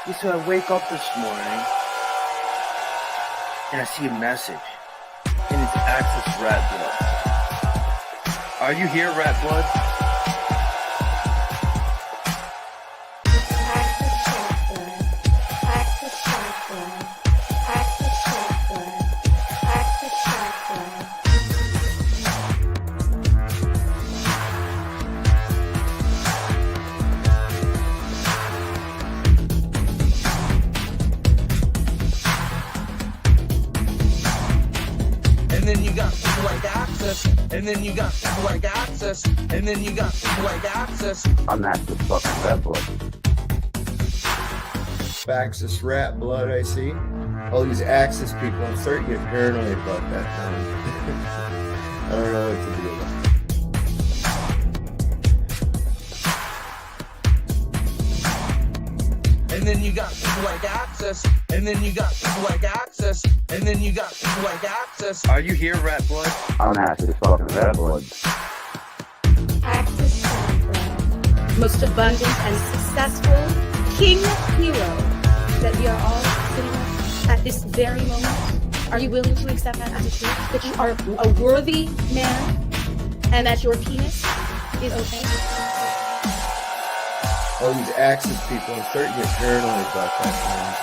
Yeah, so I wake up this morning and I see a message, and it's Access Rattblood. Are you here, Rattblood? And then you got people like Access, and then you got people like Access, and then you got people like Access. I'm Access fucking Rattblood. Access Rattblood, I see. All these Access people, I'm starting to get paranoid about that now. I don't know what to do about it. And then you got people like Access, and then you got people like Access, and then you got people like Access. Are you here, Rattblood? I'm Access fucking Rattblood. Access Rattblood. Most abundant and successful king hero that we are all sitting with at this very moment. Are you willing to accept that as a truth? That you are a worthy man and that your penis is okay? All these Access people, I'm starting to get paranoid about that now.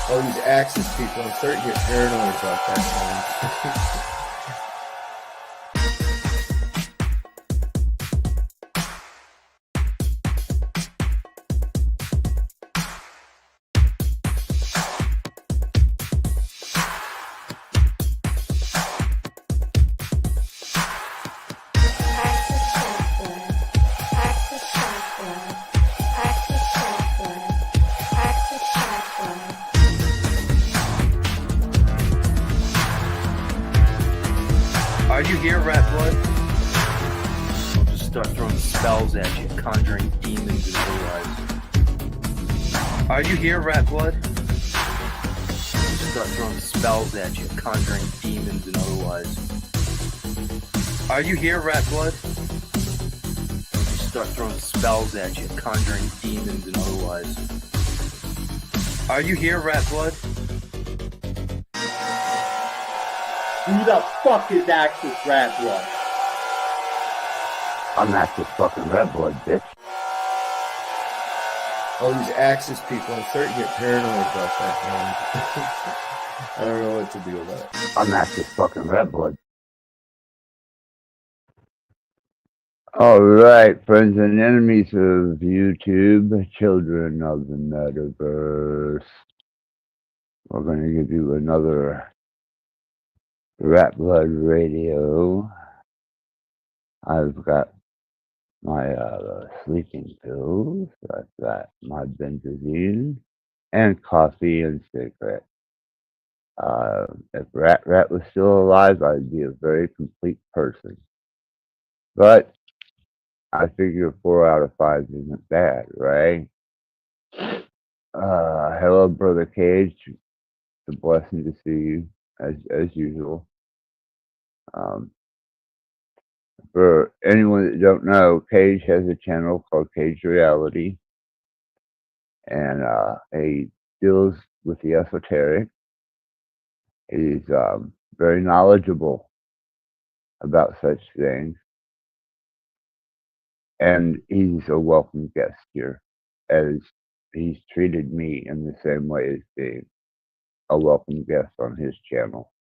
All these Access people, I'm starting to get paranoid about that now. Are you here, Rattblood? I'll just start throwing spells at you, conjuring demons and otherwise. Are you here, Rattblood? I'll just start throwing spells at you, conjuring demons and otherwise. Are you here, Rattblood? I'll just start throwing spells at you, conjuring demons and otherwise. Are you here, Rattblood? Who the fuck is Access Rattblood? I'm Access fucking Rattblood, bitch. All these Access people, I'm starting to get paranoid about that now. I don't know what to do about it. I'm Access fucking Rattblood. Alright, friends and enemies of YouTube, children of the metaverse. We're going to give you another Rattblood radio. I've got my sleeping pills. I've got my benzodiazepine and coffee and cigarette. If Rat was still alive, I'd be a very complete person. But I figure 4 out of 5 isn't bad, right? Hello, Brother Cage. It's a blessing to see you, as usual. For anyone that don't know, Cage has a channel called Cage Reality, and he deals with the esoteric. He's very knowledgeable about such things, and he's a welcome guest here, as he's treated me in the same way as being a welcome guest on his channel.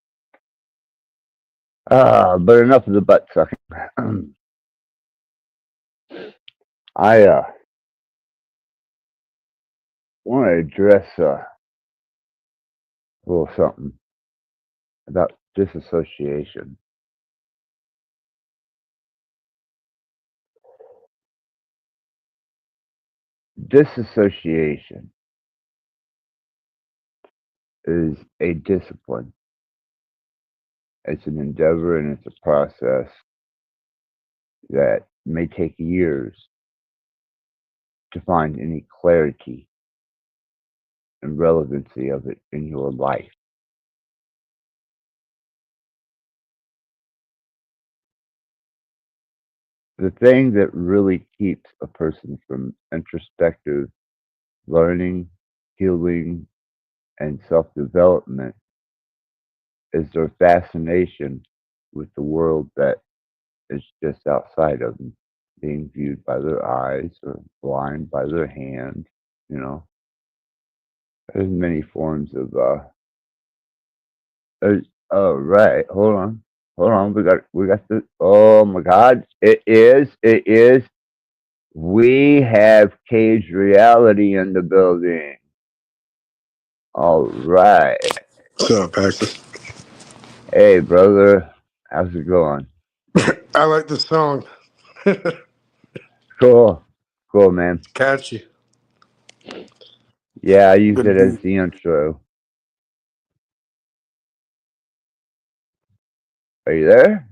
But enough of the butt sucking. I want to address a little something about disassociation. Disassociation is a discipline. It's an endeavor and it's a process that may take years to find any clarity and relevancy of it in your life. the thing that really keeps a person from introspective learning, healing, and self development is their fascination with the world that is just outside of them, being viewed by their eyes or blind by their hand. You know, there's many forms of. Oh right, hold on. We got the. Oh my God! It is. We have cage reality in the building. All right. What's up, Axis? Hey, brother. How's it going? I like the song. Cool. Cool, man. Catchy. Yeah, I use Good it as beat. the intro. Are you there?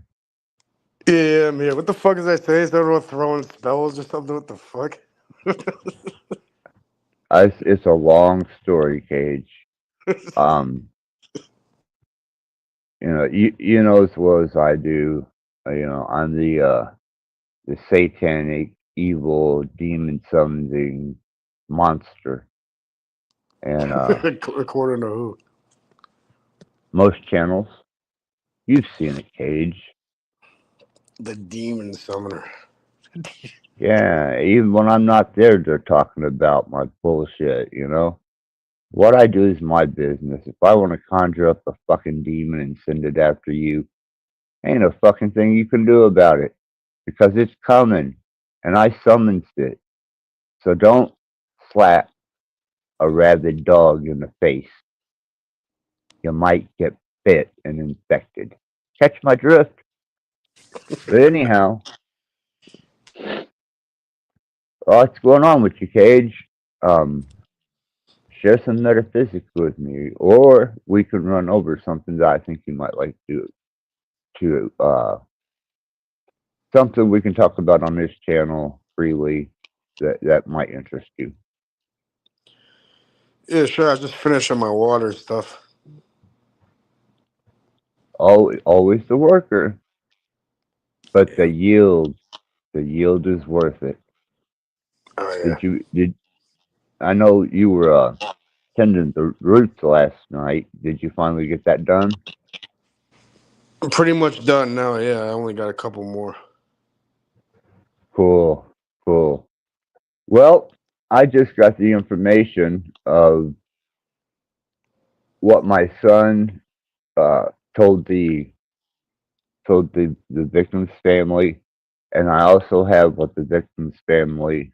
Yeah, I'm here. What the fuck is I saying? Is everyone throwing spells or something? What the fuck? It's a long story, Cage. Um, you know as well as I do. I'm the satanic, evil, demon summoning monster, and According to who? most channels you've seen it, Cage. The demon summoner. Yeah, even when I'm not there, they're talking about my bullshit. What I do is my business. If I want to conjure up a fucking demon and send it after you, ain't a fucking thing you can do about it because it's coming, and I summons it. So don't slap a rabid dog in the face. You might get bit and infected. Catch my drift? But anyhow, what's going on with you, Cage? Um, share some metaphysics with me, or we could run over something that I think you might like to something we can talk about on this channel freely that might interest you. Yeah, sure. I just finished on my water stuff. Always the worker, but Yeah. the yield is worth it. Oh, yeah. Did I know you were tending the roots last night? Did you finally get that done? I'm pretty much done now. Yeah, I only got a couple more. Cool, cool. Well, I just got the information of what my son uh, told the victim's family, and I also have what the victim's family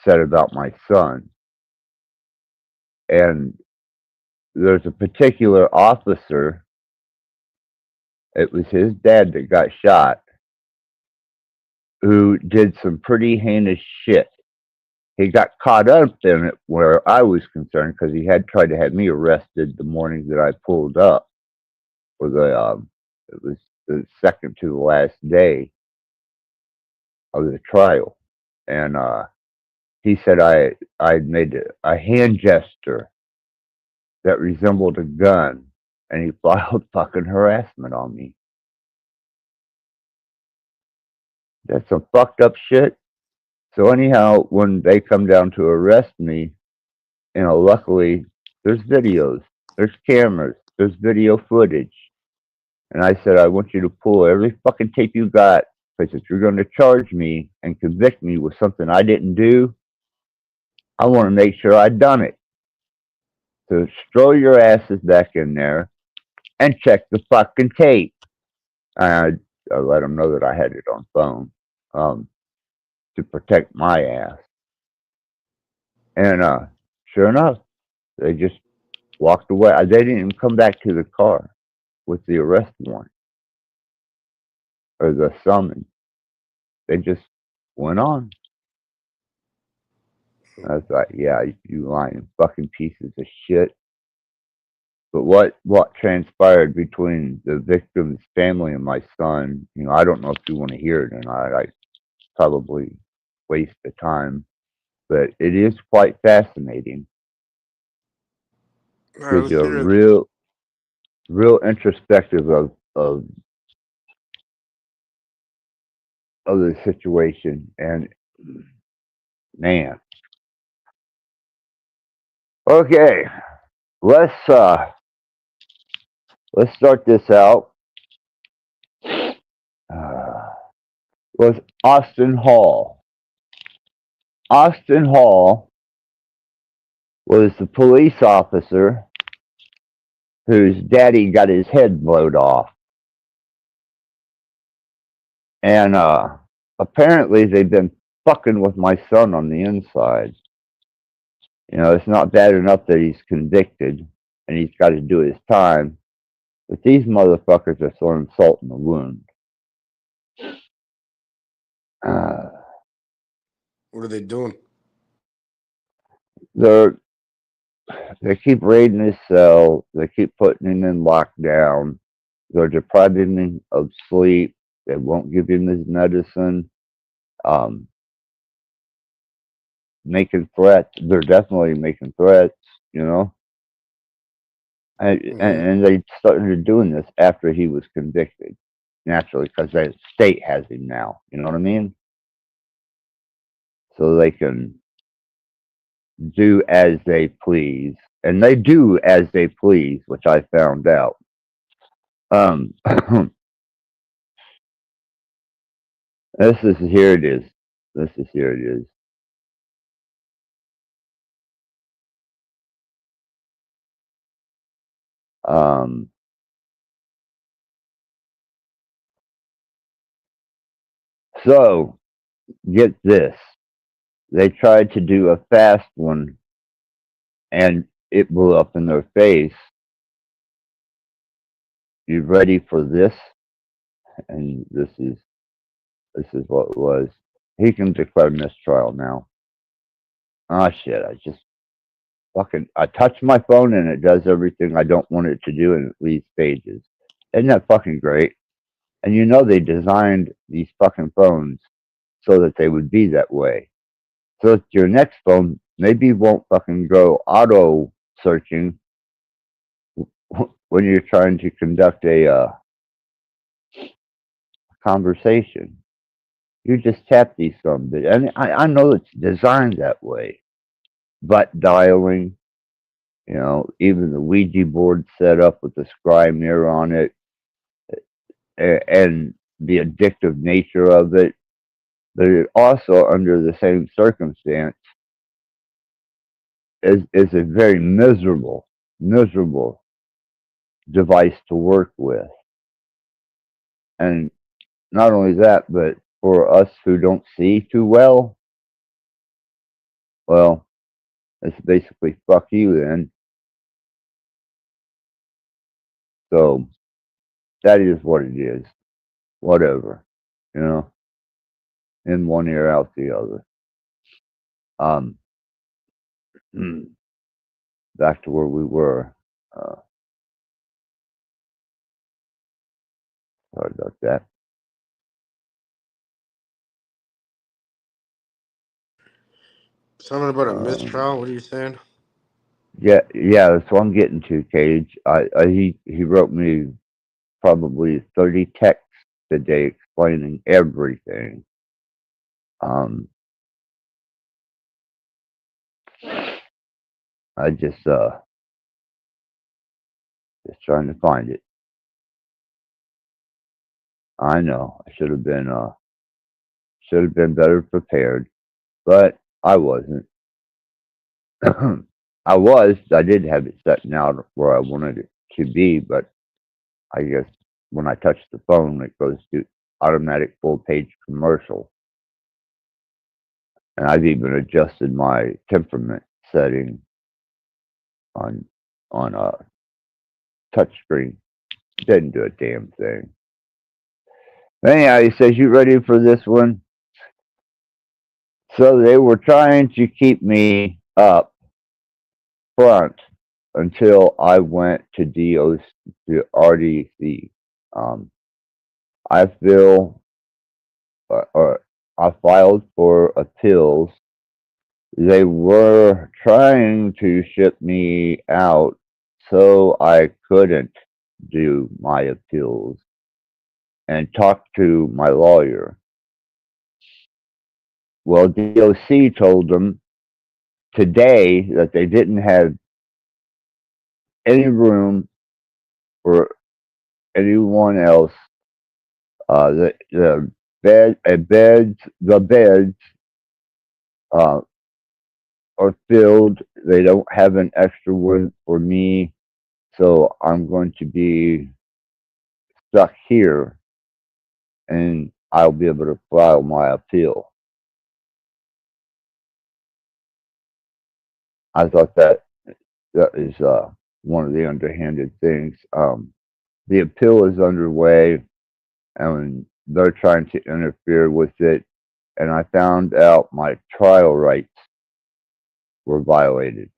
said about my son. And there's a particular officer, it was his dad that got shot, who did some pretty heinous shit. He got caught up in it where I was concerned because he had tried to have me arrested the morning that I pulled up for it was the second to the last day of the trial. And he said I'd made a hand gesture that resembled a gun, and he filed fucking harassment on me. That's some fucked up shit. So anyhow, when they come down to arrest me, luckily there's videos, there's cameras, there's video footage, and I said I want you to pull every fucking tape you got because if you're going to charge me and convict me with something I didn't do, I want to make sure I done it. So stroll your asses back in there and check the fucking tape. I let them know that I had it on phone um, to protect my ass. And sure enough, they just walked away. They didn't even come back to the car with the arrest warrant or the summons. They just went on. I was like, yeah, you lying fucking pieces of shit. But what transpired between the victim's family and my son, I don't know if you want to hear it or not. I probably waste the time, but it is quite fascinating. All right, Gives let's you a hear it. real introspective of of the situation, and man, okay, let's uh, let's start this out. Was Austin Hall. Austin Hall was the police officer whose daddy got his head blowed off. And apparently they've been fucking with my son on the inside. You know, it's not bad enough that he's convicted and he's got to do his time, but these motherfuckers are throwing salt in the wound. Uh, What are they doing? they're they keep raiding his cell. They keep putting him in lockdown. They're depriving him of sleep. They won't give him his medicine. Um, Making threats. They're definitely making threats. You know, and they started doing this after he was convicted. Naturally, because the state has him now. You know what I mean? So they can do as they please, and they do as they please, which I found out. Um, this is here it is. This is here it is. Um, so get this. They tried to do a fast one, and it blew up in their face. You ready for this? And this is what it was. He can declare mistrial now. Ah, shit! I touch my phone and it does everything I don't want it to do, and it leaves pages. Isn't that fucking great? And you know they designed these fucking phones so that they would be that way. So that your next phone maybe won't fucking go auto searching when you're trying to conduct a conversation. You just tap these something, and I know it's designed that way. Butt dialing, you know, even the Ouija board set up with the scry mirror on it, and the addictive nature of it, but it also, under the same circumstance, is a very miserable device to work with. And not only that, but for us who don't see too well, well, it's basically fuck you then. So that is what it is. Whatever, you know, in one ear, out the other. Um, Back to where we were. Uh, Sorry about that. Something about a Um, mistrial? What are you saying? yeah, that's what I'm getting to, Cage. He wrote me probably 30 texts today explaining everything. Um, I just trying to find it. I know I should have been better prepared, but I wasn't. I did have it set out where I wanted it to be, but I guess when I touch the phone, it goes to automatic full page commercial. And I've even adjusted my temperament setting on a touchscreen. Didn't do a damn thing. Anyhow, he says, "You ready for this one?" So they were trying to keep me up front until I went to RDC. Um, I feel, or I filed for appeals. They were trying to ship me out, so I couldn't do my appeals and talk to my lawyer. Well, DOC told them today that they didn't have any room for anyone else. The beds uh, are filled. They don't have an extra one for me, so I'm going to be stuck here, and I'll be able to file my appeal. I thought that is one of the underhanded things. The appeal is underway, and they're trying to interfere with it. And I found out my trial rights were violated.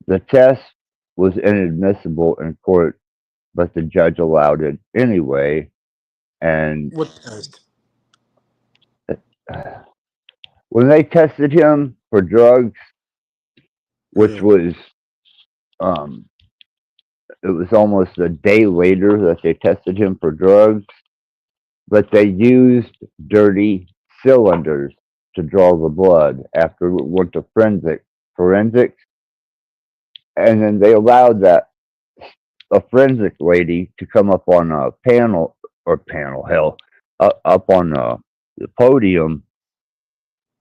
The test was inadmissible in court, but the judge allowed it anyway. And What test? when they tested him for drugs, which Yeah. was um, it was almost a day later that they tested him for drugs, but they used dirty cylinders to draw the blood after it went to forensics, and then they allowed that a forensic lady to come up on a panel, hell, up on the podium,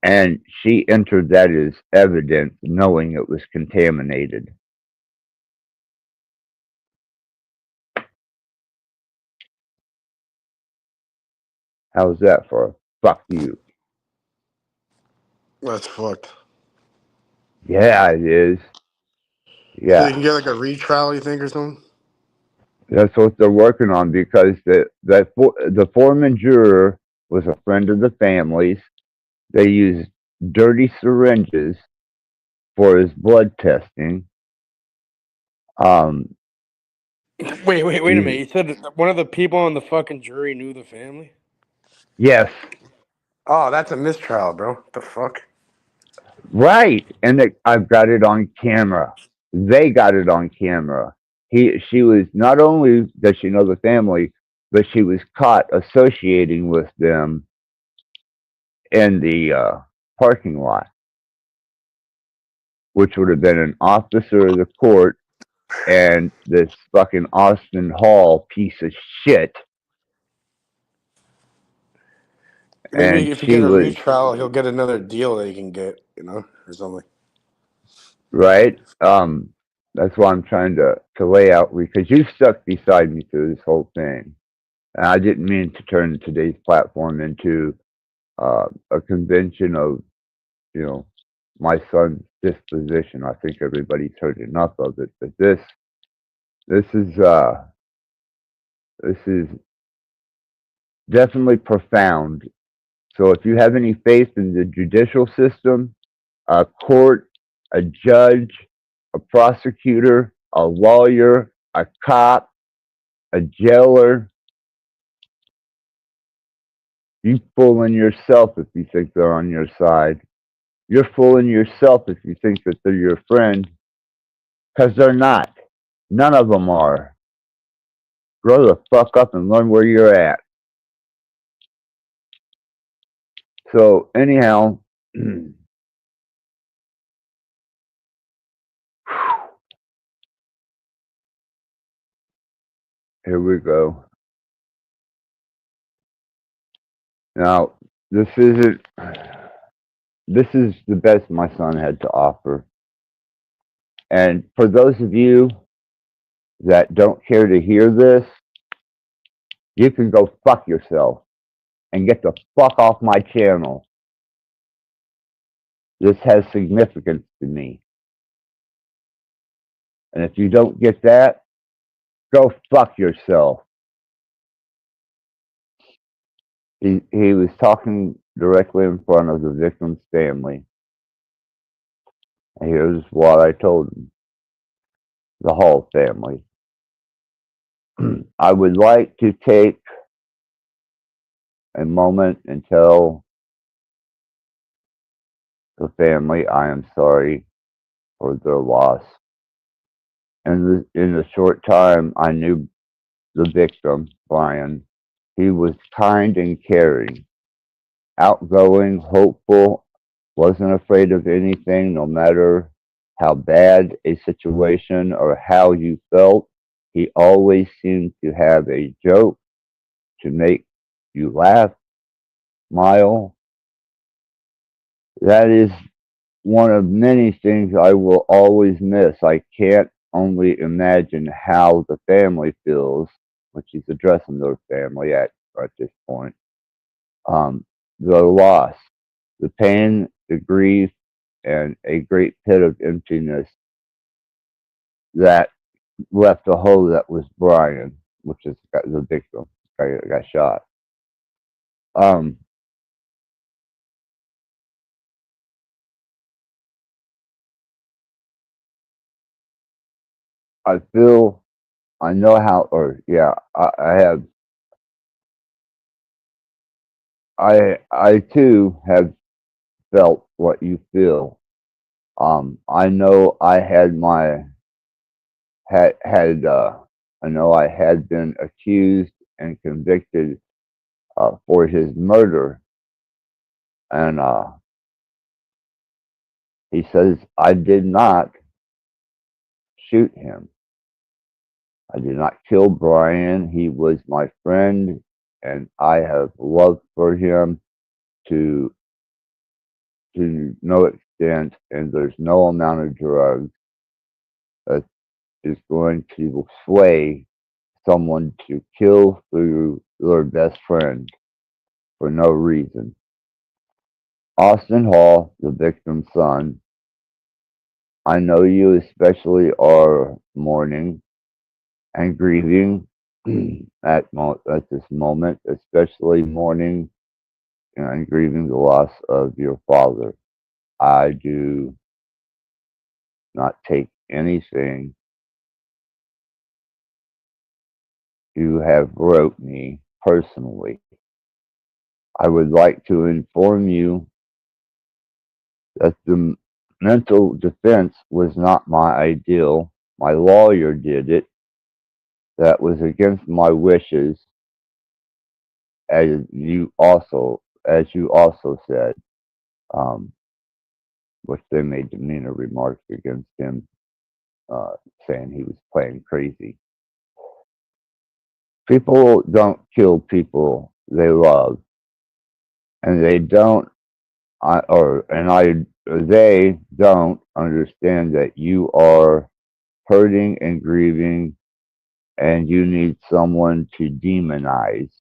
and she entered that as evidence, knowing it was contaminated. How's that for a fuck you? That's fucked. Yeah, it is. So they can Yeah, get like a retrial, you think, or something? that's what they're working on because the foreman juror was a friend of the family's. They used dirty syringes for his blood testing. Um, Wait a minute. he, You said that one of the people on the fucking jury knew the family? yes, Oh, that's a mistrial, bro. What the fuck? right, and I've got it on camera. They got it on camera. She was not only does she know the family, but she was caught associating with them in the parking lot, which would have been an officer of the court and this fucking Austin Hall piece of shit. Maybe And if you she get a was retrial, he'll get another deal that he can get, or something. right. That's why I'm trying to lay out because you stuck beside me through this whole thing. And I didn't mean to turn today's platform into a convention of, you know, my son's disposition. I think everybody's heard enough of it. But this is this is definitely profound. So if you have any faith in the judicial system, a court, a judge, a prosecutor, a lawyer, a cop, a jailer, you fooling yourself if you think they're on your side. You're fooling yourself if you think that they're your friend, because they're not. None of them are. Grow the fuck up and learn where you're at. So, anyhow, here we go. Now, this isn't. This is the best my son had to offer. And for those of you that don't care to hear this, you can go fuck yourself and get the fuck off my channel. This has significance to me. And if you don't get that, go fuck yourself. He was talking directly in front of the victim's family. And here's what I told him, the Hall family. I would like to take a moment and tell the family I am sorry for their loss. And in the short time I knew the victim, Brian, he was kind and caring. outgoing, hopeful, wasn't afraid of anything, no matter how bad a situation or how you felt. He always seemed to have a joke to make you laugh, smile. That is one of many things I will always miss. I can't only imagine how the family feels, which he's addressing their family at this point. The loss, the pain, the grief, and a great pit of emptiness that left a hole that was Brian, which is the victim, guy that got shot. Um, I feel, I know how, or yeah, I have, I too have felt what you feel. I know I had my had I know I had been accused and convicted for his murder, and he says I did not shoot him. I did not kill Brian. He was my friend, and I have loved for him to no extent, and there's no amount of drugs that is going to sway someone to kill through their best friend for no reason. Austin Hall, the victim's son, I know you especially are mourning and grieving at this moment, especially mourning and grieving the loss of your father. I do not take anything you have wrote me personally. I would like to inform you that the mental defense was not my ideal. My lawyer did it. That was against my wishes, as you also said, um, which they made demeanor remarks against him, uh, saying he was playing crazy. People don't kill people they love, and they don't, they don't understand that you are hurting and grieving, and you need someone to demonize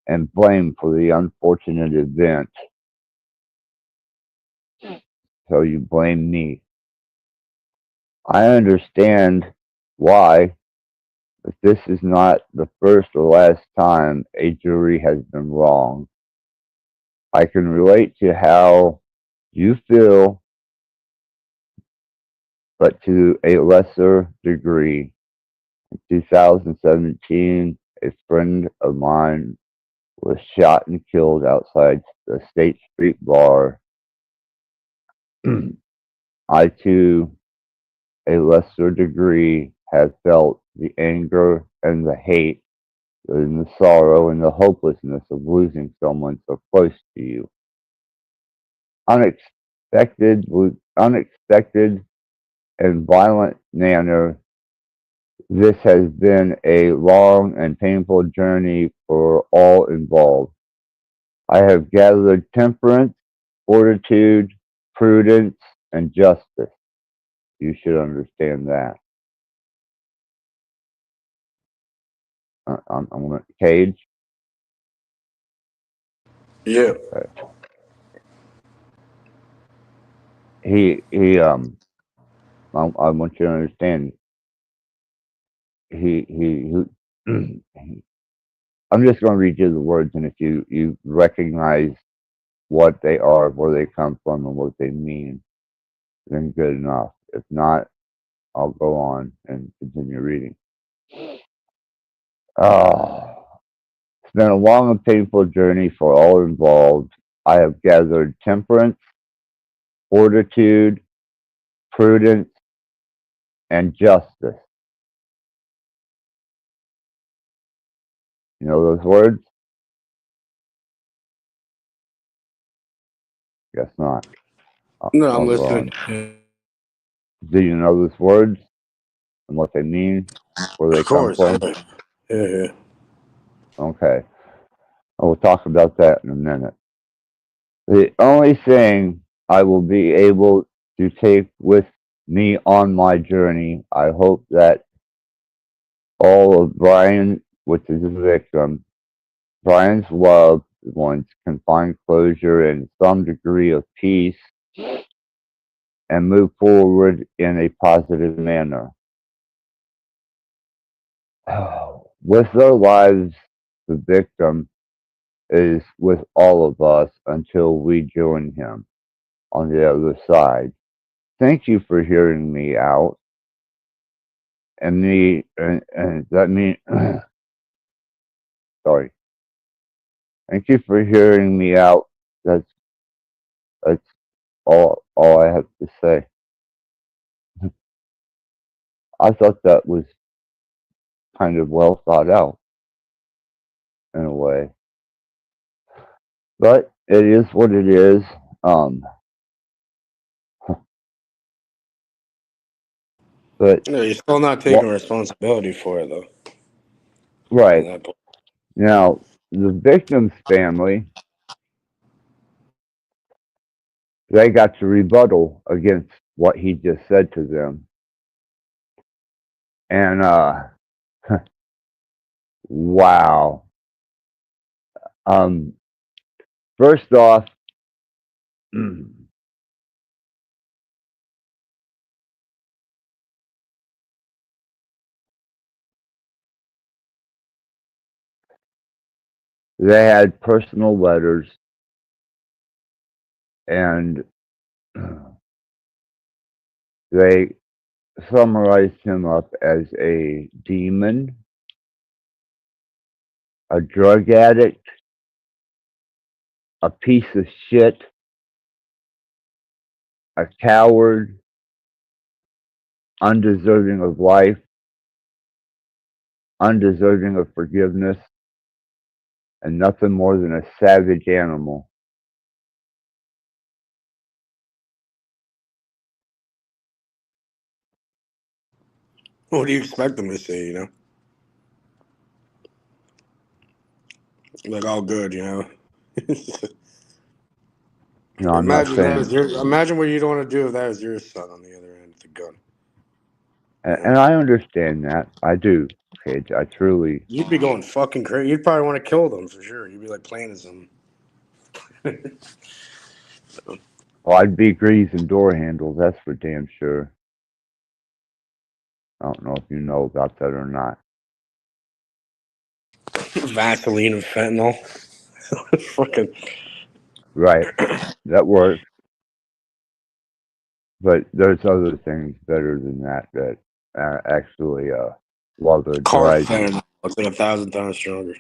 and blame for the unfortunate event. So you blame me. I understand why, but this is not the first or last time a jury has been wrong. I can relate to how you feel, but to a lesser degree. In 2017, a friend of mine was shot and killed outside the State Street Bar. I, to a lesser degree, have felt the anger and the hate and the sorrow and the hopelessness of losing someone so close to you. Unexpected and violent manner. This has been a long and painful journey for all involved. I have gathered temperance, fortitude, prudence, and justice. You should understand that. I'm going to Cage. Yeah. I want you to understand. He I'm just going to read you the words, and if you recognize what they are, where they come from, and what they mean, then good enough. If not, I'll go on and continue reading. Oh, it's been a long and painful journey for all involved. I have gathered temperance, fortitude, prudence, and justice. You know those words? Guess not. No, I'm I'll go listening. on. Yeah. Do you know those words and what they mean? Where they Of come course. from? Yeah. Okay. I will talk about that in a minute. The only thing I will be able to take with me on my journey, I hope that all of Brian, which is his victim, Brian's loved ones can find closure and some degree of peace and move forward in a positive manner. With their lives, the victim is with all of us until we join him on the other side. Thank you for hearing me out. And that means, sorry. Thank you for hearing me out. That's all I have to say. I thought that was kind of well thought out in a way, but it is what it is. Um, but No, you're still not taking what? responsibility for it, though. On Right that point. now, the victim's family, they got to rebuttal against what he just said to them, and wow. Um, first off, they had personal letters, and they summarized him up as a demon, a drug addict, a piece of shit, a coward, undeserving of life, undeserving of forgiveness, and nothing more than a savage animal. What do you expect them to say? Like all good, No, I'm not Imagine that saying, was your. Imagine what you'd want to do if that was your son on the other end of the gun. and I understand that. I do, Cage. I truly, You'd be going fucking crazy. You'd probably want to kill them for sure. You'd be like playing as them. well, I'd be greasing door handles, that's for damn sure. I don't know if you know about that or not. Vaseline and fentanyl. Fucking. Right, that works. But there's other things better than that that actually, while they're Car driving. fentanyl. It's like 1,000 times stronger.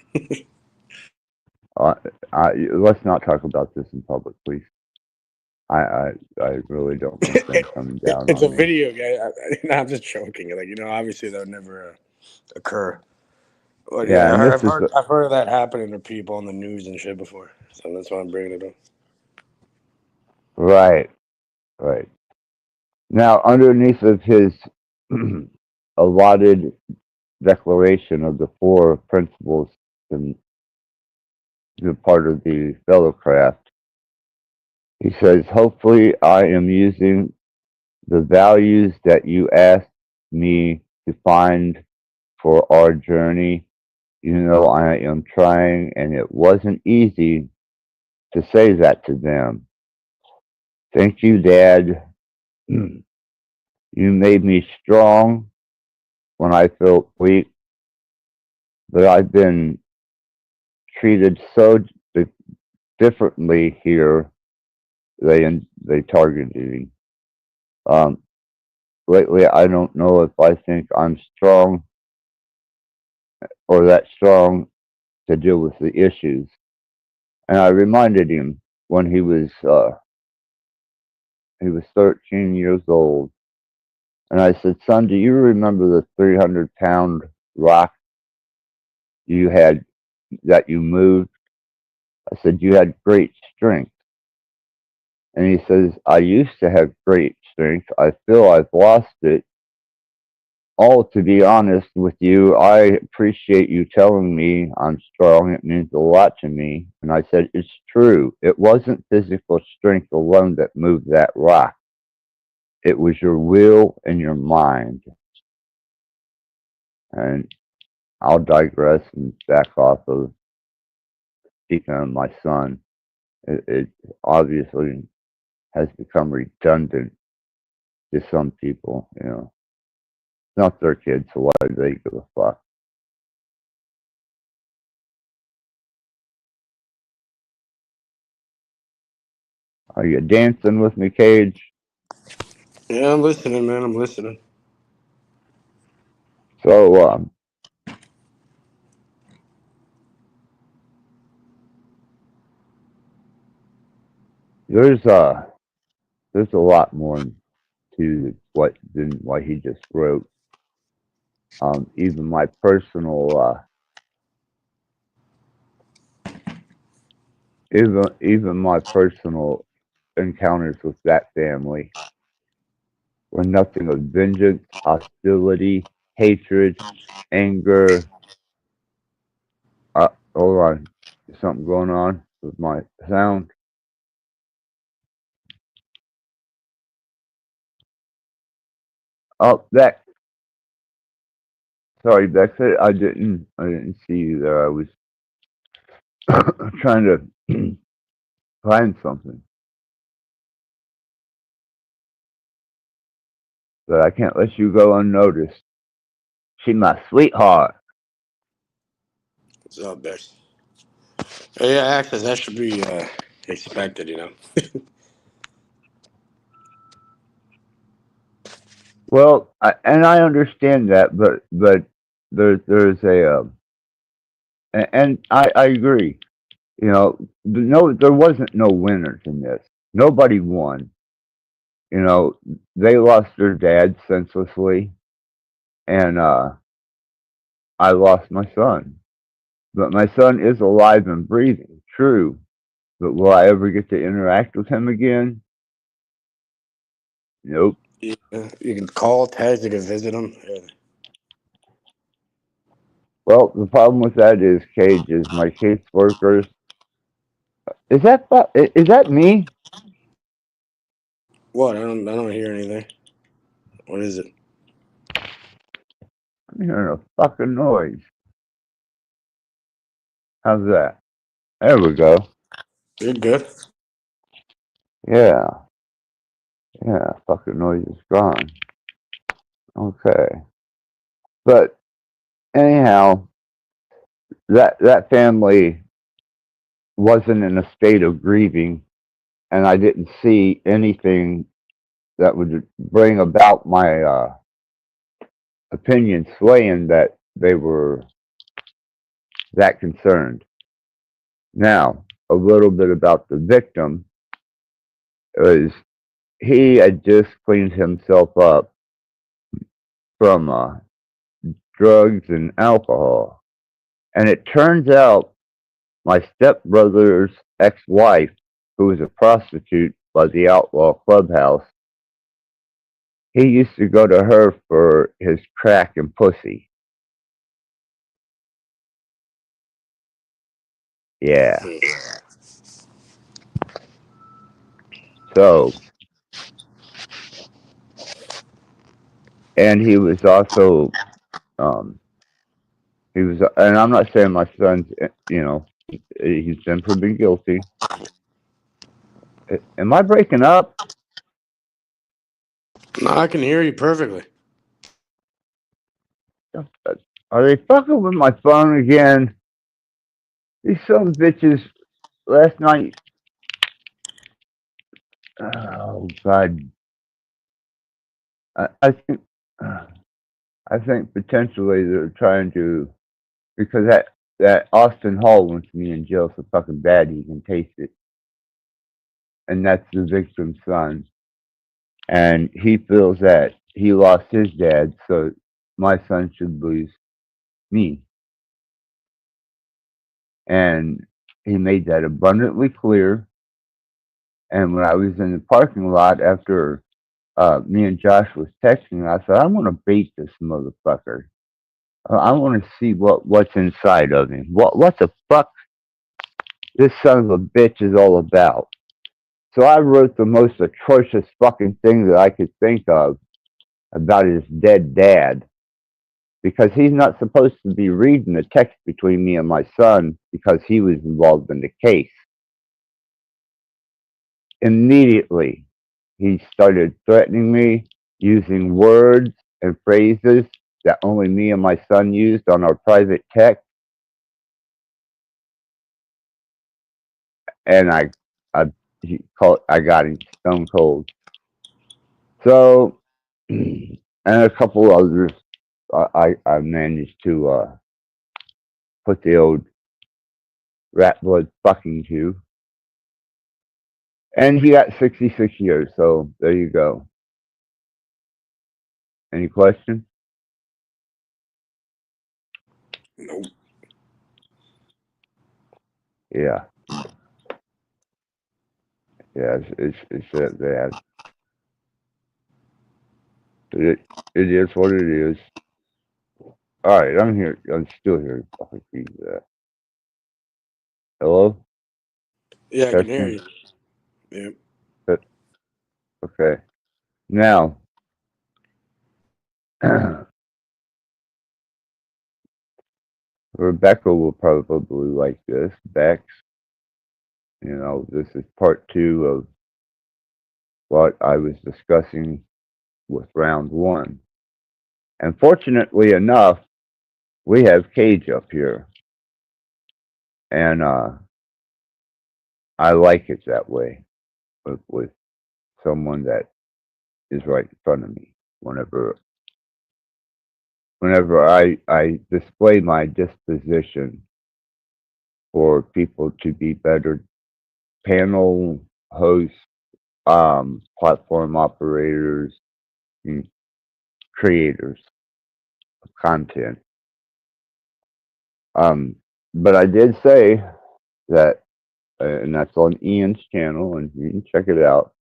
Uh, let's not talk about this in public, please. I really don't want them coming down It's on a me. video game. I'm just joking. Like obviously that would never occur. But Yeah, yeah, and this I've is heard I've heard of that happening to people on the news and shit before. So that's why I'm bringing it up. right, right. Now, underneath of his allotted declaration of the four principles and the part of the fellowcraft, he says, hopefully I am using the values that you asked me to find for our journey. You know, I am trying, and it wasn't easy to say that to them. Thank you, Dad. You made me strong when I felt weak, but I've been treated so differently here. They targeted me. Um, lately, I don't know if I think I'm strong or that strong to deal with the issues. And I reminded him when he was 13 years old, and I said, "Son, do you remember the 300-pound rock you had that you moved?" I said, "You had great strength, And he says, I used to have great strength. I feel I've lost it. Oh, to be honest with you, I appreciate you telling me I'm strong. It means a lot to me. And I said, it's true. It wasn't physical strength alone that moved that rock. It was your will and your mind. And I'll digress and back off of speaking of my son. It obviously has become redundant to some people. It's not their kids, so why do they give a fuck? Are you dancing with me, Cage? Yeah, I'm listening, man. I'm listening. So, there's there's a lot more to what he just wrote. Even my personal even my personal encounters with that family were nothing of vengeance, hostility, hatred, anger. Hold on, there's something going on with my sound. Oh, that. Sorry, Bex. I didn't see you there. I was trying to find something, but I can't let you go unnoticed. She my sweetheart. What's up, Bex? Yeah, access. That should be expected, you know. Well, and I understand that, but there's and I agree. No, there wasn't no winners in this. Nobody won. You know, they lost their dad senselessly, and I lost my son. But my son is alive and breathing. True, but will I ever get to interact with him again? Nope. Yeah, you can call, text, you can visit them. Yeah. Well, the problem with that is, Cage, is my caseworkers. Is that me? What? I don't hear anything. What is it? I'm hearing a fucking noise. How's that? There we go. You're good. Yeah, yeah. Fucking noise is gone. Okay, but anyhow, that family wasn't in a state of grieving, and I didn't see anything that would bring about my opinion swaying that they were that concerned. Now, a little bit about the victim is he had just cleaned himself up from drugs and alcohol. And it turns out my stepbrother's ex wife, who was a prostitute by the Outlaw Clubhouse, he used to go to her for his crack and pussy. Yeah. So, and he was also, and I'm not saying my son's, he's been proven guilty. Am I breaking up? No, I can hear you perfectly. Are they fucking with my phone again? These son of bitches last night. Oh God, I think I think potentially they're trying to, because that Austin Hall wants me in jail so fucking bad he can taste it, and that's the victim's son, and he feels that he lost his dad, so my son should lose me, and he made that abundantly clear. And when I was in the parking lot after me and Josh was texting, I said, I want to bait this motherfucker. I want to see what's inside of him. What the fuck this son of a bitch is all about. So I wrote the most atrocious fucking thing that I could think of about his dead dad, because he's not supposed to be reading the text between me and my son because he was involved in the case. Immediately, he started threatening me using words and phrases that only me and my son used on our private text, and I got him stone cold. So, and a couple others, I managed to put the old Rattblood fucking to, and he got 66 years. So there you go. Any questions? Nope. Yeah, yeah, it's that bad. It is what it is. All right, I'm here. I'm still here. Fucking piece of that. Hello? Yeah, I can hear Testing? you. Yep. Okay. Now, Rebecca will probably like this. Bex, this is part 2 of what I was discussing with round 1. And fortunately enough, we have Cage up here. And I like it that way, with someone that is right in front of me. Whenever I display my disposition for people to be better panel hosts, platform operators, and creators of content. But I did say that, and that's on Ian's channel, and you can check it out.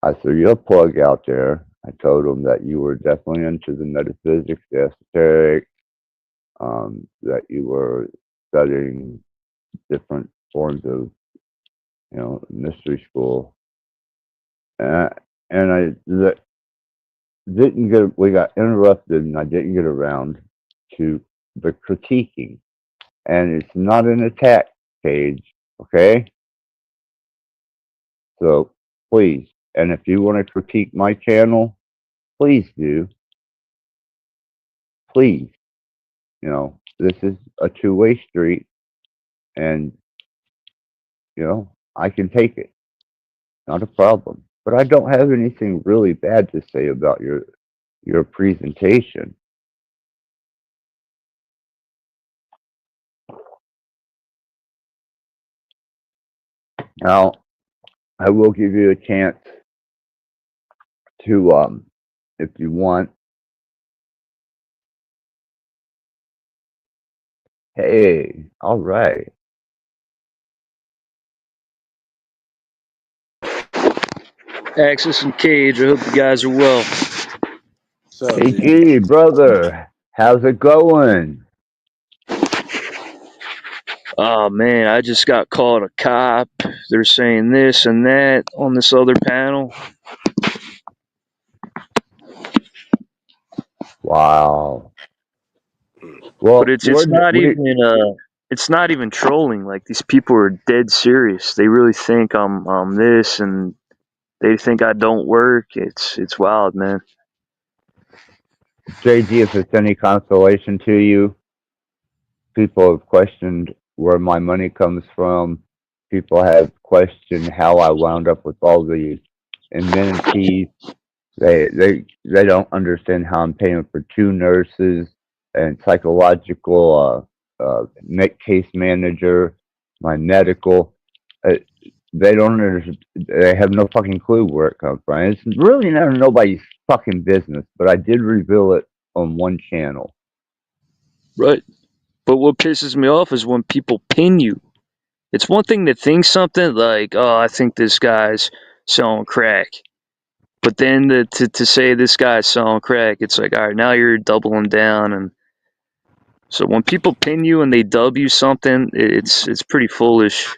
I threw you a plug out there. I told him that you were definitely into the metaphysics, the esoteric, that you were studying different forms of, mystery school. And we got interrupted, and I didn't get around to the critiquing. And it's not an attack, Cage, okay? So please, and if you want to critique my channel, please do. Please. This is a two-way street, and, I can take it. Not a problem. But I don't have anything really bad to say about your presentation. Now, I will give you a chance to, if you want. Hey, all right. Axis and Cage, I hope you guys are well. What's up, dude? Hey, brother, how's it going? Oh man, I just got called a cop. They're saying this and that on this other panel. Wow. But Well, it's not even trolling. Like, these people are dead serious. They really think I'm this, and they think I don't work. It's wild, man. JG, if it's any consolation to you, people have questioned where my money comes from. People have questioned how I wound up with all the amenities. They don't understand how I'm paying for 2 nurses and psychological case manager, my medical. Uh, they don't understand. They have no fucking clue where it comes from. It's really nobody's fucking business. But I did reveal it on one channel. Right. But what pisses me off is when people pin you. It's one thing to think something like, oh, I think this guy's selling crack. But then to say this guy's selling crack, it's like, all right, now you're doubling down. And so when people pin you and they dub you something, it's pretty foolish.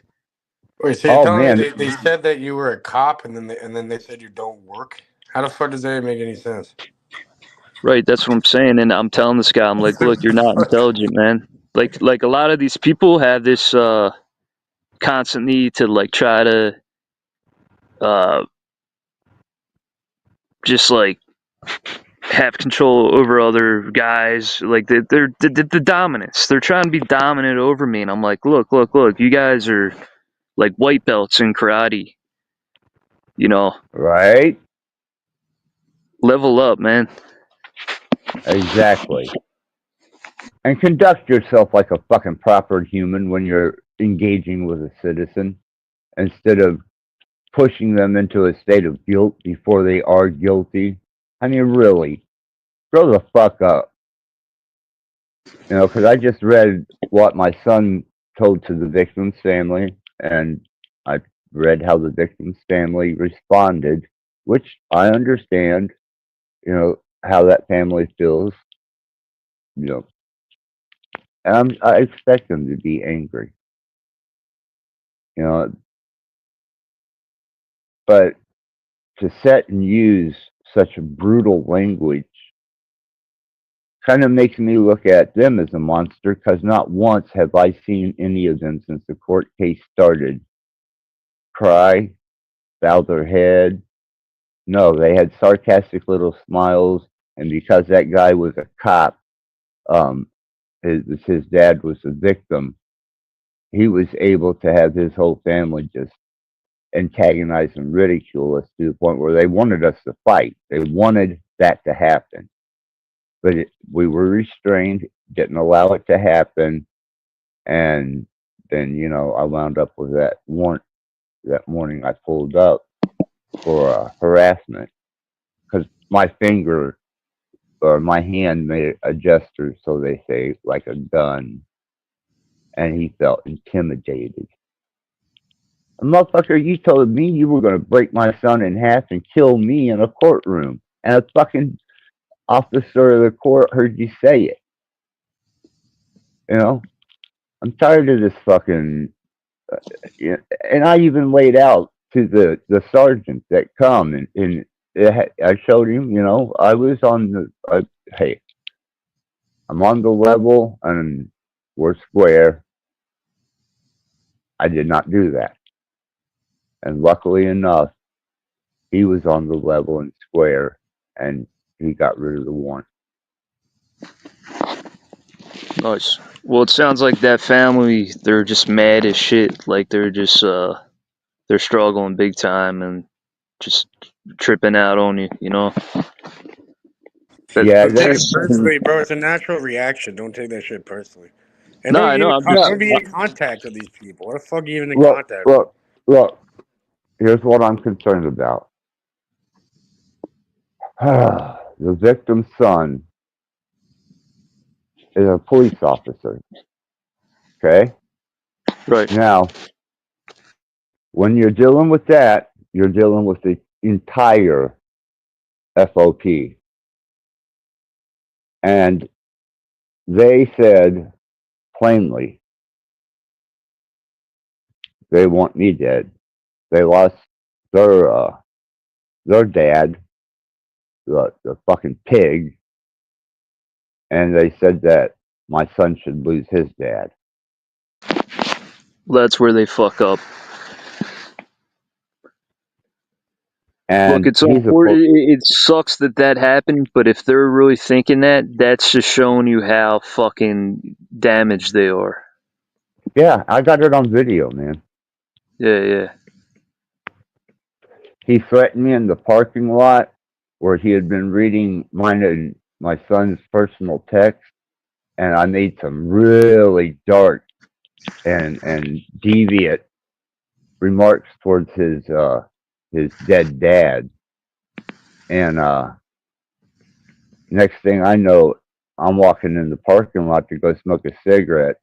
Wait, so you're Oh telling me man, they said that you were a cop and then they said you don't work? How the fuck does that make any sense? Right, that's what I'm saying. And I'm telling this guy, I'm like, look, you're not intelligent, man. Like a lot of these people have this constant need to like try to uh just like have control over other guys. Like they're the dominance. They're trying to be dominant over me, and I'm like, look, you guys are like white belts in karate. You know, right? level up, man. Exactly. And conduct yourself like a fucking proper human when you're engaging with a citizen instead of pushing them into a state of guilt before they are guilty. I mean, really, grow the fuck up. You know, because I just read what my son told to the victim's family, and I read how the victim's family responded, which I understand, you know, how that family feels, you know, and I expect them to be angry, you know, but to set and use such brutal language kind of makes me look at them as a monster because not once have I seen any of them since the court case started cry, bow their head. No, they had sarcastic little smiles, and because that guy was a cop, um, his dad was a victim. He was able to have his whole family just antagonize and ridicule us to the point where they wanted us to fight. They wanted that to happen, but we were restrained, didn't allow it to happen, and then I wound up with that warrant that morning. I pulled up for harassment because my finger or my hand made a gesture, so they say, like a gun, and he felt intimidated. Motherfucker, you told me you were going to break my son in half and kill me in a courtroom, and a fucking officer of the court heard you say it. You know, I'm tired of this fucking. And I even laid out to the sergeant that come and I showed him. I was on the. Hey, I'm on the level and we're square. I did not do that. And luckily enough, he was on the level and square and he got rid of the warrant. Nice. Well, it sounds like that family, they're just mad as shit. Like they're just they're struggling big time and just tripping out on you. You know. Yeah, Don't take they're it personally, bro. It's a natural reaction. Don't take that shit personally. And No, I know. I'm just. don't be in contact with these people. What the fuck are you even in look, contact with? look. Here's what I'm concerned about. The victim's son is a police officer. Okay? Right. Now, when you're dealing with that, you're dealing with the entire FOP. And they said plainly, they want me dead. They lost their dad, the fucking pig, and they said that my son should lose his dad. That's where they fuck up. Look, And it's he's a unfortunate. It sucks that happened, but if they're really thinking that, that's just showing you how fucking damaged they are. yeah, I got it on video, man. Yeah. He threatened me in the parking lot where he had been reading mine and my son's personal text, and I made some really dark and deviant remarks towards his dead dad. And next thing I know, I'm walking in the parking lot to go smoke a cigarette,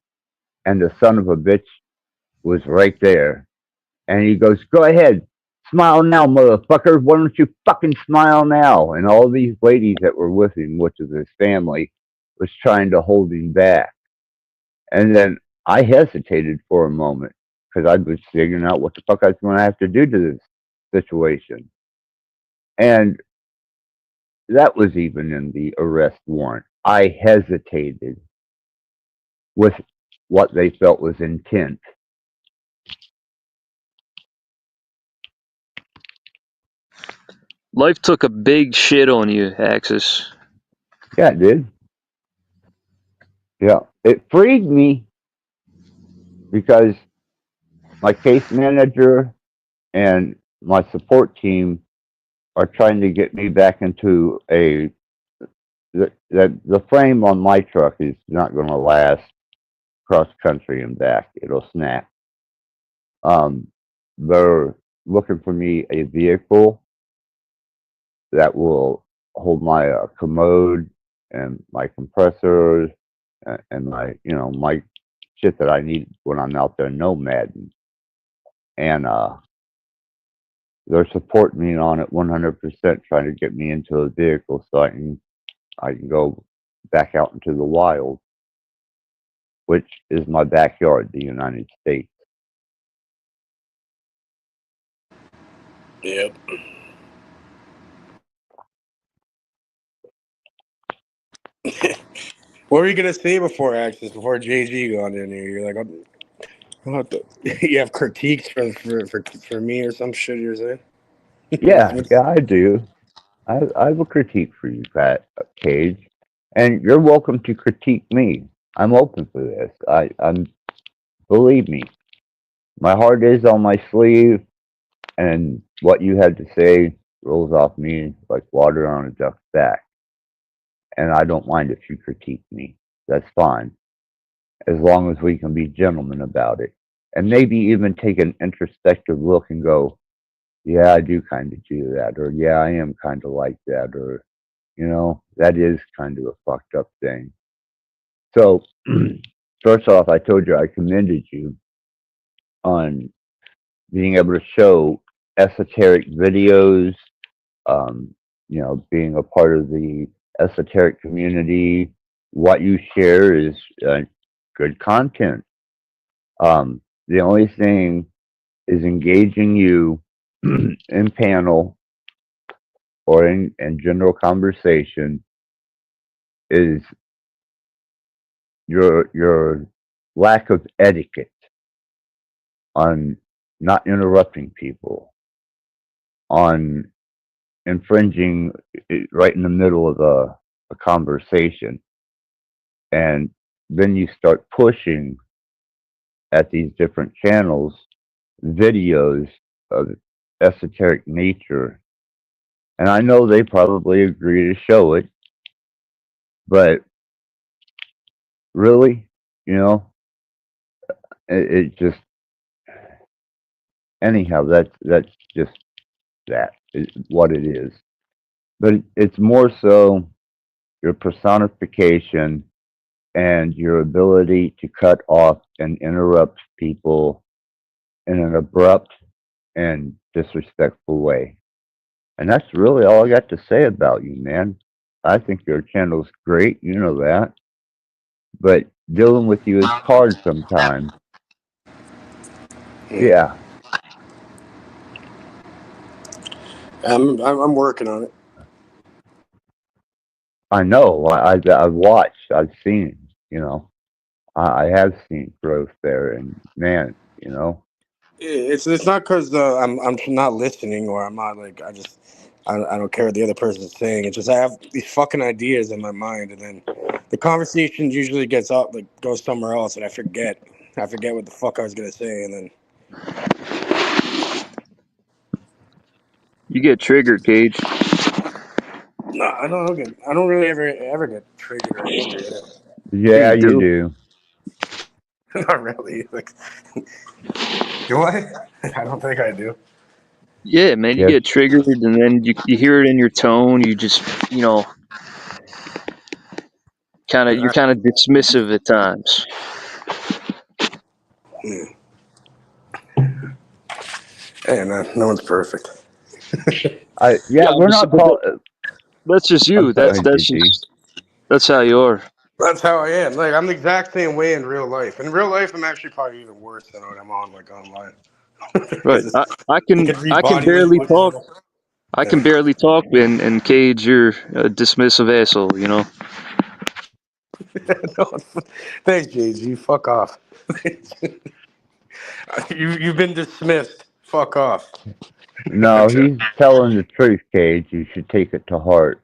and the son of a bitch was right there. And he goes, "Go ahead, smile now, motherfucker. Why don't you fucking smile now?" And all these ladies that were with him, which is his family, was trying to hold him back. And then I hesitated for a moment because I was figuring out what the fuck I was going to have to do to this situation. And that was even in the arrest warrant. I hesitated with what they felt was intent. Life took a big shit on you, Axis. Yeah, it did. Yeah. It freed me because my case manager and my support team are trying to get me back into the frame on my truck is not going to last cross country and back. It'll snap. They're looking for me a vehicle that will hold my commode and my compressors and my my shit that I need when I'm out there nomading. And they're supporting me on it 100%, trying to get me into a vehicle so I can go back out into the wild, which is my backyard, the United States. Yep. What were you gonna say before Axis? Before JG got in here, you're like, I'm not the, you have critiques for me or some shit you're saying? Yeah, I do. I have a critique for you, Pat Cage, and you're welcome to critique me. I'm open for this. I'm believe me, my heart is on my sleeve, and what you had to say rolls off me like water on a duck's back. And I don't mind if you critique me. That's fine, as long as we can be gentlemen about it, and maybe even take an introspective look and go, yeah, I do kind of do that, or yeah, I am kind of like that, or that is kind of a fucked up thing. So, first off, I told you I commended you on being able to show esoteric videos, being a part of the esoteric community. What you share is good content. The only thing is engaging you in panel or in general conversation is your lack of etiquette on not interrupting people, on infringing right in the middle of a conversation. And then you start pushing at these different channels videos of esoteric nature. And I know they probably agree to show it, but really, it just anyhow. That's just that is what it is. But it's more so your personification and your ability to cut off and interrupt people in an abrupt and disrespectful way. And that's really all I got to say about you, man. I think your channel's great, you know that. But dealing with you is hard sometimes. Yeah, I'm working on it. I know. I've watched. I've seen. I have seen growth there, and man, It's not because I'm not listening or I'm not like I don't care what the other person's saying. It's just I have these fucking ideas in my mind, and then the conversation usually goes somewhere else, and I forget what the fuck I was gonna say, and then You get triggered, Cage. no, I don't really ever get triggered or angry. Yeah, yeah, you you do. do. Not really. Like, do I? I don't think I do. Yeah, man, you Yes, get triggered, and then you hear it in your tone. You just, you're kind of dismissive at times. Hmm. Hey, no one's perfect. Yeah, we're not but call. that's just I'm you. sorry, That's GG. just that's how you are. That's how I am. Like I'm the exact same way in real life. In real life, I'm actually probably even worse than when I'm on like online. Right. Because I can read I can body barely language and talk. all. I Yeah. can barely talk, and Cage, you're a dismissive asshole. You know. No, thanks, JG. Fuck off. You've been dismissed. Fuck off. No, Okay. he's telling the truth, Cage. You should take it to heart.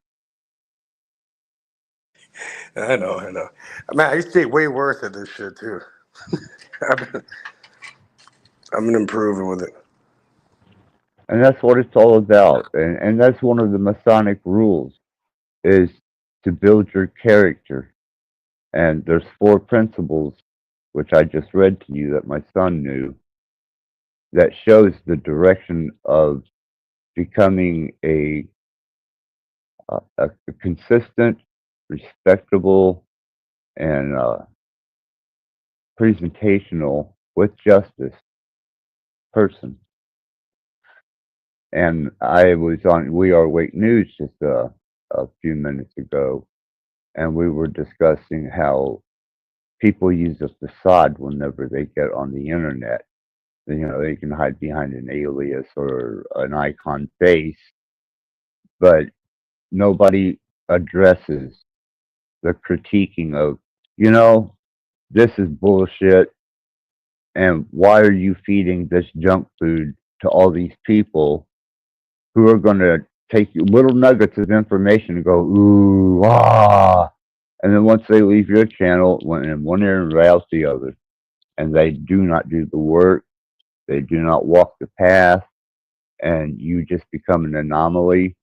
I know. Man, I used to get way worse at this shit too. I've been, I've been improving with it. And that's what it's all about. And that's one of the Masonic rules is to build your character. And there's 4 principles, which I just read to you that my son knew, that shows the direction of becoming a consistent, respectable, and presentational with justice person. And I was on We Are Wake News just a few minutes ago, and we were discussing how people use a facade whenever they get on the internet. You know, they can hide behind an alias or an icon face, but nobody addresses the critiquing of, you know, this is bullshit, and why are you feeding this junk food to all these people who are going to take little nuggets of information and go, ooh, ah. And then once they leave your channel, went in one ear and right out the other. And they do not do the work, they do not walk the path, and you just become an anomaly,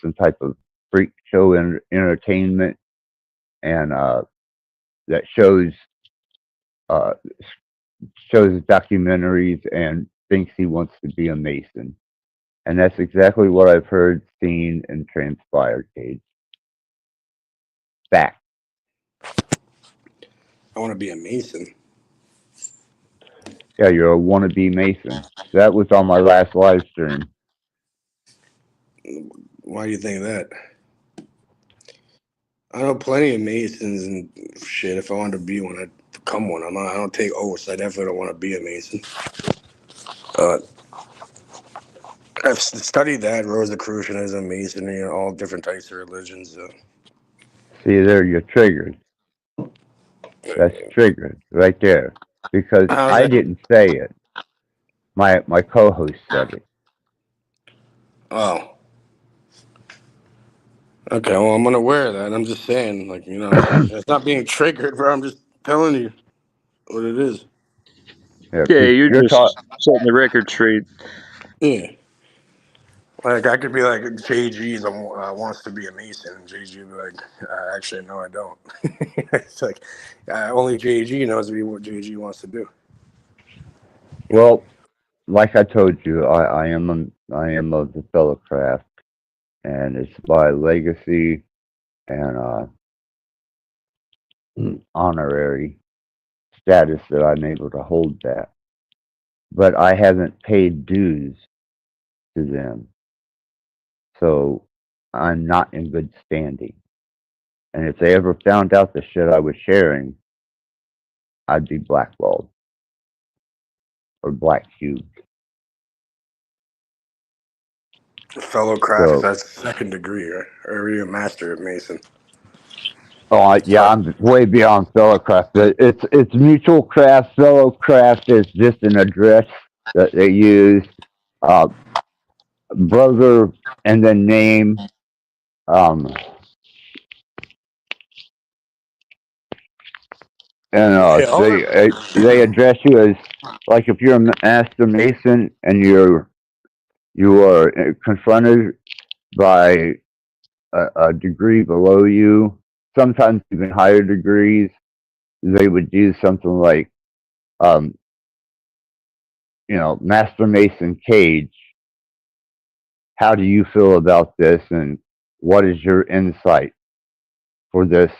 some type of freak show entertainment, and that uh, shows documentaries and thinks he wants to be a Mason. And that's exactly what I've heard, seen, and transpired, Cage. Fact. I want to be a Mason. Yeah, you're a wannabe Mason. That was on my last live stream. Why do you think that? I know plenty of Masons and shit. If I wanted to be one, I'd become one. I don't take oaths. I definitely don't want to be a Mason. Uh, I've studied that Rosicrucianism, Masonry, all different types of religions. See, there you're triggered. That's triggered right there. Because How's I that? didn't say it. My co-host said it. Oh, okay. Well, I'm unaware of that. I'm just saying, like, it's not being triggered, bro. I'm just telling you what it is. Yeah, Yeah, because you're you're just taught. setting the record straight. Yeah. Like I could be like JG's wants to be a Mason, and JG would be like, actually, no, I don't. It's like only JG knows what JG wants to do. Well, like I told you, I am of the fellow craft, and it's by legacy and honorary status that I'm able to hold that. But I haven't paid dues to them, so I'm not in good standing. And if they ever found out the shit I was sharing, I'd be blackballed or black cubed. Fellow craft, So, that's second degree, right? Or are you a master at Mason? yeah, I'm way beyond fellow craft. It's mutual craft. Fellow craft is just an address that they use. Uh, brother and then name. Um, and Yeah, all right. they address you as, like, if you're a master mason and you are confronted by a degree below you, sometimes even higher degrees, they would do something like, um, Master Mason Cage, how do you feel about this, and what is your insight for this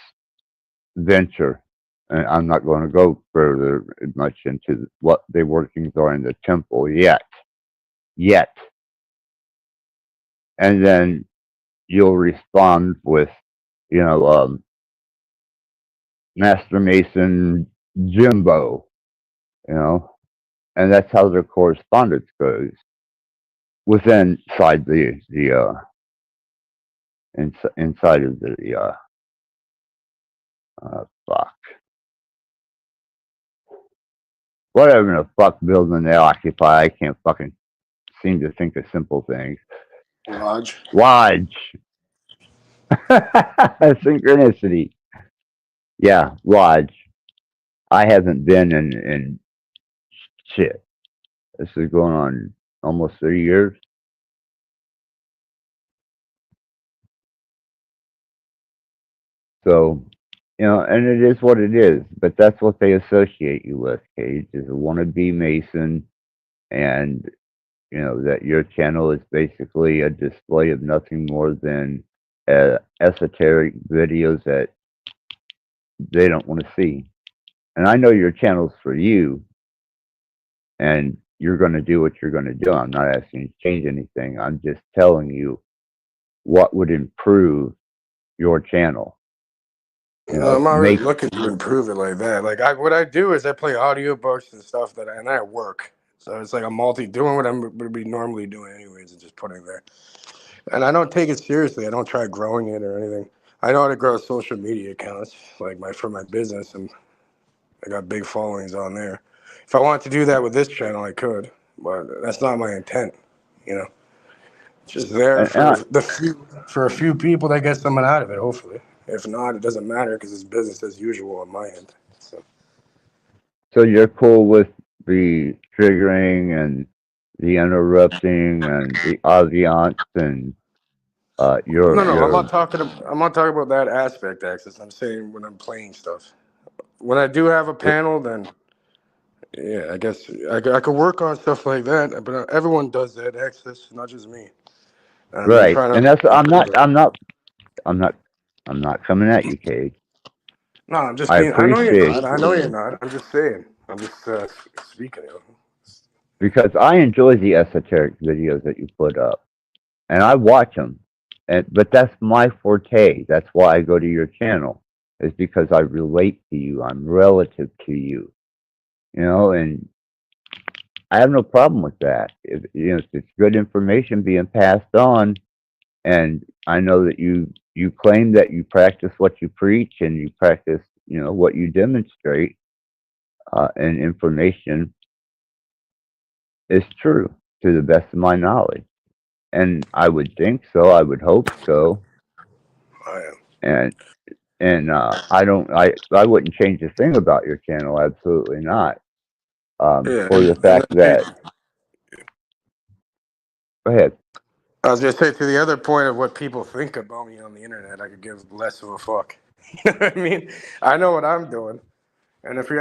venture? And I'm not going to go further much into what the workings are in the temple yet, yet. And then you'll respond with, you know, Master Mason Jimbo, you know, and that's how their correspondence goes within inside inside of the fuck, whatever the fuck building they occupy. I can't fucking seem to think of simple things. Lodge. Lodge. Synchronicity. Yeah, Lodge. I haven't been in shit. This is going on almost 3 years. So, you know, and it is what it is, but that's what they associate you with, Cage, is a wannabe Mason, and, you know, that your channel is basically a display of nothing more than esoteric videos that they don't want to see. And I know your channel's for you, and you're going to do what you're going to do. I'm not asking you to change anything. I'm just telling you what would improve your channel. You know, I'm not really make looking to improve it like that. Like what I do is I play audiobooks and stuff and I work. So it's like I'm doing what I'm would be normally doing anyways and just putting it there. And I don't take it seriously. I don't try growing it or anything. I know how to grow social media accounts like for my business, and I got big followings on there. If I wanted to do that with this channel, I could, but that's not my intent. You know, it's just there and I, for a few people that get something out of it. Hopefully, if not, it doesn't matter because it's business as usual on my end. so you're cool with the triggering and the interrupting and the audience and No, your no, your I'm not talking about that aspect, Access. I'm saying when I'm playing stuff. When I do have a panel, then yeah, I guess I could work on stuff like that. But everyone does that, Access, not just me. I've been right, trying and to that's improve it. I'm not I'm not coming at you, Cage. No, I'm just I being. I know you're appreciate not. I know you're not. I'm just saying. I'm just speaking. because I enjoy the esoteric videos that you put up, and I watch them. And but that's my forte. That's why I go to your channel, is because I relate to you. I'm relative to you, you know, and I have no problem with that. If, you know, if it's good information being passed on, and I know that you claim that you practice what you preach and you practice, you know, what you demonstrate, and information is true to the best of my knowledge. And I would think so. I would hope so. I am. And I wouldn't change a thing about your channel. Absolutely not. Yeah, For the and fact that, go ahead. I was gonna say to the other point of what people think about me on the internet, I could give less of a fuck. You know what I mean? I know what I'm doing, and if you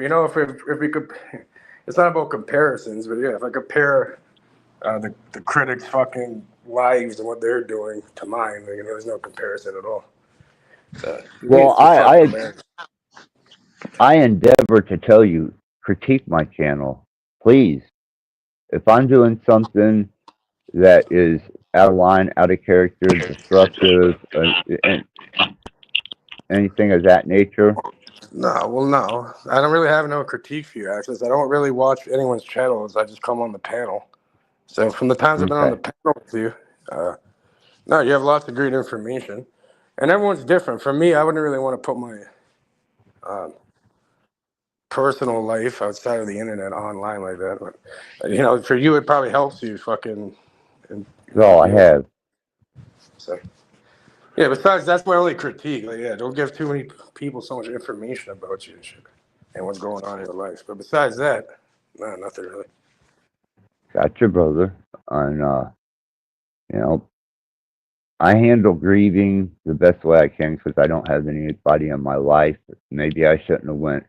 know, if we could, it's not about comparisons, but yeah, if I compare the critics' fucking lives and what they're doing to mine, like, there's no comparison at all. It Well, needs to fucking matter. I endeavor to tell you, critique my channel, please. If I'm doing something that is out of line, out of character, destructive, and anything of that nature, No, well, no, I don't really have no critique for you, Access. I don't really watch anyone's channels. I just come on the panel. So from the times I've been on okay. the panel with you, no, you have lots of great information, and everyone's different. For me, I wouldn't really want to put my um, personal life outside of the internet online like that. But you know, for you, it probably helps you fucking and That's all I be able to. have. So yeah. Besides, that's my only critique. Like, yeah, don't give too many people so much information about you and shit and what's going on in your life. But besides that, no, nothing really. Gotcha, brother. And you know, I handle grieving the best way I can because I don't have anybody in my life. Maybe I shouldn't have went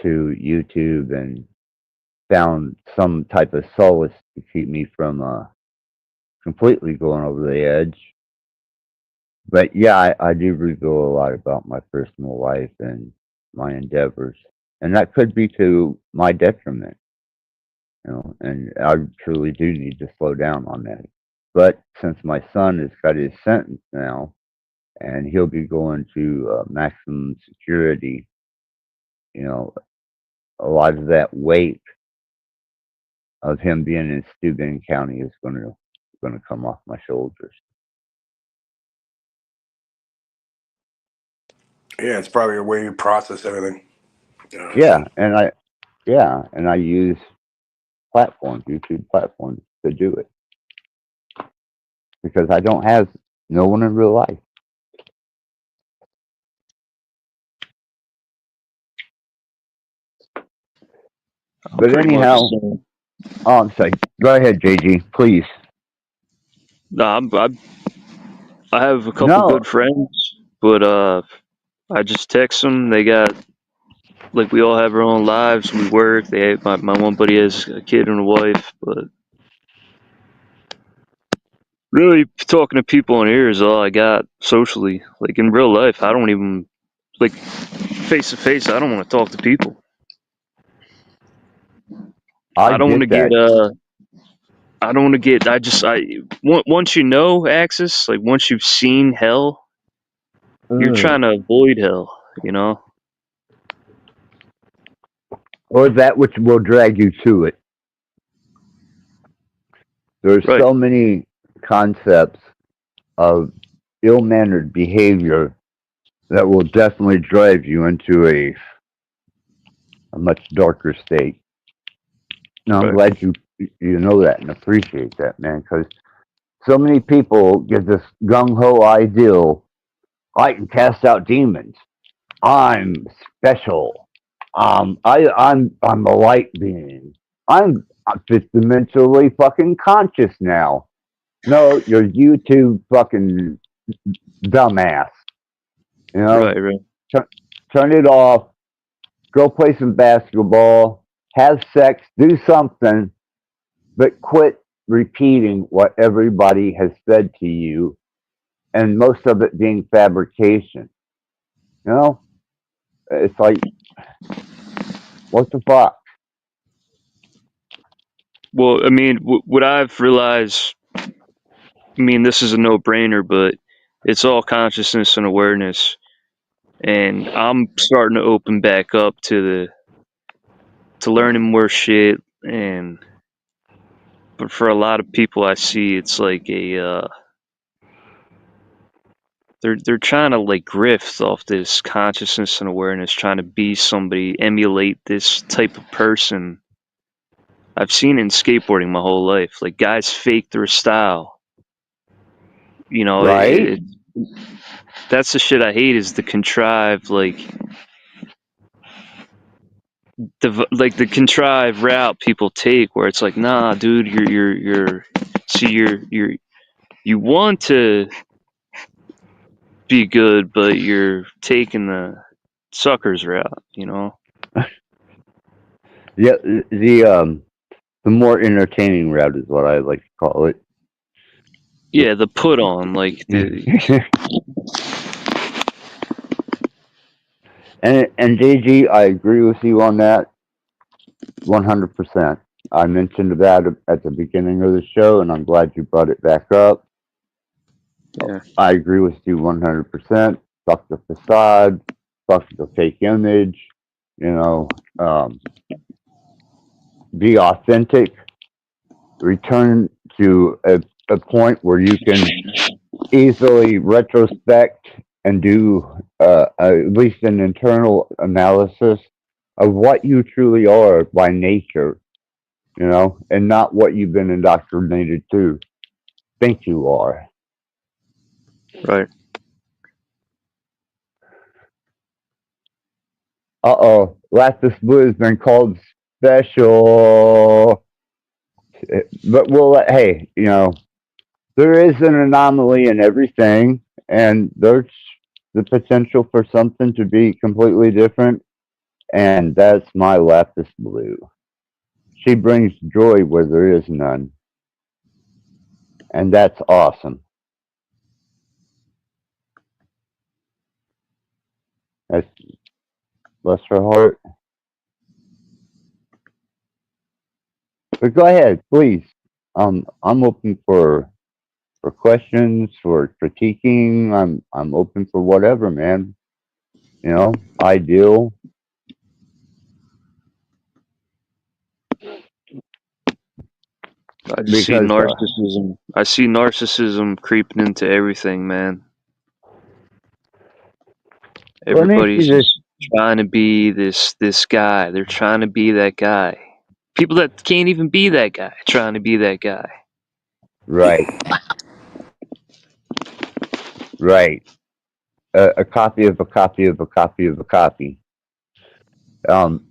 to YouTube and found some type of solace to keep me from completely going over the edge. But yeah, I do reveal a lot about my personal life and my endeavors, and that could be to my detriment. And I truly do need to slow down on that. But since my son has got his sentence now, and he'll be going to maximum security, you know, a lot of that weight of him being in Steuben County is going to come off my shoulders. Yeah, it's probably a way you process everything. Yeah, and I use platforms, YouTube platforms, to do it because I don't have no one in real life. But Pretty much anyhow, the same. I'm sorry. Go ahead, JG, please. No, I have a couple No, good friends, but I just text them. They got like we all have our own lives. We work. My one buddy has a kid and a wife, but really talking to people on here is all I got socially. Like in real life, I don't even like face to face. I don't want to talk to people. I I don't want to get get that. I don't want to get. Once you know Axis, like once you've seen hell, you're trying to avoid hell. You know. Or that which will drag you to it. There's Right. so many concepts of ill-mannered behavior that will definitely drive you into a much darker state. And I'm Right. glad you know that and appreciate that, man, because so many people get this gung ho ideal. I can cast out demons. I'm special. I'm a light being. I'm fifth dimensionally fucking conscious now. No, you're YouTube fucking dumbass. You know, Right. Right. turn, turn it off. Go play some basketball. Have sex. Do something, but quit repeating what everybody has said to you, and most of it being fabrication. You know, it's like, what the fuck? Well, I mean, what I've realized. I mean, this is a no-brainer, but it's all consciousness and awareness, and I'm starting to open back up to learning more shit. And but for a lot of people, I see it's like they're trying to like grift off this consciousness and awareness, trying to be somebody, emulate this type of person. I've seen in skateboarding my whole life, like guys fake their style. You know, Right? that's the shit I hate is the contrived the contrived route people take where it's like, nah, dude, you're see you want to be good, but you're taking the suckers route, you know. Yeah, the more entertaining route is what I like to call it. Yeah, the put on, like the And JG, I agree with you on that 100%. I mentioned that at the beginning of the show, and I'm glad you brought it back up. yeah, I agree with you 100%. Fuck the facade, fuck the fake image, you know, be authentic, return to a point where you can easily retrospect and do at least an internal analysis of what you truly are by nature, and not what you've been indoctrinated to think you are. right. Rattblood has been called special. But hey, there is an anomaly in everything, and there's the potential for something to be completely different, and that's my lapis blue. She brings joy where there is none, and that's awesome. That's bless her heart. But go ahead, please. I'm open for questions, for critiquing. I'm open for whatever, man. You know, ideal. I just see Because narcissism. I see narcissism creeping into everything, man. let me ask you Everybody's this. just trying to be this guy. They're trying to be that guy. People that can't even be that guy trying to be that guy. Right, right. A copy of a copy of a copy of a copy. Um,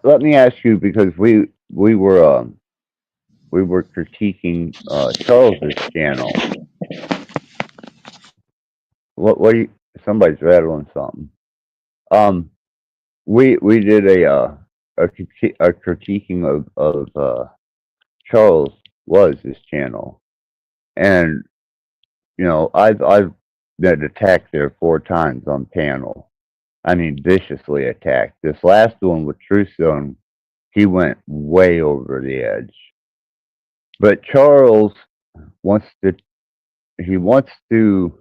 let me ask you because we were critiquing Charles's channel. What do you? Somebody's rattling something. Um, we did a critiquing of Charles was his channel, and you know I've been attacked there 4 times on panel. I mean viciously attacked. This last one with Truth Zone, he went way over the edge. But Charles wants to he wants to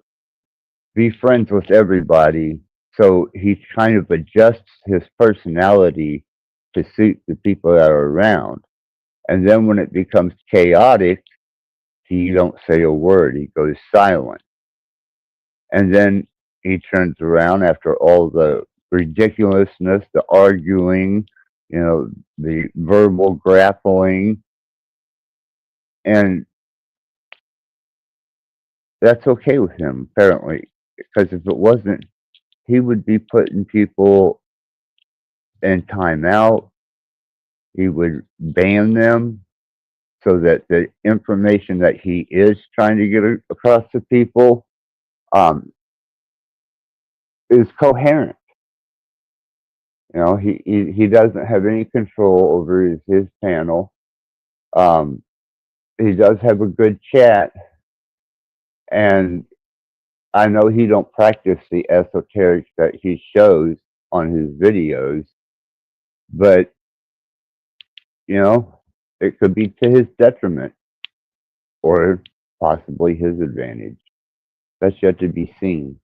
be friends with everybody, so he kind of adjusts his personality to suit the people that are around. And then when it becomes chaotic, he don't say a word. He goes silent. And then he turns around after all the ridiculousness, the arguing, you know, the verbal grappling, and that's okay with him apparently. Because if it wasn't, he would be putting people in timeout. He would ban them so that the information that he is trying to get across to people um, is coherent. You know, he doesn't have any control over his panel. Um, he does have a good chat, and I know he don't practice the esoterics that he shows on his videos, but you know, it could be to his detriment or possibly his advantage. That's yet to be seen.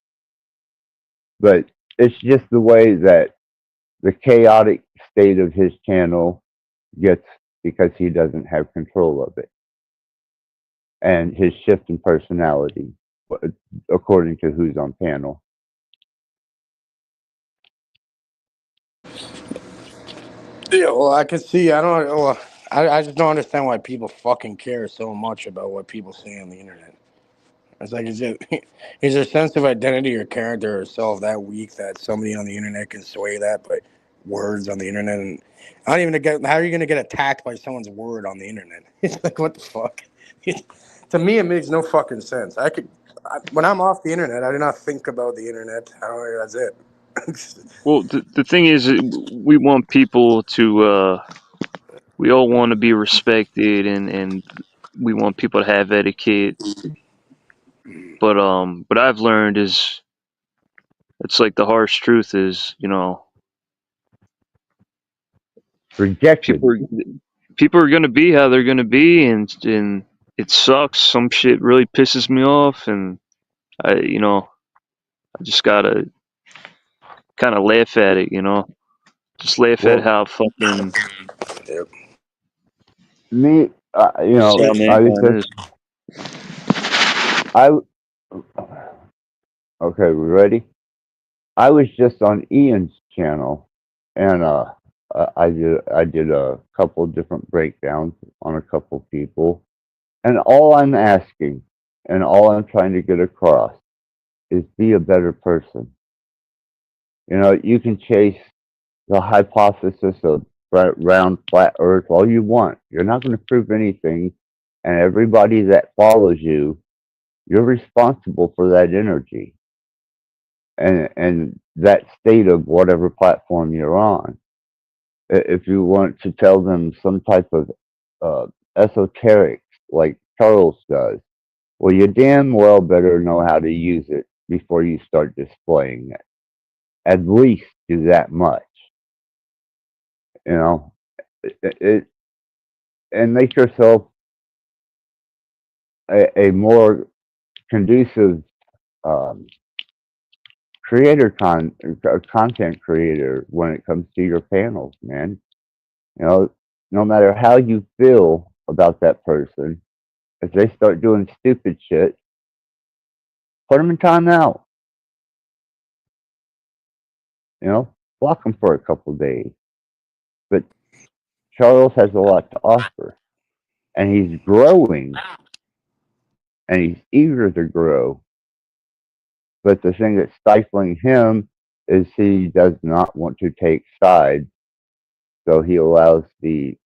But it's just the way that the chaotic state of his channel gets because he doesn't have control of it. And his shift in personality, according to who's on panel. Yeah, well, I can see. I don't. Well, I just don't understand why people fucking care so much about what people say on the internet. It's like, is their sense of identity or character or self that weak that somebody on the internet can sway that by words on the internet? And I don't even get how are you going to get attacked by someone's word on the internet? It's like, what the fuck? To me, it makes no fucking sense. When I'm off the internet, I do not think about the internet. That's it. Well, the thing is, we want people to. We all want to be respected, and we want people to have etiquette. But what I've learned is, it's like the harsh truth is, you know, Rejected. people are people are gonna be how they're gonna be, and it sucks. Some shit really pisses me off, and I just gotta kind of laugh at it, you know, just laugh at Well, how fucking Yep. me, just how I was mankind just, is. I, okay, we ready? I was just on Ian's channel, and I did a couple different breakdowns on a couple people, and all I'm asking, and all I'm trying to get across, is be a better person. You know, you can chase the hypothesis of round, flat Earth all you want. You're not going to prove anything, and everybody that follows you, you're responsible for that energy and that state of whatever platform you're on. If you want to tell them some type of esoterics like Charles does, well, you damn well better know how to use it before you start displaying it. At least do that much. You know, it and make yourself a more conducive um, content creator when it comes to your panels, man. You know, no matter how you feel about that person, if they start doing stupid shit, put them in timeout. You know, block them for a couple days. But Charles has a lot to offer, and he's growing, and he's eager to grow. But the thing that's stifling him is he does not want to take sides, so he allows the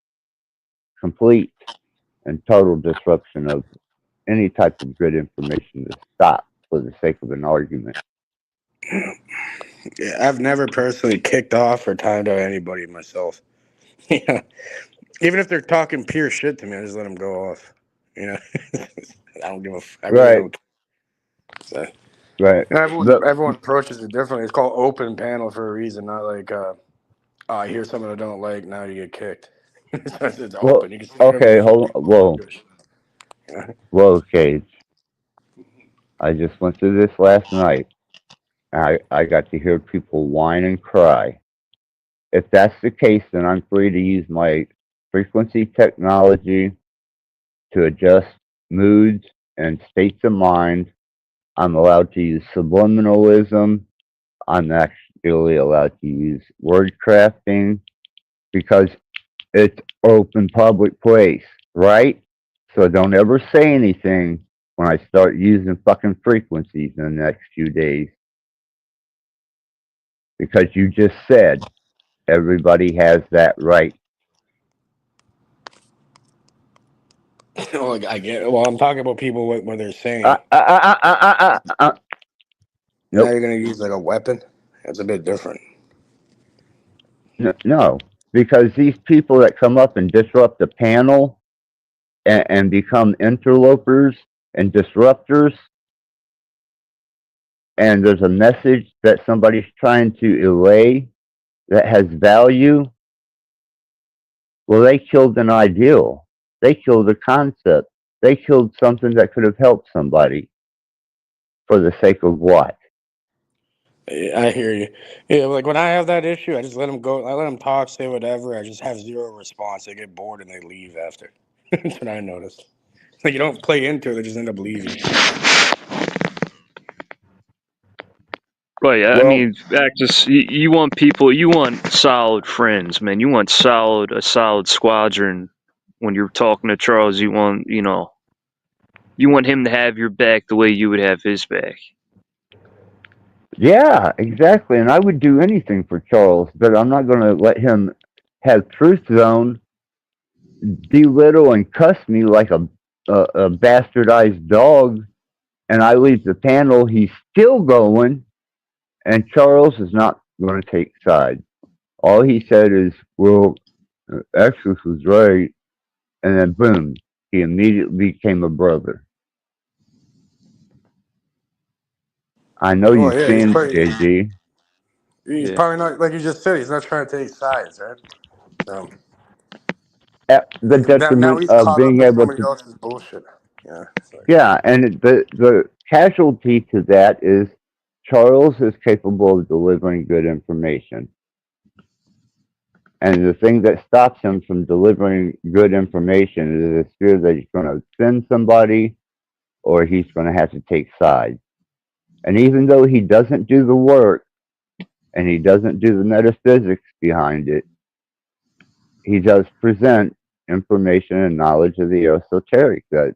complete and total disruption of any type of good information to stop for the sake of an argument. Yeah, I've never personally kicked off or timed out anybody myself. Yeah, even if they're talking pure shit to me, I just let them go off. You know, I don't give a. I really Right, don't. So, right. But everyone approaches it differently. It's called open panel for a reason, not like I hear something I don't like, now you get kicked. It's well, open. You can say whatever the okay, fuck hold you on. want. I don't Whoa, give a shit. Yeah. whoa, Cage. I just went through this last night. I got to hear people whine and cry. If that's the case, then I'm free to use my frequency technology to adjust moods and states of mind. I'm allowed to use subliminalism. I'm actually allowed to use word crafting because it's open public place, right? So don't ever say anything when I start using fucking frequencies in the next few days because you just said everybody has that right. Well, like, I get. Well, I'm talking about people what they're Uh, saying. uh, uh, uh, uh, uh, uh, uh. Now Nope. you're gonna use like a weapon. That's a bit different. No, because these people that come up and disrupt the panel and become interlopers and disruptors, and there's a message that somebody's trying to allay that has value, well, they killed an ideal. They killed a concept. They killed something that could have helped somebody for the sake of what? Yeah, I hear you. Yeah, like when I have that issue, I just let them go. I let them talk, say whatever. I just have zero response. They get bored and they leave after. That's what I noticed. Like you don't play into it; they just end up leaving. Right. I Well, mean, Actus, you want people, you want solid friends, man. You want a solid squadron. When you're talking to Charles, you want him to have your back the way you would have his back. yeah, exactly. And I would do anything for Charles, but I'm not going to let him have Truth Zone belittle and cuss me like a bastardized dog. And I leave the panel. He's still going, and Charles is not going to take sides. All he said is, "Well, Exodus was right," and then boom, he immediately became a brother. I know Well, you've yeah, seen JG. he's Yeah. probably not like you just said. He's not trying to take sides, right? So At the now detriment he's of caught up being in able somebody to, else's bullshit. Yeah. It's like, yeah, and the casualty to that is Charles is capable of delivering good information. And the thing that stops him from delivering good information is the fear that he's going to offend somebody or he's going to have to take sides. And even though he doesn't do the work and he doesn't do the metaphysics behind it, he does present information and knowledge of the esoteric that,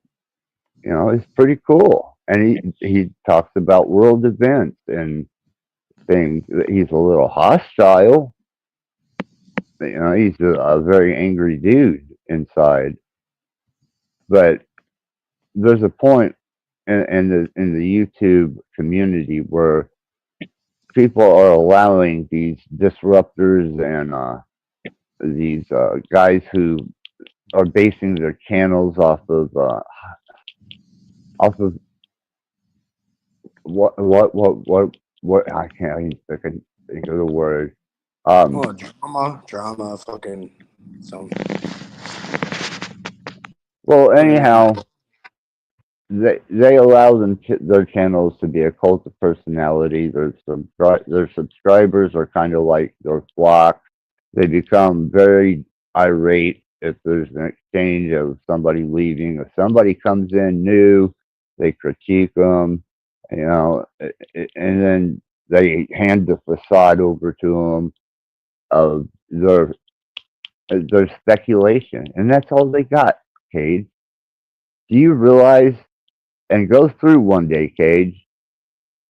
is pretty cool. And he talks about world events and things. He's a little hostile. He's a very angry dude inside. But there's a point in the YouTube community where people are allowing these disruptors and these guys who are basing their channels off of what I can think of the word. Um, drama, fucking some. Well, anyhow, they allow their channels to be a cult of personality. Their subscribers are kind of like their flock. They become very irate if there's an exchange of somebody leaving. If somebody comes in new, they critique them, you know, and then they hand the facade over to them of their speculation, and that's all they got. Cade, do you realize? And go through one day, Cage,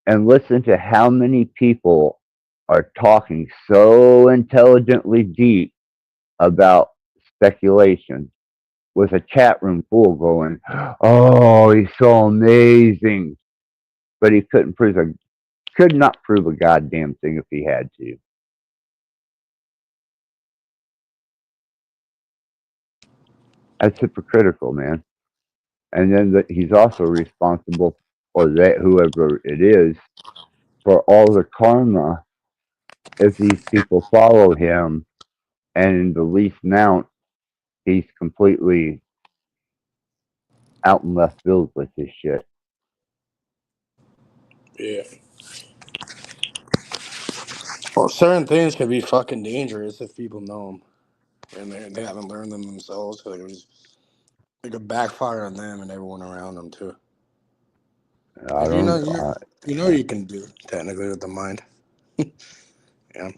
and listen to how many people are talking so intelligently deep about speculation with a chat room full going, "Oh, he's so amazing," but he could not prove a goddamn thing if he had to. That's hypocritical, man. And then he's also responsible, or that whoever it is, for all the karma if these people follow him, and in the least amount, he's completely out in left field with his shit. Yeah. Well, certain things can be fucking dangerous if people know them and they haven't learned them themselves. So it could backfire on them and everyone around them too. I Like don't. you can do technically with the mind. Yeah.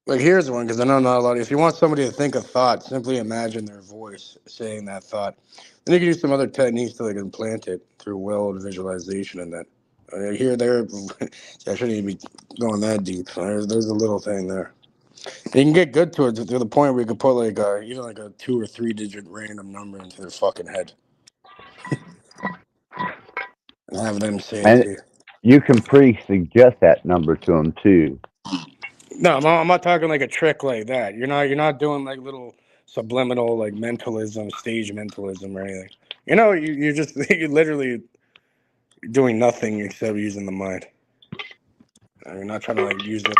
Like here's one because I know not a lot. If you want somebody to think a thought, simply imagine their voice saying that thought. Then you can use some other techniques to like implant it through willed visualization and that. Here, there. I shouldn't even be going that deep. There's a little thing there. You can get good to it to the point where you can put like even like a 2 or 3 digit random number into their fucking head and have them say it And to you. you can pre-suggest that number to them too. No, I'm not talking like a trick like that. You're not doing like little subliminal like mentalism, stage mentalism or anything. You're just you're literally doing nothing except using the mind. You're not trying to like use the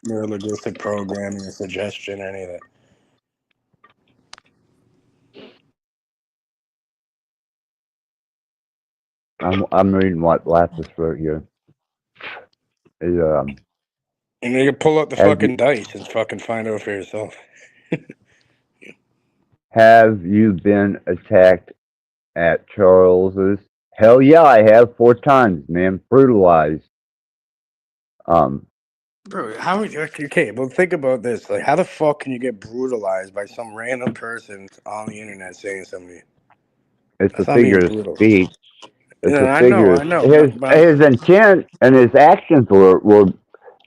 neurolinguistic programming or suggestion or any of that. I'm reading what Lapis wrote here. Is And you can pull out the have fucking dice and fucking find out for yourself. have you been attacked at Charles's? Hell yeah, I have 4 times, man. Brutalized. Um, Bro, okay, but think about this. Like, how the fuck can you get brutalized by some random person on the internet saying something to you? it's a That's not being figure of brutal. speech. It's Yeah, a I know, figure. I know. But His intent and his actions were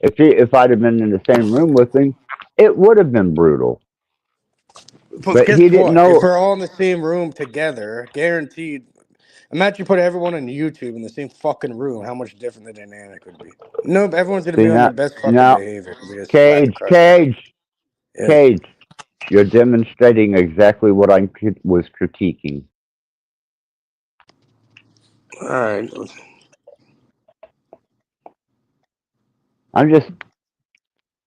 if I'd have been in the same room with him, it would have been brutal. But guess he didn't what? If know. we're all in the same room together, guaranteed. Imagine you put everyone on YouTube in the same fucking room, how much different the dynamic would be. No, everyone's gonna See be on their now, best fucking now, behavior because they get slapped Cage, across the head. Cage, Yeah. Cage. You're demonstrating exactly what I was critiquing. All right. I'm just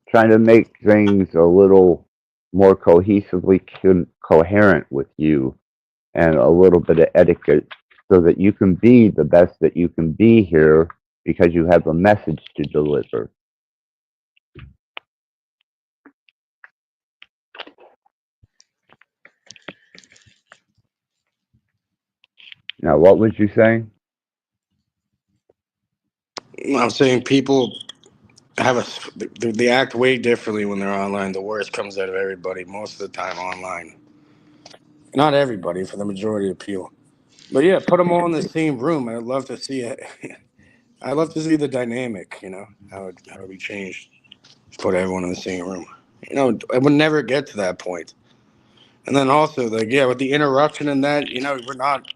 trying to make things a little more cohesively coherent with you, and a little bit of etiquette, so that you can be the best that you can be here because you have a message to deliver. Now, what was you saying? I'm saying people have they act way differently when they're online. The worst comes out of everybody most of the time online. Not everybody, for the majority of people. But yeah, put them all in the same room. I'd love to see it. I'd love to see the dynamic. How it be changed. Just put everyone in the same room. I would never get to that point. And then also, like, yeah, with the interruption and that, we're not,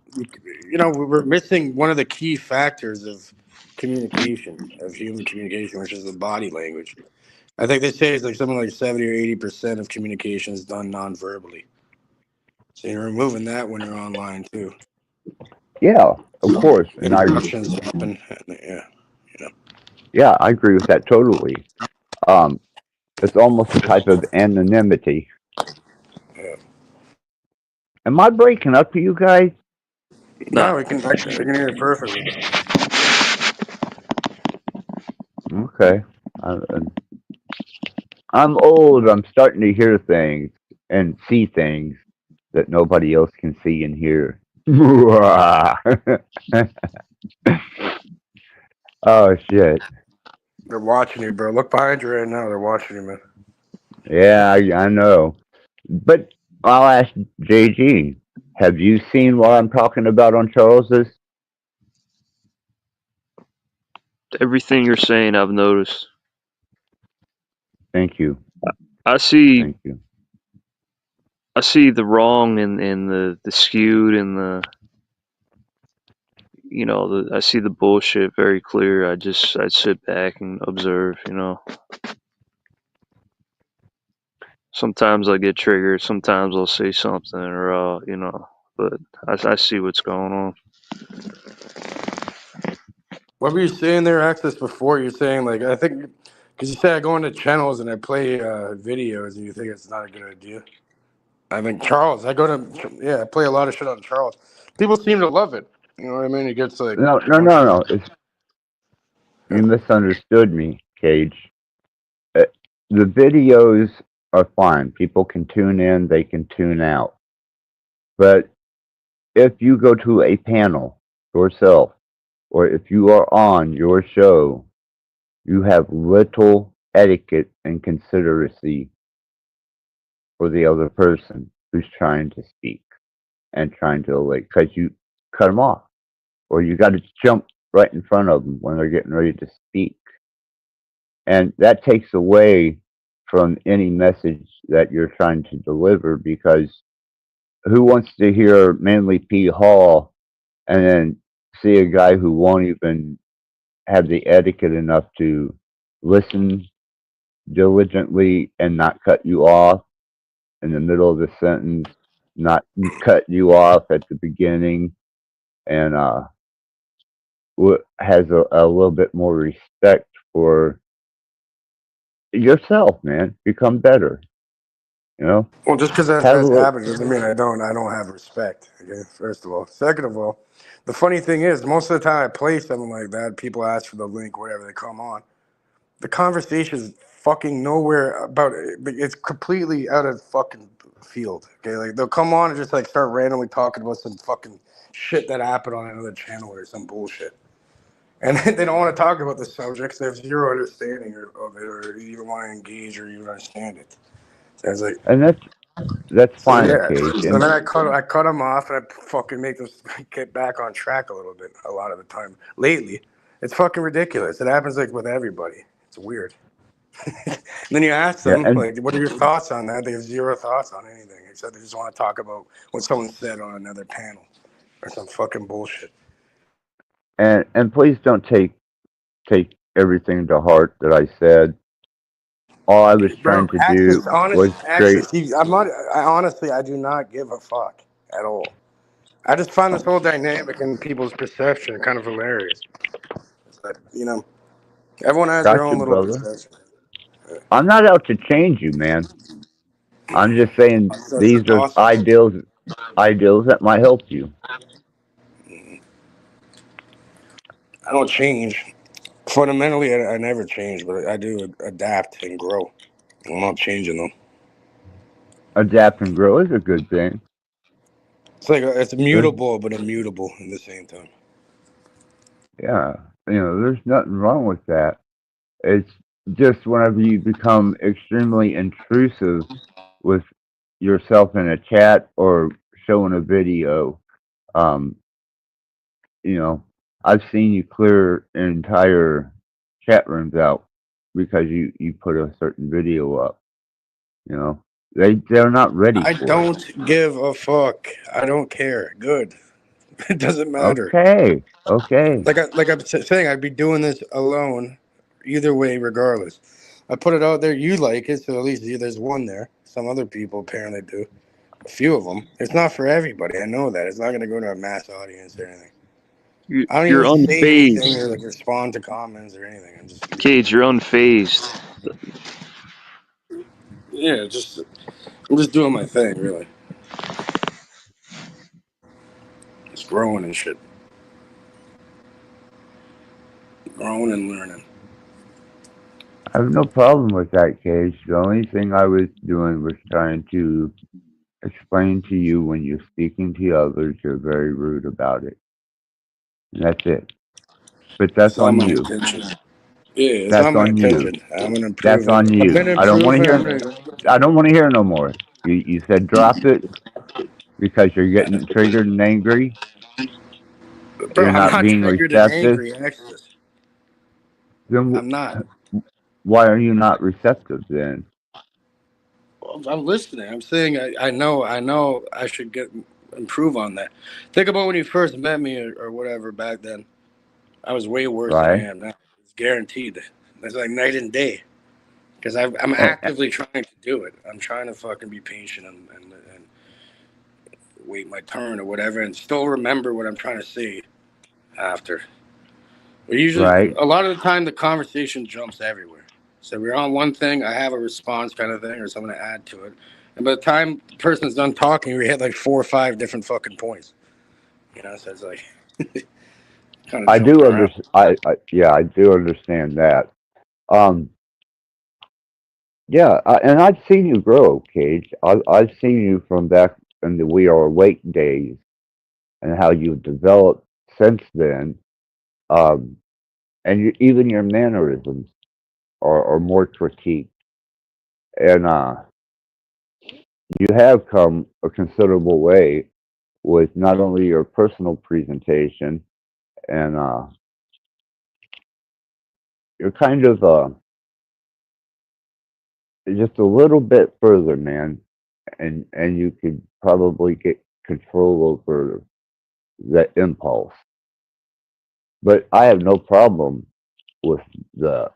we're missing one of the key factors of communication, of human communication, which is the body language. I think they say it's like something like 70 or 80% of communication is done non-verbally. So you're removing that when you're online too. Yeah, of course, and Interruptions happen. Yeah, yeah, I agree with that totally. Um, it's almost a type of anonymity. yeah. Am I breaking up to you guys? No, Nah. we can hear it perfectly. Okay. I, I'm old. I'm starting to hear things and see things that nobody else can see and hear. Oh shit. They're watching you, bro. Look behind you right now. They're watching you, man. Yeah, I know. But I'll ask JG. Have you seen what I'm talking about on Charles's? Everything you're saying, I've noticed. Thank you. I see. Thank you. I see the wrong and the skewed and the I see the bullshit very clear. I sit back and observe. Sometimes I get triggered. Sometimes I'll say something or but I see what's going on. What were you saying there, Access, before? You're saying, like, I think, because you said I go into channels and I play videos and you think it's not a good idea. I think Charles, I play a lot of shit on Charles. People seem to love it. You know what I mean? It gets, like, No, a no, bunch no, of, no. You misunderstood me, Cage. Uh, the videos are fine. People can tune in, they can tune out. But if you go to a panel yourself, or if you are on your show, you have little etiquette and consideracy for the other person who's trying to speak and trying to, like, because you cut them off, or you got to jump right in front of them when they're getting ready to speak. And that takes away from any message that you're trying to deliver, because who wants to hear Manly P. Hall and then see a guy who won't even have the etiquette enough to listen diligently and not cut you off in the middle of the sentence, not cut you off at the beginning, and has a little bit more respect for yourself, man. Become better, you know? well, just because Have a that's little, happened doesn't mean I don't have respect. Okay, first of all. Second of all, the funny thing is, most of the time I play something like that, people ask for the link, whatever, they come on. The conversation is fucking nowhere about it. It's completely out of fucking field. Okay, like they'll come on and just like start randomly talking about some fucking shit that happened on another channel or some bullshit, and they don't want to talk about the subjects. They have zero understanding of it, or even want to engage or even understand it. So it's like, and that's so fine, yeah. Cage. So And then I cut them off and I fucking make them get back on track a little bit. A lot of the time lately, it's fucking ridiculous. It happens like with everybody. It's weird. And then you ask yeah, them, like, what are your thoughts on that? They have zero thoughts on anything except they just want to talk about what someone said on another panel or some fucking bullshit. and please don't take everything to heart that I said. All I was Bro, trying to do was straight. I'm not. I honestly, I do not give a fuck at all. I just find this whole dynamic and people's perception kind of hilarious. But everyone has their Gotcha, own little brother. perception. I'm not out to change you, man. I'm just saying That's these just are awesome. ideals that might help you. I don't change. Fundamentally, I never change, but I do adapt and grow. I'm not changing though. Adapt and grow is a good thing. It's like it's There's mutable, but immutable at the same time. yeah, there's nothing wrong with that. It's just whenever you become extremely intrusive with yourself in a chat or showing a video, um, you know, I've seen you clear entire chat rooms out because you put a certain video up. You know, they're not ready I for it. don't give a fuck. I don't care. Good. It doesn't matter. Okay, okay. Like I'm saying, I'd be doing this alone, either way, regardless. I put it out there. You like it, so at least there's one there. Some other people apparently do. A few of them. It's not for everybody. I know that. It's not going to go to a mass audience or anything. I don't You're even say anything unfazed, or like respond to comments or anything. I'm just Cage. You're unfazed. yeah, I'm just doing my thing, really. growing and shit. Growing and learning. I have no problem with that, Cage. The only thing I was doing was trying to explain to you when you're speaking to others, you're very rude about it. And that's it. But that's It's not on my you. intention. Yeah, it's That's not my on you. intention. I'm gonna That's improve. on I've been you. I don't want to improving. hear. I don't want to hear no more. You said drop it because you're getting triggered and angry. Bro, You're I'm not not being triggered and receptive. angry, actually. Then I'm not. why are you not receptive then? Well, I'm listening. I'm saying I know I should improve on that. Think about when you first met me or whatever back then. I was way worse than I Right? am now. It's guaranteed. It's like night and day. Because I'm And, actively trying to do it. I'm trying to fucking be patient and wait my turn or whatever and still remember what I'm trying to say after. But usually, right? a lot of the time, the conversation jumps everywhere. So we're on one thing, I have a response kind of thing or something to add to it. And by the time the person's done talking, we hit like 4 or 5 different fucking points. You know, so it's like kind of I jumping do around. understand. Yeah, I do understand that. Um, yeah, and I've seen you grow, Cage. I've seen you from back in the We Are Awake days and how you've developed since then. Um, and even your mannerisms are more critiqued. And you have come a considerable way with not only your personal presentation and you're kind of just a little bit further, man, and you could probably get control over that impulse. But I have no problem with the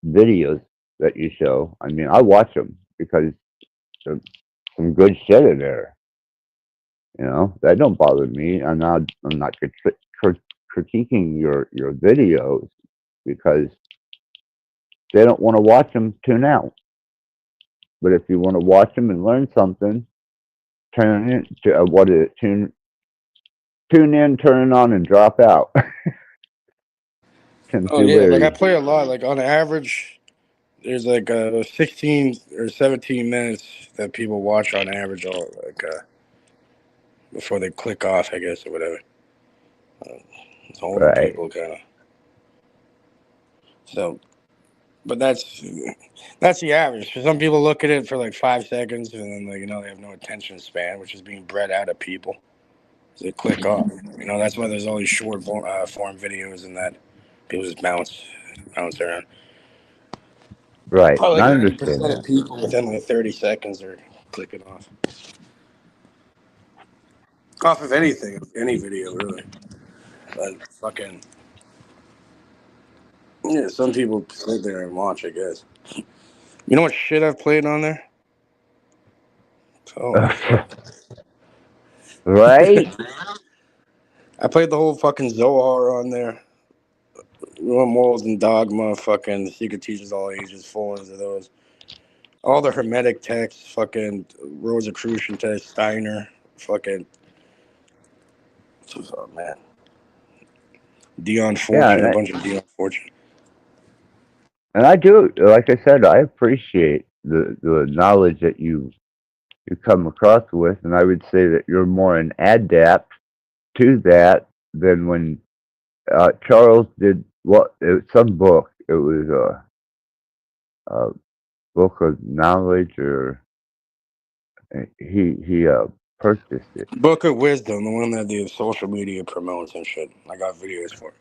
videos that you show. I mean, I watch them because there's some good shit in there. You know, that don't bother me. I'm not critiquing your videos because they don't want to watch them. Tune out. But if you want to watch them and learn something, turn in to what is it? Tune in, turn it on, and drop out. Oh, Timothy yeah. Like, I Leary. play a lot. Like, on average, there's like 16 or 17 minutes that people watch on average, all like before they click off, I guess, or whatever. It's older Right, people, kind of. So, but that's the average. For some people, look at it for like 5 seconds, and then like they have no attention span, which is being bred out of people. So they click off. That's why there's all these short form videos and that people just bounce around. right. Probably And I like understand 90% of that. people within like 30 seconds are clicking off of anything, any video really. But fucking yeah, some people sit there and watch. I guess. You know what shit I've played on there? Holy fuck. Right? I played the whole fucking Zohar on there. Morals and Dogma, fucking the Secret Teachers All Ages, full into those. All the Hermetic texts, fucking Rosicrucian text, Steiner, fucking, oh man, Dion Yeah, Fortune, a bunch of Dion Fortune. and I do. Like I said, I appreciate the knowledge that you come across with, and I would say that you're more an adapt to that than when Charles did what? It was some book. It was a book of knowledge, or he purchased it. Book of Wisdom, the one that the social media promotes and shit. I got videos for it.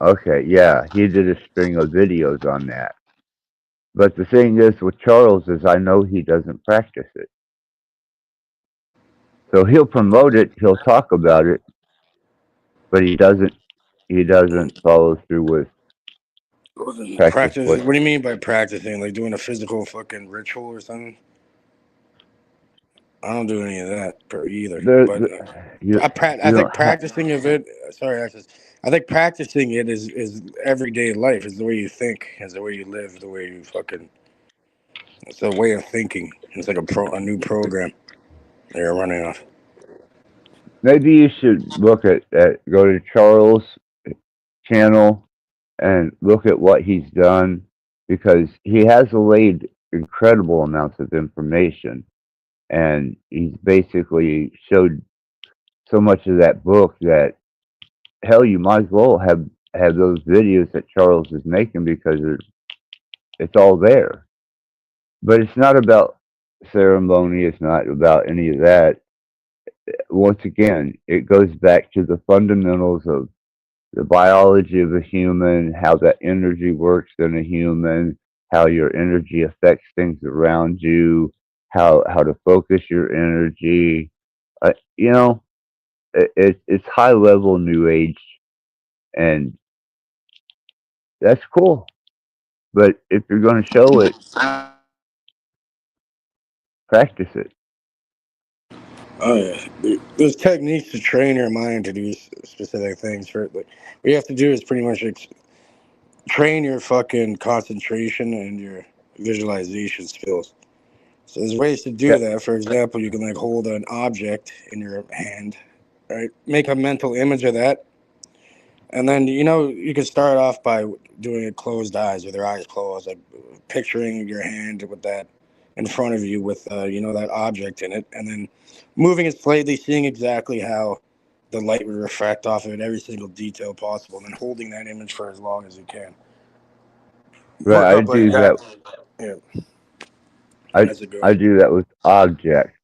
Okay, yeah, he did a string of videos on that. But the thing is with Charles is I know he doesn't practice it. So he'll promote it, he'll talk about it, but he doesn't follow through with practice Practice. what What do you mean by practicing? Like doing a physical fucking ritual or something? I don't do any of that either. But you I you think don't have practicing of it. Sorry, I think practicing it is everyday life. Is the way you think. Is the way you live. The way you fucking. It's a way of thinking. It's like a new program that you're running off. maybe you should look at go to Charles' channel and look at what he's done because he has laid incredible amounts of information and he's basically showed so much of that book that hell you might as well have those videos that Charles is making because it's all there. But it's not about ceremony, it's not about any of that. Once again, it goes back to the fundamentals of the biology of a human, how that energy works in a human, how your energy affects things around you, how to focus your energy. You know, it's high level new age, and that's cool. But if you're going to show it, practice it. Oh yeah, there's techniques to train your mind to do specific things. For it, but what you have to do is pretty much train your fucking concentration and your visualization skills. So there's ways to do Yep. that. For example, you can like hold an object in your hand, right? Make a mental image of that, and then you can start off by doing it closed eyes, with your eyes closed, like picturing your hand with that in front of you with that object in it, and then moving it slightly, seeing exactly how the light would refract off of it, every single detail possible, and then holding that image for as long as you can. But Work I up like do that. that. Yeah, I as it goes. I do that with objects.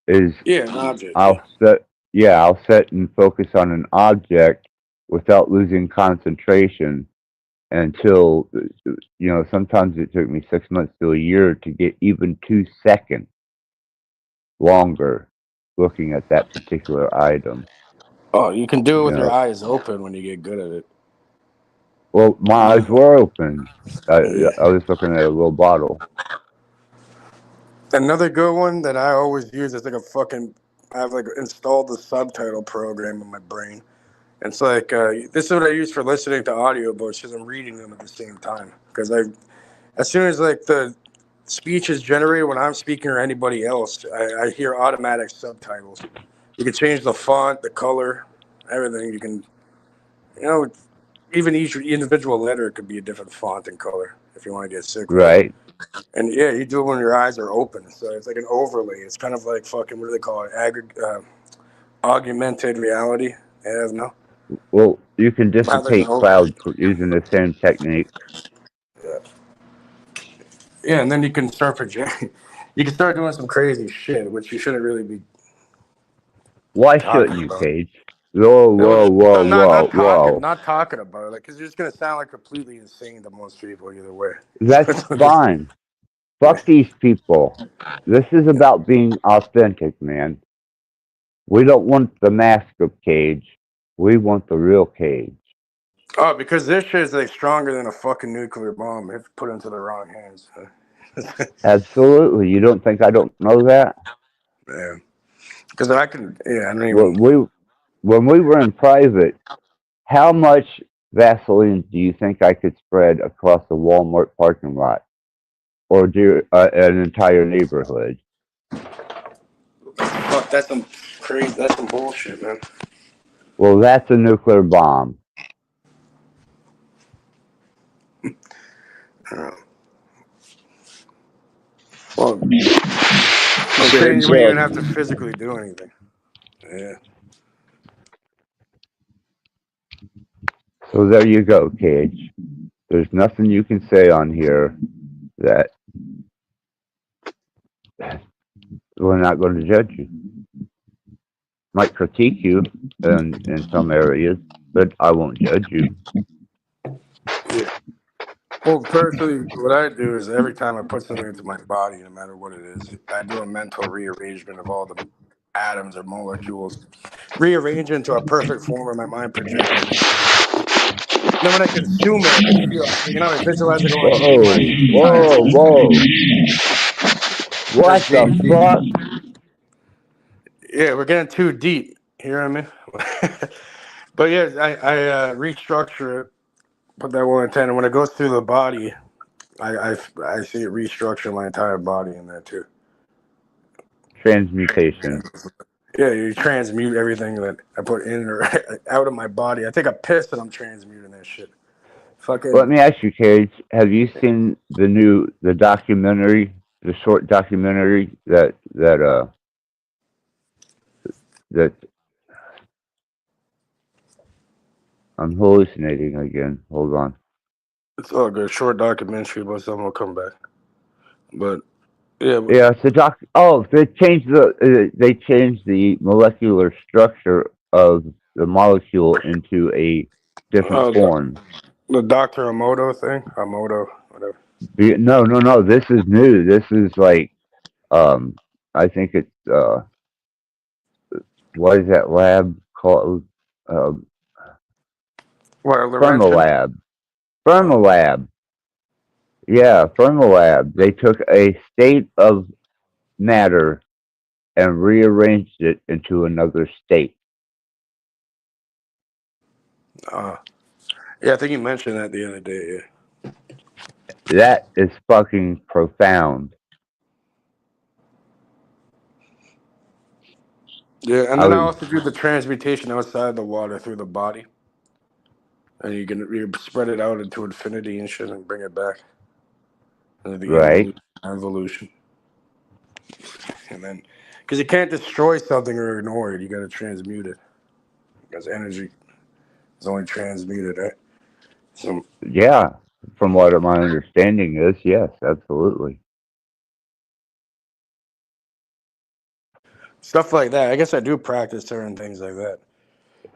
Is Yeah, an object. Yeah. I'll set yeah I'll set and focus on an object without losing concentration until sometimes it took me 6 months to a year to get even 2 seconds longer looking at that particular item. Oh, you can do it You with your know, eyes open when you get good at it. well, my eyes were open. Yeah. I was looking at a little bottle. Another good one that I always use is like I have like installed the subtitle program in my brain. It's like this is what I use for listening to audiobooks because I'm reading them at the same time. Because as soon as like the speech is generated when I'm speaking or anybody else, I hear automatic subtitles. You can change the font, the color, everything. You can, you know, even each individual letter could be a different font and color if you want to get sick with it. Right. And yeah, you do it when your eyes are open. So it's like an overlay. It's kind of like fucking, what do they call it? Augmented reality. Yeah, no. Well, you can Not like an dissipate overlay. clouds using the same technique. Yeah. Yeah, and then you can start projecting. You can start doing some crazy shit, which you shouldn't really be Why talking shouldn't you, about. Cage? Whoa, No, whoa, whoa, not whoa, talking, whoa. not talking about it, like, because you're just gonna sound like completely insane to most people either way. That's So just, fine. Fuck these people. This is about being authentic, man. We don't want the mask of Cage. We want the real Cage. oh, because this shit is like stronger than a fucking nuclear bomb if put into the wrong hands. Absolutely. You don't think I don't know that? Yeah, because I can. Yeah, I don't even. When we were in private, how much Vaseline do you think I could spread across a Walmart parking lot or do an entire neighborhood? Fuck, that's some crazy. That's some bullshit, man. Well, that's a nuclear bomb. Well, I'm saying you wouldn't even have to physically do anything. Yeah. So there you go, Cage. There's nothing you can say on here that we're not going to judge you. Might critique you in some areas, but I won't judge you. Yeah. Well, personally, what I do is every time I put something into my body, no matter what it is, I do a mental rearrangement of all the atoms or molecules, rearrange it into a perfect form in my mind, project it onto my body. And then when I consume it, I can feel, I visualize it going deeper Whoa, into the entire whoa, system. whoa. Just What the deep, deep. fuck? Yeah, we're getting too deep. You know what I mean? But yeah, I restructure it, put that one intent, and when it goes through the body, I see it restructure my entire body in there too. Transmutation. Yeah, you transmute everything that I put in or out of my body. I take a piss and I'm transmuting that shit. Let Fucking. me ask you, Cage, have you seen the documentary, the short documentary that I'm hallucinating again? Hold on. It's all good. Short documentary, but something will come back. But yeah, but Yeah, it's a doc. Oh, they changed the molecular structure of the molecule into a different oh, form. the Doctor Emoto thing, Emoto, whatever. No, no, no. This is new. This is like I think it's what is that lab called? Um, What Laurentian? Fermilab. Oh, Fermilab. Yeah, Fermilab. They took a state of matter and rearranged it into another state. uh, yeah, I think you mentioned that the other day. Yeah. That is fucking profound. Yeah, and I then I was also do the transmutation outside the water through the body, and you spread it out into infinity and shit, and bring it back into the right. evolution, and then because you can't destroy something or ignore it, you got to transmute it because energy is only transmuted. Right? So Yeah, from what my understanding is, yes, absolutely. stuff like that. I guess I do practice certain things like that.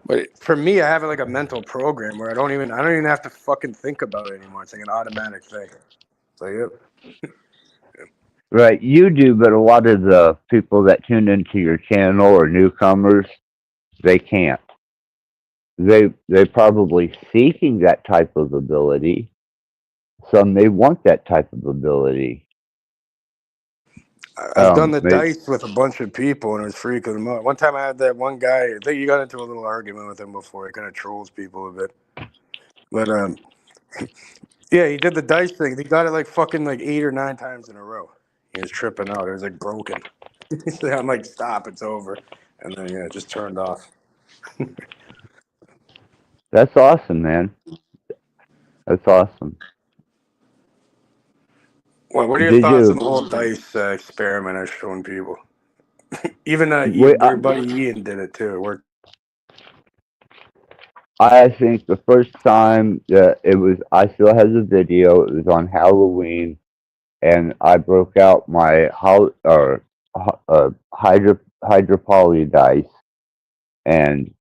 But for me, I have like a mental program where I don't even have to fucking think about it anymore. It's like an automatic thing. It's like, yep. Right, you do, but a lot of the people that tune into your channel or newcomers, they can't. They probably seeking that type of ability. Some may want that type of ability. I've done the They, dice with a bunch of people, and it was freaking them out. One time, I had that one guy. I think you got into a little argument with him before. He kind of trolls people a bit, but yeah, he did the dice thing. He got it like fucking like 8 or 9 times in a row. He was tripping out. It was like broken. I'm like, stop, it's over, and then yeah, it just turned off. that's awesome, man. That's awesome. Well, what are your Did thoughts on you? the whole dice experiment I've shown people? Even Wait, your buddy Ian did it too. It worked. I think the first time that it was, I still have the video. It was on Halloween, and I broke out my hydropoly dice, and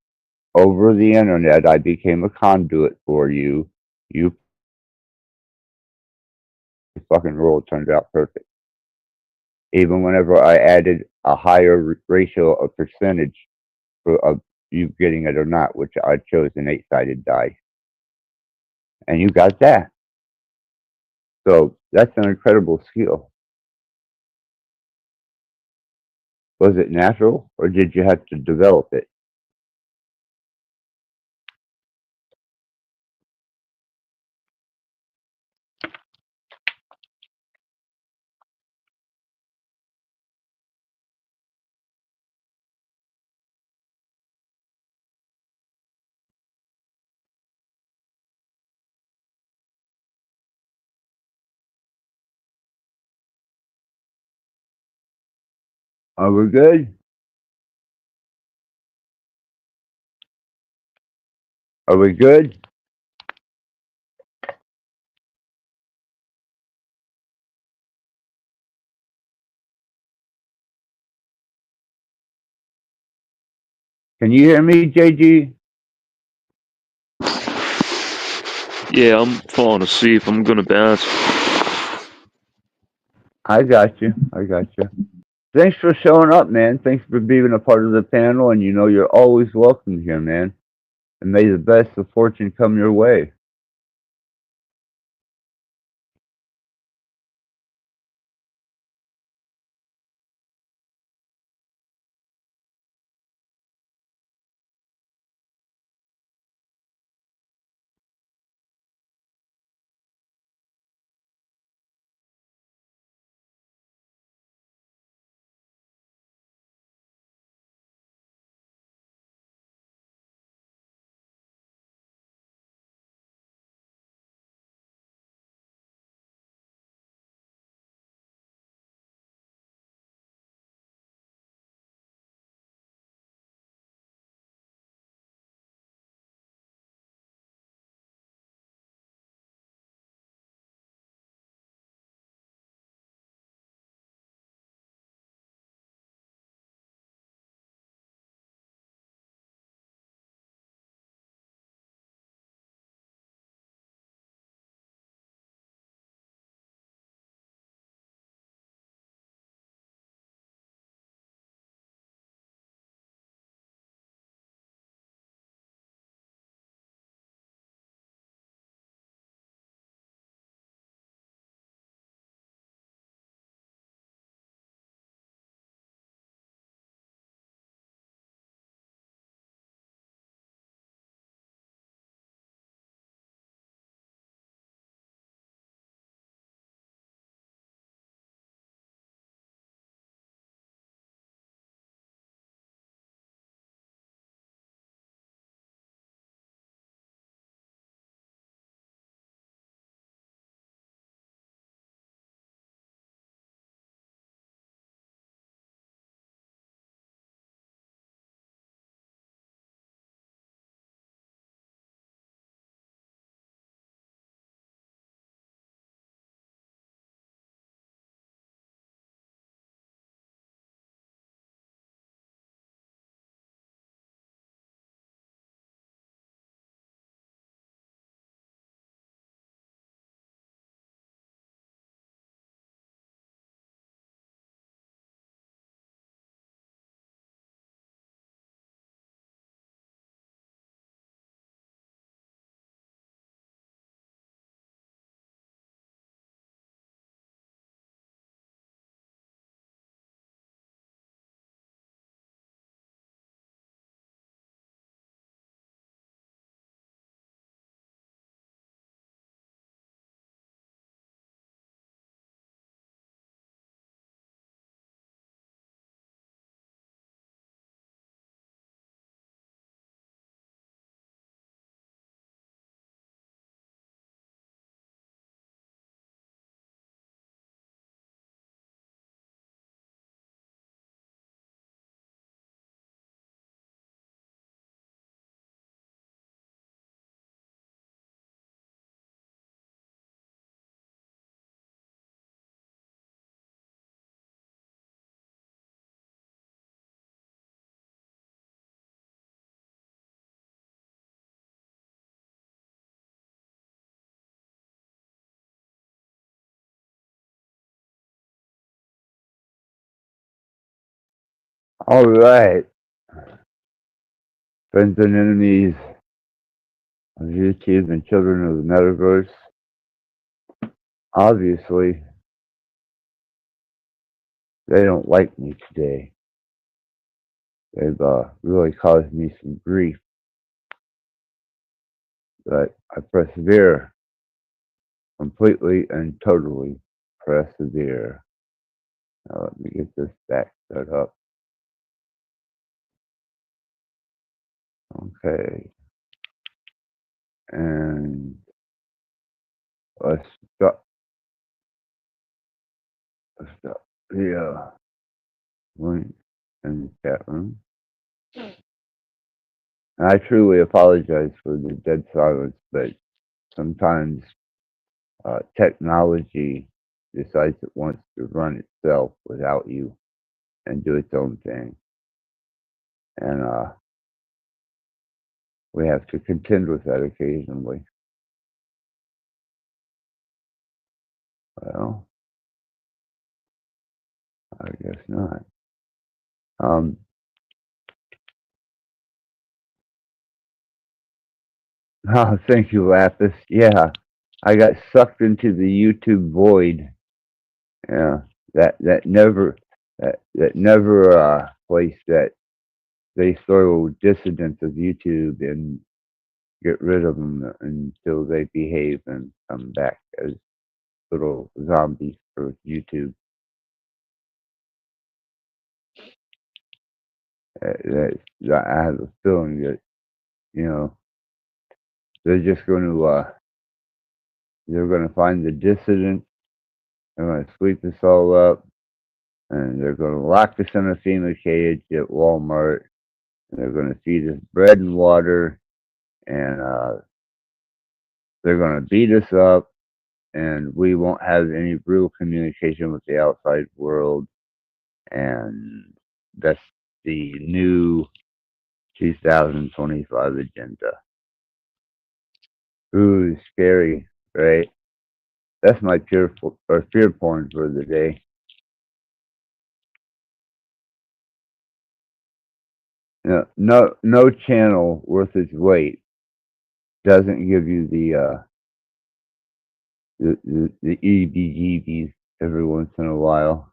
over the internet, I became a conduit for you. You fucking roll turned out perfect. Even whenever I added a higher ratio of percentage of you getting it or not, which I chose an 8-sided die, and you got that. So that's an incredible skill. Was it natural, or did you have to develop it? Are we good? Are we good? Can you hear me, JG? Yeah, I'm falling asleep. I'm gonna bounce. I got you. I got you. Thanks for showing up, man. Thanks for being a part of the panel, and you know you're always welcome here, man. And may the best of fortune come your way. All right, friends and enemies of YouTube and children of the metaverse. Obviously, they don't like me today. They've really caused me some grief, but I persevere, completely and totally persevere. Now let me get this back set up. Okay, and let's start. Let's start the link in the chat room. And I truly apologize for the dead silence, but sometimes technology decides it wants to run itself without you and do its own thing. And we have to contend with that occasionally. Well, I guess not. Um, oh, thank you, Lapis. Yeah, I got sucked into the YouTube void. Yeah, that never place that they throw dissidents of YouTube and get rid of them until they behave and come back as little zombies for YouTube. I have a feeling that they're just going to they're going to find the dissidents. They're going to sweep us all up, and they're going to lock us in a FEMA cage at Walmart. And they're going to feed us bread and water, and they're going to beat us up, and we won't have any real communication with the outside world. And that's the new 2025 agenda. Ooh, scary, right? That's my fear porn for the day. No channel worth its weight doesn't give you the EBGBs every once in a while.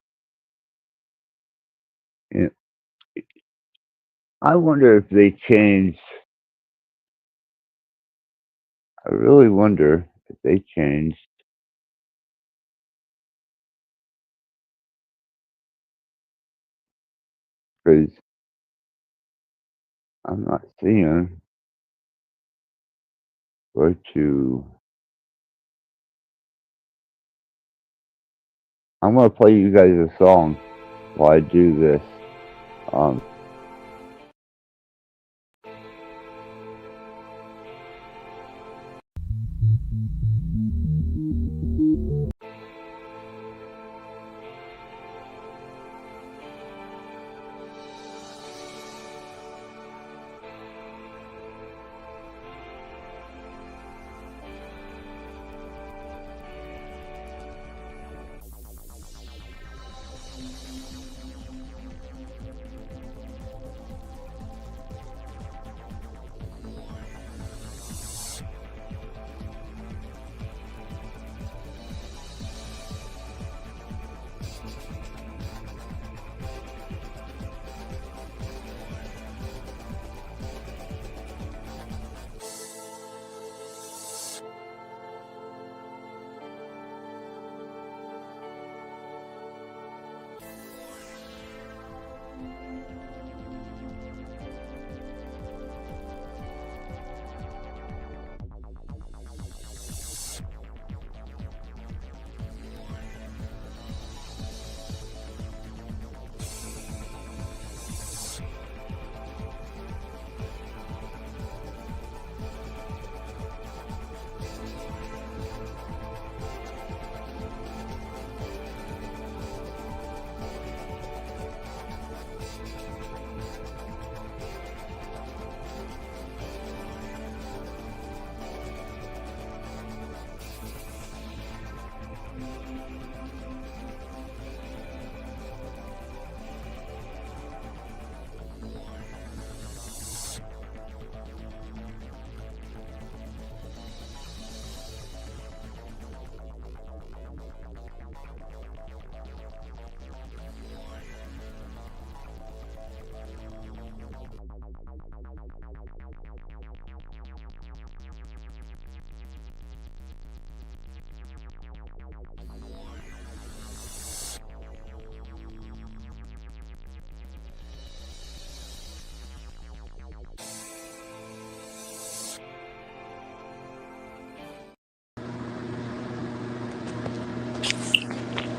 You know, I wonder if they changed. I really wonder if they changed, because I'm not seeing where to. I'm gonna play you guys a song while I do this.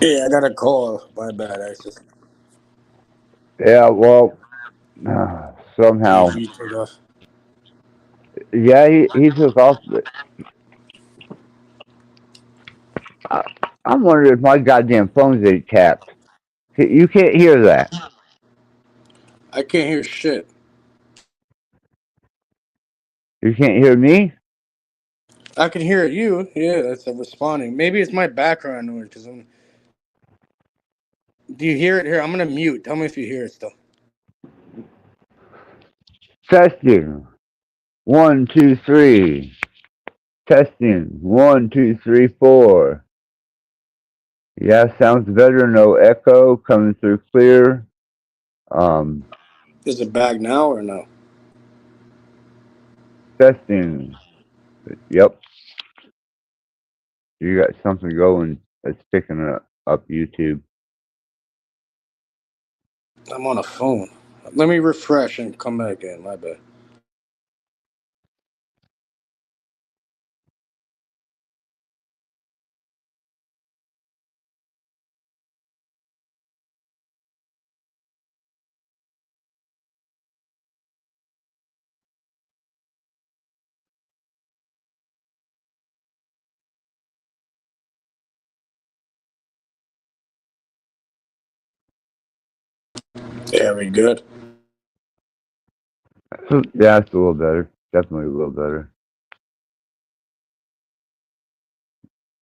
Yeah, I got a call. My bad, Access. Yeah, well, somehow, He took off. yeah, he took off. But I, I'm wondering if my goddamn phone's ain't tapped. You can't hear that. I can't hear shit. You can't hear me. I can hear you. Yeah, that's responding. Maybe it's my background noise because I'm. Do you hear it here? I'm gonna mute. Tell me if you hear it still. Testing. 1, 2, 3. Testing. 1, 2, 3, 4. Yeah, sounds better. No echo. Coming through clear. Um, Is it back now or no? Testing. Yep. You got something going that's picking up YouTube. I'm on a phone. Let me refresh and come back in. My bad. Yeah, we good. Yeah, it's a little better. Definitely a little better.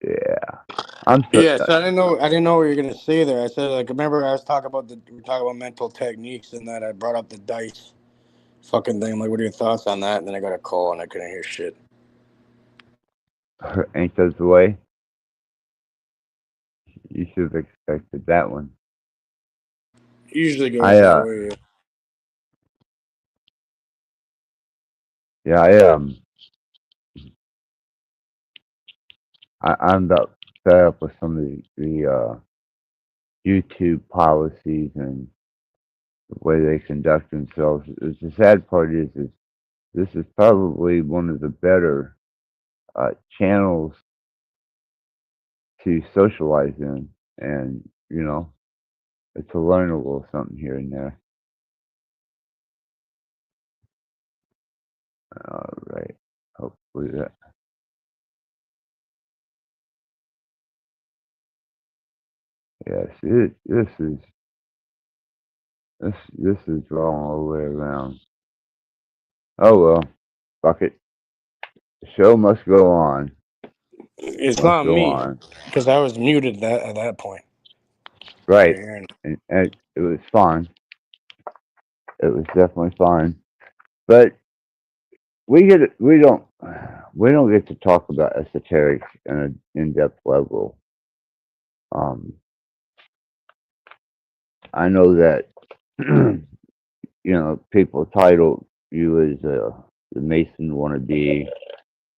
Yeah. I'm so, Yeah, so I didn't know. I didn't know what you were gonna say there. I said like, remember I was talking about we were talking about mental techniques and that I brought up the dice fucking thing. I'm like, what are your thoughts on that? And then I got a call and I couldn't hear shit. ain't that the way? You should have expected that one. It usually goes I that way. yeah, I'm about fed up with some of the YouTube policies and the way they conduct themselves. The sad part is this is probably one of the better channels to socialize in, and it's to learn a little something here and there. All right, hopefully that. Yes, this is wrong all the way around. Oh well, fuck it. The show must go on. It's Must not go me on. because I was muted at that point. Right Right, here. and it was fine. It was definitely fine. But we don't get to talk about esoterics in an in-depth level. I know that people title you as the Mason wannabe.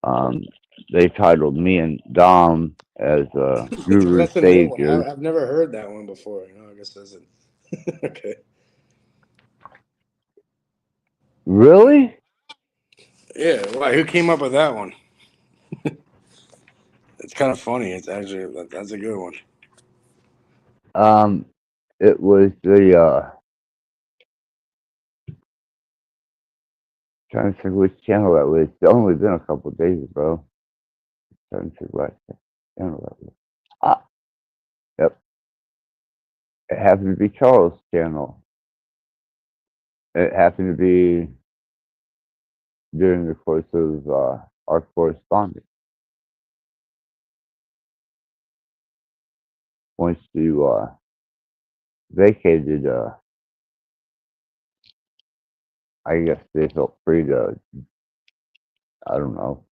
Um, they titled me and Dom as guru That's a new one. saviors. I've never heard that one before. I guess that's it. Okay. Really? Yeah. Why? Who came up with that one? It's kind of funny. It's actually that's a good one. Um, it was the trying to think which channel that was. It's only been a couple of days, bro. Trying to think what channel that was. Ah, yep. It happened to be Charles' channel. It happened to be during the course of our correspondence. Once you vacated, I guess they felt free to, I don't know,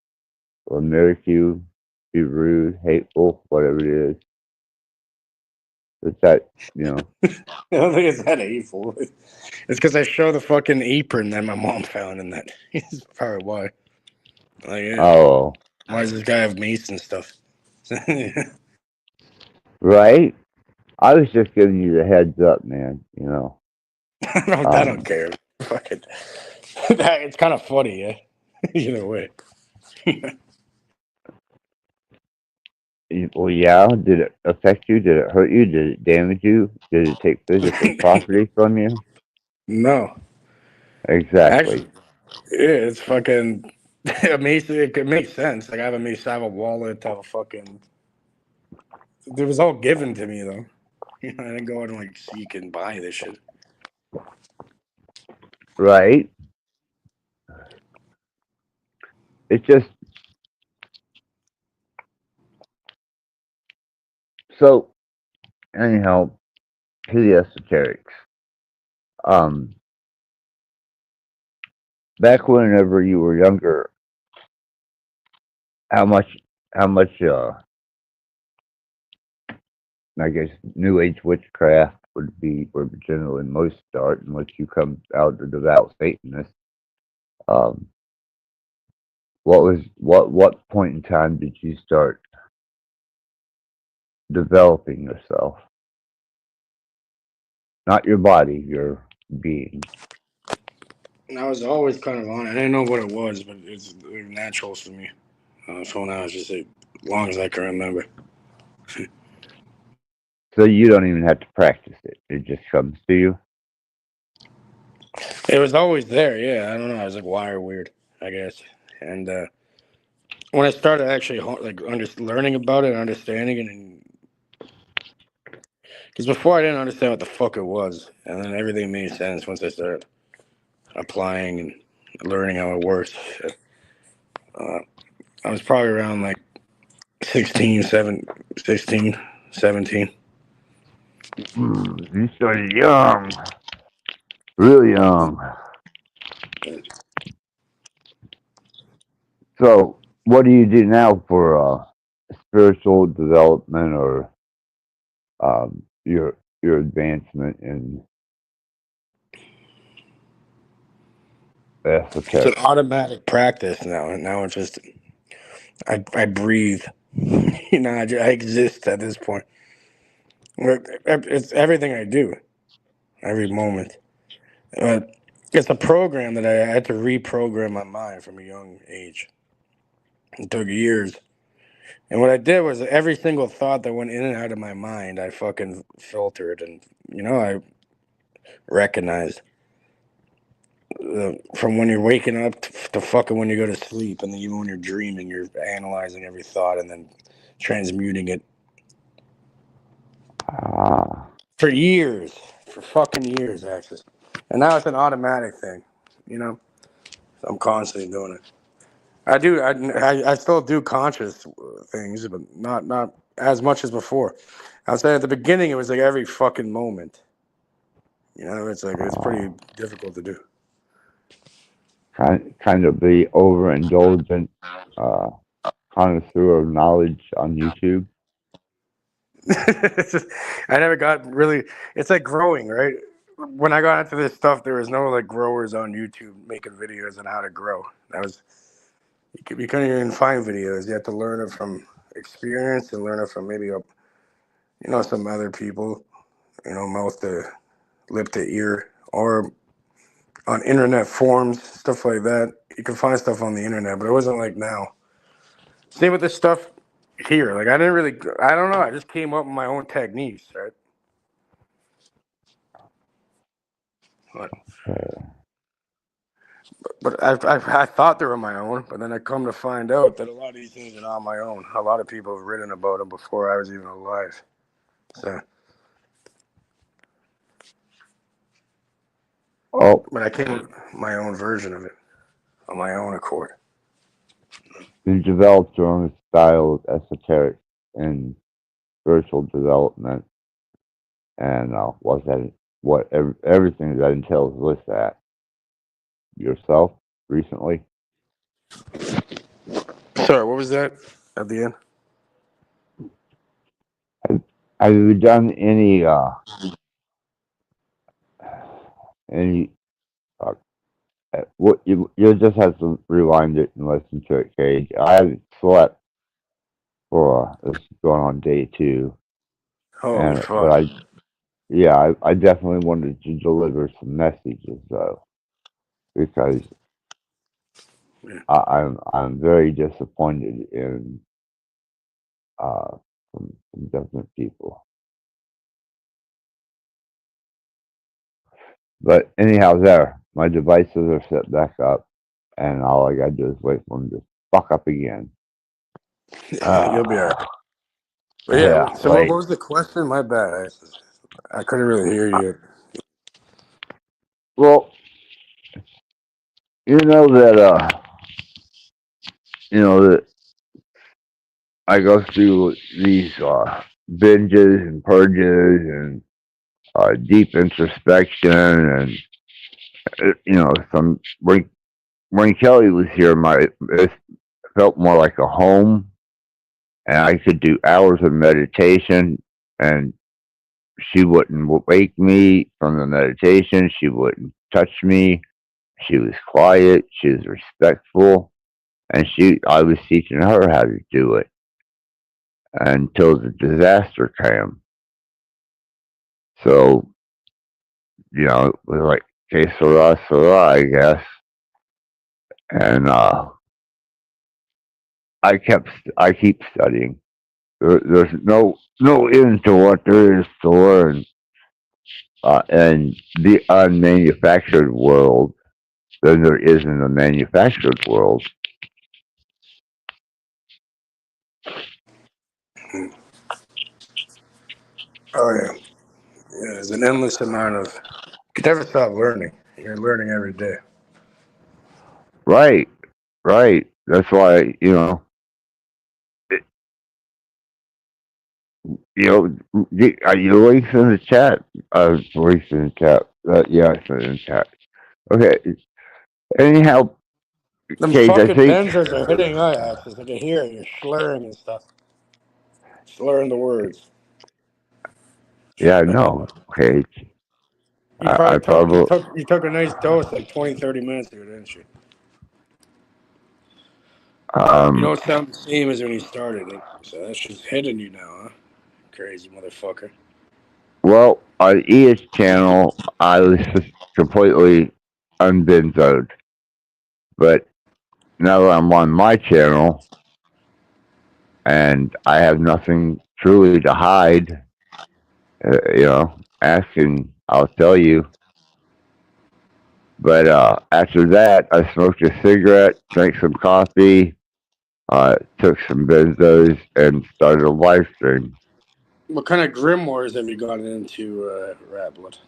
limerick you, be rude, hateful, whatever it is. It's that, I don't think it's that hateful. It's because I show the fucking apron that my mom found in that. It's probably why. Like, yeah. oh, Why does this guy have mace and stuff? I right? I was just giving you the heads up, man, don't care. Fucking, it's kind of funny, yeah. Either way. Well, yeah. Did it affect you? Did it hurt you? Did it damage you? Did it take physical property from you? No, actually, Exactly. yeah, it's fucking amazing. It makes sense. Like I have a wallet. I have a fucking. It was all given to me though. I didn't go out and like seek and buy this shit. Right. It's just so. Anyhow, to the esoterics. Um, back whenever you were younger, how much, how much, I guess, New Age witchcraft would be where generally most start, unless you come out a devout Satanist. Um, what point in time did you start developing yourself? Not your body, your being. And I was always kind of on it. I didn't know what it was, but it was natural for me. So now it's just as long as I can remember. So you don't even have to practice it; it just comes to you. It was always there. Yeah, I don't know. I was like wired weird, I guess. And when I started actually like learning about it, understanding it, and because before I didn't understand what the fuck it was, and then everything made sense once I started applying and learning how it works. Uh, I was probably around like 16, 17. You started young, really young. So, what do you do now for spiritual development or your advancement in It's an esoteric? automatic practice now. And now it's just, I breathe. I exist at this point. It's everything I do, every moment. It's a program that I had to reprogram my mind from a young age. It took years. And what I did was every single thought that went in and out of my mind, I fucking filtered and, I recognized. From when you're waking up to fucking when you go to sleep, and then even when you're dreaming, you're analyzing every thought and then transmuting it Ah, for years, for fucking years, actually. And now it's an automatic thing, you know. I'm constantly doing it. I still do conscious things, but not as much as before. I'll say at the beginning it was like every fucking moment. It's like it's pretty difficult to do. kind of the overindulgent uh, connoisseur of knowledge on YouTube. It's just, I never got really. It's like growing, right? When I got into this stuff, there was no like growers on YouTube making videos on how to grow. That was you couldn't even find videos. You had to learn it from experience and learn it from maybe some other people. Mouth to lip to ear or on internet forums, stuff like that. You can find stuff on the internet, but it wasn't like now. Same with this stuff here. Like I don't know. I just came up with my own techniques, right? But I thought they were my own, but then I come to find out that a lot of these things are not my own. A lot of people have written about them before I was even alive. So, Oh, but I came with my own version of it on my own accord. you developed your own style of esoteric and spiritual development, and was that everything that entails with that yourself recently? Sorry, what was that at the end? Have, have you done any uh, what you just have to rewind it and listen to it, Cage. I haven't slept for this is going on day 2, Holy and but fuck! I definitely wanted to deliver some messages though, because Yeah. I'm very disappointed in from different people. But anyhow, there, my devices are set back up, and all I gotta do is wait for them to fuck up again. You'll be alright. But Yeah, so what wait. was the question? My bad. I couldn't really hear you. Well, you know that that I go through these binges and purges and deep introspection, and some when Kelly was here, it felt more like a home, and I could do hours of meditation, and she wouldn't wake me from the meditation. She wouldn't touch me. She was quiet. She was respectful, and I was teaching her how to do it until the disaster came. So, it was like, okay, Sarah, I guess. And I keep studying. There's no end to what there is to learn. And the unmanufactured world than there is in the manufactured world. Oh yeah. There's an endless amount of. You can never stop learning. You're learning every day. Right, right. That's why it, are you links in the chat? Links in the chat. Yeah, it's in the chat. Okay. Anyhow, Them Cage, I fucking think. benzos are hitting eye axis. I can hear it. You're slurring and stuff. Slurring the words. Yeah, no, Cage. You I probably probably. you took a nice dose like 20, 30 minutes ago, didn't you? You Um. don't sound the same as when you started it. So that's just hitting you now, huh? Crazy motherfucker. Well, on Ian's channel, I was just completely unbenzoed, but now that I'm on my channel and I have nothing truly to hide, asking, I'll tell you. But after that, I smoked a cigarette, drank some coffee, took some benzos, and started a live stream. What kind of grimoires have you gotten into, Rattblood?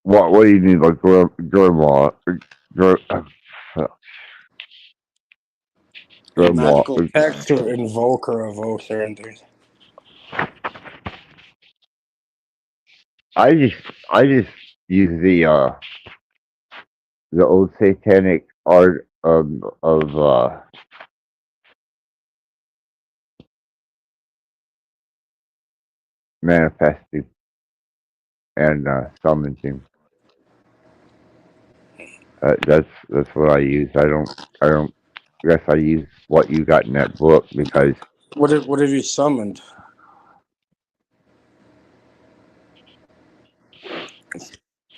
What do you mean by grimoire? Magical Grimoire. text or invoke or evoke certain things? I just use the old satanic art of manifesting and summoning. That's what I use. I don't guess I use what you got in that book because What have you summoned?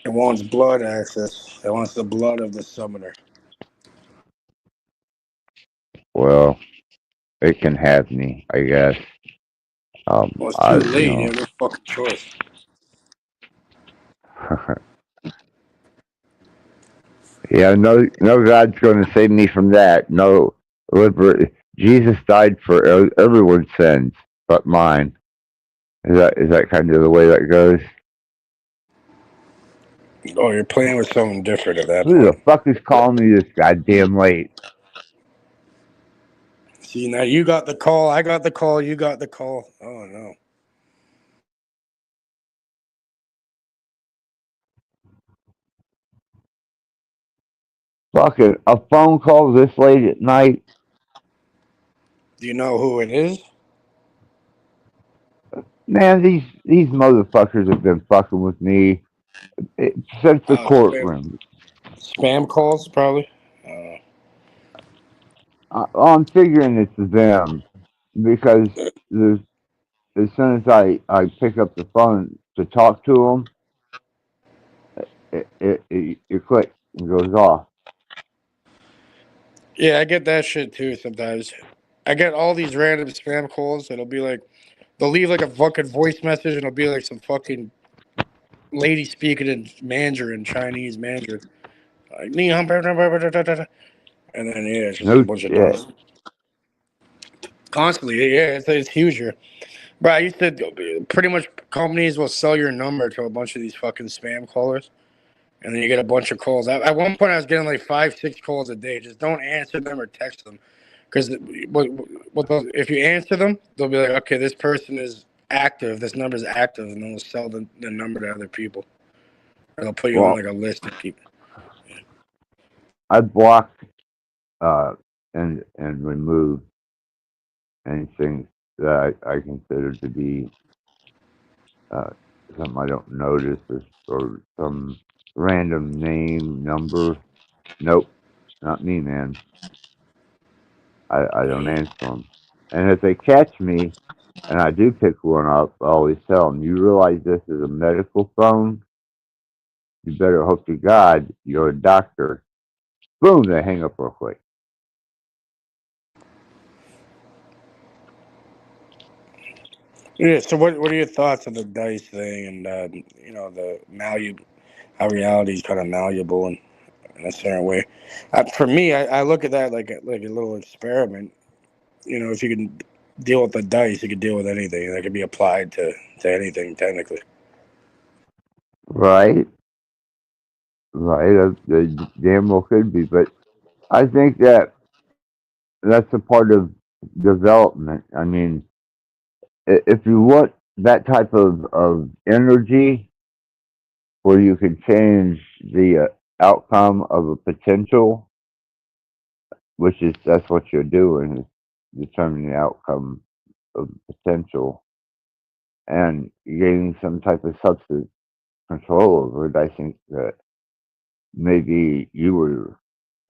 It wants blood access. It wants the blood of the summoner. well it can have me, I guess. Well, it's I too late. You have no fucking choice. yeah, no God's going to save me from that. No, Jesus died for everyone's sins but mine. Is that kind of the way that goes? Oh, you're playing with something different at that Who the point. fuck is calling me this goddamn late? See, now you got the call. I got the call. You got the call. Oh, no. Fucking a phone call this late at night? Do you know who it is? Man, these motherfuckers have been fucking with me since the courtroom. Spam calls, probably. I'm figuring it's them because as soon as I pick up the phone to talk to them, it clicks and goes off. Yeah, I get that shit too sometimes. I get all these random spam calls. It'll be like they'll leave like a fucking voice message, and it'll be like some fucking lady speaking in Mandarin, Chinese Mandarin, like "Ni hao, blah, blah, blah, blah, blah, blah." And then yeah, it's just a No bunch of shit. nonsense. Constantly, yeah, it's huge here. Bro, I used to pretty much companies will sell your number to a bunch of these fucking spam callers, and then you get a bunch of calls. At one point, I was getting like 5, 6 calls a day. Just don't answer them or text them, because if you answer them, they'll be like, okay, this person is active, this number is active, and then they'll sell the number to other people, or they'll put you on Well, like a list of people. I blocked and removed anything that I consider to be something I don't notice or some random name, number. Nope, not me, man. I don't answer them. And if they catch me and I do pick one up, I always tell them, you realize this is a medical phone? You better hope to God you're a doctor. Boom, they hang up real quick. Yeah. So what are your thoughts on the dice thing and the how reality is kind of malleable in a certain way? For me, I look at that like a little experiment. If you can deal with the dice, you can deal with anything. That can be applied to anything technically. Right? Right? The damn well could be. But I think that's a part of development. I mean, if you want that type of energy where you can change the outcome of a potential, which is that's what you're doing, is determining the outcome of potential and gaining some type of substance control over it. I think that maybe you were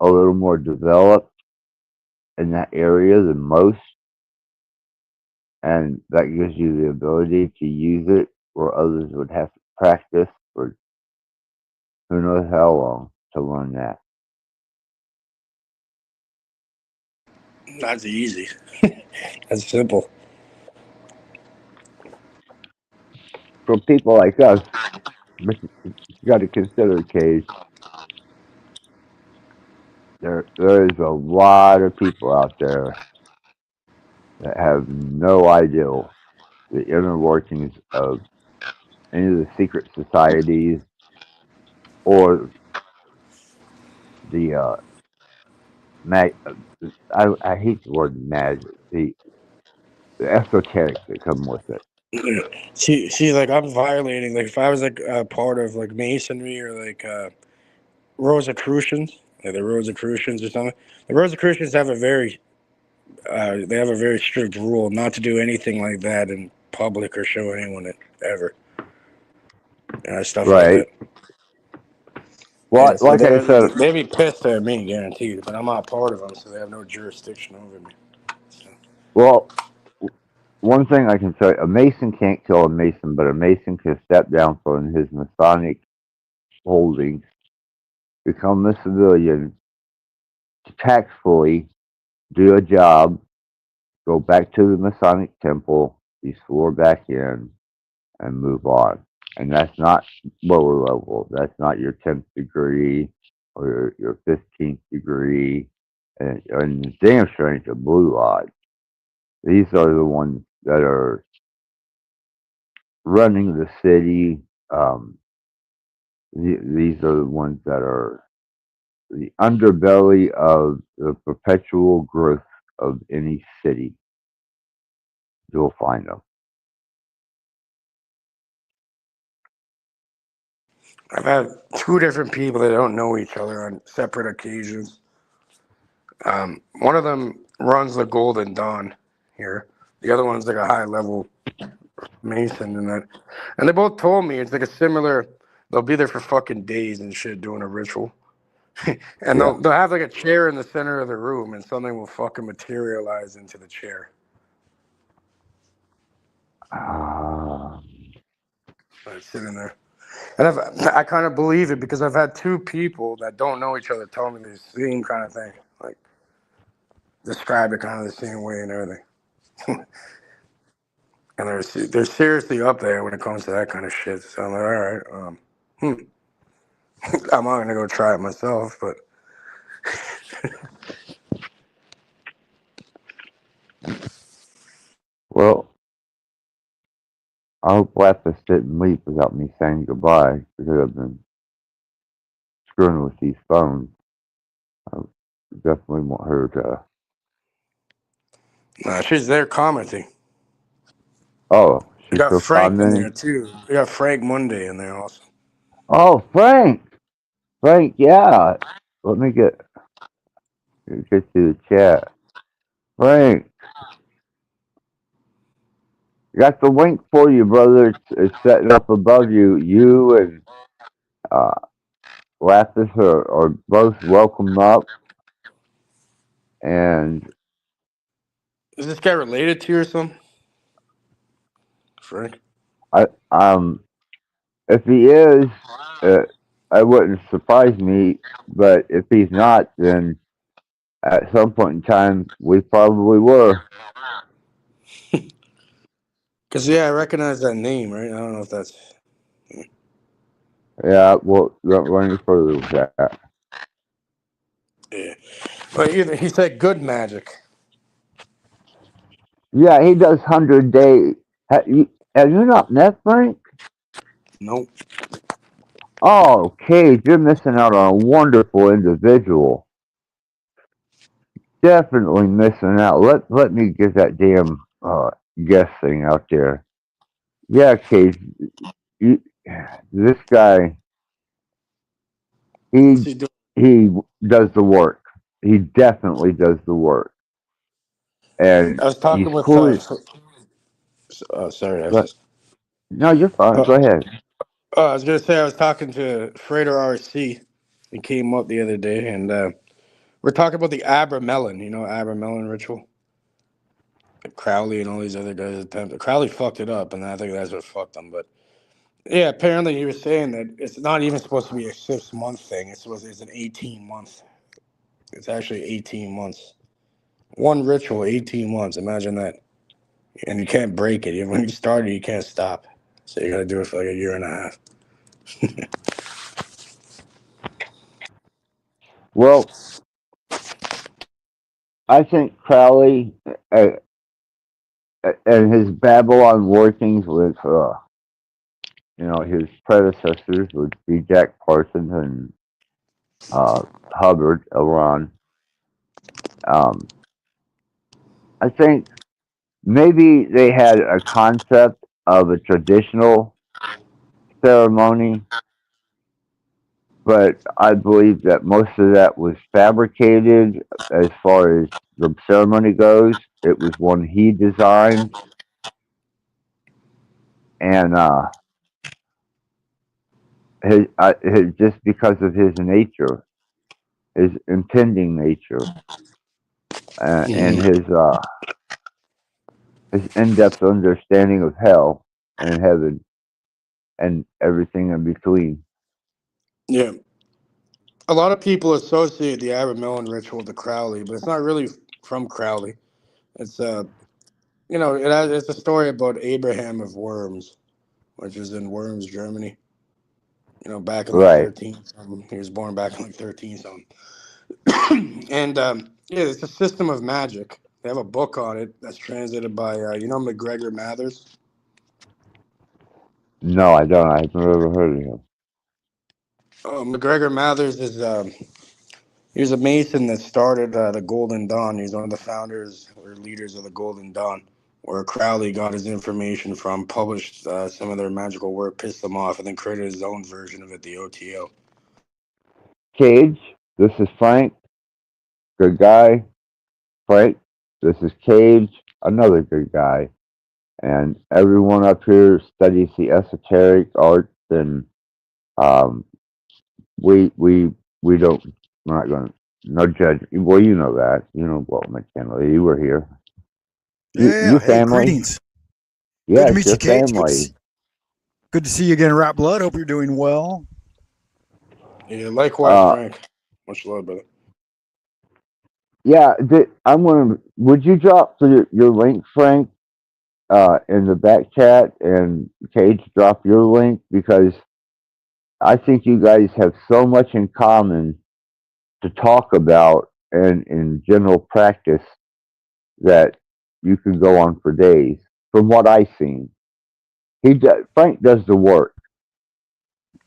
a little more developed in that area than most, and that gives you the ability to use it where others would have to practice for who knows how long to learn that. That's easy. That's simple. For people like us, but you got to consider, Cage, there is a lot of people out there that have no idea the inner workings of any of the secret societies or the mag. I hate the word magic. The esoteric that come with it. See, like I'm violating. Like if I was like a part of like masonry or like Rosicrucians, like the Rosicrucians or something. The Rosicrucians have they have a very strict rule not to do anything like that in public or show anyone it ever. Stuff like Right. that. Well, Yeah, so like I said, they'd be pissed at me, guaranteed. But I'm not part of them, so they have no jurisdiction over me. So. well, one thing I can say, a Mason can't kill a Mason, but a Mason can step down from his Masonic holdings, become a civilian, tactfully do a job, go back to the Masonic temple, be sworn back in, and move on. And that's not lower level. That's not your 10th degree or your 15th degree. And damn strange, a blue lodge. These are the ones that are running the city. Um, these are the ones that are the underbelly of the perpetual growth of any city. You'll find them. I've had 2 different people that don't know each other on separate occasions. One of them runs the Golden Dawn here. The other one's like a high level Mason and they both told me it's like a similar. They'll be there for fucking days and shit doing a ritual, and Yeah. they'll have like a chair in the center of the room, and something will fucking materialize into the chair. Uh, Like sitting there, and I kind of believe it because I've had 2 people that don't know each other tell me the same kind of thing. Like described it kind of the same way and everything. And they're seriously up there when it comes to that kind of shit. So I'm like, all right, I'm not gonna go try it myself, but Well, I hope Lapis didn't leave without me saying goodbye because I've been screwing with these phones. I definitely want her to. nah, she's there commenting. Oh, We she's got still Frank in there commenting. too. We got Frank Monday in there also. Oh, Frank. Frank, yeah. Let me get to the chat. Frank, got the link for you, brother. It's setting up above you. You and uh, Lapis are both welcome up, and Is this guy related to you or something? Frank? I. If he is, uh, it wouldn't surprise me. But if he's not, then at some point in time, we probably were. Because, yeah, I recognize that name, right? I don't know if that's. Yeah, well, don't go any further with that. Yeah. But either he said good magic. Yeah, he does 100-day. Have you not met Frank? Nope. Oh, Cage, you're missing out on a wonderful individual. Definitely missing out. Let me get that damn guest thing out there. Yeah, Cage, you, this guy, What's he he doing? he does the work. He definitely does the work, and I was he's talking with. cool. Sorry, I was But just. no, you're fine. Go Uh, ahead. I was gonna say I was talking to Freighter RC. He came up the other day, and we're talking about the Abramelin. You know, Abramelin ritual. Crowley and all these other guys attempted. Crowley fucked it up, and I think that's what fucked him. But yeah, apparently he was saying that it's not even supposed to be a 6 month thing. It's an 18 month. It's actually 18 months. One ritual, 18 months. Imagine that, and you can't break it. When you start it, you can't stop. So you got to do it for like a year and a half. Well, I think Crowley and his Babylon workings with his predecessors would be Jack Parsons and Hubbard, Elron. Um, I think maybe they had a concept of a traditional ceremony, but I believe that most of that was fabricated as far as the ceremony goes. It was one he designed, and his just because of his nature, his impending nature, and Hmm. his in-depth understanding of hell and heaven and everything in between. Yeah, a lot of people associate the Abramelin ritual to Crowley, but it's not really from Crowley. It's it's a story about Abraham of Worms, which is in Worms, Germany. Back in like Right. 13 something. He was born back in like 13 something. And yeah, it's a system of magic. They have a book on it that's translated by McGregor Mathers. No, I don't. I've never heard of him. Oh, McGregor Mathers is he was a Mason that started the Golden Dawn. He's one of the founders or leaders of the Golden Dawn, where Crowley got his information from, published some of their magical work, pissed them off, and then created his own version of it, the OTO. Cage, this is Frank. Good guy. Frank, this is Cage. Another good guy. And everyone up here studies the esoteric arts, and um, we don't. We're not going to no judge. Well, you know that. You know what McKinley. You were here. You Yeah. Hey, family. greetings. Good to Yes, meet your you, Cage. family. Good to see you again, Rattblood. Hope you're doing well. Yeah, likewise, Uh, Frank. Much love, brother. Yeah, I'm gonna. Would you drop your link, Frank, in the back chat, and Cage drop your link, because I think you guys have so much in common to talk about and in general practice that you could go on for days. From what I've seen, Frank does the work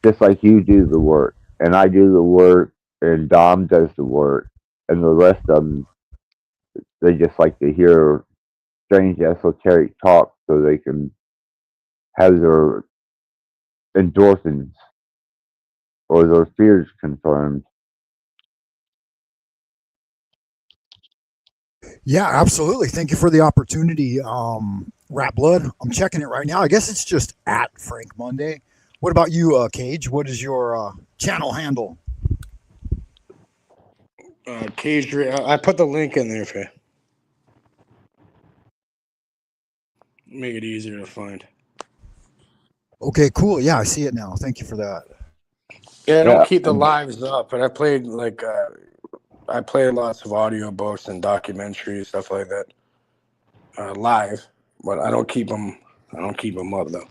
just like you do the work, and I do the work, and Dom does the work, and the rest of them, they just like to hear strange esoteric talk so they can have their endorphins or their fears confirmed. Yeah, absolutely. Thank you for the opportunity. Rattblood, I'm checking it right now. I guess it's just at Frank Monday. What about you, Cage? What is your channel handle? Cage, I put the link in there for you. Make it easier to find. Okay, cool. Yeah, I see it now. Thank you for that. Yeah, I don't Yeah, keep the lives up, but I played I play lots of audiobooks and documentaries, stuff like that, live. But I don't keep them. I don't keep them up though.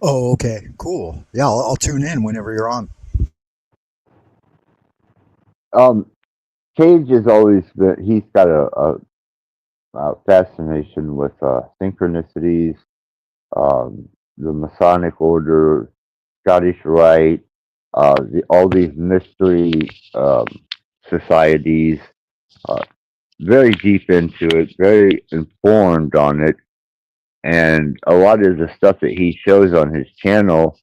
Oh, okay, cool. Yeah, I'll tune in whenever you're on. Cage has always been. He's got a fascination with synchronicities, the Masonic Order, Scottish Rite, all these mystery societies. Uh, very deep into it, very informed on it, and a lot of the stuff that he shows on his channel.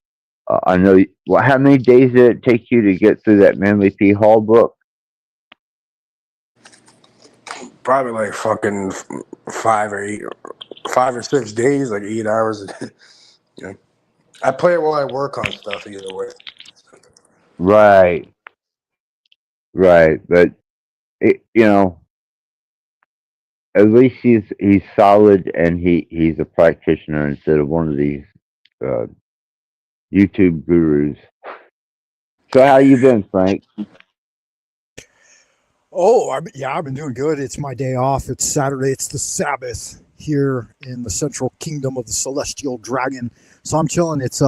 I know. Well, how many days did it take you to get through that Manly P. Hall book? Probably like fucking 5 or 6 days, like 8 hours a day. You know, I play it while I work on stuff either way. Right, right, but you know, at least he's solid, and he's a practitioner instead of one of these uh, YouTube gurus. So how you been, Frank? Oh, I've been doing good. It's my day off. It's Saturday. It's the Sabbath here in the central kingdom of the celestial dragon. So I'm chilling. It's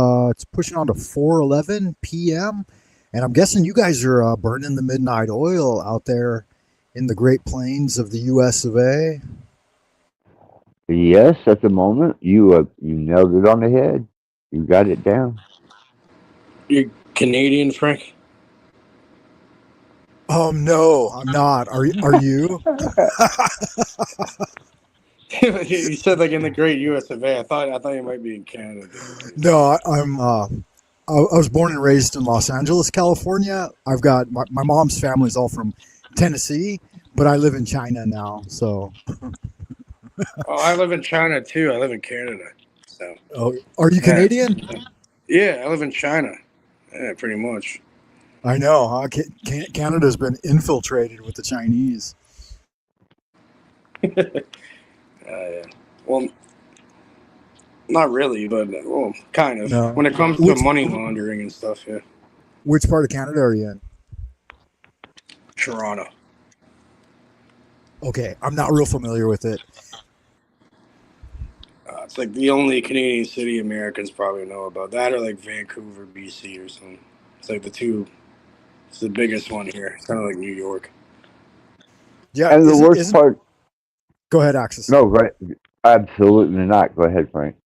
pushing on to 4:11 p.m. and I'm guessing you guys are burning the midnight oil out there in the Great Plains of the U.S. of A. Yes, at the moment you nailed it on the head. You got it down. You Canadian, Frank? No, I'm not. Are you? You said like in the great U.S. of A. I thought you might be in Canada. No, I'm. I was born and raised in Los Angeles, California. I've got my mom's family's all from Tennessee, but I live in China now. So, Oh, I live in China too. I live in Canada. So oh, are you yeah, Canadian? yeah, I live in China. Yeah, pretty much. I know. Huh? Canada's been infiltrated with the Chinese. Yeah. Well, not really, but well, kind of. No. When it comes to Which money laundering and stuff, yeah. which part of Canada are you in? Toronto. Okay, I'm not real familiar with it. It's like the only Canadian city Americans probably know about. That or like Vancouver, BC or something. It's like the two. It's the biggest one here. It's kind of like New York. Yeah, And the isn't worst isn't? part, Go ahead, Axis. no, right? Absolutely not. Go ahead, Frank.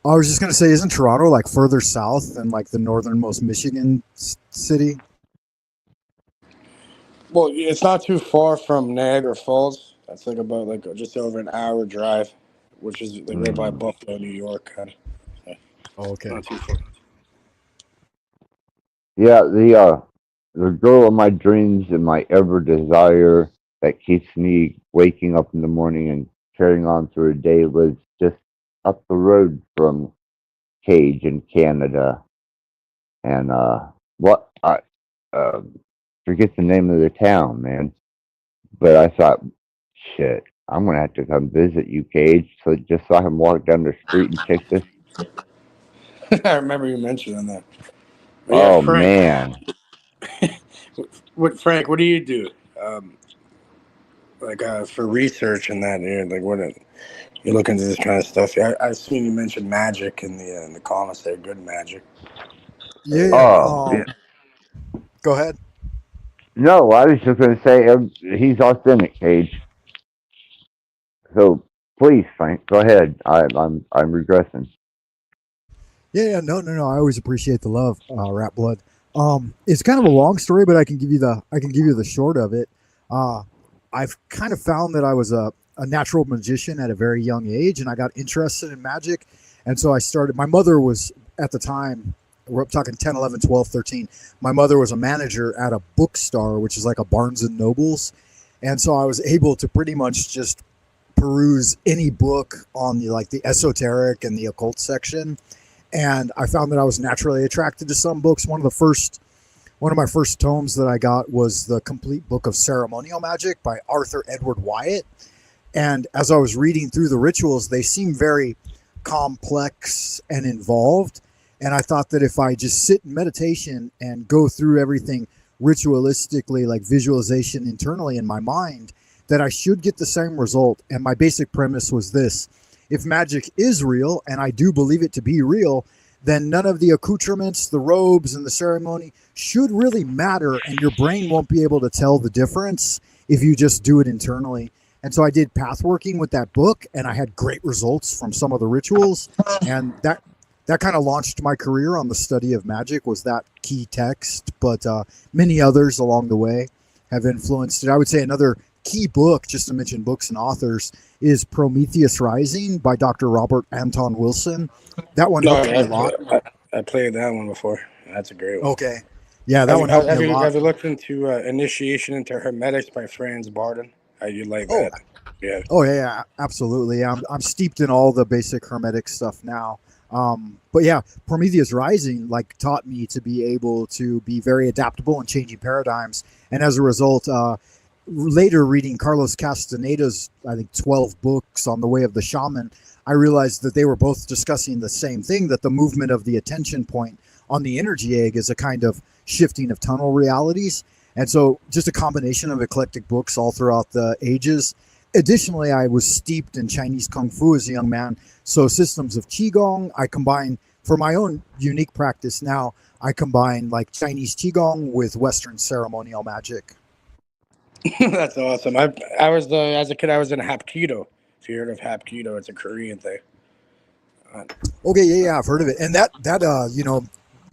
I was just gonna say, isn't Toronto like further south than like the northernmost Michigan city? Well, it's not too far from Niagara Falls. That's like about like just over an hour drive, which is like right by Mm. Buffalo, New York, kind of. Yeah, Oh, okay. not too far. Yeah, the girl of my dreams and my ever desire that keeps me waking up in the morning and carrying on through a day lives just up the road from Cage in Canada. And what I forget the name of the town, man. But I thought, shit, I'm gonna have to come visit you, Cage, so just so I can walk down the street and check this. I remember you mentioning that. But yeah, Oh Frank. man, What Frank? What do you do? for research and that, like what you look into this kind of stuff. I seen you mentioned magic in the comments there. Good magic. Yeah. Oh, yeah. Go ahead. No, I was just going to say he's authentic, Cage. So please, Frank, go ahead. I'm regressing. Yeah, no. I always appreciate the love, Rattblood. It's kind of a long story, but I can give you the short of it. Uh, I've kind of found that I was a natural magician at a very young age, and I got interested in magic, and so I started. My mother was at the time. We're talking 10, 11, 12, 13. My mother was a manager at a bookstore, which is like a Barnes and Nobles, and so I was able to pretty much just peruse any book on the esoteric and the occult section, and I found that I was naturally attracted to some books. One of my first tomes that I got was the complete book of ceremonial magic by Arthur Edward Wyatt. And as I was reading through the rituals, they seemed very complex and involved. And I thought that if I just sit in meditation and go through everything ritualistically, like visualization internally in my mind, that I should get the same result. And my basic premise was this: if magic is real, and I do believe it to be real, then none of the accoutrements, the robes, and the ceremony should really matter, and your brain won't be able to tell the difference if you just do it internally. And so I did path working with that book, and I had great results from some of the rituals, and that kind of launched my career on the study of magic, was that key text, but many others along the way have influenced it. I would say another key book, just to mention books and authors, is Prometheus Rising by Dr. Robert Anton Wilson. That one helped me a lot. I played that one before. That's a great one. Okay. Yeah, that one helped me a lot. Have you looked into Initiation into Hermetics by Franz Barden? You like that? Yeah. Oh yeah, absolutely. I'm steeped in all the basic Hermetic stuff now. But yeah, Prometheus Rising taught me to be able to be very adaptable and changing paradigms. And as a result, later reading Carlos Castaneda's, I think, 12 books on the way of the shaman, I realized that they were both discussing the same thing, that the movement of the attention point on the energy egg is a kind of shifting of tunnel realities. And so just a combination of eclectic books all throughout the ages. Additionally, I was steeped in Chinese Kung Fu as a young man. So systems of Qigong, I combine for my own unique practice now. I combine Chinese Qigong with Western ceremonial magic. That's awesome. I was as a kid, I was in Hapkido. If you heard of Hapkido, it's a Korean thing. Okay, yeah, I've heard of it. And that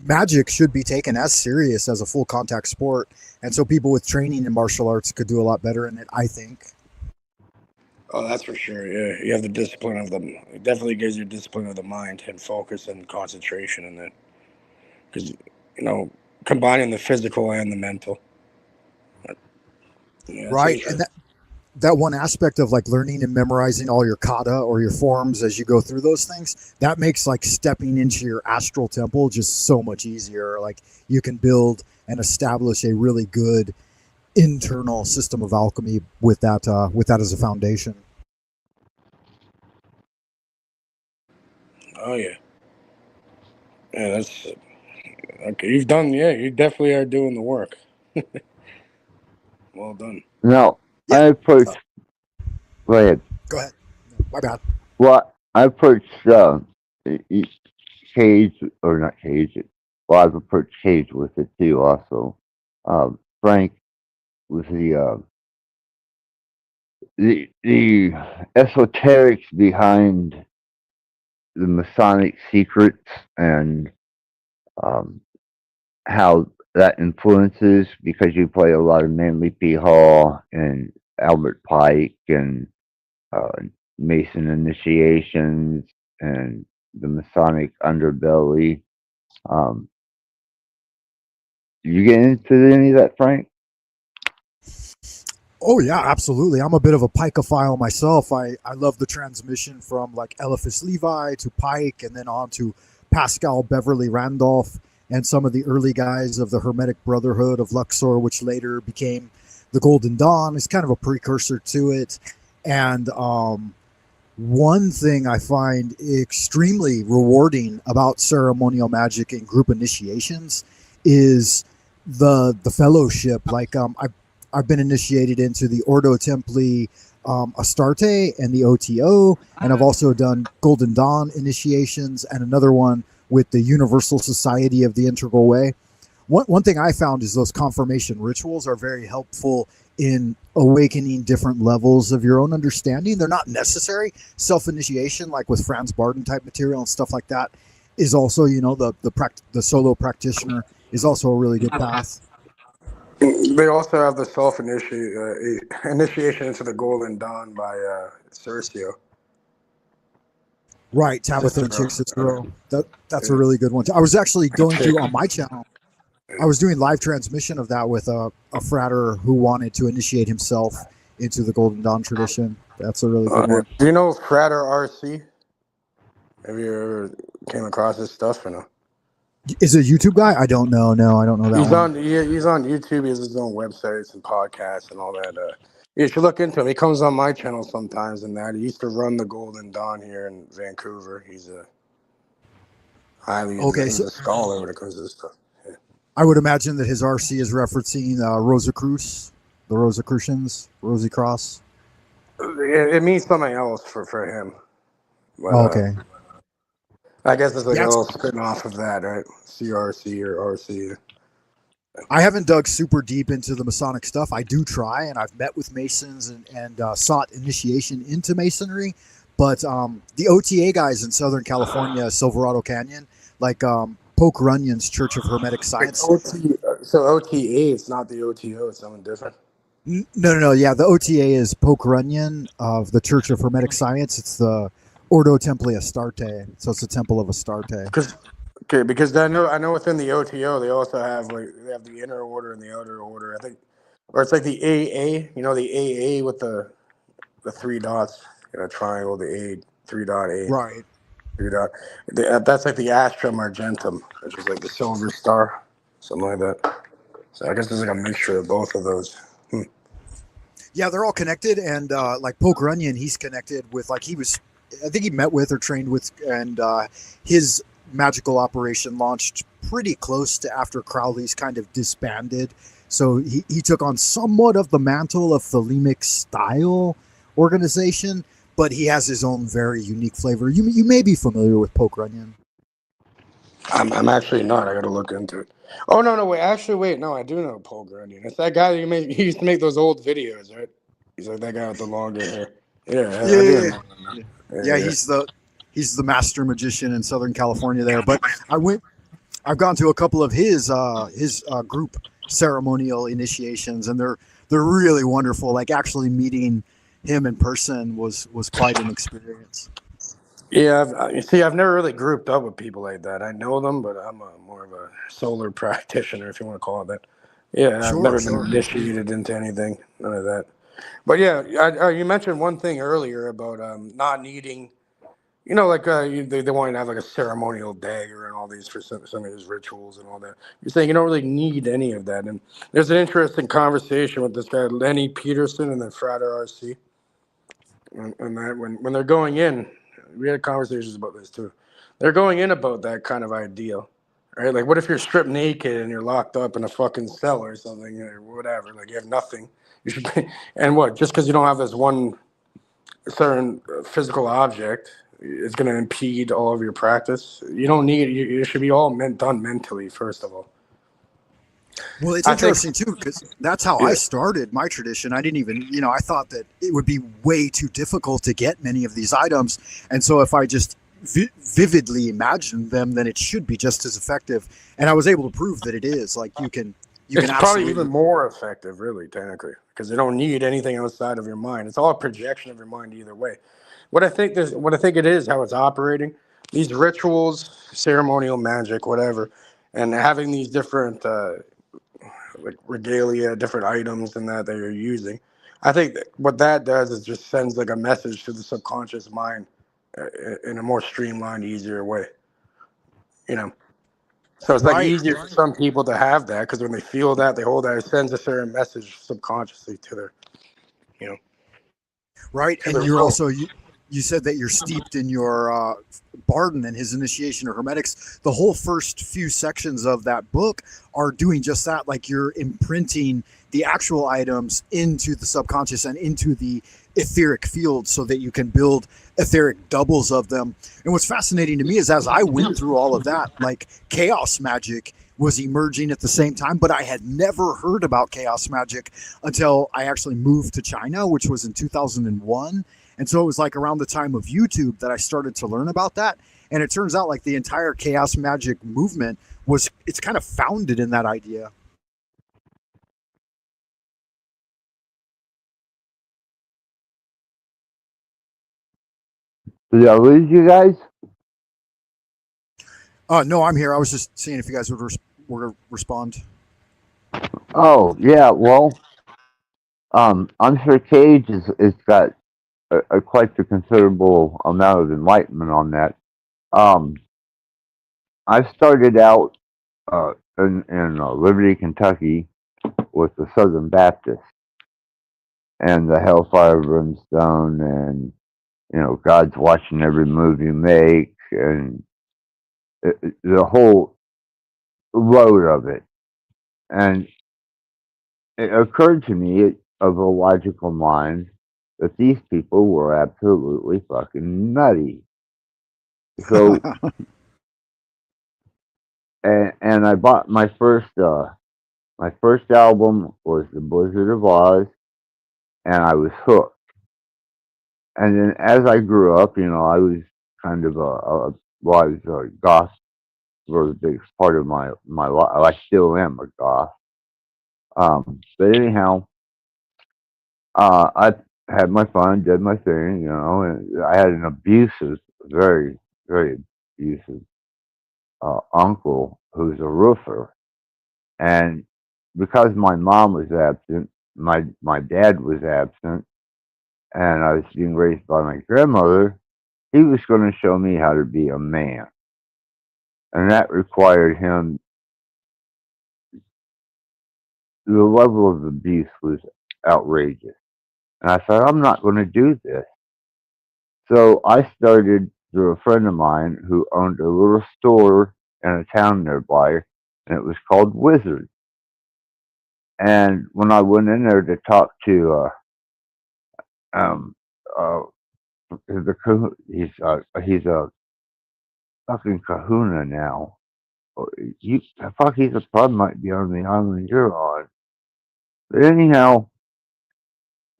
magic should be taken as serious as a full contact sport. And so people with training in martial arts could do a lot better in it, I think. Oh, that's for sure. Yeah, you have the discipline of them. It definitely gives you discipline of the mind and focus and concentration in it. Because, combining the physical and the mental. Yeah, right. And that one aspect of learning and memorizing all your kata or your forms as you go through those things, that makes stepping into your astral temple just so much easier. You can build and establish a really good internal system of alchemy with that as a foundation. Oh yeah. Yeah, that's okay. You definitely are doing the work. Well done. Now, Yeah. I approached. Go ahead. Go ahead. My bad. Well, I approached Cage, or not Cage. Well, I've approached Cage with it too, also. Frank with the esoterics behind the Masonic secrets and how that influences, because you play a lot of Manly P. Hall and Albert Pike and Mason initiations and the Masonic underbelly. You get into any of that, Frank? Oh yeah, absolutely. I'm a bit of a Pikeophile myself. I love the transmission from Eliphas Levi to Pike, and then on to Pascal Beverly Randolph and some of the early guys of the Hermetic Brotherhood of Luxor, which later became the Golden Dawn. Is kind of a precursor to it. And one thing I find extremely rewarding about ceremonial magic and group initiations is the fellowship. I've been initiated into the Ordo Templi Astarte and the OTO, and I've also done Golden Dawn initiations and another one with the Universal Society of the Integral Way. One thing I found is those confirmation rituals are very helpful in awakening different levels of your own understanding. They're not necessary. Self-initiation, like with Franz Barden type material and stuff like that, is also, the solo practitioner is also a really good path. They also have the initiation into the Golden Dawn by Cercio. Right, Tabitha and Chick Cicero. That's a really good one. I was actually going through on my channel. I was doing live transmission of that with a frater who wanted to initiate himself into the Golden Dawn tradition. That's a really good one. Do you know Frater RC? Have you ever came across his stuff or no? Is it a YouTube guy? I don't know. No, I don't know that He's one. He's on YouTube. He has his own websites and podcasts and all that. You should look into him. He comes on my channel sometimes and that. He used to run the Golden Dawn here in Vancouver. He's a he's a scholar when it comes to this stuff. Yeah. I would imagine that his RC is referencing Rosicrucians, the Rosicrucians, Rosy Cross. It means something else for him. But, okay. I guess it's like a little spin off of that, right? CRC or RC. I haven't dug super deep into the Masonic stuff. I do try, and I've met with Masons and sought initiation into Masonry. But the OTA guys in Southern California, Silverado Canyon, like Poke Runyon's Church of Hermetic Science. So OTA, it's not the OTO, it's something different? No. Yeah, the OTA is Poke Runyon of the Church of Hermetic Science. It's the Ordo Templi Astarte, so it's the Temple of Astarte. Because I know within the OTO they also have they have the inner order and the outer order. I think, or it's like the AA. You know, the AA with the three dots, triangle, the A 3 dot A. Right. 3 dot. That's like the Astrum Argentum, which is like the silver star, something like that. So I guess there's like a mixture of both of those. Yeah, they're all connected, and like Poke Runyon, he's connected with I think he met with or trained with, and his magical operation launched pretty close to after Crowley's kind of disbanded. So he took on somewhat of the mantle of Thelemic style organization, but he has his own very unique flavor. You may be familiar with Poke Runyon. I'm actually not. I got to look into it. Oh no, wait. Actually, wait. No, I do know Paul Grundy. It's that guy that he used to make those old videos, right? He's like that guy with the longer hair. Yeah. He's the master magician in Southern California there. But I've gone to a couple of his group ceremonial initiations, and they're really wonderful. Like actually meeting him in person was quite an experience. Yeah, I've never really grouped up with people like that. I know them, but I'm more of a solar practitioner, if you want to call it that. Yeah, I've never been initiated into anything, none of that. But yeah, you mentioned one thing earlier about not needing, they want to have like a ceremonial dagger and all these for some of these rituals and all that. You're saying you don't really need any of that. And there's an interesting conversation with this guy, Lenny Peterson, and then Frater RC. And that when they're going in, we had conversations about this too. They're going in about that kind of ideal, right? Like, what if you're stripped naked and you're locked up in a fucking cell or something or whatever? Like, you have nothing. You should be, and what? Just because you don't have this one certain physical object is going to impede all of your practice. You don't need it. You should be all done mentally, first of all. Well, it's interesting too, because that's how I started my tradition. I didn't even, I thought that it would be way too difficult to get many of these items. And so if I just vividly imagined them, then it should be just as effective. And I was able to prove that it is. Like it's probably even more effective, really, technically, because you don't need anything outside of your mind. It's all a projection of your mind either way. What I think it is, how it's operating, these rituals, ceremonial magic, whatever, and having these different like regalia, different items and that you're using. I think what that does is just sends like a message to the subconscious mind in a more streamlined, easier way. So it's like easier for some people to have that because when they feel that, they hold that, it sends a certain message subconsciously to their, Right, and you're also you said that you're steeped in your Barden and his initiation of hermetics. The whole first few sections of that book are doing just that. Like you're imprinting the actual items into the subconscious and into the etheric field so that you can build etheric doubles of them. And what's fascinating to me is as I went through all of that, like chaos magic was emerging at the same time, but I had never heard about chaos magic until I actually moved to China, which was in 2001. And so it was like around the time of YouTube that I started to learn about that. And it turns out like the entire chaos magic movement it's kind of founded in that idea. Did I lose you guys? No, I'm here. I was just seeing if you guys would respond. Oh, yeah, well, I'm sure Cage is got a quite a considerable amount of enlightenment on that. Um, I started out in Liberty, Kentucky, with the Southern Baptist and the Hellfire Brimstone, and God's watching every move you make, and the whole load of it. And it occurred to me of a logical mind that these people were absolutely fucking nutty. So, and I bought my first album was The Blizzard of Oz, and I was hooked. And then as I grew up, I was kind of I was a goth for the biggest part of my life. I still am a goth. But anyhow, I had my fun, did my thing, and I had an abusive, very, very abusive uncle who's a roofer. And because my mom was absent, my dad was absent, and I was being raised by my grandmother, he was going to show me how to be a man. And that required him, the level of abuse was outrageous. And I thought, I'm not going to do this. So I started through a friend of mine who owned a little store in a town nearby, and it was called Wizard. And when I went in there to talk to um, uh, he's a fucking kahuna now. You fuck, he's a probably might be on the island you're on. But anyhow,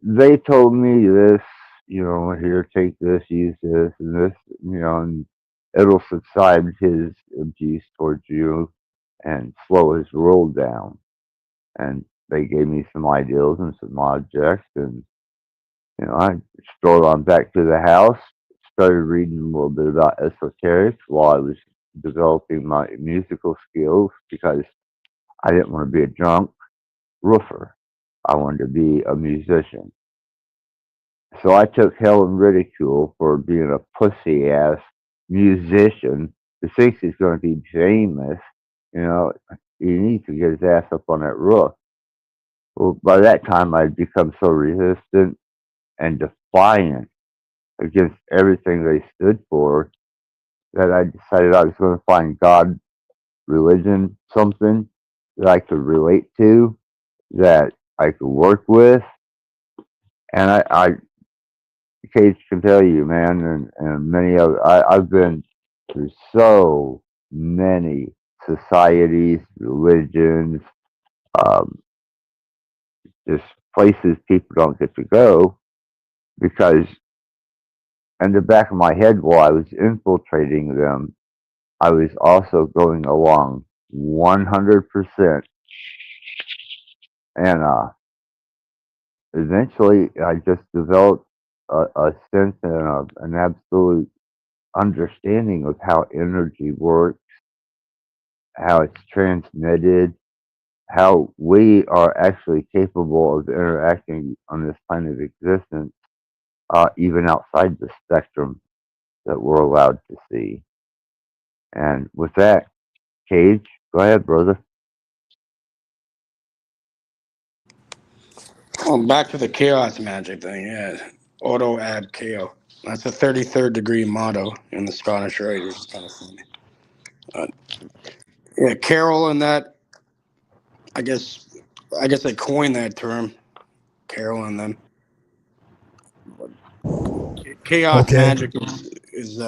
they told me this, here, take this, use this, and this, and it'll subside his abuse towards you and slow his roll down. And they gave me some ideals and some objects, and I strolled on back to the house, started reading a little bit about esoterics while I was developing my musical skills because I didn't want to be a drunk roofer. I wanted to be a musician. So I took hell and ridicule for being a pussy ass musician who thinks he's going to be famous. He needs to get his ass up on that roof. Well, by that time, I'd become so resistant and defiant against everything they stood for that I decided I was going to find God, religion, something that I could relate to, that I could work with. And Cage can tell you, man, and many other, I've been through so many societies, religions, um, just places people don't get to go because in the back of my head while I was infiltrating them, I was also going along 100%. And eventually I just developed a sense and an absolute understanding of how energy works, how it's transmitted, how we are actually capable of interacting on this plane of existence, even outside the spectrum that we're allowed to see. And with that, Cage, go ahead, brother. Well, back to the chaos magic thing, yeah. Auto add chaos. That's a 33rd degree motto in the Scottish Rite, which is kind of funny. Yeah, Carol and that. I guess I coined that term. Carol and them. Chaos Okay. magic is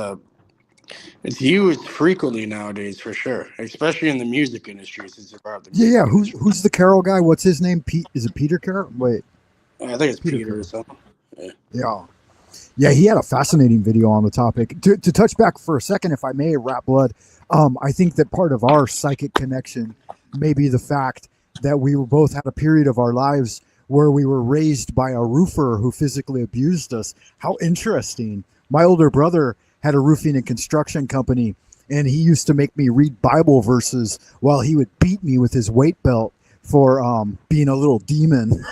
it's used frequently nowadays for sure, especially in the music industry. Since you're part of the Yeah, yeah. music industry, Who's the Carroll guy? What's his name? Pete? Is it Peter Carroll? Wait, I think it's Peter Peter or Carroll. something. Yeah. Yeah, he had a fascinating video on the topic. To touch back for a second, if I may, Rattblood, I think that part of our psychic connection may be the fact that we were both had a period of our lives where we were raised by a roofer who physically abused us. How interesting. My older brother had a roofing and construction company, and he used to make me read Bible verses while he would beat me with his weight belt for being a little demon.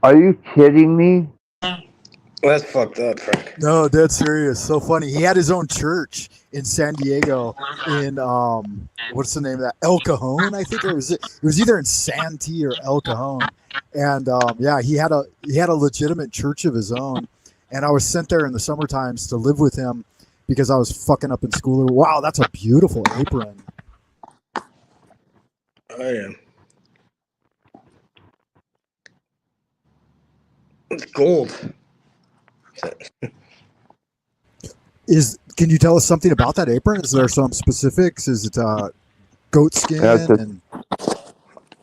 Are you kidding me? Well, that's fucked up, Frank. No, dead serious. So funny. He had his own church in San Diego in what's the name of that? El Cajon, I think it was either in Santee or El Cajon. And yeah, he had a legitimate church of his own. And I was sent there in the summer times to live with him because I was fucking up in school. Wow, that's a beautiful apron. Oh yeah, it's gold. Can you tell us something about that apron? Is there some specifics? Is it goat skin? That's a- And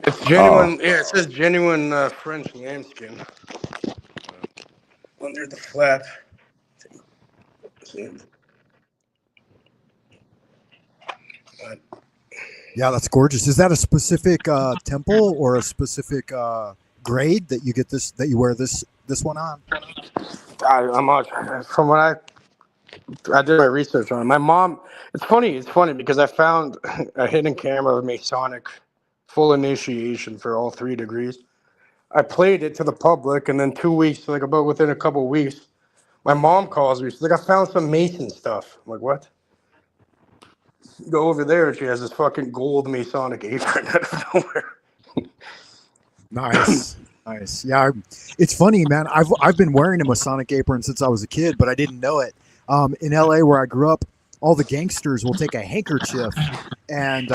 It's genuine. Yeah, it says genuine French lambskin under the flap. yeah, that's gorgeous. Is that a specific temple or a specific grade that you get this that you wear this one on? I'm not from what I did my research on it. My mom. It's funny because I found a hidden camera of Masonic full initiation for all 3 degrees. I played it to the public, and then 2 weeks, like about within a couple of weeks, my mom calls me. She's like, "I found some Mason stuff." I'm like, "What?" Go over there, and she has this fucking gold Masonic apron out of nowhere. Nice, nice. Yeah, it's funny, man. I've been wearing a Masonic apron since I was a kid, but I didn't know it. In LA, where I grew up, all the gangsters will take a handkerchief and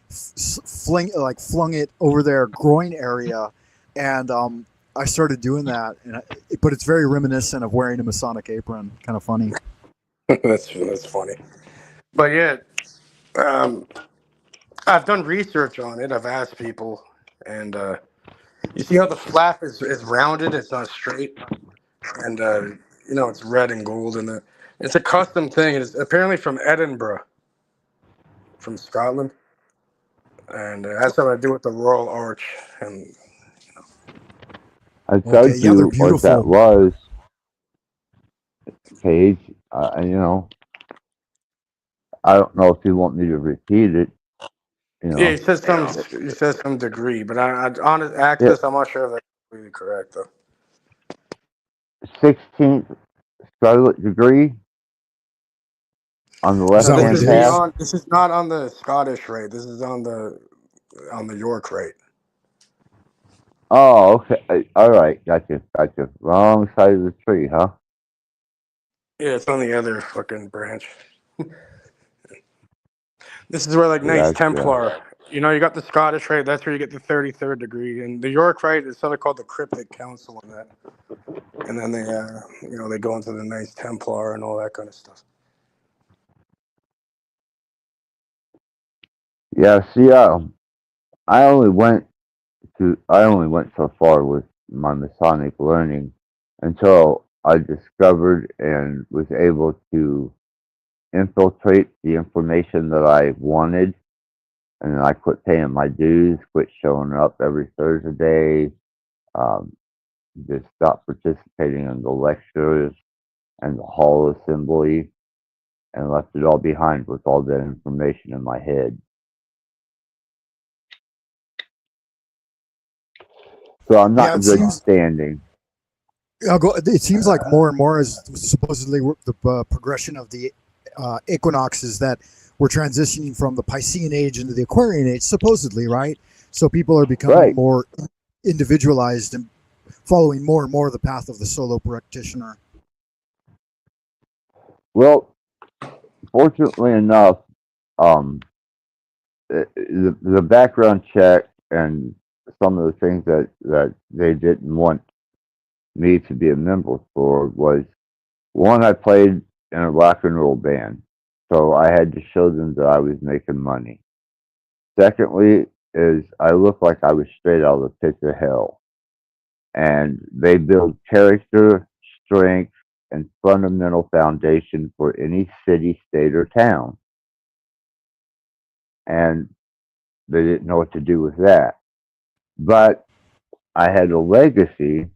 flung it over their groin area, and I started doing that. But it's very reminiscent of wearing a Masonic apron. Kind of funny. That's funny. But yeah, I've done research on it. I've asked people, and you see how the flap is rounded. It's not straight, and it's red and gold, and it's a custom thing. It's apparently from Edinburgh, from Scotland, and it has something to do with the Royal Arch. And I told Okay, yeah, they're you what that beautiful. was, Paige. I don't know if you want me to repeat it. yeah, he says some degree, but I on access, I'm not sure if that's completely correct though. 16th scarlet degree on the Is that what left-hand it tab. This is not on the Scottish rate. This is on the York rate. Oh, okay. All right. Gotcha. Wrong side of the tree, huh? Yeah, it's on the other fucking branch. This is where like Knights Gotcha. Templar. You got the Scottish rite. That's where you get the 33rd degree, and the York rite is something called the Cryptic Council on that. And then they go into the Knights Templar and all that kind of stuff. Yeah. See, I only went so far with my Masonic learning until I discovered and was able to infiltrate the information that I wanted, and then I quit paying my dues, quit showing up every Thursday, just stopped participating in the lectures and the hall assembly, and left it all behind with all that information in my head. So I'm not Yeah, in it good seems. standing. It seems like more and more as supposedly the progression of the equinoxes that we're transitioning from the Piscean age into the Aquarian age, supposedly, right? So people are becoming Right. more individualized and following more and more the path of the solo practitioner. Well, fortunately enough, the background check and some of the things that they didn't want me to be a member for was one, I played in a rock and roll band, so I had to show them that I was making money. Secondly, is I looked like I was straight out of the pits of hell, and they build character, strength, and fundamental foundation for any city, state, or town. And they didn't know what to do with that. But I had a legacy,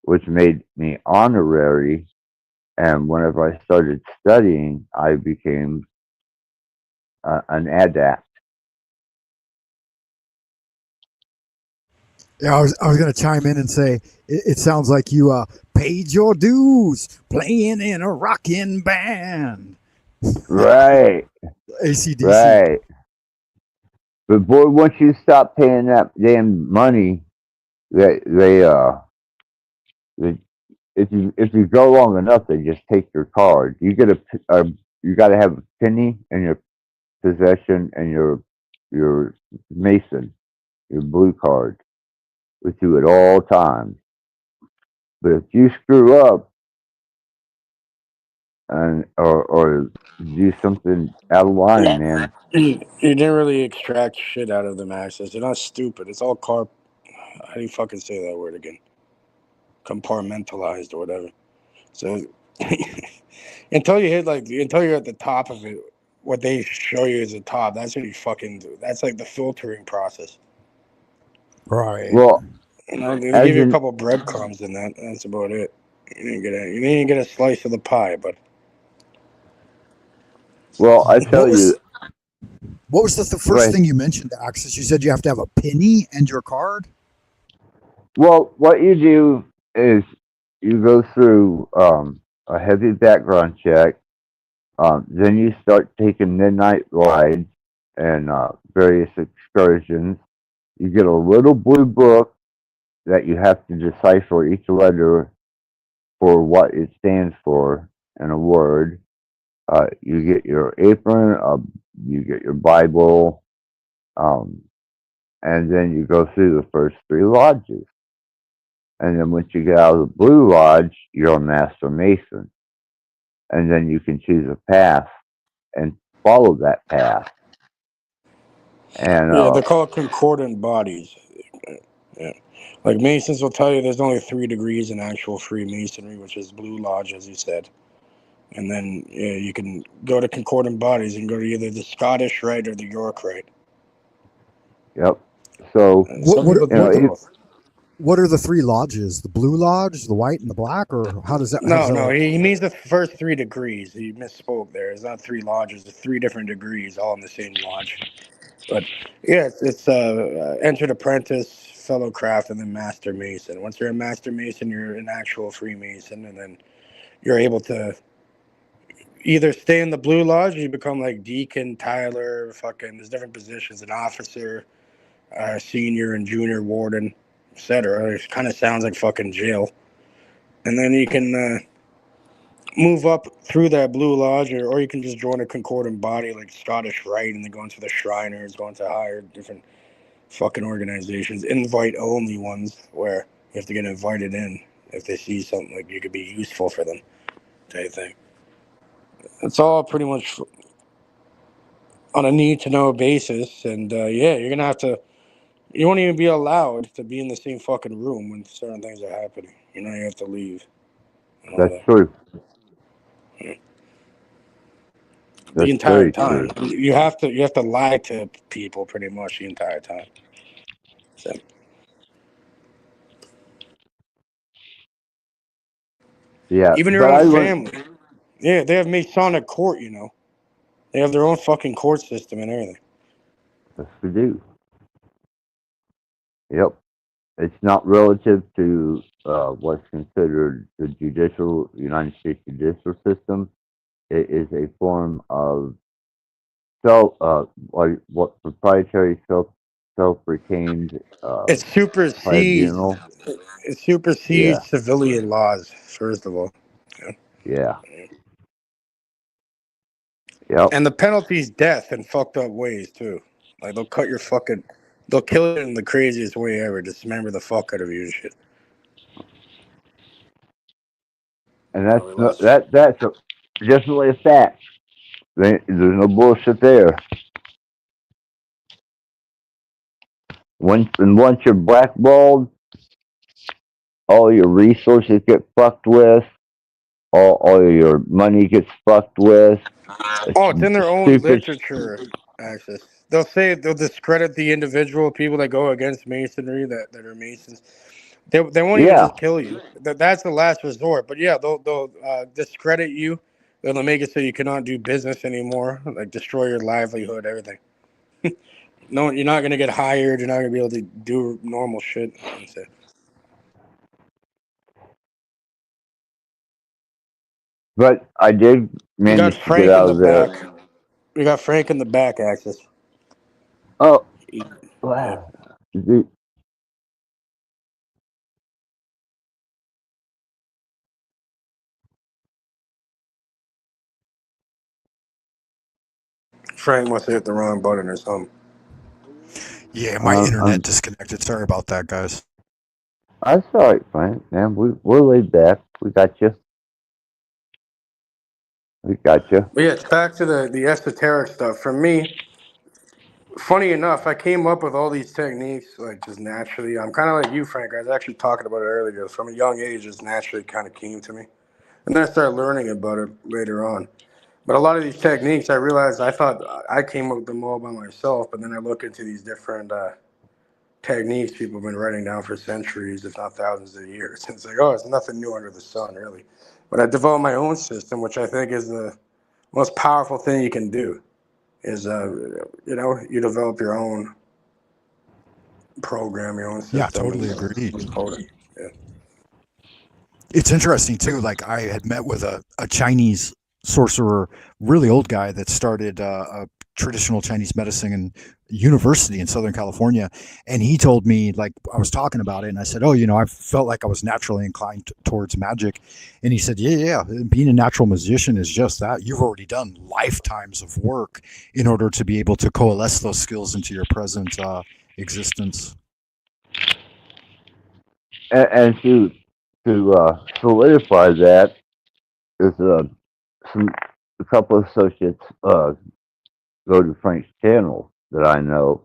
which made me honorary. And whenever I started studying, I became an adept. Yeah, I was going to chime in and say it sounds like you paid your dues playing in a rocking band. Right, AC/DC. right. But boy, once you stop paying that damn money, they if you go long enough, they just take your card. You get you got to have a penny in your possession and your Mason, your blue card, with you at all times. But if you screw up and or do something out of line, man, You didn't really extract shit out of them, Access. They're not stupid. It's all how do you fucking say that word again? Compartmentalized or whatever. So until you're at the top of it, what they show you is the top. That's what you fucking do. That's like the filtering process. Right. well, You know, they as give you a in, couple breadcrumbs in that. That's about it. You didn't get a slice of the pie, but well, I What tell was you, the first right. thing you mentioned, Axis? You said you have to have a penny and your card? Well, what you do is you go through a heavy background check. Then you start taking midnight rides and various excursions. You get a little blue book that you have to decipher each letter for what it stands for in a word. You get your apron, you get your Bible, um, and then you go through the first three lodges. And then once you get out of the blue lodge, you're a master mason. And then you can choose a path and follow that path. And yeah, they're called concordant bodies. Yeah. Like Masons will tell you there's only 3 degrees in actual Freemasonry, which is Blue Lodge, as you said. And then you can go to concordant bodies and go to either the Scottish Rite or the York Rite. yep. So Some people do both. What are the 3 lodges? The blue lodge, the white, and the black, or how does that No, work? he means the first 3 degrees. He misspoke there. It's not 3 lodges. It's 3 different degrees, all in the same lodge. But yeah, it's entered apprentice, fellow craft, and then master mason. Once you're a master mason, you're an actual Freemason, and then you're able to either stay in the blue lodge, or you become like deacon, Tyler, fucking. There's different positions: an officer, senior, and junior warden, etc. It kind of sounds like fucking jail. And then you can move up through that blue lodge, or you can just join a concordant body like Scottish Rite, and then go into the Shriners, go into higher different fucking organizations, invite only ones where you have to get invited in if they see something like you could be useful for them type thing. It's all pretty much on a need to know basis, and yeah, you're gonna have to. You won't even be allowed to be in the same fucking room when certain things are happening. You have to leave and all that's that. true. The That's entire very time, true. you have to lie to people pretty much the entire time. So, Yeah, even your but own I learned. family, yeah, they have Masonic court. They have their own fucking court system and everything. Yes, we do. Yep. It's not relative to what's considered the judicial United States judicial system. It is a form of what proprietary self-retained It supersedes. tribunal. It supersedes Yeah, civilian laws. First of all, yeah. Yep. And the penalty's death in fucked up ways too. Like they'll kill you in the craziest way ever. Dismember the fuck out of you and shit. And Oh, we lost you. that's definitely a fact. There's no bullshit there. Once you're blackballed, all your resources get fucked with. All your money gets fucked with. Oh, it's in their own Stupid. literature. Access. They'll discredit the individual people that go against masonry that are masons. They won't even Yeah. just kill you. That's the last resort. But yeah, they'll discredit you. They'll make it so you cannot do business anymore. Like destroy your livelihood, everything. No, you're not gonna get hired. You're not gonna be able to do normal shit. That's it. But I did We got manage to get Frank in out the of there. back. We got Frank in the back, Access. Oh, Yeah. wow. Dude, Frank must have hit the wrong button or something. Yeah, my internet disconnected. Sorry about that, guys. I'm sorry, Frank. Man, we're laid back. We got you. We got you. But yeah, back to the esoteric stuff. For me, funny enough, I came up with all these techniques like just naturally. I'm kind of like you, Frank. I was actually talking about it earlier. From a young age, just naturally kind of came to me. And then I started learning about it later on. But a lot of these techniques, I realized I thought I came up with them all by myself. But then I look into these different techniques people have been writing down for centuries, if not thousands of years. It's like, oh, it's nothing new under the sun, really. But I developed my own system, which I think is the most powerful thing you can do. Is you develop your own program, your own system. Yeah, totally agree. Yeah. It's interesting too. Like I had met with a Chinese sorcerer, really old guy that started a traditional Chinese medicine and university in Southern California, and he told me, like, I was talking about it, and I said, "Oh, I felt like I was naturally inclined towards magic," and he said, "Yeah, being a natural magician is just that. You've already done lifetimes of work in order to be able to coalesce those skills into your present existence." And to solidify that, is a couple of associates go to Frank's channel that I know,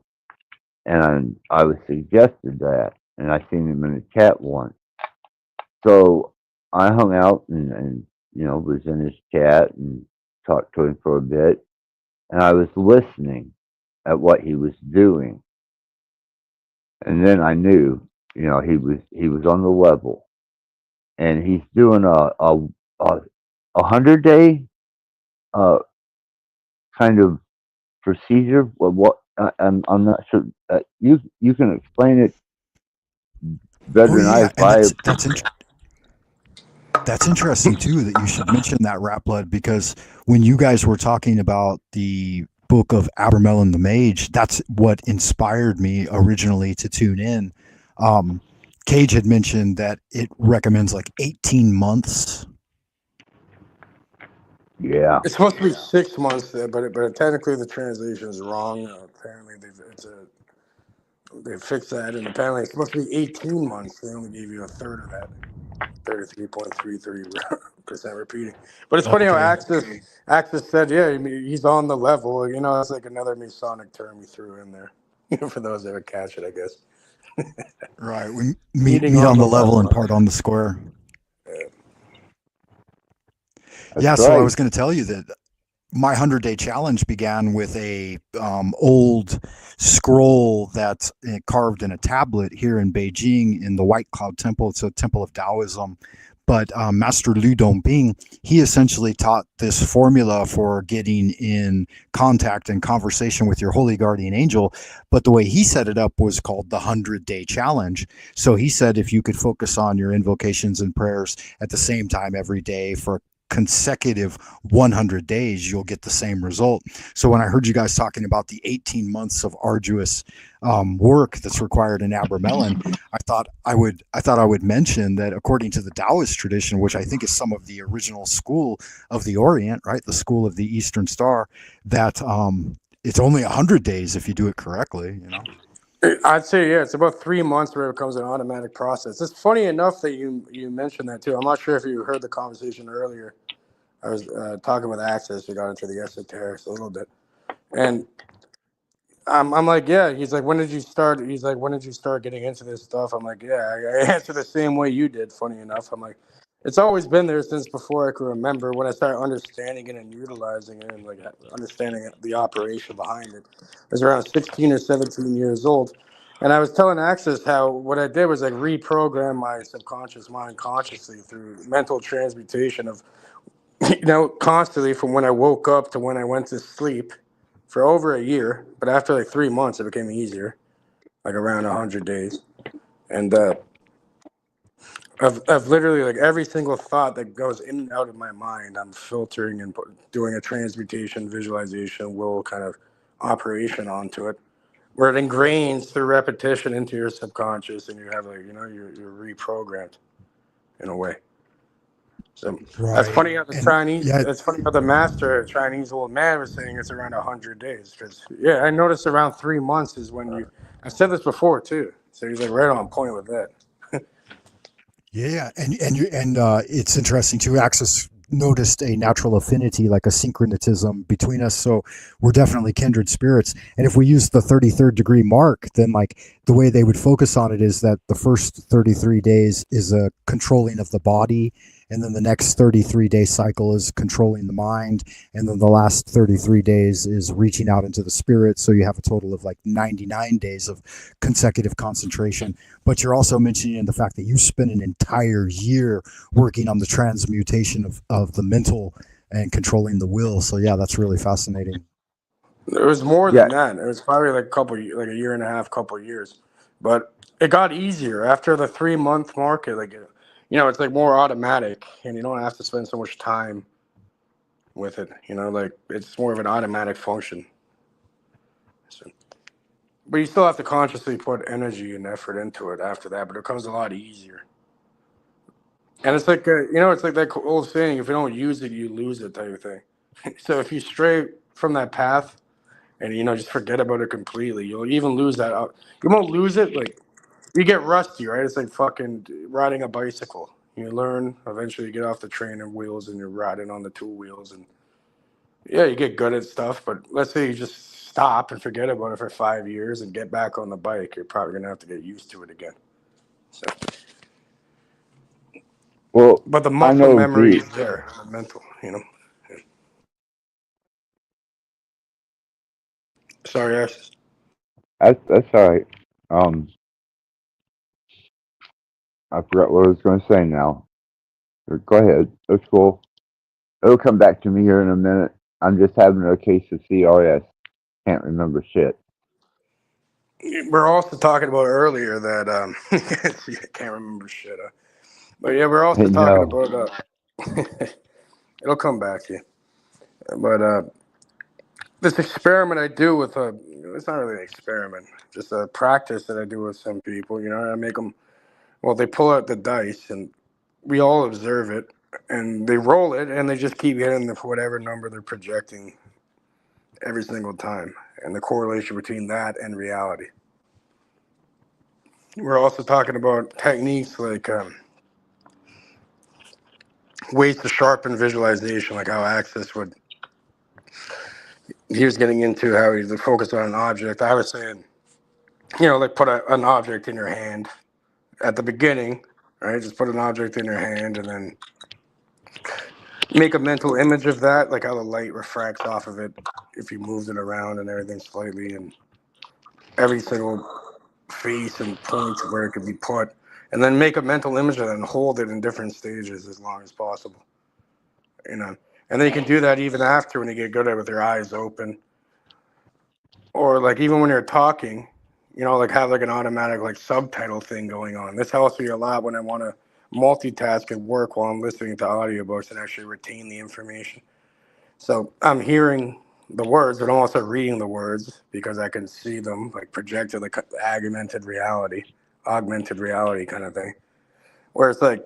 and I was suggested that, and I seen him in the chat once. So I hung out and was in his chat and talked to him for a bit, and I was listening at what he was doing, and then I knew he was on the level, and he's doing a 100-day kind of procedure. I'm not sure. You can explain it better than I. That's interesting too that you should mention that, Rattblood, because when you guys were talking about the book of Abramelin the Mage, that's what inspired me originally to tune in. Cage had mentioned that it recommends like 18 months. Yeah, it's supposed to be 6 months, but technically the translation is wrong. Apparently they fixed that, and apparently it's supposed to be 18 months. They only gave you a third of that. 33.33% repeating. But it's funny how Axis said, yeah, he's on the level. It's like another Masonic term he threw in there. For those that would catch it, I guess. Right. We meet on the level and part on the square. Yeah, so I was going to tell you that my 100-day challenge began with a old scroll that's carved in a tablet here in Beijing in the White Cloud Temple. It's a temple of Taoism. But Master Lu Dongbing, he essentially taught this formula for getting in contact and conversation with your holy guardian angel. But the way he set it up was called the 100-day challenge. So he said if you could focus on your invocations and prayers at the same time every day for consecutive 100 days, you'll get the same result. So when I heard you guys talking about the 18 months of arduous work that's required in Abramelin, I thought I would mention that according to the Taoist tradition, which I think is some of the original school of the Orient, right, the school of the Eastern Star, that it's only 100 days if you do it correctly, you know. I'd say, yeah, it's about 3 months where it becomes an automatic process. It's funny enough that you mentioned that too. I'm not sure if you heard the conversation earlier. I was talking with Access. We got into the esoterics a little bit, and I'm like, yeah. He's like, when did you start? He's like, when did you start getting into this stuff? I'm like, yeah. I answer the same way you did. Funny enough, I'm like, it's always been there since before I could remember. When I started understanding it and utilizing it, and like understanding the operation behind it, I was around 16 or 17 years old, and I was telling Access how what I did was like reprogram my subconscious mind consciously through mental transmutation of, constantly from when I woke up to when I went to sleep for over a year. But after like 3 months, it became easier, like around 100 days. And I've literally, like, every single thought that goes in and out of my mind, I'm filtering and doing a transmutation, visualization, will kind of operation onto it, where it ingrains through repetition into your subconscious, and you have like, you're reprogrammed in a way. So that's Right. funny how the And Chinese. yeah, That's funny how the master, Chinese old man, was saying it's around 100 days. Because I noticed around 3 months is when you. I said this before too. So he's like right on point with that. yeah, and it's interesting too. Axis noticed a natural affinity, like a syncretism between us. So we're definitely kindred spirits. And if we use the 33rd degree mark, then like the way they would focus on it is that the first 33 days is a controlling of the body, and then the next 33-day cycle is controlling the mind, and then the last 33 days is reaching out into the spirit. So you have a total of like 99 days of consecutive concentration. But you're also mentioning the fact that you spend an entire year working on the transmutation of the mental and controlling the will. So yeah, that's really fascinating. It was more Yeah. than that. It was probably like like a year and a half, couple years. But it got easier after the 3 month mark. It's like more automatic, and you don't have to spend so much time with it. Like it's more of an automatic function. So, but you still have to consciously put energy and effort into it after that. But it becomes a lot easier. And it's like it's like that old saying: if you don't use it, you lose it, type of thing. So if you stray from that path and just forget about it completely, you'll even lose that. You won't lose it. Like you get rusty, right? It's like fucking riding a bicycle. You learn, eventually you get off the train and wheels, and you're riding on the two wheels, and yeah, you get good at stuff. But let's say you just stop and forget about it for 5 years and get back on the bike, you're probably gonna have to get used to it again. So, Well, but the I muscle know memory the. is there, the mental. Sorry, Ash. That's all right. Um, I forgot what I was going to say now. Go ahead. That's cool. It'll come back to me here in a minute. I'm just having a case of CRS. Can't remember shit. We're also talking about earlier that I can't remember shit. But yeah, we're Hey, also talking no. about it'll come back to you. But this experiment I do with it's not really an experiment, just a practice that I do with some people. I make them. Well, they pull out the dice, and we all observe it, and they roll it, and they just keep hitting whatever number they're projecting every single time, and the correlation between that and reality. We're also talking about techniques like ways to sharpen visualization, like how Access would. He was getting into how he focused on an object. I was saying, like put an object in your hand at the beginning, right? Just put an object in your hand and then make a mental image of that, like how the light refracts off of it if you moved it around and everything slightly, and every single face and point where it could be put, and then make a mental image of it and hold it in different stages as long as possible. And then you can do that even after when you get good at it with your eyes open, or like even when you're talking, like have like an automatic like subtitle thing going on. This helps me a lot when I want to multitask at work while I'm listening to audiobooks and actually retain the information. So I'm hearing the words, but I'm also reading the words because I can see them like projected, like augmented reality kind of thing. Where it's like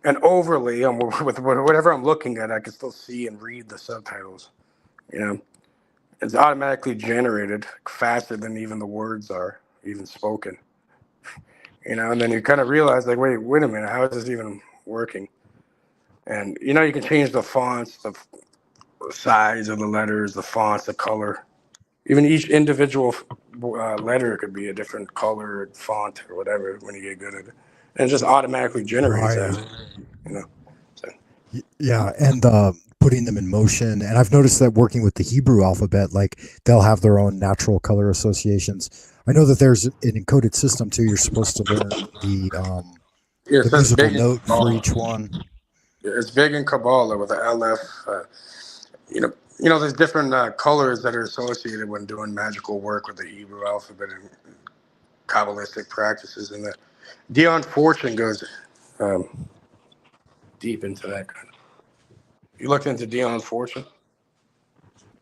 an overlay with whatever I'm looking at, I can still see and read the subtitles. You know, it's automatically generated faster than even the words are even spoken. And then you kind of realize like, wait a minute, how is this even working? And you can change the fonts, the size of the letters, the fonts, the color. Even each individual letter could be a different color, font, or whatever when you get good at it, and it just automatically generates Right. that. You know. So, Yeah, and putting them in motion. And I've noticed that working with the Hebrew alphabet, like they'll have their own natural color associations. I know that there's an encoded system too. You're supposed to learn yeah, the so it's musical big in note for Kabbalah. each one. It's big in Kabbalah with the LF. There's different colors that are associated when doing magical work with the Hebrew alphabet and Kabbalistic practices, and the Dion Fortune goes um, deep into that kind of. You looked into Dion's Fortune.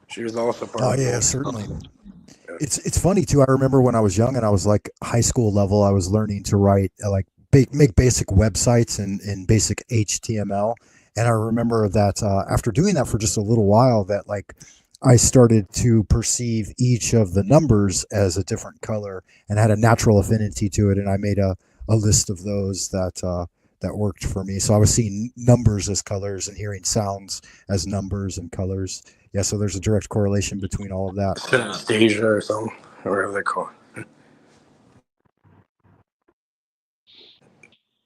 She was also part Oh of the yeah, Golden certainly. Girls. Yeah. It's funny too. I remember when I was young and I was like high school level, I was learning to write like make basic websites in basic HTML. And I remember that after doing that for just a little while, that like I started to perceive each of the numbers as a different color and had a natural affinity to it. And I made a list of those that worked for me. So I was seeing numbers as colors and hearing sounds as numbers and colors. Yeah, so there's a direct correlation between all of that. Synesthesia or something, or whatever they call it.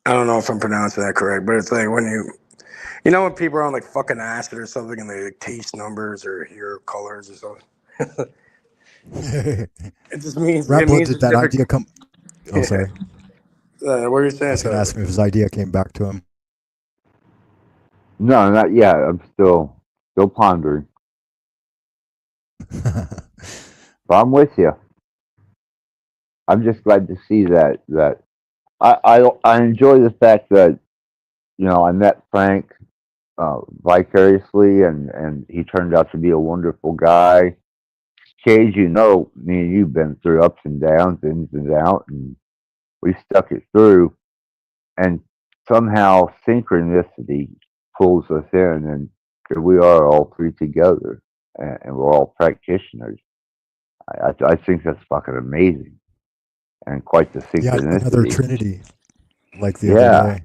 I don't know if I'm pronouncing that correct, but it's like when people are on like fucking acid or something and they like, taste numbers or hear colors or something. It just means Rattblood, it's did that different. idea come? Oh, Yeah. sorry. What were you I saying? was going to ask him if his idea came back to him. No, not yet. I'm still pondering. But I'm with you. I'm just glad to see that I enjoy the fact that I met Frank vicariously, and he turned out to be a wonderful guy. Cage, me and you've been through ups and downs, ins and outs, and we stuck it through. And somehow synchronicity pulls us in, and here we are all three together, and we're all practitioners. I think that's fucking amazing, and quite the Yeah, another synchronicity. Trinity, like the other Yeah, day.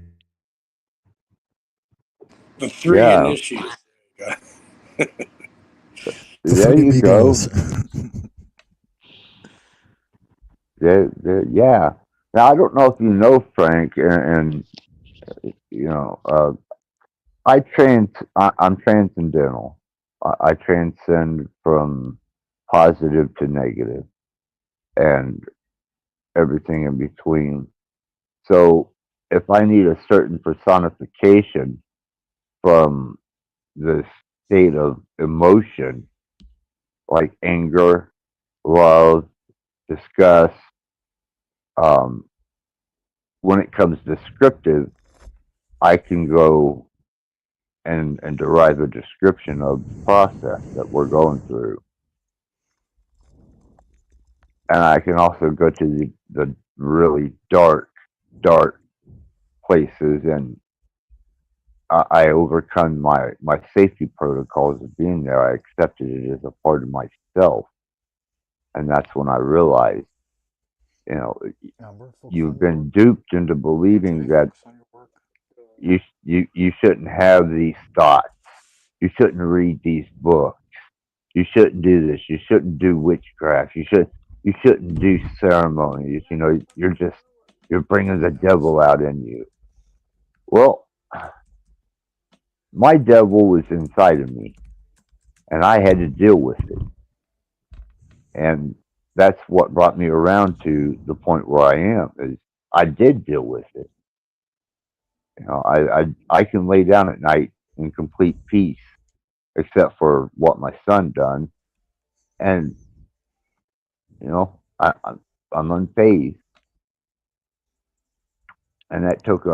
The three yeah. initiates. The There three you go. amigos. Yeah. Now I don't know if you know Frank, and I'm transcendental. I transcend from positive to negative and everything in between. So if I need a certain personification from the state of emotion, like anger, love, disgust, um, when it comes descriptive, I can go and derive a description of the process that we're going through. And I can also go to the really dark places, and I overcome my safety protocols of being there. I accepted it as a part of myself. And that's when I realized, you know, you've been duped into believing that you shouldn't have these thoughts. You shouldn't read these books. You shouldn't do this. You shouldn't do witchcraft. You shouldn't do ceremonies. You're bringing the devil out in you. Well, my devil was inside of me, and I had to deal with it. And that's what brought me around to the point where I am. Is I did deal with it. I can lay down at night in complete peace, except for what my son done, and I'm unfazed, and that took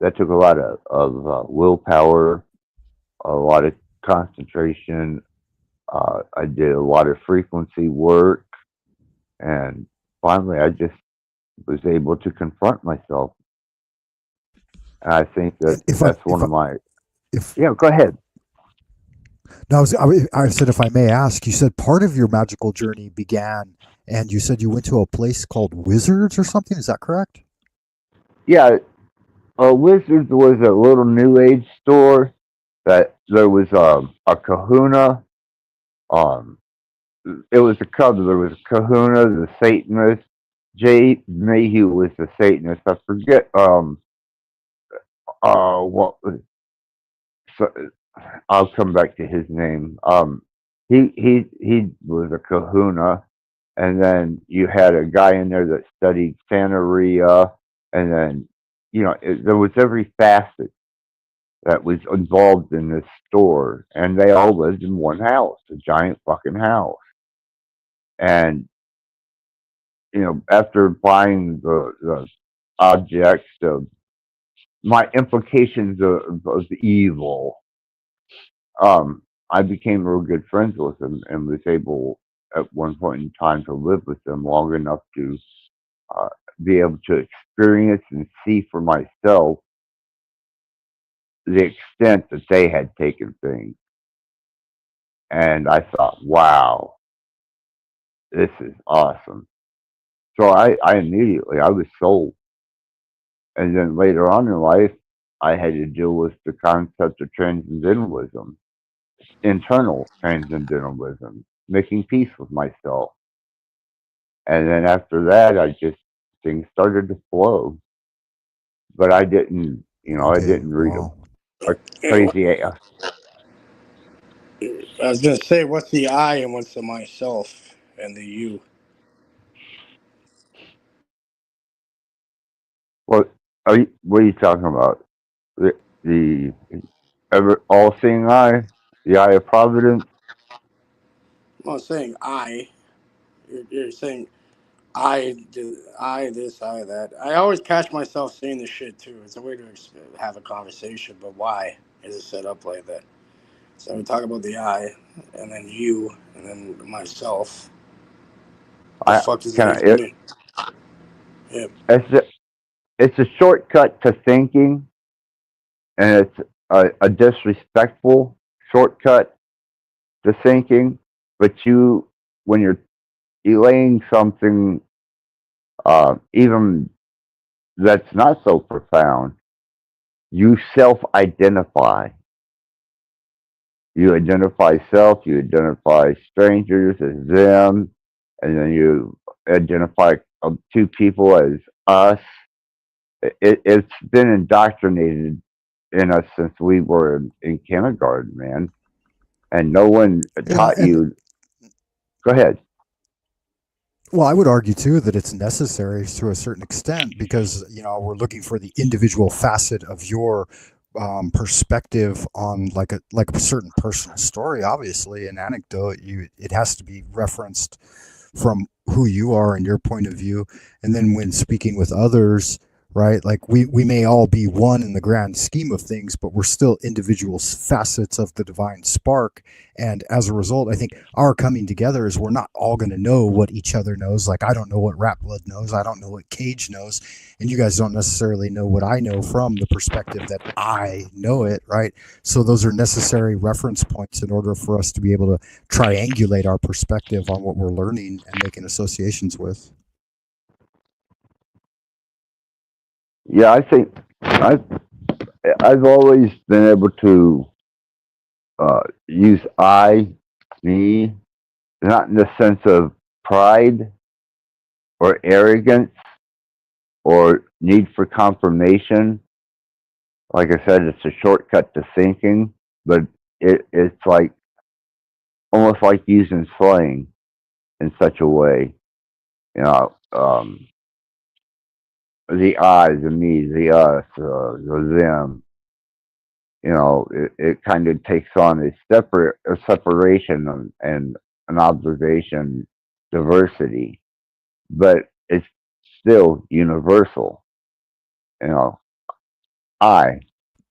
that took a lot of willpower, a lot of concentration. I did a lot of frequency work, and finally, I just was able to confront myself. And I think that And if I that's one of my. if Yeah, go ahead. no, I said if I may ask, you said part of your magical journey began, and you said you went to a place called Wizards or something. Is that correct? Yeah, Wizards was a little new age store that there was a Kahuna. Um, it was a couple. There was a Kahuna, the Satanist. Jay Mayhew was the Satanist. I forget. What? So, I'll come back to his name. He was a Kahuna, and then you had a guy in there that studied Santeria, and then there was every facet that was involved in this store, and they all lived in one house, a giant fucking house. And after buying the objects, my implications of evil, I became real good friends with them and was able at one point in time to live with them long enough to uh, be able to experience and see for myself the extent that they had taken things. And I thought, wow, this is awesome. So I immediately I was sold. And then later on in life, I had to deal with the concept of transcendentalism, internal transcendentalism, making peace with myself. And then after that, I just things started to flow. But I didn't, I Okay. didn't read Wow. a Hey, crazy. I was gonna say, what's the I and what's the myself and the you? What what are you talking about? The ever all-seeing eye, the eye of providence. I'm not saying I. You're saying I do I this I that. I always catch myself saying this shit too. It's a way to have a conversation, but why is it set up like that? So we talk about the I, and then you, and then myself. The I fuck does it kind of even mean? Yeah. it's a shortcut to thinking, and it's a disrespectful shortcut to thinking. But when you're relaying something, even that's not so profound, you self-identify. You identify self. You identify strangers as them, and then you identify two people as us. It's been indoctrinated in us since we were in kindergarten, man. And no one Yeah, taught and you. Go ahead. well, I would argue too that it's necessary to a certain extent because we're looking for the individual facet of your perspective on like a certain personal story. Obviously, an anecdote, it has to be referenced from who you are and your point of view, and then when speaking with others, right? Like we may all be one in the grand scheme of things, but we're still individual facets of the divine spark. And as a result, I think our coming together is we're not all going to know what each other knows. Like I don't know what Rattblood knows. I don't know what Cage knows. And you guys don't necessarily know what I know from the perspective that I know it, right? So those are necessary reference points in order for us to be able to triangulate our perspective on what we're learning and making associations with. Yeah, I think I've always been able to use I, me, not in the sense of pride or arrogance or need for confirmation. Like I said, it's a shortcut to thinking, but it's like almost like using slang in such a way. You know, the I, the me, the us, the them. It kind of takes on a separation and an observation diversity, but it's still universal. You know, I,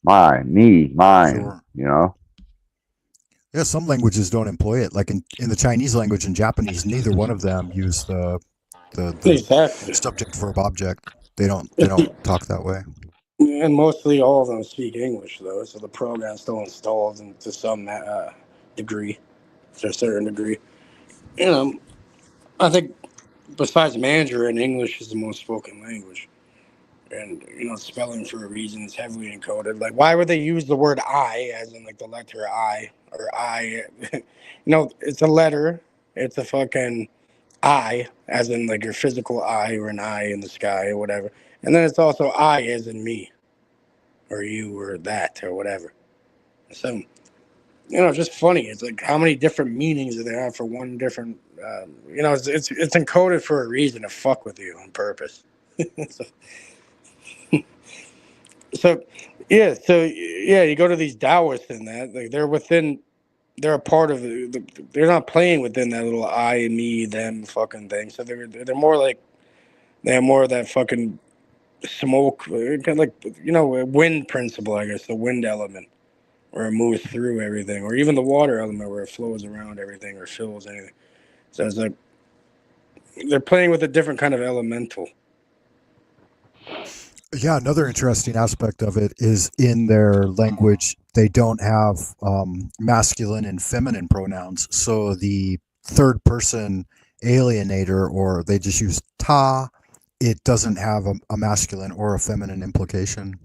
my, me, mine. Sure. You know. Yeah, some languages don't employ it. Like in the Chinese language and Japanese, neither one of them use the Exactly. subject verb object. They don't talk that way. And mostly all of them speak English, though, so the program's still installed to some degree, to a certain degree. You know, I think besides Mandarin, English is the most spoken language. And, spelling for a reason is heavily encoded. Like, why would they use the word I, as in, like, the letter I, or I? It's a letter. It's a fucking I, as in, like, your physical eye, or an eye in the sky, or whatever. And then it's also I, as in me, or you, or that, or whatever. So, just funny. It's like how many different meanings do they have for one different. It's encoded for a reason to fuck with you on purpose. so, so you go to these Taoists and that like they're a part of they're not playing within that little I, me, them fucking thing. So they're more like they have more of that fucking smoke, kind of like wind principle, I guess, the wind element. Where it moves through everything, or even the water element where it flows around everything or fills anything. So it's like they're playing with a different kind of elemental. Yeah, another interesting aspect of it is in their language, they don't have masculine and feminine pronouns. So the third person alienator, or they just use ta, it doesn't have a masculine or a feminine implication,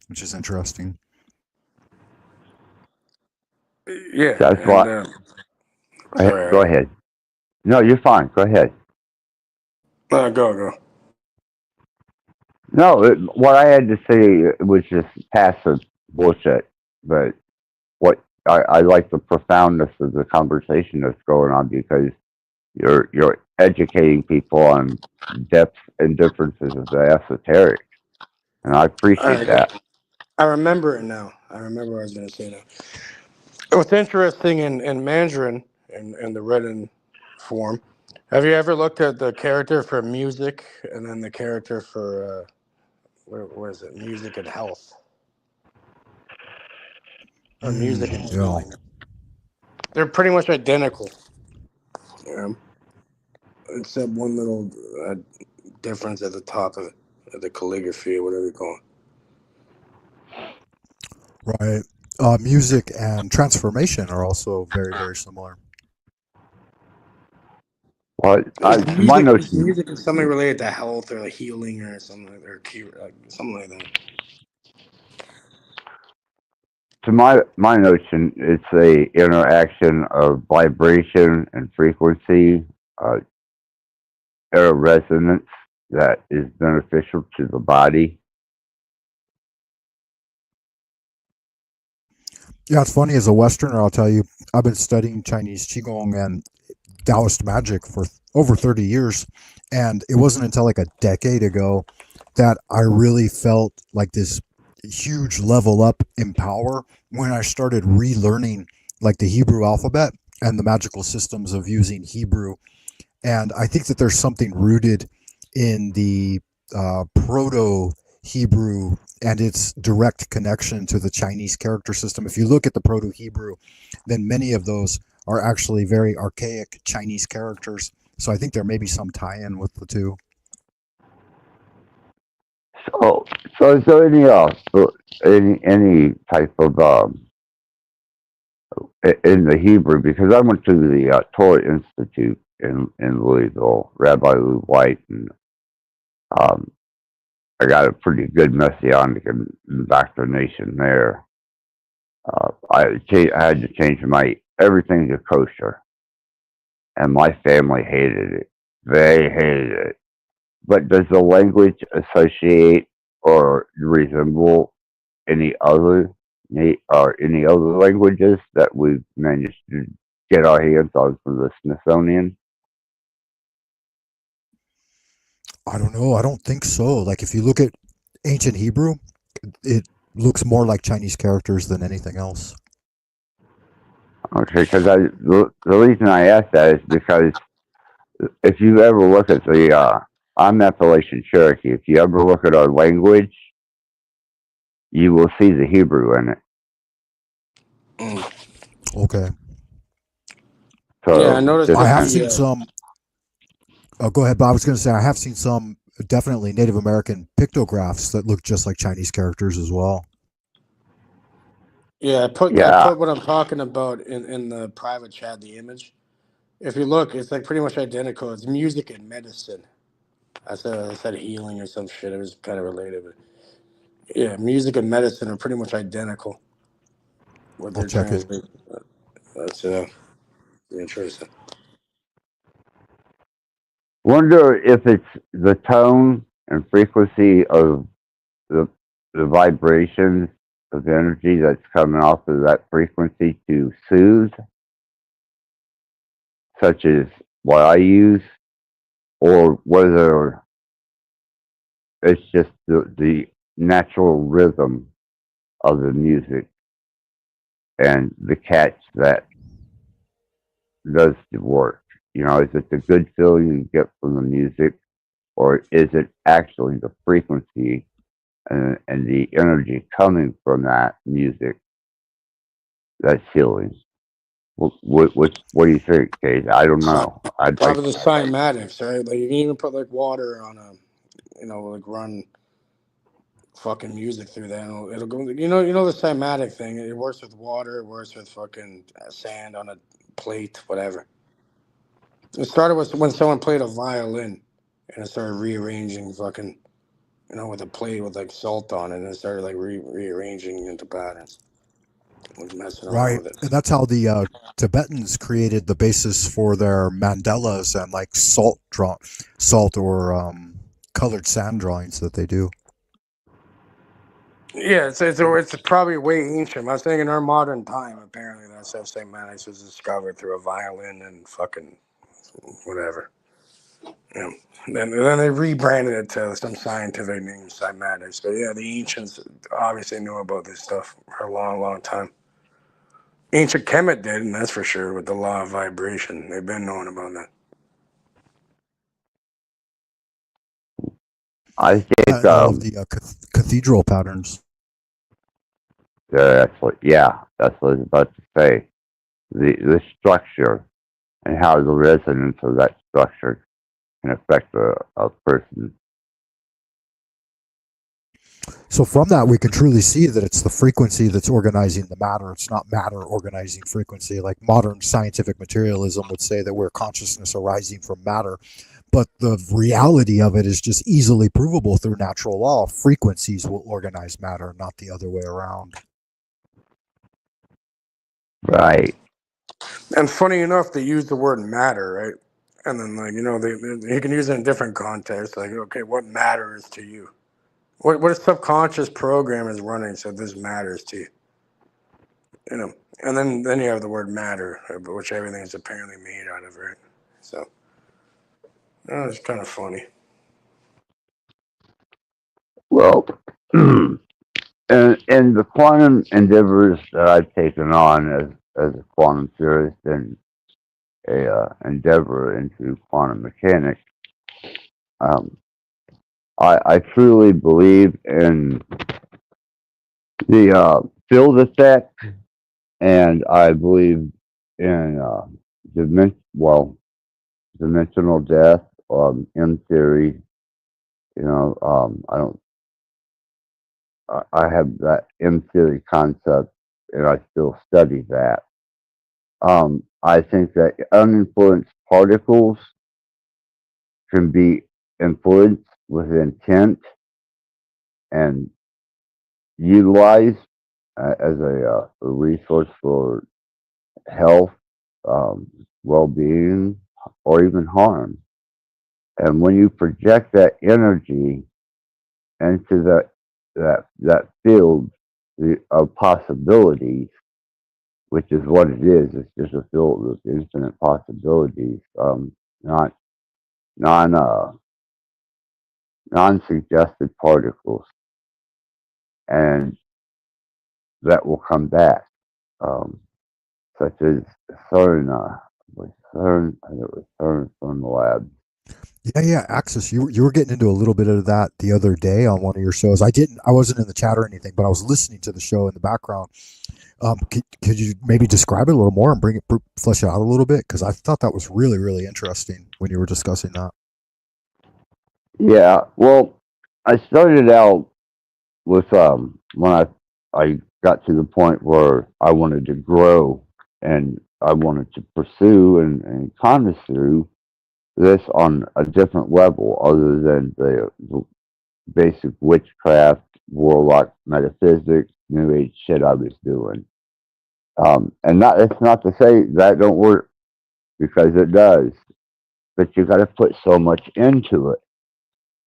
which is interesting. Yeah, That's and why. Go sorry, ahead. No, you're fine. Go ahead. go. No, what I had to say was just passive bullshit. But what I like the profoundness of the conversation that's going on because you're educating people on depth and differences of the esoteric, and I appreciate that. I remember it now. I remember what I was going to say now. What's interesting in Mandarin in the written form, have you ever looked at the character for music and then the character for, what is it, music and health? Or music and Yeah. healing? They're pretty much identical. Except one little difference at the top of the calligraphy or whatever you call it. Right. Music and transformation are also very, very similar. Well, my notion Music is something related to health or like healing or something, or something like that. to my notion, it's a interaction of vibration and frequency, air resonance that is beneficial to the body. Yeah, it's funny. As a Westerner, I'll tell you, I've been studying Chinese Qigong and Taoist magic for over 30 years. And it wasn't until like a decade ago that I really felt like this huge level up in power when I started relearning like the Hebrew alphabet and the magical systems of using Hebrew. And I think that there's something rooted in the proto Hebrew and its direct connection to the Chinese character system. If you look at the proto Hebrew, then many of those are actually very archaic Chinese characters. So I think there may be some tie-in with the two. So is there any type of in the Hebrew, because I went to the Torah Institute in Louisville, Rabbi Lou White, and I got a pretty good messianic indoctrination there. I had to change my everything to kosher, and my family hated it. They hated it. But does the language associate or resemble any other languages that we've managed to get our hands on from the Smithsonian? I don't know. I don't think so. Like if you look at ancient Hebrew, it looks more like Chinese characters than anything else. Okay, because the reason I ask that is because if you ever look at I'm Appalachian Cherokee. If you ever look at our language, you will see the Hebrew in it. Okay. Yeah, I So noticed just I that have kind seen some. Oh, go ahead, Bob. I was going to say I have seen some definitely Native American pictographs that look just like Chinese characters as well. yeah, I yeah, put what I'm talking about in the private chat, the image. If you look, it's like pretty much identical. It's music and medicine. I said healing or some shit. It was kind of related, but yeah, music and medicine are pretty much identical. What I'll they're check it. transmitting. That's interesting. wonder if it's the tone and frequency of the the vibrations of energy that's coming off of that frequency to soothe, such as what I use, or whether it's just the natural rhythm of the music and the catch that does the work. Is it the good feeling you get from the music, or is it actually the frequency and the energy coming from that music that's healing? What do you think, Kate? I don't know. I'd like. Probably the cymatics, right? Like you can even put like water on a, like run fucking music through that. And it'll go. The cymatic thing. It works with water. It works with fucking sand on a plate, whatever. It started with when someone played a violin, and it started rearranging fucking, with a plate with like salt on it, and it started like rearranging into patterns. Was messing around Right. with it. And that's how the Tibetans created the basis for their mandalas and like salt or colored sand drawings that they do. Yeah, it's probably way ancient. I was saying in our modern time, apparently that stuff St. Manix was discovered through a violin and fucking whatever. Yeah. Then they rebranded it to some scientific name, cymatics. But yeah, the ancients obviously knew about this stuff for a long, long time. Ancient Kemet did, and that's for sure, with the law of vibration. They've been knowing about that. I think And all of the cathedral patterns. that's what I was about to say. The structure and how the resonance of that structure can affect a person. So from that, we can truly see that it's the frequency that's organizing the matter. It's not matter organizing frequency. Like modern scientific materialism would say that we're consciousness arising from matter. But the reality of it is just easily provable through natural law. Frequencies will organize matter, not the other way around. Right. And funny enough, they use the word matter, right? And then, like, you can use it in different contexts. Like, okay, what matters to you? What subconscious program is running so this matters to you? And then you have the word matter, which everything is apparently made out of, right? So, it's kind of funny. Well, and the quantum endeavors that I've taken on as a quantum theorist and a endeavor into quantum mechanics, um, I truly believe in the field effect, and I believe in dimensional death. In theory, I don't. I have that M theory concept, and I still study that. I think that uninfluenced particles can be influenced with intent and utilized as a resource for health, well-being, or even harm. And when you project that energy into that field of possibilities, which is what it is, it's just a field of infinite possibilities, not non non-suggested particles, and that will come back, such as CERN. I think it was CERN from the lab. Yeah. Axis, you were getting into a little bit of that the other day on one of your shows. I wasn't in the chat or anything, but I was listening to the show in the background. Could you maybe describe it a little more and flesh it out a little bit? Because I thought that was really, really interesting when you were discussing that. Yeah, well, I started out with when I got to the point where I wanted to grow and I wanted to pursue and connoisseur this on a different level other than the basic witchcraft, warlock metaphysics, new age shit I was doing. And not it's not to say that don't work because it does, but you got to put so much into it,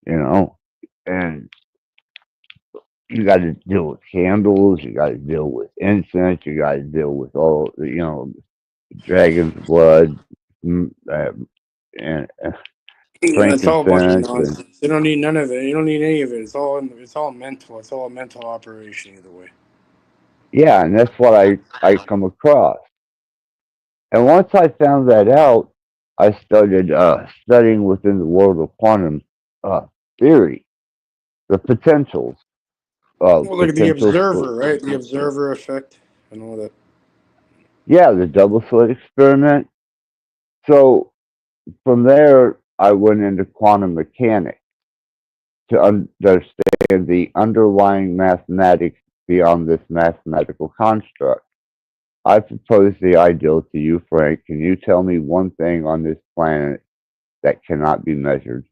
you know, and you got to deal with candles, you got to deal with incense, you got to deal with all dragon's blood, and Yeah, it's all a bunch of frankincense, and nonsense. You don't need none of it. You don't need any of it. It's all mental. It's all a mental operation either way. yeah, and that's what I come across. And once I found that out, I started studying within the world of quantum uh, theory, the potentials, Well, like the potentials for observer, right? The observer effect and all that. yeah, the double slit experiment. So from there, I went into quantum mechanics to understand the underlying mathematics beyond this mathematical construct. I propose the ideal to you, Frank. Can you tell me one thing on this planet that cannot be measured?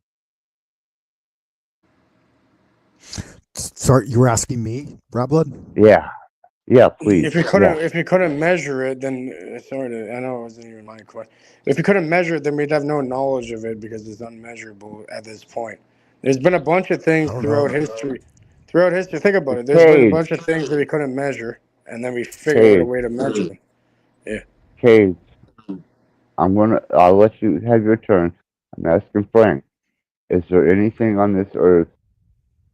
Sorry, you were asking me, Rattblood? Yeah, yeah, please. Yeah. If you couldn't measure it, then I know it wasn't even my question. If you couldn't measure it, then we'd have no knowledge of it because it's unmeasurable at this point. There's been a bunch of things I don't throughout know. history. Throughout history, think about it. There's been a Cage, bunch of things that we couldn't measure, and then we figured out a Cage, way to measure them. Yeah. Cage. I'll let you have your turn. I'm asking Frank. Is there anything on this earth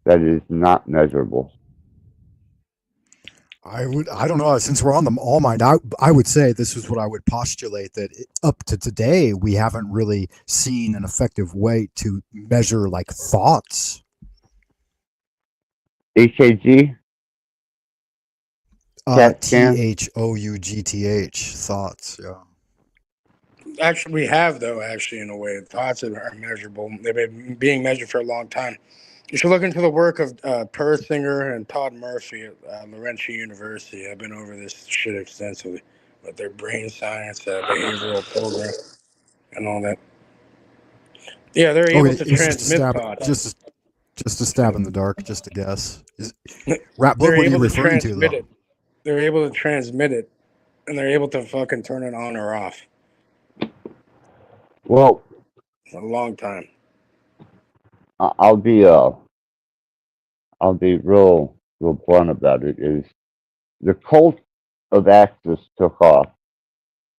that is not measurable? I don't know. Since we're on the All Mind, I would say this is what I would postulate that up to today we haven't really seen an effective way to measure like thoughts. EKG, CAT scan. THOUGTH thoughts. Yeah. Actually, we have though. Actually, in a way, thoughts are measurable. They've been being measured for a long time. You should look into the work of Persinger and Todd Murphy at Laurentian University. I've been over this shit extensively, with their brain science, behavioral program, and all that. Yeah, they're able Okay, to it's just a transmit stab, thoughts. just a stab in the dark, just a guess. They're Rattblood, what are you able to referring to transmit though? it. They're able to transmit it, and they're able to fucking turn it on or off. Well, For a long time. I'll be real blunt about it. Is the cult of Axis took off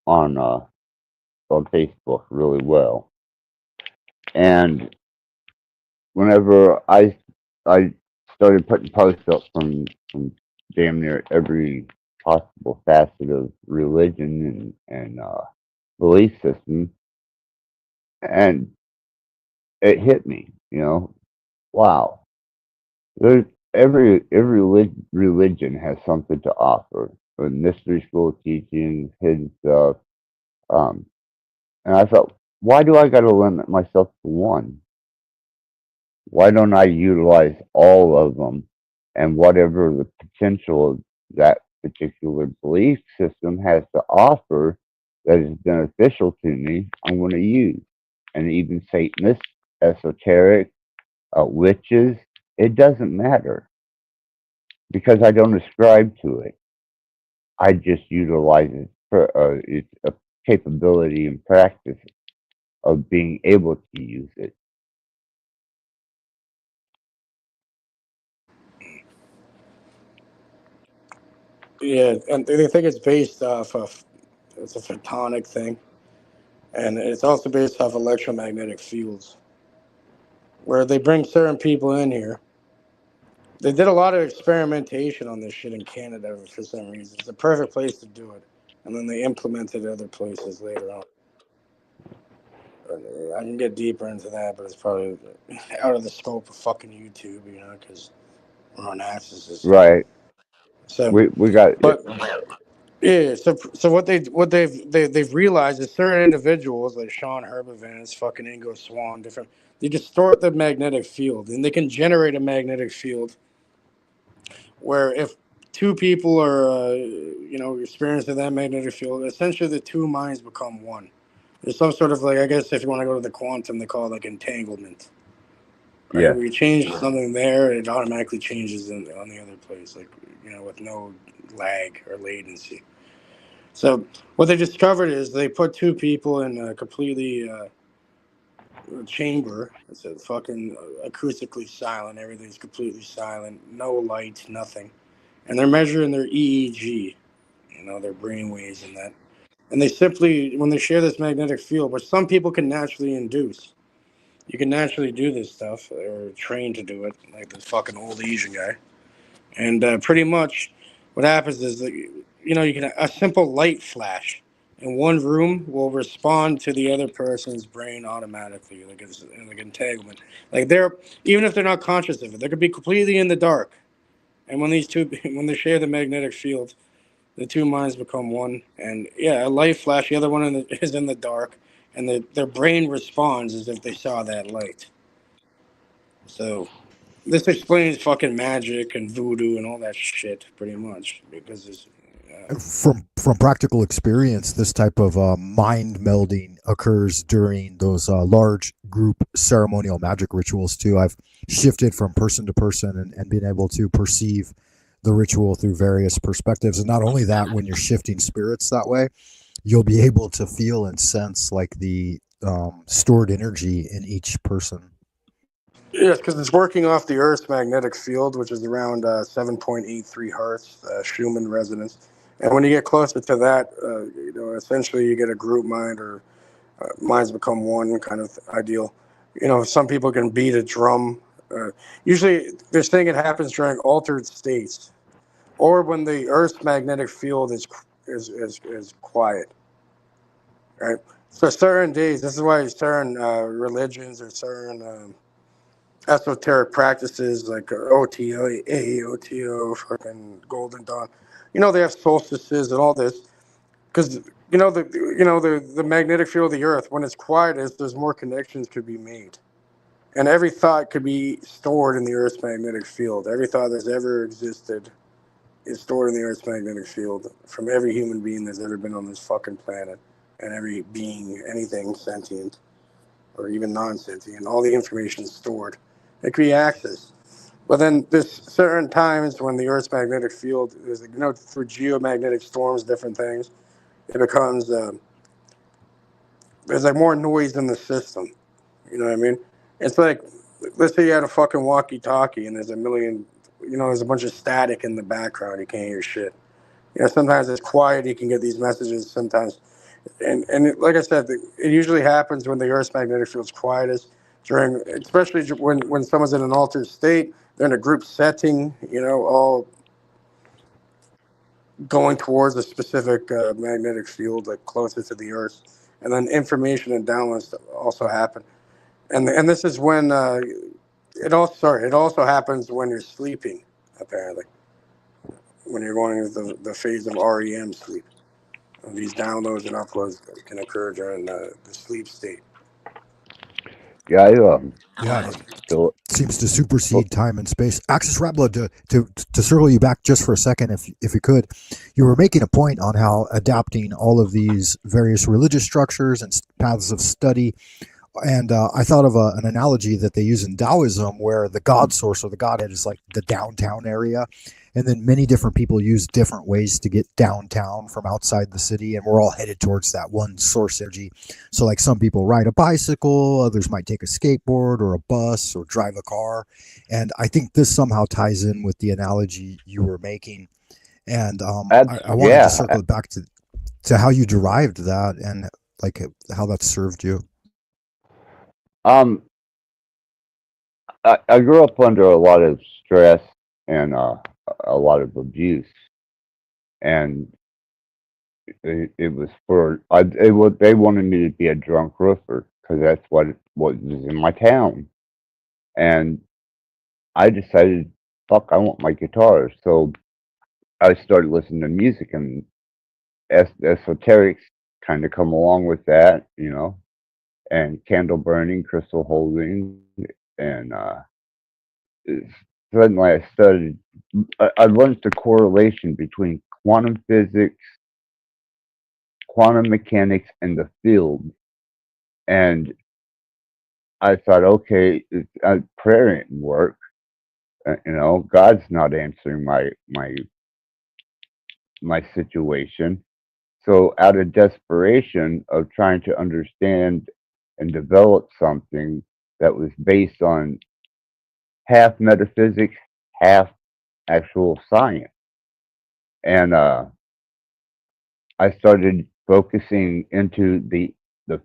on Facebook really well, and whenever I started putting posts up from damn near every possible facet of religion and belief system, and it hit me, wow. There's religion has something to offer, a mystery school teachings, hidden stuff, um, and I thought, why do I got to limit myself to one? Why don't I utilize all of them and whatever the potential of that particular belief system has to offer that is beneficial to me, I'm going to use. And even Satanists, esoteric, witches, it doesn't matter because I don't ascribe to it. I just utilize it for its a capability and practice of being able to use it. Yeah, and they think it's based off of it's a photonic thing, and it's also based off electromagnetic fields, where they bring certain people in here. They did a lot of experimentation on this shit in Canada for some reason. It's the perfect place to do it, and then they implemented other places later on. I can get deeper into that, but it's probably out of the scope of fucking YouTube, because we're on Axis. Right. So, We got but yeah, so what they've realized is certain individuals like Sean Herbivance, fucking Ingo Swan, different, they distort the magnetic field, and they can generate a magnetic field where if two people are experiencing that magnetic field, essentially the two minds become one. There's some sort of, like, I guess if you want to go to the quantum, they call it like entanglement, right? yeah. Where you change something there, it automatically changes on the other place, like, with no lag or latency. So what they discovered is they put two people in a completely chamber. It's a fucking acoustically silent. Everything's completely silent. No light, nothing. And they're measuring their EEG, their brain waves and that. And they simply, when they share this magnetic field, which some people can naturally induce, you can naturally do this stuff or train to do it, like this fucking old Asian guy. And pretty much what happens is that, you can, a simple light flash in one room will respond to the other person's brain automatically, like it's like entanglement. Like even if they're not conscious of it, they could be completely in the dark. And when when they share the magnetic field, the two minds become one. And yeah, a light flash, the other one is in the dark, and their brain responds as if they saw that light. So this explains fucking magic and voodoo and all that shit, pretty much, because it's. From practical experience, this type of mind melding occurs during those large group ceremonial magic rituals too. I've shifted from person to person and been able to perceive the ritual through various perspectives. And not only that, when you're shifting spirits that way, you'll be able to feel and sense like the stored energy in each person. Yes, because it's working off the Earth's magnetic field, which is around 7.83 hertz, Schumann resonance. And when you get closer to that, essentially you get a group mind, or minds become one kind of ideal. Some people can beat a drum. Usually, this thing, it happens during altered states, or when the Earth's magnetic field is quiet. Right. So certain days. This is why certain religions or certain esoteric practices like OTO, AOTO, fucking Golden Dawn. They have solstices and all this because the magnetic field of the Earth, when it's quietest, there's more connections could be made, and every thought could be stored in the Earth's magnetic field. Every thought that's ever existed is stored in the Earth's magnetic field from every human being that's ever been on this fucking planet, and every being, anything sentient or even non-sentient. All the information is stored. It can be accessed. But then there's certain times when the Earth's magnetic field is, through geomagnetic storms, different things, it becomes, there's like more noise in the system. You know what I mean? It's like, let's say you had a fucking walkie-talkie and there's there's a bunch of static in the background. You can't hear shit. Sometimes it's quiet. You can get these messages sometimes. Like I said, it usually happens when the Earth's magnetic field is quietest, especially when someone's in an altered state. They're in a group setting, all going towards a specific magnetic field, like closer to the Earth, and then information and downloads also happen. And this is when it also happens when you're sleeping, apparently, when you're going into the phase of REM sleep. These downloads and uploads can occur during the sleep state. Yeah, Yeah, it so, seems to supersede time and space. Axis Rattblood, to circle you back just for a second, if you could, you were making a point on how adapting all of these various religious structures and paths of study. And I thought of an analogy that they use in Taoism, where the God source or the Godhead is like the downtown area. And then many different people use different ways to get downtown from outside the city. And we're all headed towards that one source energy. So like some people ride a bicycle, others might take a skateboard or a bus or drive a car. And I think this somehow ties in with the analogy you were making. And I wanted to circle it back to how you derived that and like how that served you. I grew up under a lot of stress and a lot of abuse, and it was they wanted me to be a drunk roofer, because that's what was in my town. And I decided, fuck, I want my guitar. So I started listening to music, and esoterics kind of come along with that, and candle burning, crystal holding, and suddenly I started. I learned the correlation between quantum physics, quantum mechanics, and the field. And I thought, okay, prayer didn't work. God's not answering my situation. So, out of desperation of trying to understand and develop something that was based on half metaphysics, half actual science, and I started focusing into the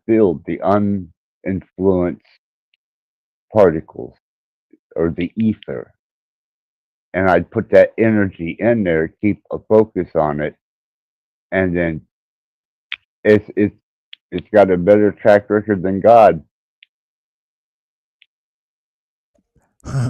field, the uninfluenced particles or the ether, and I'd put that energy in there, keep a focus on it, and then it's got a better track record than God.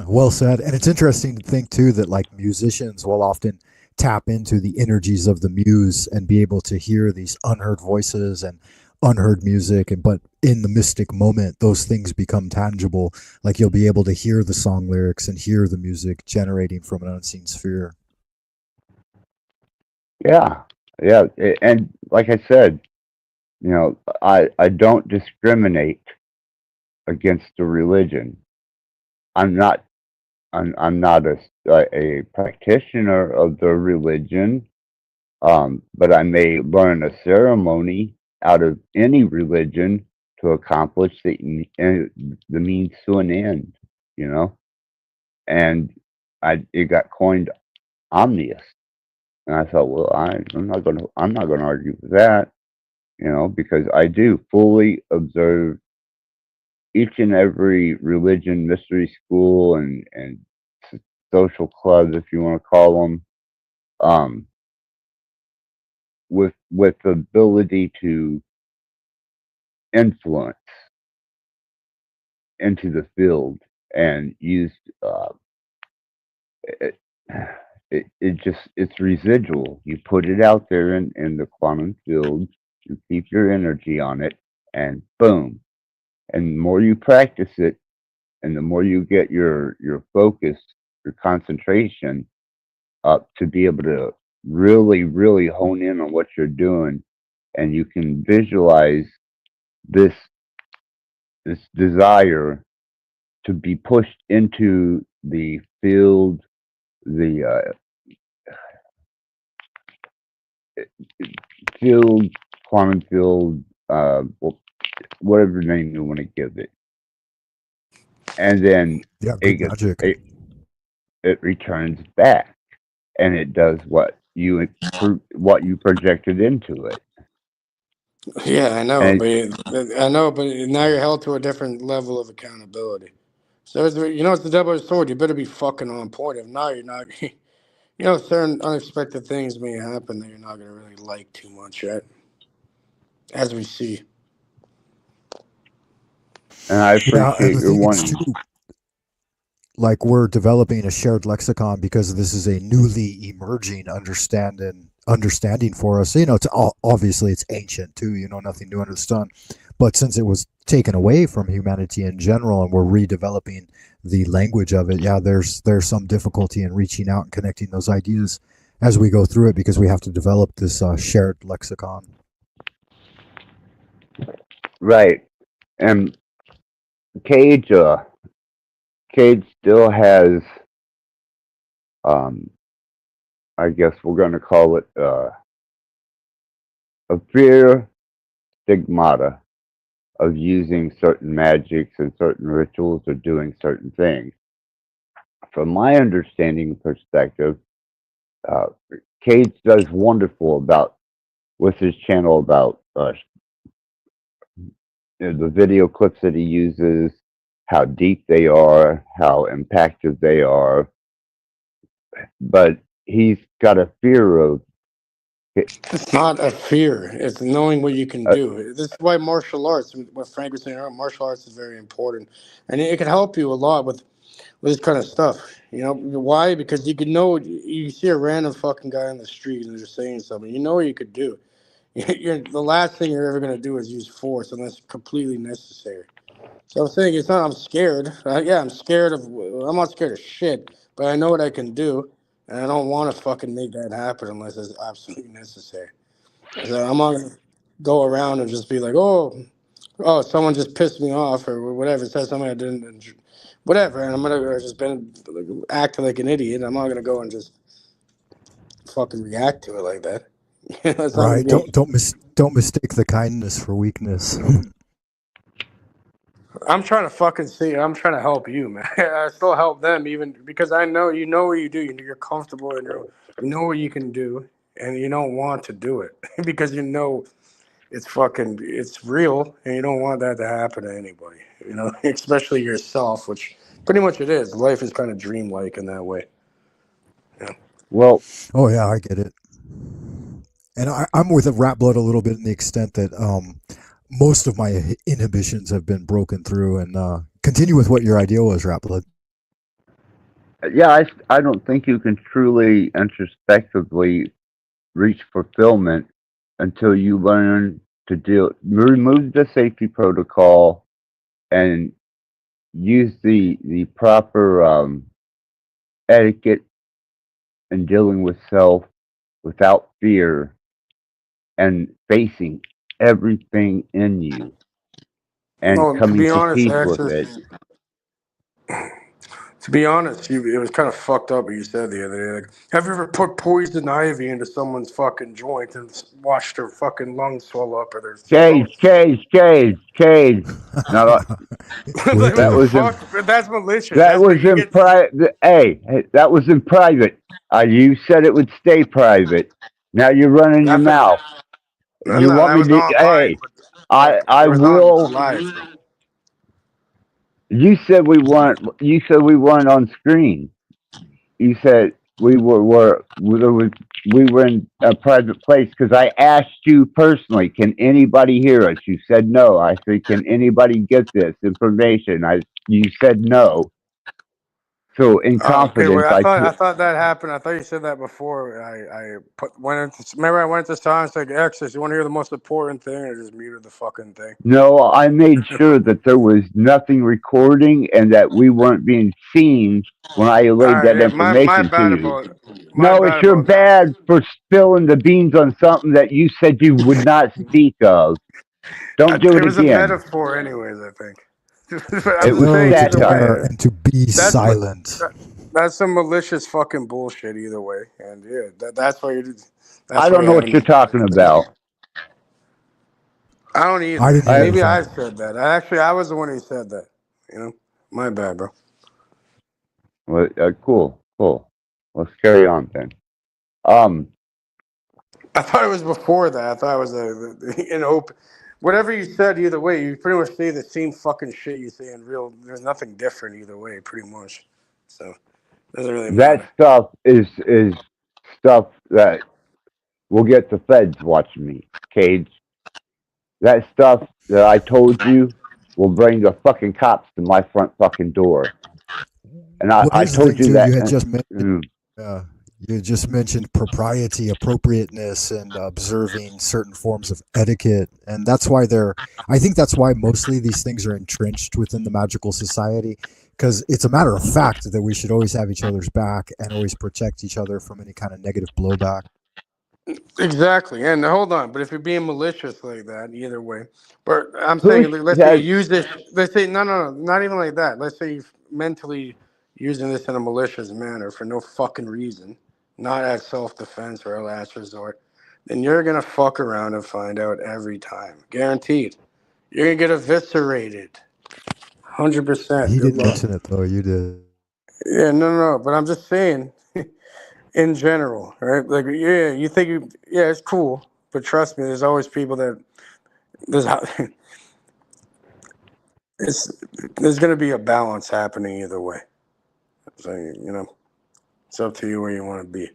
Well said. And it's interesting to think too that like musicians will often tap into the energies of the muse and be able to hear these unheard voices and unheard music, and but in the mystic moment those things become tangible. Like you'll be able to hear the song lyrics and hear the music generating from an unseen sphere. Yeah, yeah, and like I said, I don't discriminate against the religion. I'm not I'm not a practitioner of the religion, but I may learn a ceremony out of any religion to accomplish the means to an end, you know. And it got coined omnius, and I thought, well, I'm not gonna argue with that, because I do fully observe each and every religion, mystery school, and social clubs, if you want to call them, um, with the ability to influence into the field and use uh, it, it's residual. You put it out there in the quantum field, you keep your energy on it, and boom. And the more you practice it, and the more you get your focus, your concentration up to be able to really, really hone in on what you're doing, and you can visualize this this desire to be pushed into the field, the field, quantum field, whatever name you want to give it, and then Yeah, it good gets magic. it returns back, and it does what you projected into it. Yeah, I know, And but now you're held to a different level of accountability. So it's the double-edged sword. You better be fucking on point. If not, you're not. Certain unexpected things may happen that you're not gonna really like too much, right? As we see. I Yeah, and appreciate the your thing is wanting. too, like we're developing a shared lexicon because this is a newly emerging understanding for us. It's obviously it's ancient too, nothing new under the sun, but since it was taken away from humanity in general and we're redeveloping the language of it, yeah, there's some difficulty in reaching out and connecting those ideas as we go through it because we have to develop this shared lexicon. Right. And Cage, Cage still has, um, I guess we're going to call it a fear stigmata of using certain magics and certain rituals or doing certain things. From my understanding and perspective, uh, Cage does wonderful about with his channel about the video clips that he uses, how deep they are, how impactful they are. But he's got a fear of It's not a fear. It's knowing what you can Uh, do. This is why martial arts, what Frank was saying earlier, martial arts is very important, and it can help you a lot with this kind of stuff. You know why? Because you can know you see a random fucking guy on the street and they're saying something. You know what you could do. The last thing you're ever gonna do is use force unless completely necessary. So I'm saying it's not. I'm scared. Yeah, I'm scared of. I'm not scared of shit, but I know what I can do, and I don't want to fucking make that happen unless it's absolutely necessary. So I'm not gonna go around and just be like, oh, someone just pissed me off or whatever, said something I didn't, whatever, and I'm gonna just been acting like an idiot. I'm not gonna go and just fucking react to it like that. It's not gonna Right. be. Don't mistake the kindness for weakness. I'm trying to fucking see. I'm trying to help you, man. I still help them even because I know you know what you do. You're comfortable and you know what you can do, and you don't want to do it because you know it's real, and you don't want that to happen to anybody. You know, especially yourself, which pretty much it is. Life is kind of dreamlike in that way. Yeah. well, Oh yeah, I get it. And I'm with a rat blood a little bit in the extent that most of my inhibitions have been broken through. And continue with what your idea was, rat blood. yeah, I don't think you can truly introspectively reach fulfillment until you learn to remove the safety protocol and use the proper etiquette in dealing with self without fear and facing everything in you and No, to coming be to honest, peace with Access. it. To be honest, it was kind of fucked up what you said the other day. Like, have you ever put poison ivy into someone's fucking joint and watched their fucking lungs swell up or their throat? Cage. Now Wait, Like, what that the wait. was in fuck? That's malicious. that That's was what you in get. private. Hey, that was in private. You said it would stay private. Now you're running your That's what. mouth. No, You no, want that me was to? on live. Hey, But I it was on will. live. You said we weren't. You said we weren't on screen. You said we were in a private place because I asked you personally, can anybody hear us? You said no. I said, can anybody get this information? You said no. So in Okay, confidence, well, I thought that happened. I thought you said that before. Went into remember I went to silence like Exodus. You want to hear the most important thing? I just muted the fucking thing. no, I made sure that there was nothing recording and that we weren't being seen when I All relayed right, that yeah, my information to bad you. about my No, it's bad your about that. bad for spilling the beans on something that you said you would not speak of. Don't do It it was a again. metaphor, anyways. I think. It I'm was just No, saying to either satire. care way. and to be That's ma- silent. that, that's some malicious fucking bullshit either way. And yeah, that's why you. I That's why don't you know had to what you're make that talking statement. about. I don't I either. didn't I, either, Maybe Frank. I said that. I was the one who said that. You know, my bad, bro. well, cool. Let's carry on then. Um, I thought it was before that. I thought it was an open. Whatever you said, either way, you pretty much say the same fucking shit you say in real. There's nothing different either way, pretty much. So it doesn't really that matter. stuff is stuff that will get the feds watching me, Cage. That stuff that I told you will bring the fucking cops to my front fucking door. And Well, I here's the told thing you too. that. You just mentioned propriety, appropriateness, and observing certain forms of etiquette, and that's why they're. I think that's why mostly these things are entrenched within the magical society, because it's a matter of fact that we should always have each other's back and always protect each other from any kind of negative blowback. Exactly. And hold on, but if you're being malicious like that, either way. But I'm Who saying, let's say you has use this. Let's say no, not even like that. Let's say you're mentally using this in a malicious manner for no fucking reason, not as self-defense or a last resort. Then you're gonna fuck around and find out every time, guaranteed. You're gonna get eviscerated, 100%. He Good didn't luck. mention it though. You did. Yeah, no. But I'm just saying. In general, right? Like, yeah, you think yeah, it's cool, but trust me, there's always people that there's it's there's gonna be a balance happening either way. So it's up to you where you want to be.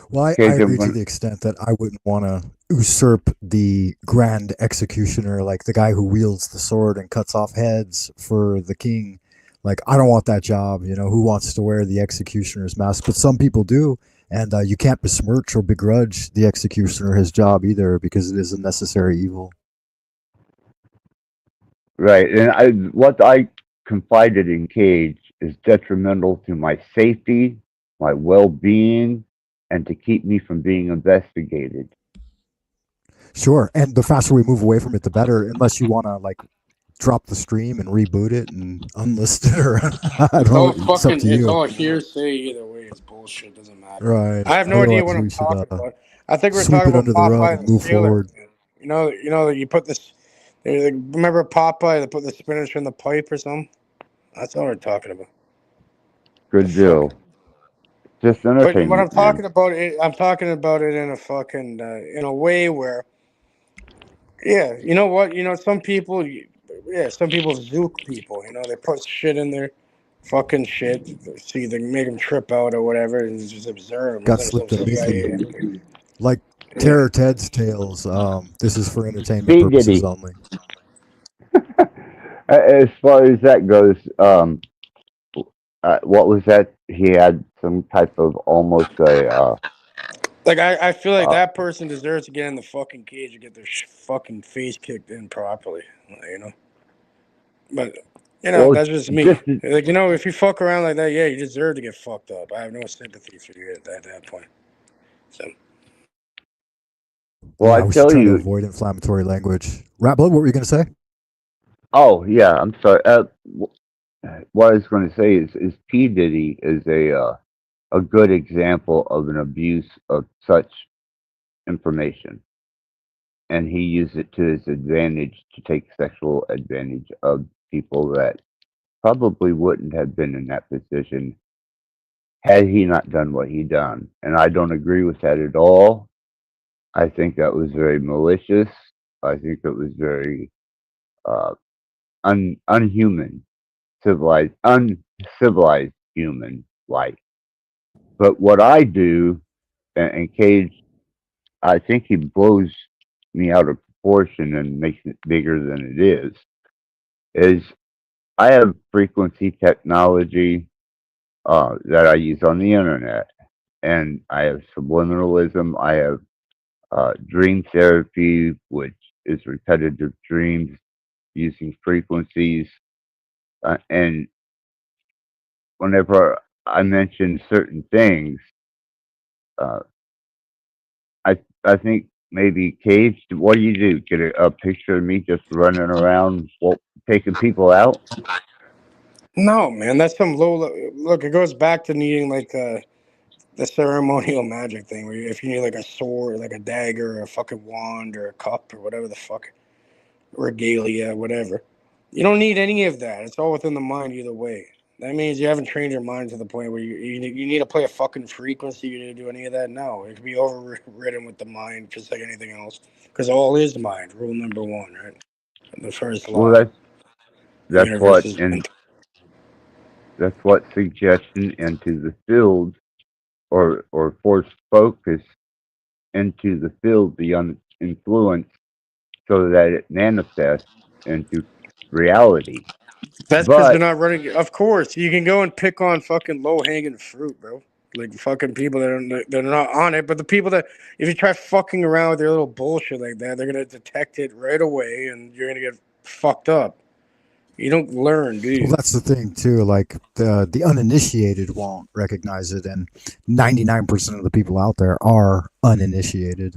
Well, I Cage, I'm agree to going. the extent that I wouldn't want to usurp the grand executioner, like the guy who wields the sword and cuts off heads for the king. Like, I don't want that job. Who wants to wear the executioner's mask? But some people do, and you can't besmirch or begrudge the executioner his job either, because it is a necessary evil. Right, and what I confided in Cage is detrimental to my safety, my well-being, and to keep me from being investigated. Sure, and the faster we move away from it, the better. Unless you want to like drop the stream and reboot it and unlist it, or I It's don't all know. It's up fucking. to It's you. all hearsay either way. It's bullshit. Doesn't matter. Right. I have no idea Otherwise, what I'm we should talking about. I think we're sweep talking it about under the rug Popeye and the move Sailor forward. Man. You put this. Remember Popeye that put the spinach in the pipe or something? That's what we're talking about. The Good fuck. deal. Just But what I'm entertainment, man. talking about, I'm talking about it in a fucking in a way where, yeah, you know what, some people, yeah, some people zook people. They put shit in their fucking shit, see, they make them trip out or whatever, and just observe them. Got Then some slipped CIA, immediately. Like yeah. Terror Ted's tales. This is for entertainment P purposes Diddy. only. As far as that goes, what was that? He had some type of almost a Like I feel like uh, that person deserves to get in the fucking cage and get their fucking face kicked in properly. But well, that's just me. just Like if you fuck around like that, yeah, you deserve to get fucked up. I have no sympathy for you at that point. So well, I Yeah, we should tell try to you. avoid inflammatory language. Rattblood, what were you going to say? Oh yeah, I'm sorry. What I was going to say is P Diddy is a good example of an abuse of such information, and he used it to his advantage to take sexual advantage of people that probably wouldn't have been in that position had he not done what he done. And I don't agree with that at all. I think that was very malicious. I think it was very uh, unhuman, uncivilized human life. But what I do, and Cage, I think he blows me out of proportion and makes it bigger than it is I have frequency technology that I use on the internet, and I have subliminalism. I have dream therapy, which is repetitive dreams using frequencies. And whenever I mention certain things, uh, I think maybe Cage. What do you do? Get a picture of me just running around, taking people out? no, man, that's some low. Look, it goes back to needing like the ceremonial magic thing, where if you need like a sword, like a dagger, or a fucking wand, or a cup, or whatever the fuck, regalia, whatever. You don't need any of that. It's all within the mind either way. That means you haven't trained your mind to the point where you need to play a fucking frequency. You need to do any of that. No, it can be overridden with the mind, just like anything else. Because all is mind. Rule number one, right? The first Well, law. The that's universe what is and mental. that's what suggestion into the field or force focus into the field beyond influence so that it manifests into reality. That's because they're But not running. Of course, you can go and pick on fucking low hanging fruit, bro. Like fucking people they're not on it, but the people that if you try fucking around with their little bullshit like that, they're gonna detect it right away, and you're gonna get fucked up. You don't learn, do Well, you? that's the thing too. Like the uninitiated won't recognize it, and 99% of the people out there are uninitiated.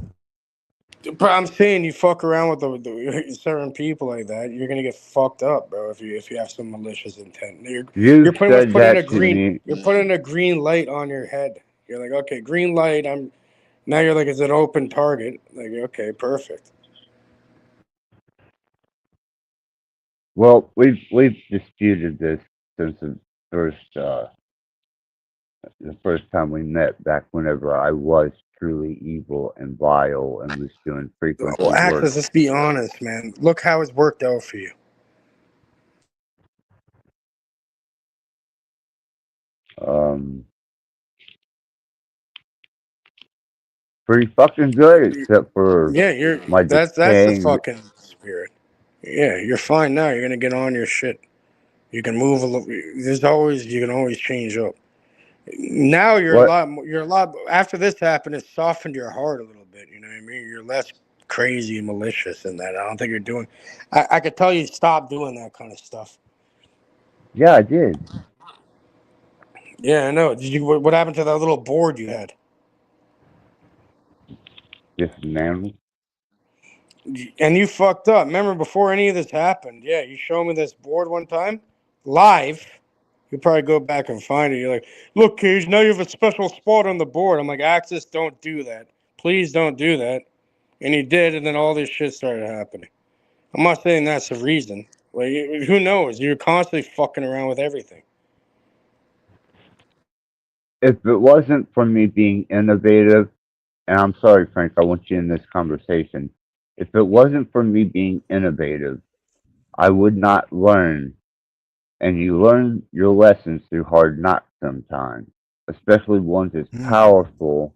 But I'm saying you fuck around with the certain people like that, you're gonna get fucked up, bro. If you have some malicious intent, you're you've pretty much said putting a that to green me. you're putting a green light on your head. You're like, okay, green light. Now you're like, it's an open target. Like, okay, perfect. Well, we've disputed this since first uh, the first time we met back whenever I was truly evil and vile and was doing Well, frequency work. Access, let's be honest, man. Look how it's worked out for you. Um, pretty fucking good, except for Yeah, you're my that's the decaying. fucking spirit. Yeah, you're fine now. You're gonna get on your shit. You can move a little. You can always change up. Now you're a What? lot. You're a lot. After this happened, it softened your heart a little bit. You know what I mean? You're less crazy and malicious in that. I don't think you're doing. I could tell you stop doing that kind of stuff. Yeah, I did. Yeah, I know. Did you? What happened to that little board you had? Just an animal. And you fucked up. Remember before any of this happened? Yeah, you showed me this board one time, live. You probably go back and find it. You're like, look, Cage, now you have a special spot on the board. I'm like, Axis, don't do that. Please don't do that. And he did, and then all this shit started happening. I'm not saying that's the reason. Like, who knows? You're constantly fucking around with everything. If it wasn't for me being innovative, and I'm sorry, Frank, I want you in this conversation. If it wasn't for me being innovative, I would not learn. And you learn your lessons through hard knocks sometimes, especially ones as powerful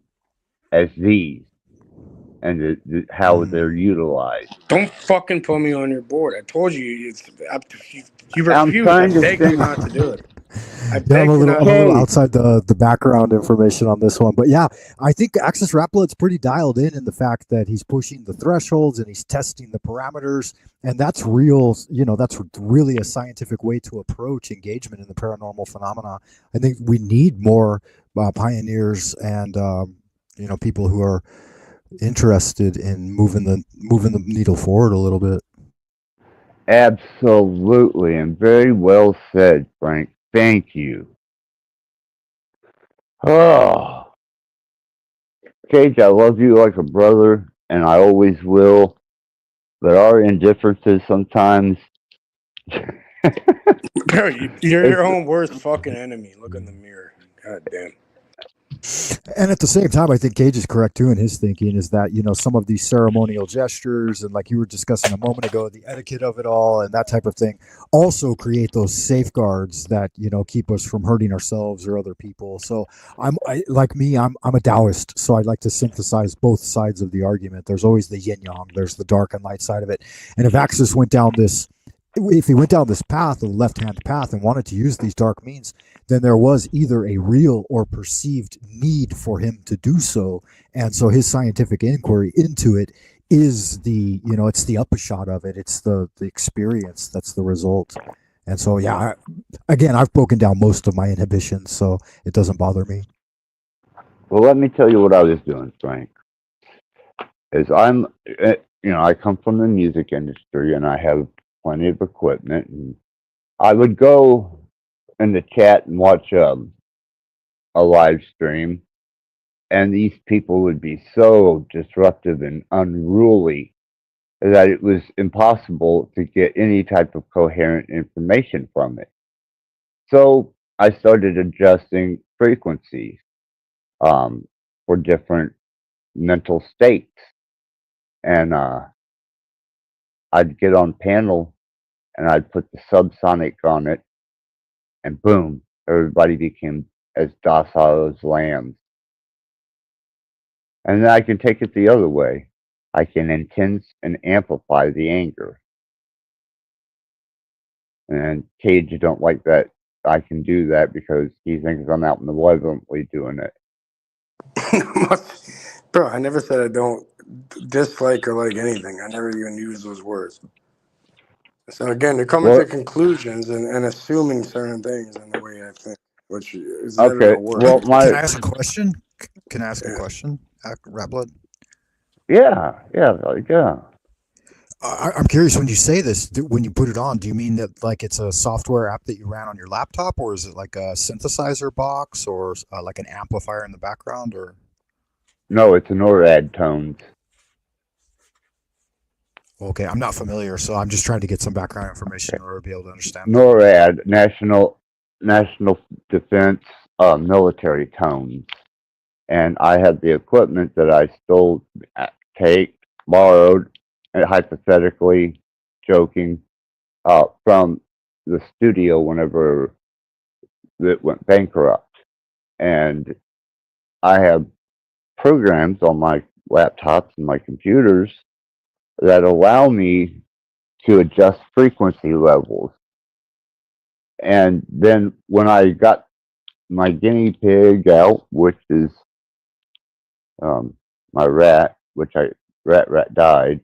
as these and how they're utilized. Don't fucking put me on your board. I told you, it's up to you. You I'm refuse. I trying to begged you think. not to do it. I Yeah, begged you not I'm to a little do it. Okay, outside the background information on this one, but yeah, I think Axis Rattblood's pretty dialed in the fact that he's pushing the thresholds and he's testing the parameters, and that's real. That's really a scientific way to approach engagement in the paranormal phenomena. I think we need more pioneers and people who are interested in moving the needle forward a little bit. absolutely, and very well said, Frank. Thank you. Oh, Cage, I love you like a brother, and I always will. But our indifferences sometimes. Bro, you're it's your own worst fucking enemy. Look in the mirror. God damn. And at the same time, I think Cage is correct too in his thinking is that, some of these ceremonial gestures and like you were discussing a moment ago, the etiquette of it all and that type of thing also create those safeguards that, keep us from hurting ourselves or other people. So I'm a Taoist. So I'd like to synthesize both sides of the argument. There's always the yin yang, there's the dark and light side of it. And if he went down this path, the left-hand path, and wanted to use these dark means, then there was either a real or perceived need for him to do so. And so his scientific inquiry into it is it's the upshot of it. It's the experience that's the result. And so, yeah, again, I've broken down most of my inhibitions, so it doesn't bother me. Well, let me tell you what I was doing, Frank. I come from the music industry and I have plenty of equipment, and I would go in the chat and watch a live stream, and these people would be so disruptive and unruly that it was impossible to get any type of coherent information from it. So I started adjusting frequencies for different mental states, and I'd get on panel and I'd put the subsonic on it, and boom, everybody became as docile as lambs. And then I can take it the other way. I can intense and amplify the anger. And Cage don't like that I can do that because he thinks I'm out malevolently doing it. Bro, I never said I don't dislike or like anything. I never even used those words. So again, they're coming to Well, conclusions and assuming certain things in the way I think, which is never okay. gonna work. Well, Can I ask a question? Can I ask a question, Rattblood? yeah. I'm curious when you say this, when you put it on, do you mean that like it's a software app that you ran on your laptop, or is it like a synthesizer box, or like an amplifier in the background, or? No, it's an NORAD tones. Okay, I'm not familiar, so I'm just trying to get some background information in order to be able to understand. NORAD, National Defense Military tones. And I had the equipment that I stole, borrowed, and hypothetically joking, from the studio whenever it went bankrupt. And I have programs on my laptops and my computers that allow me to adjust frequency levels. And then when I got my guinea pig out, which is my rat, which rat died,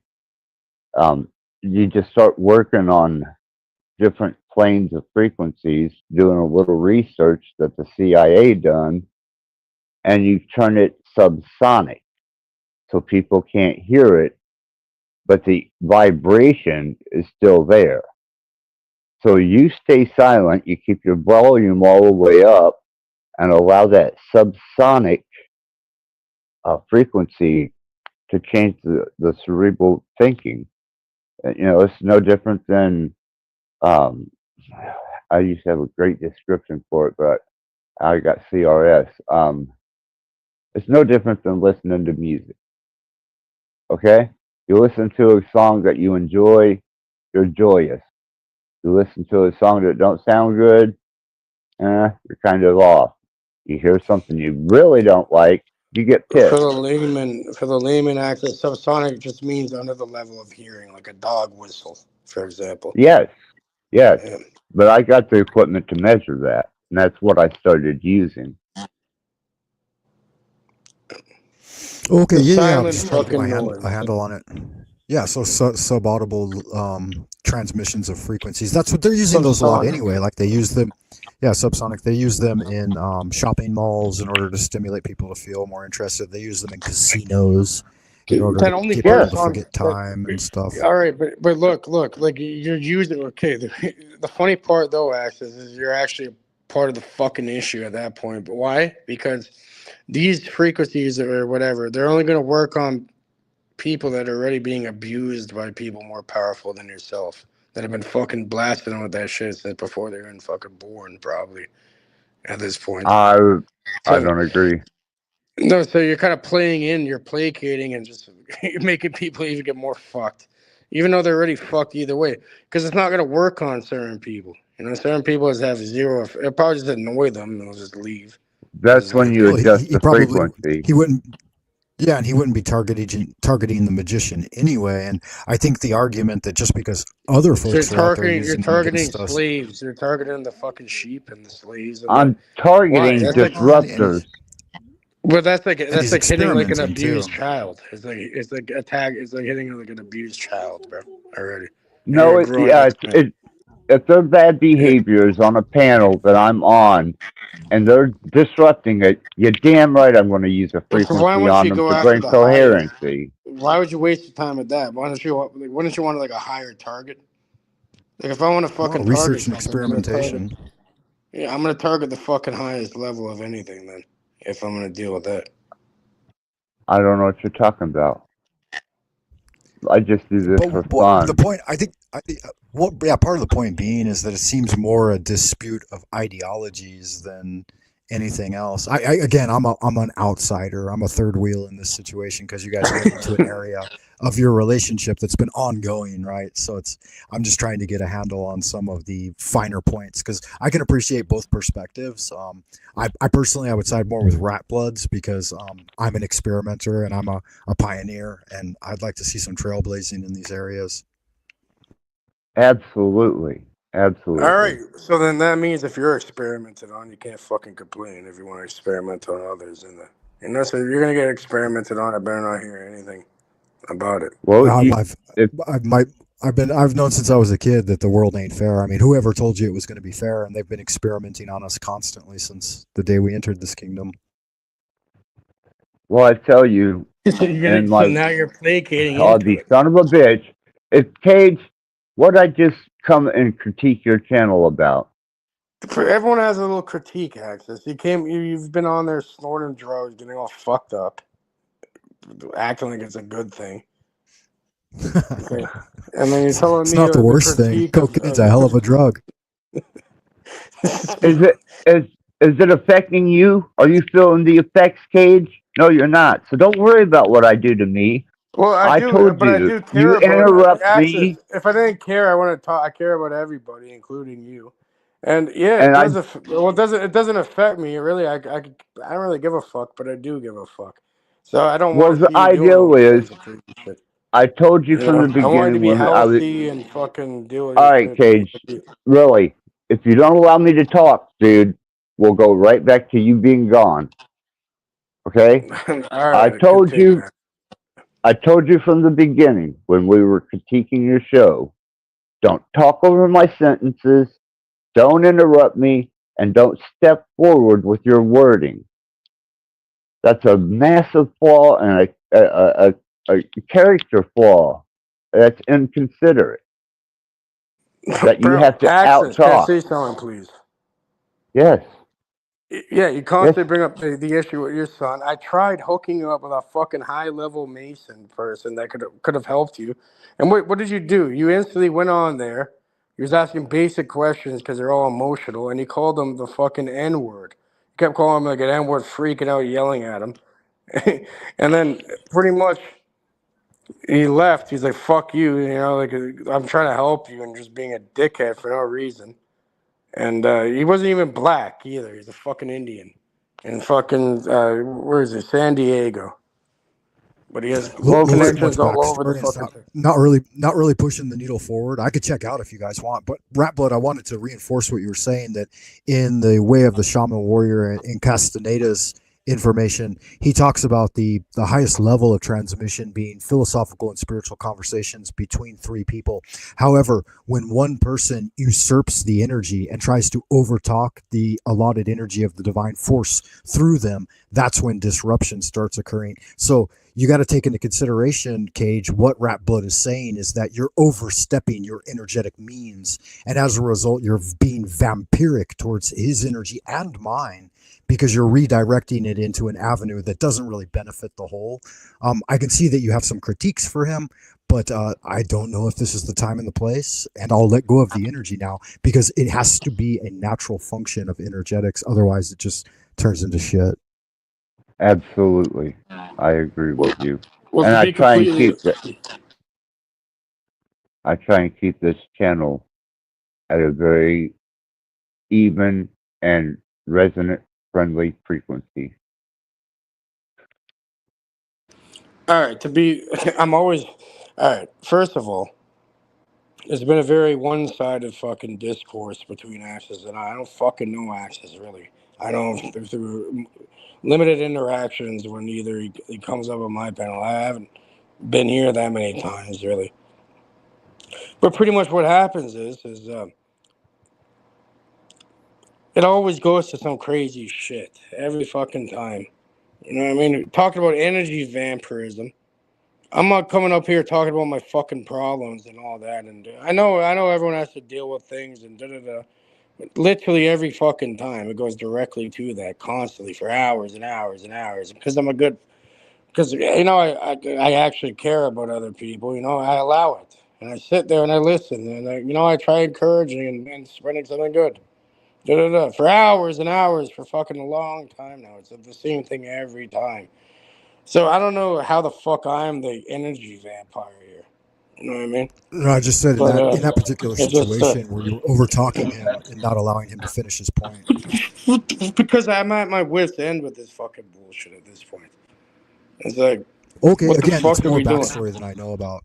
you just start working on different planes of frequencies, doing a little research that the CIA done, and you turn it subsonic so people can't hear it, but the vibration is still there. So you stay silent, you keep your volume all the way up, and allow that subsonic frequency to change the cerebral thinking. It's no different than I used to have a great description for it, but I got CRS. It's no different than listening to music. Okay, you listen to a song that you enjoy, you're joyous. You listen to a song that don't sound good, you're kind of off. You hear something you really don't like, you get For pissed. the layman access, subsonic just means under the level of hearing, like a dog whistle, for example. Yes, yes. Yeah. But I got the equipment to measure that, and that's what I started using. Okay, The yeah, I'm silent just trying to get fucking a noise. handle on it. Yeah, so subaudible transmissions of frequencies. That's what they're using those a lot Subsonic. anyway. Like they use them, yeah, subsonic. They use them in shopping malls in order to stimulate people to feel more interested. They use them in casinos in order That to only get people works to on forget time and stuff. All right, but look, like you're using. Okay, the funny part though, Axis, is you're actually part of the fucking issue at that point. But why? Because these frequencies or whatever, they're only going to work on people that are already being abused by people more powerful than yourself, that have been fucking blasting them with that shit since before they were even fucking born, probably at this point. I So don't agree. no, so you're kind of playing in, you're placating, and just making people even get more fucked, even though they're already fucked either way, because it's not going to work on certain people. Certain people just have zero. It'll probably just annoy them, and they'll just leave. That's when you Well, adjust he the probably frequency. he wouldn't. Yeah, and he wouldn't be targeting the magician anyway. And I think the argument that just because other So you're folks are out there targeting, using them against us, slaves. You're targeting the fucking sheep and the slaves and the I'm why? targeting That's like, disruptors. well, that's and he's like hitting like an experimenting too. abused child. It's like attack. It's like hitting like an abused child, bro. Already, and No, you're growing up. if they're bad behaviors on a panel that I'm on and they're disrupting it, you're damn right I'm going to use a So why frequency won't on you them go to after bring the highest? coherency. Why would you waste your time with that? Why don't you want like a higher target? Like if I want to fucking target Research and something, I'm gonna experimentation. yeah, I'm gonna target the fucking highest level of anything then. If I'm gonna deal with that. I don't know what you're talking about. I just do this for But the fun. point, I think, part of the point being is that it seems more a dispute of ideologies than anything else. Again, I'm an outsider. I'm a third wheel in this situation because you guys are into an area of your relationship that's been ongoing, right? So I'm just trying to get a handle on some of the finer points because I can appreciate both perspectives. I personally, I would side more with Rattbloods because I'm an experimenter and I'm a pioneer, and I'd like to see some trailblazing in these areas. Absolutely. Absolutely. All right, so then that means if you're experimented on, you can't fucking complain if you want to experiment on others in the. So if you're gonna get experimented on, I better not hear anything about it. Well, I've known since I was a kid that the world ain't fair. I mean, whoever told you it was going to be fair? And they've been experimenting on us constantly since the day we entered this kingdom. well, I tell you, So now you're placating into the it. son of a bitch. It's Cage. What I just come and critique your channel about? Everyone has a little critique access. You've been on there snorting drugs, getting all fucked up, acting like it's a good thing. Okay. And then you're telling It's me not the worst thing. Cocaine's a hell of a drug. Is it affecting you? Are you feeling the effects, Cage? No, you're not. So don't worry about what I do to me. Well, I do, told but I you. do care You about interrupt access. me. If I didn't care, I want to talk. I care about everybody, including you. And yeah, And it does. Well, it doesn't affect me really. I don't really give a fuck, but I do give a fuck. So I don't Well, want to the see you doing ideal all is, kinds of crazy shit. I told you You from the know, I want you to beginning be when I was, healthy and fucking do what all you're right, gonna do. Cage, really, if you don't allow me to talk, dude, we'll go right back to you being gone. Okay? All I right, told continue, you, man. I told you from the beginning when we were critiquing your show, don't talk over my sentences, don't interrupt me, and don't step forward with your wording. That's a massive flaw and a character flaw. That's inconsiderate. That you Bro, have to Access, can I out-talk. say something, please? Yes, Yeah, you yes. constantly bring up the issue with your son. I tried hooking you up with a fucking high level Mason person that could have helped you. And what did you do? You instantly went on there. He was asking basic questions because they're all emotional, and he called them the fucking N word. He kept calling him like an N word, freaking out, yelling at him. And then pretty much he left. He's like, "Fuck you," you know, like I'm trying to help you, and just being a dickhead for no reason. And he wasn't even black either. He's a fucking Indian. And fucking, where is it? San Diego. But he has A Well, little too connections much all over the backstory. It's fucking not thing. not really pushing the needle forward. I could check out if you guys want, but Rattblood, I wanted to reinforce what you were saying, that in the way of the shaman warrior in Castaneda's information, he talks about the highest level of transmission being philosophical and spiritual conversations between three people. However, when one person usurps the energy and tries to overtalk the allotted energy of the divine force through them, that's when disruption starts occurring. So you got to take into consideration, Cage, what Rattblood is saying is that you're overstepping your energetic means. And as a result, you're being vampiric towards his energy and mine because you're redirecting it into an avenue that doesn't really benefit the whole. I can see that you have some critiques for him, but I don't know if this is the time and the place. And I'll let go of the energy now because it has to be a natural function of energetics. Otherwise, it just turns into shit. absolutely. I agree with you. Well, And to be completely, I try and keep this channel at a very even and resonant friendly frequency. all right, I'm always, all right, first of all, there's been a very one sided fucking discourse between Axis and I. I don't fucking know Axis, really. I don't, through limited interactions when either he comes up on my panel. I haven't been here that many times, really. But pretty much what happens is it always goes to some crazy shit every fucking time. You know what I mean? Talking about energy vampirism. I'm not coming up here talking about my fucking problems and all that. And I know everyone has to deal with things and da da da. But literally every fucking time it goes directly to that constantly for hours and hours and hours. Because because I actually care about other people. You know, I allow it and I sit there and I listen and I try encouraging and spreading something good. Da, da, da, for hours and hours for fucking a long time now. It's the same thing every time. So I don't know how the fuck I'm the energy vampire here. You know what I mean? No, I just said But in that particular it just situation where you were over talking him and not allowing him to finish his point. because I'm at my wit's end with this fucking bullshit at this point. It's like, Okay, what the again, it's fuck are more we doing? backstory than I know about.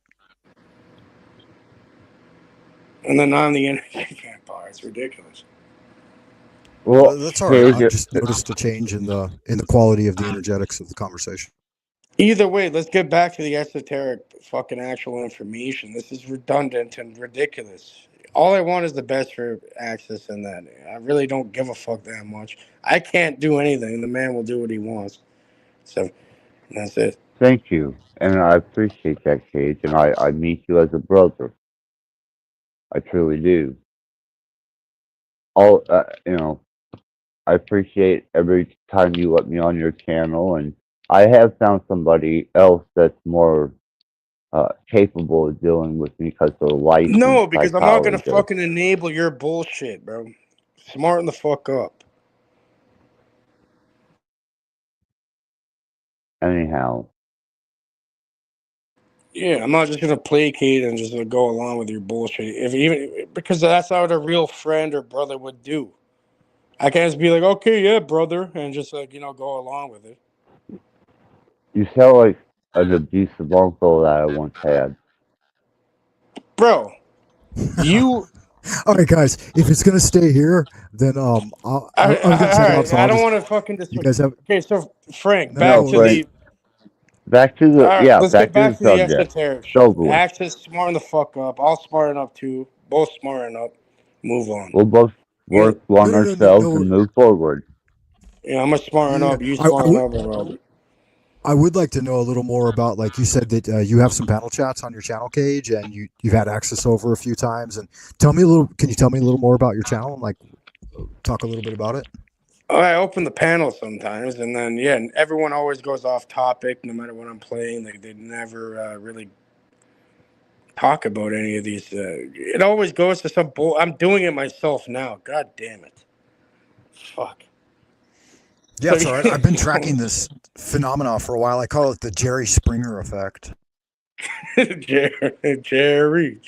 And then I'm the energy vampire. It's ridiculous. Well, That's all right. Cage, I've just noticed a change in the quality of the energetics of the conversation. Either way, let's get back to the esoteric fucking actual information. This is redundant and ridiculous. All I want is the best for Access and that. I really don't give a fuck that much. I can't do anything. The man will do what he wants. So that's it. thank you. And I appreciate that, Cage. And I meet you as a brother. I truly do. I appreciate every time you let me on your channel. And I have found somebody else that's more capable of dealing with me because they're licensed No, because I'm not gonna psychologists. fucking enable your bullshit, bro. Smarten the fuck up. Anyhow, Yeah, I'm not just gonna placate and just go along with your bullshit. If even because that's how a real friend or brother would do. I can't just be like, okay, yeah, brother, and just go along with it. You sound like an abusive uncle that I once had. Bro, you. All right, guys. If it's gonna stay here, then I was gonna check All out. right, So I I'll don't just. want to fucking You disrupt. guys have. Okay, so Frank, No, back No, to Frank. the. Back to All the right, yeah. let's get Back to back the to the subject. esoteric It's shit. over with. Access smarting the fuck up. I'll smarten up too. Both smarting up. Move on. We'll both And, work on ourselves No. and move forward. yeah, I'm gonna smarten Yeah, up. You smarten up, bro. I would like to know a little more about, like you said, that you have some panel chats on your channel Cage, and you've had access over a few times. And tell me a little. Can you tell me a little more about your channel? Like, talk a little bit about it. I open the panel sometimes, and then yeah, and everyone always goes off topic, no matter what I'm playing. They never really talk about any of these. It always goes to some bull. I'm doing it myself now. God damn it! Fuck. Yeah, So it's all right. I've been tracking this phenomena for a while. I call it the Jerry Springer effect. Jerry.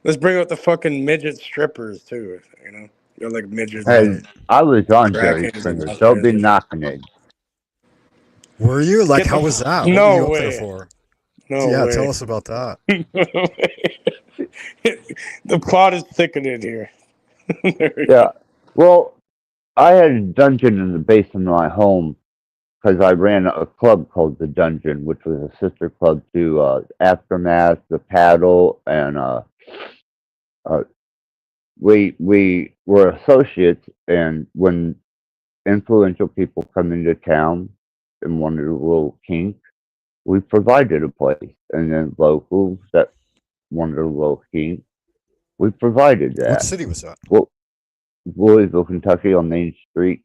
Let's bring out the fucking midget strippers too. You know, they're like midgets, Hey, Right. I was on crack Jerry hands, and Springer. Don't be lesbians. knocking it. Were you? Like, Get the how was that? What were no you up there way, for? no Yeah, tell way. us about that. The plot is thickening here. There we go. Yeah. Well, I had a dungeon in the basement of my home because I ran a club called the Dungeon, which was a sister club to Aftermath, the Paddle, and uh, we were associates. And when influential people come into town and wanted a little kink, we provided a place. And then locals that wanted a little kink, we provided What that. city was that? Well, Louisville, Kentucky, on Main Street.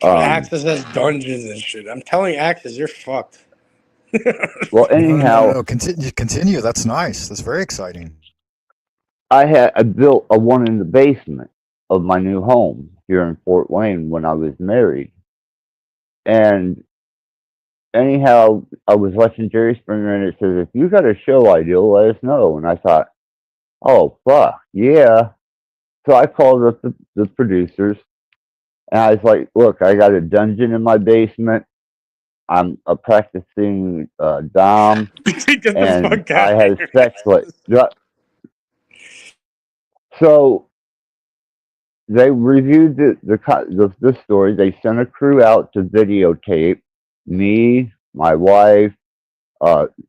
Dude, Um, Axis has dungeons and shit. I'm telling Axis, you're fucked. well, anyhow, No. Continue. That's nice. That's very exciting. I built a one in the basement of my new home here in Fort Wayne when I was married. And anyhow, I was watching Jerry Springer and it says, if you got a show idea, let us know. And I thought, oh, fuck, yeah. So I called up the producers and I was like, look, I got a dungeon in my basement. I'm a practicing Dom Get the and fuck I out of had a here, sex play. Axis. So they reviewed the story. They sent a crew out to videotape me, my wife,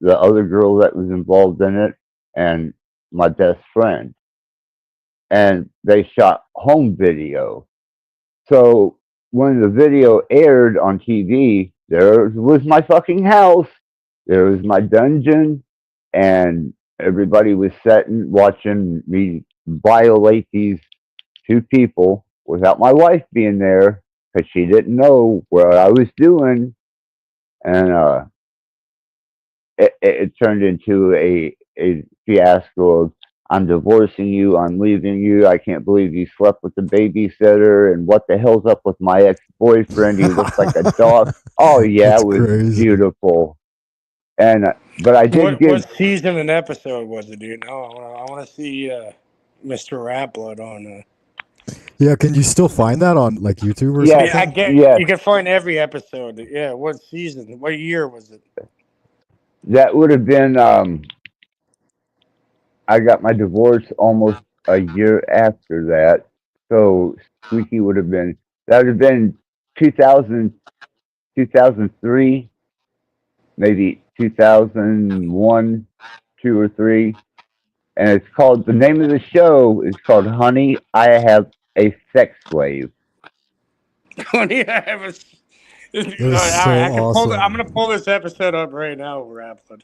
the other girl that was involved in it, and my best friend. And they shot home video. So when the video aired on TV, there was my fucking house, there was my dungeon, and everybody was sitting watching me violate these two people without my wife being there because she didn't know what I was doing, and it turned into a fiasco of I'm divorcing you, I'm leaving you, I can't believe you slept with the babysitter, and what the hell's up with my ex boyfriend? He looks like a dog. Oh yeah, That's it was crazy. beautiful, and but I did What give. season and episode was it, dude? No, I want to see Mr. Rattblood on. Yeah, can you still find that on like YouTube or Yes, Yeah, I something? get yes, you can find every episode. Yeah, what season? What year was it? that would have been. I got my divorce almost a year after that. So Squeaky would have been, that would have been 2000, 2003, maybe 2001, 2 or 3. And it's called, the name of the show is called Honey, I Have a Sex Slave. Honey, I have a. All That is right, so I can pull. I'm gonna awesome. pull this episode up right now, Rattblood.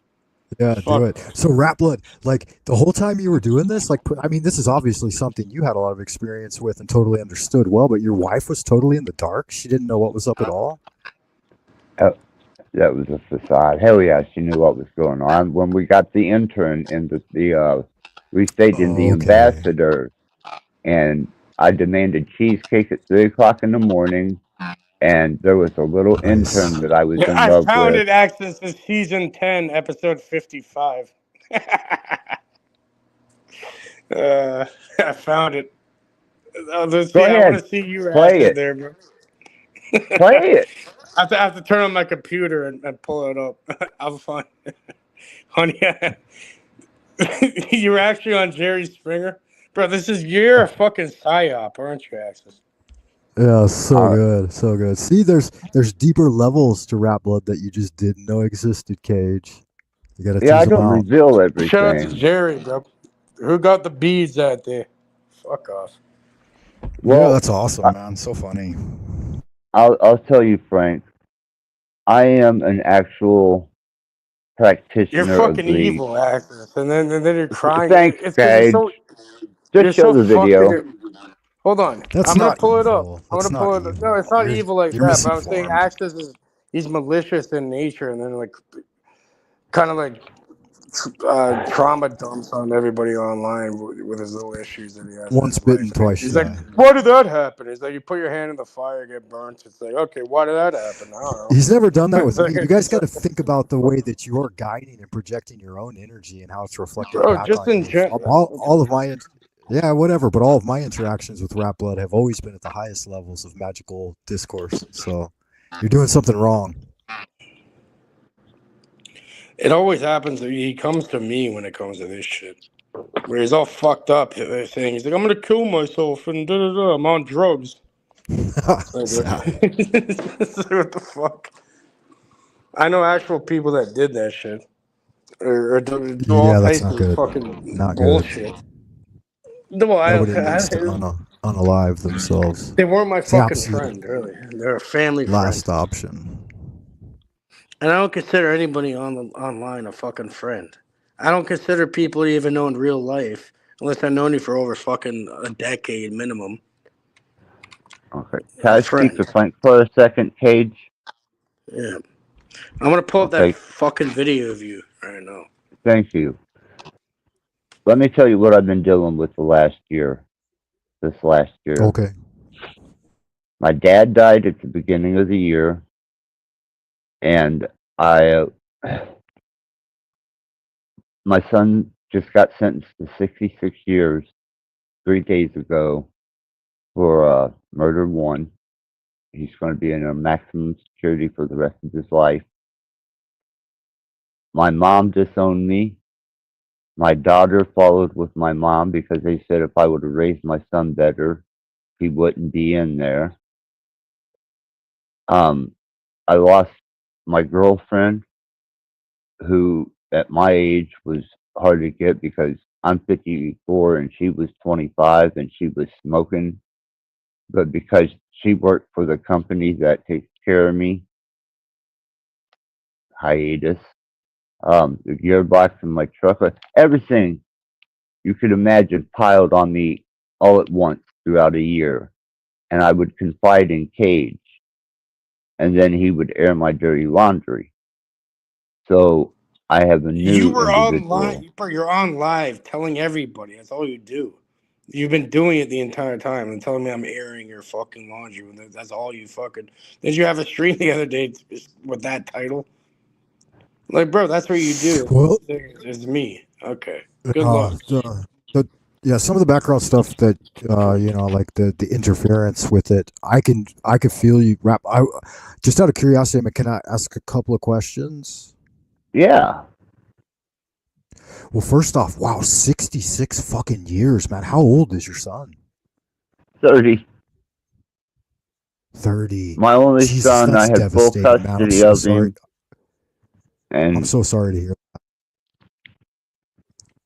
Yeah, do Fuck. it. So, Rattblood, like the whole time you were doing this, like, I mean, this is obviously something you had a lot of experience with and totally understood well, but your wife was totally in the dark. She didn't know what was up at all. Uh, that was a facade. Hell yeah, she knew what was going on. When we got the intern in we stayed in the Okay. ambassador, and I demanded cheesecake at 3 o'clock in the morning. And there was a little Nice. intern that I was Yeah, in I love found with. it. Access is season 10, episode 55. I found it. Let's Go see. I want ahead, to see your play asses it, there, bro. play it. I have to turn on my computer and pull it up. I'll find honey. You're actually on Jerry Springer, bro. You're a fucking psyop, aren't you, Axis? Yeah, so Uh, good, so good. See, there's deeper levels to Rattblood that you just didn't know existed, Cage. You gotta yeah, tease I them don't out. reveal Shout out to everything. Jerry, bro. Who got the beads out there? Fuck off. Yeah, Well, that's awesome, man. So funny. I'll tell you, Frank. I am an actual You're practitioner of fucking the. evil, Axis, and then you're crying. Thanks, It's because Cage. you're Just show so the video. fucking. Hold on, That's I'm gonna not pull it up. evil. I'm That's gonna not pull it. No, evil. it's not evil like You're that. But I'm saying misinformed. Axis he's malicious in nature, and then like kind of like trauma dumps on everybody online with his little issues that he has in Once his life. bitten, twice He's like, shy. "Why did that happen?" He's like, "You put your hand in the fire, get burnt." It's like, okay, why did that happen? I don't know. He's never done that It's with me. like, You guys got to think about the way that you're guiding and projecting your own energy and how it's reflected bro, back just on in you. general. All of my, yeah, whatever. But all of my interactions with Rattblood have always been at the highest levels of magical discourse. So you're doing something wrong. It always happens. He comes to me when it comes to this shit. Where he's all fucked up, saying he's like, "I'm gonna kill myself," and da da da. I'm on drugs. It's like, Sad. it's like, what the fuck? I know actual people that did that shit, or do all Yeah, that's types not of good. fucking Not good. bullshit. No, Nobody needs to unalive themselves. they weren't my It's the fucking absolute friend, really. They're a family friend, last option. and I don't consider anybody online a fucking friend. I don't consider people you even know in real life unless I've known you for over fucking a decade minimum. Okay. Can A I speak friend. to Frank for a second, Cage? Yeah. I'm gonna pull up that Okay. fucking video of you right now. Thank you. Let me tell you what I've been dealing with this last year. Okay. My dad died at the beginning of the year, and my son just got sentenced to 66 years 3 days ago for murder one. He's going to be in a maximum security for the rest of his life. My mom disowned me. My daughter followed with my mom because they said if I would have raised my son better, he wouldn't be in there. I lost my girlfriend, who at my age was hard to get because I'm 54 and she was 25 and she was smoking. But because she worked for the company that takes care of me, hiatus, the gearbox in my truck, everything you could imagine piled on me all at once throughout a year. And I would confide in Cage, and then he would air my dirty laundry. So I have a You new were on individual. live, bro. You're on live telling everybody. That's all you do. You've been doing it the entire time and telling me I'm airing your fucking laundry. When that's all you fucking. Did you have a stream the other day with that title? Like, bro, that's what you do. Well, It's me. Okay. Good luck. the yeah, some of the background stuff that like the interference with it, I could feel you rap. I just out of curiosity, I mean, can I ask a couple of questions? Yeah, Well, first off, wow, 66 fucking years, man. How old is your son? 30. 30. My only Jesus, son, I that's have full devastating, man. I'm custody so of sorry. him. And I'm so sorry to hear.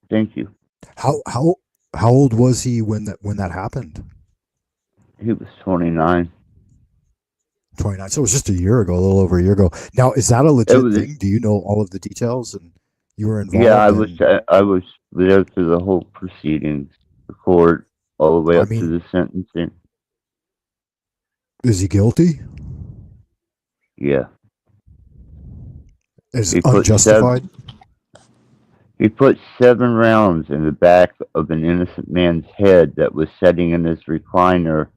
thank you. How old was he when that happened? He was 29. 29. So it was just a year ago, a little over a year ago. Now, is that a It legit was, thing? Do you know all of the details and you were involved? yeah, And I was there through the whole proceedings, the court, all the way I up to mean, the sentencing. is he guilty? Yeah, Is he it put unjustified? he put 7 rounds in the back of an innocent man's head that was sitting in his recliner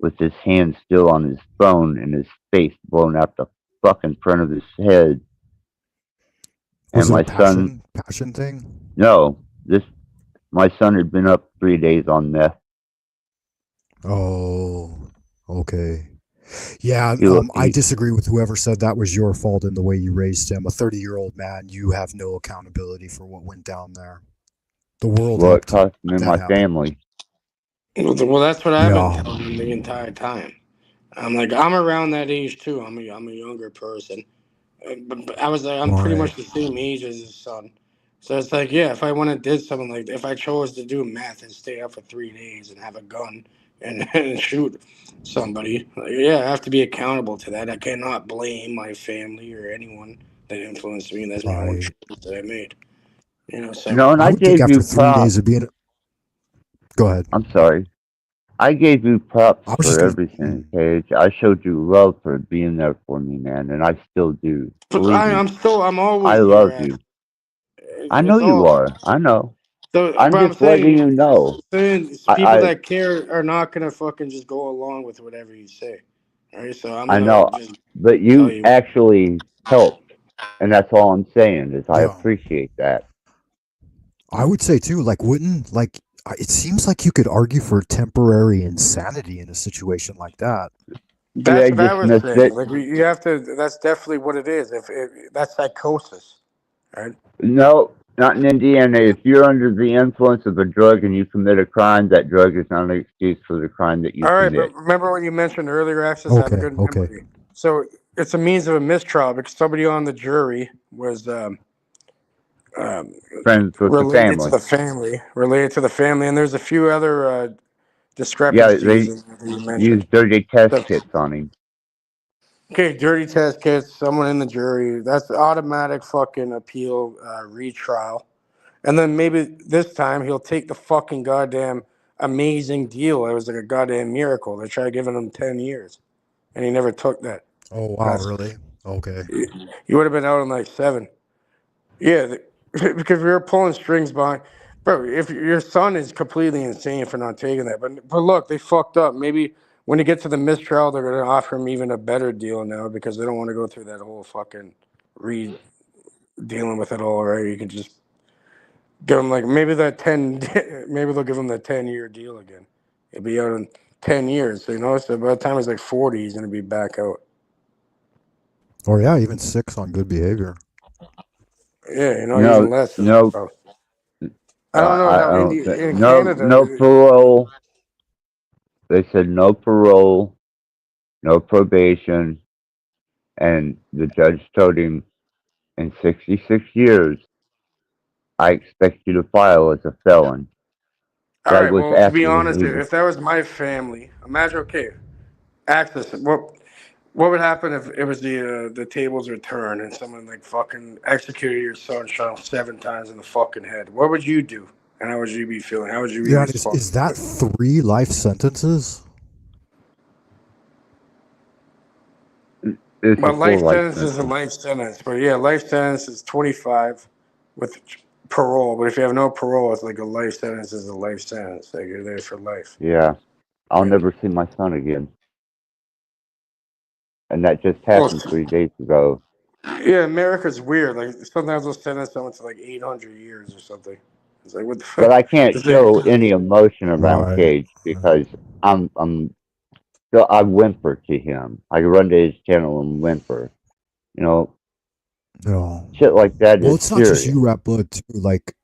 with his hand still on his phone and his face blown out the fucking front of his head. Was And it a my son, passion thing? no, my son had been up 3 days on meth. Oh, okay. Yeah, He look I he, disagree with whoever said that was your fault in the way you raised him. A 30-year-old man, you have no accountability for what went down there. The world well, it helped cost me that my happen. family. Well, that's what I've been Yeah, telling him the entire time. I'm like, I'm around that age too. I'm a younger person. But I was like, I'm pretty right. much the same age as his son. So it's like, yeah, if I went and did something like, if I chose to do meth and stay up for 3 days and have a gun and, and shoot somebody, like, yeah, I have to be accountable to that. I cannot blame my family or anyone that influenced me. That's my own Right. choice that I made. So No, and I I would think gave after you 3 days props. of being. Go ahead. I'm sorry. I gave you props I was just for gonna. everything, Cage. I showed you love for being there for me, man, and I still do. but Believe me, I'm I always there. love At you. I know it's you all. are. I know. So, I'm but I'm just letting saying, you know. people I that care are not gonna fucking just go along with whatever you say. All right, so I'm I gonna know, just but tell you you. actually helped, and that's all I'm saying is I Yeah, appreciate that. I would say too. Like, wouldn't like it seems like you could argue for temporary insanity in a situation like that. That's They what I was dismissed saying. it. Like you have to. That's definitely what it is. If that's psychosis, right? No, not in Indiana. If you're under the influence of a drug and you commit a crime, that drug is not an excuse for the crime that you All right, but commit. remember what you mentioned earlier, Access. I have a Okay. good Okay. memory. So it's a means of a mistrial because somebody on the jury was um, Friends with the related to family. the family, and there's a few other Yeah, discrepancies they in there that you mentioned. use dirty test So, kits on him. okay, dirty test kits, someone in the jury, that's automatic fucking appeal, retrial. And then maybe this time he'll take the fucking goddamn amazing deal. It was like a goddamn miracle. They tried giving him 10 years, and he never took that. Oh And wow, that's, really? Okay. he would have been out in like 7. Yeah, because we were pulling strings behind. Bro, if your son is completely insane for not taking that, but look, they fucked up. Maybe when you get to the mistrial, they're gonna offer him even a better deal now because they don't want to go through that whole fucking re dealing with it all. Right? You can just give him like maybe that 10. Maybe they'll give him that 10-year deal again. He'll be out in 10 years. So by the time he's like 40, he's gonna be back out. Or yeah, even 6 on good behavior. Yeah, even No, less. no, Bro. I don't know I how don't think In no Canada. parole. They said no parole, no probation, and the judge told him in 66 years, I expect you to file as a felon. All That right. was Well, to be after honest, he was if that was my family, imagine. Okay, access. What would happen if it was the tables were turned and someone like fucking executed your son, shot him 7 times in the fucking head? What would you do? And how would you be feeling? How would you be Yeah, and is responding? that 3 life sentences? it's a Well, full life life sentence is a sentence. life sentence, but yeah, life sentence is 25 with parole. But if you have no parole, it's like a life sentence is a life sentence. Like you're there for life, Yeah, I'll right? never see my son again, and that just Well, happened 3 days ago. yeah, America's weird. Like sometimes they'll send someone to like 800 years or something. It's like what the But fuck? I can't The thing. show any emotion around Right. Cage because I'm still I whimper to him. I run to his channel and whimper. You know, No. shit like that Well, is it's not just serious. you, Rattblood, too. Like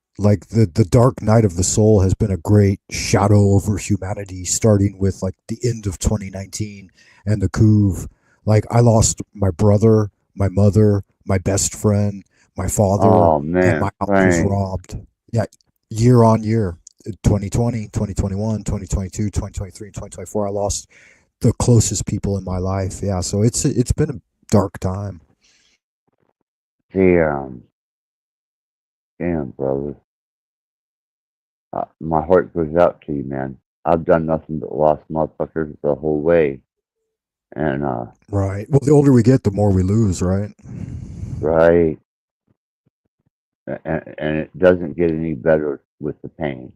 the Dark Night of the Soul has been a great shadow over humanity, starting with like the end of 2019 and the coup. Like I lost my brother, my mother, my best friend, my father, Oh and my man, house was thanks. robbed. Yeah, year on year. 2020, 2021, 2022, 2023, and 2024. I lost the closest people in my life. Yeah, so it's been a dark time. Damn, damn, brother. My heart goes out to you, man. I've done nothing but lost motherfuckers the whole way, and Right. Well, the older we get, the more we lose, right? right, and it doesn't get any better with the pain.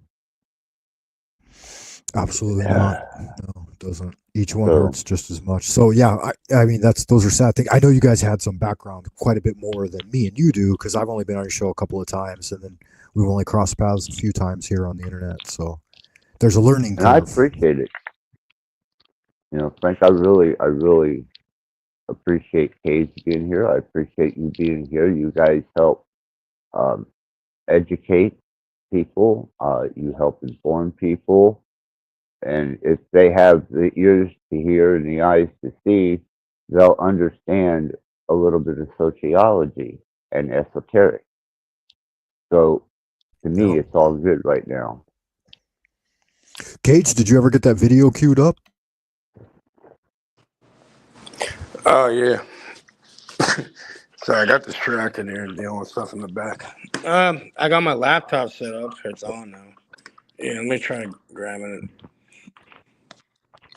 Absolutely not. No, it doesn't. Each one So, hurts just as much. So yeah, I mean those are sad things. I know you guys had some background, quite a bit more than me and you do, because I've only been on your show a couple of times, and then we've only crossed paths a few times here on the internet. So there's a learning and I curve. appreciate it. Frank, I really appreciate Cage being here. I appreciate you being here. You guys help um, educate people. You help inform people. And if they have the ears to hear and the eyes to see, they'll understand a little bit of sociology and esoteric. So to me, Yep. it's all good right now. Cage, did you ever get that video queued up? Oh yeah. Sorry, I got distracted here dealing with stuff in the back. I got my laptop set up. It's on now. Yeah, let me try grabbing it.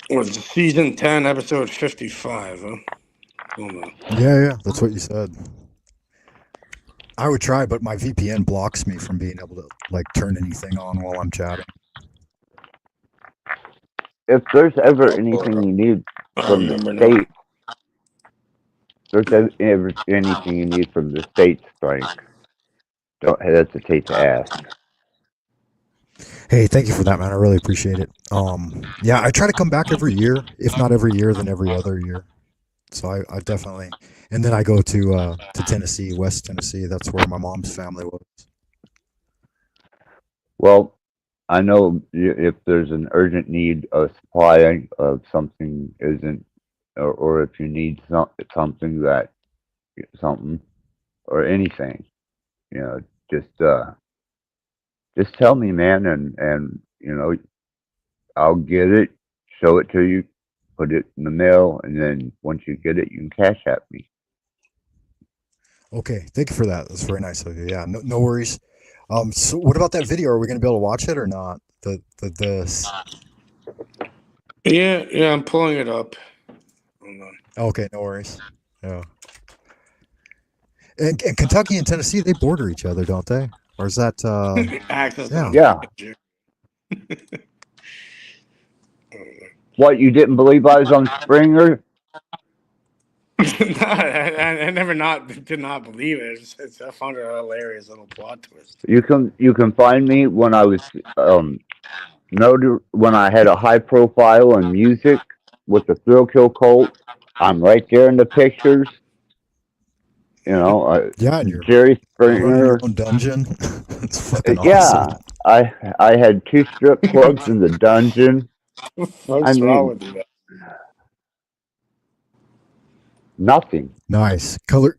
It was season 10, episode 55, huh? Hold on. Yeah, that's what you said. I would try, but my VPN blocks me from being able to like turn anything on while I'm chatting. If there's ever I'll pull it anything up. you need I from the remember now. state, there's ever anything you need from the states, Frank, don't hesitate to ask. Hey, thank you for that, man. I really appreciate it. Yeah, I try to come back every year, if not every year, then every other year. So I definitely, and then I go to Tennessee, West Tennessee. That's where my mom's family was. Well, I know if there's an urgent need of supply of something isn't, or if you need something that something or anything, you know, just tell me, man, and I'll get it, show it to you, put it in the mail, and then once you get it, you can cash at me. Okay, thank you for that. That's very nice of you. Yeah, no worries. So what about that video? Are we going to be able to watch it or not? Yeah, I'm pulling it up. Hold on. Okay, no worries. Yeah. And Kentucky and Tennessee, they border each other, don't they? Or is that Access yeah. Yeah. What, you didn't believe I was on Springer? I never did not believe it. I found it a hilarious little plot twist. You can find me when I was noted when I had a high profile in music with the Thrill Kill Cult. I'm right there in the pictures. Yeah, and you're Jerry running your Springer. own dungeon. It's fucking Yeah, awesome. I had 2 strip clubs in the dungeon. What's wrong with you? Nothing. Nice. Color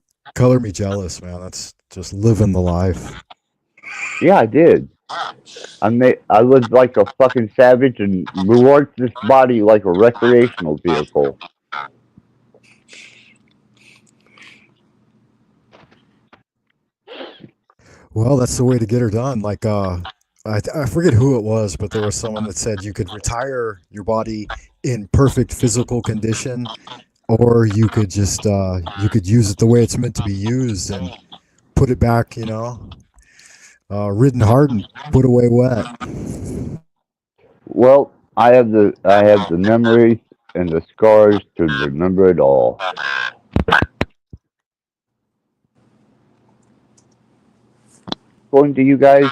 me jealous, man. That's just living the life. Yeah, I did. I lived like a fucking savage and worked this body like a recreational vehicle. Well, that's the way to get her done. Like I forget who it was, but there was someone that said you could retire your body in perfect physical condition, or you could just you could use it the way it's meant to be used and put it back, ridden hard and put away wet. Well, I have the memories and the scars to remember it all. Going to you guys?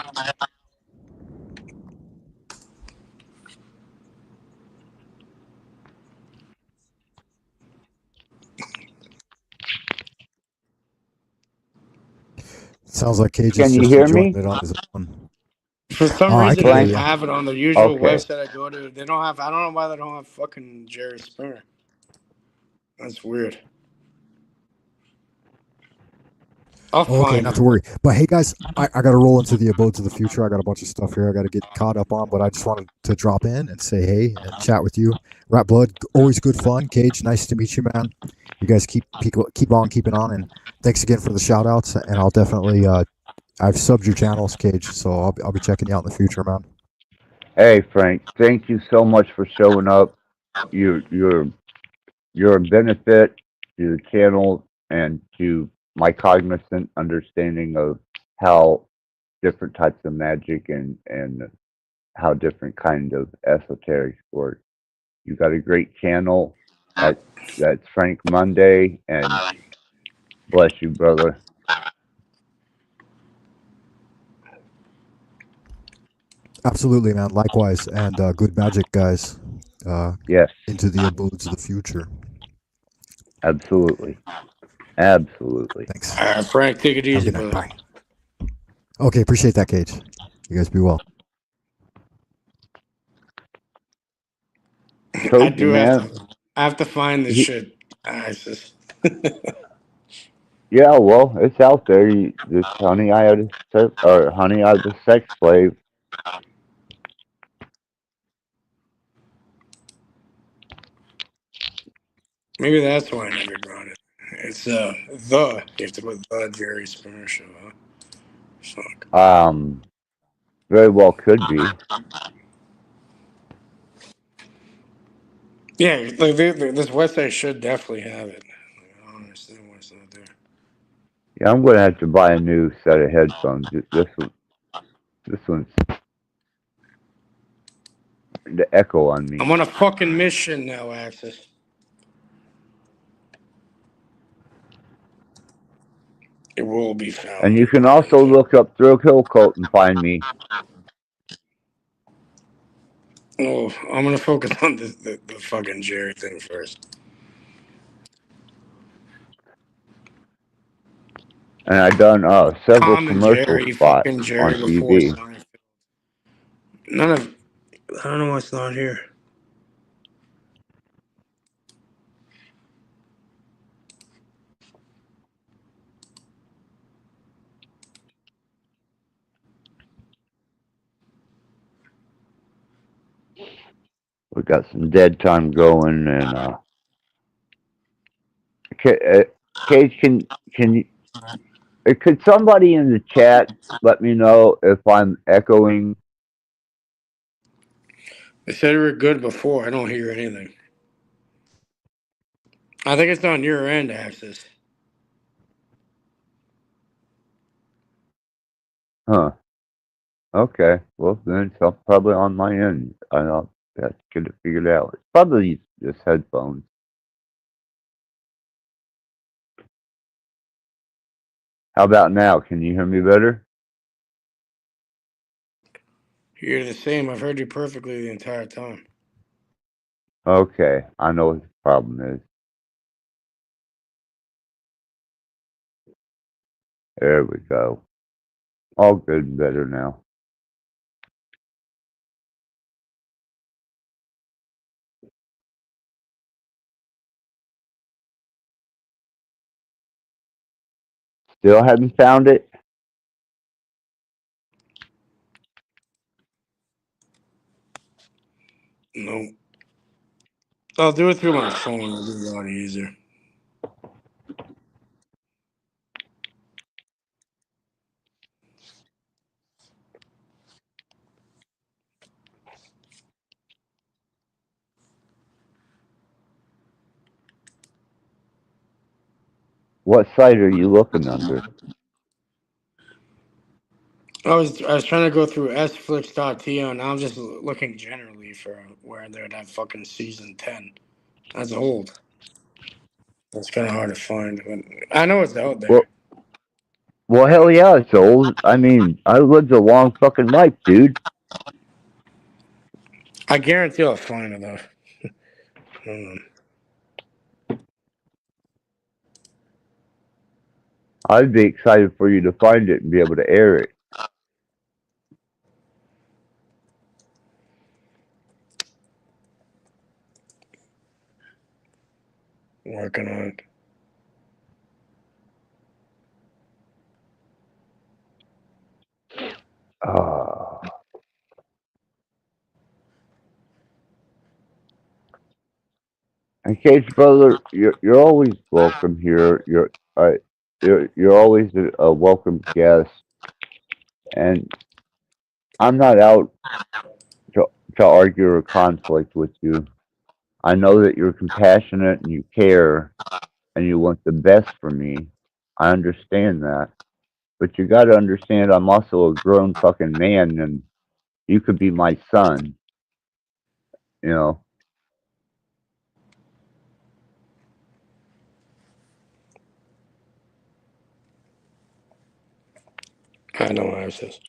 Sounds like Cage Can is you just hear enjoying me? it on his own. For some I reason, can hear they you. have it on the usual Okay. website I go to. They don't have. I don't know why they don't have fucking Jerry Springer. That's weird. I'll Okay, find not it. to worry. But hey, guys, I got to roll into the abodes of the future. I got a bunch of stuff here I got to get caught up on, but I just wanted to drop in and say hey and chat with you. Rattblood, always good fun. Cage, nice to meet you, man. You guys keep on keeping on, and thanks again for the shout outs. And I'll definitely I've subbed your channels, Cage, so I'll be checking you out in the future, man. Hey, Frank. Thank you so much for showing up. You're a benefit to the channel and to my cognizant understanding of how different types of magic and how different kind of esoterics work. You got a great channel. That's Frank Monday, and bless you, brother. Absolutely, man. Likewise, and good magic, guys. Yes, into the abodes of the future. absolutely. Absolutely. Thanks. Frank, take it Have a easy, good night. brother. Bye. Okay, appreciate that, Cage. You guys be well. I Told you, do have man. to. I have to find this He, shit. It's just, yeah, well, it's out there. This honey, I had a or honey, I was a sex slave. maybe that's why I never got it. It's you have to put the Jerry Springer show. Huh? Fuck. Very well could be. Yeah, this website should definitely have it. I don't understand why it's not there. Yeah, I'm gonna have to buy a new set of headphones. This one's the echo on I'm me. on a fucking mission now, Axis. It will be And found. you can also look up Thrill Kill Cult and find me. Oh, I'm gonna focus on the fucking Jerry thing first. And I done several Common commercial Jerry, spots fucking on Jerry before TV. Seinfeld. None of. I don't know what's not here. We got some dead time going, and Cage, can you? Could somebody in the chat let me know if I'm echoing? They said we were good before. I don't hear anything. I think it's on your end, Axis. Huh. Okay. Well, then it's probably on my end. I'll have to get it figured out. It's probably just headphones. How about now? Can you hear me better? You're the same. I've heard you perfectly the entire time. Okay. I know what the problem is. There we go. All good and better now. Still haven't found it? No. I'll do it through my phone. It'll be a lot easier. What site are you looking under? I was trying to go through sflix.to, and now I'm just looking generally for where they'd have fucking season 10. That's old. That's kind of hard to find, but I know it's out there. Well, hell yeah, it's old. I mean, I lived a long fucking life, dude. I guarantee I'll find it though. Hold on. I'd be excited for you to find it and be able to air it. Working on it. And Cage brother, you're always welcome here. You're always a welcome guest, and I'm not out to to argue or conflict with you. I know that you're compassionate and you care and you want the best for me. I understand that, but you got to understand I'm also a grown fucking man, and you could be my son. You know. I know what it says.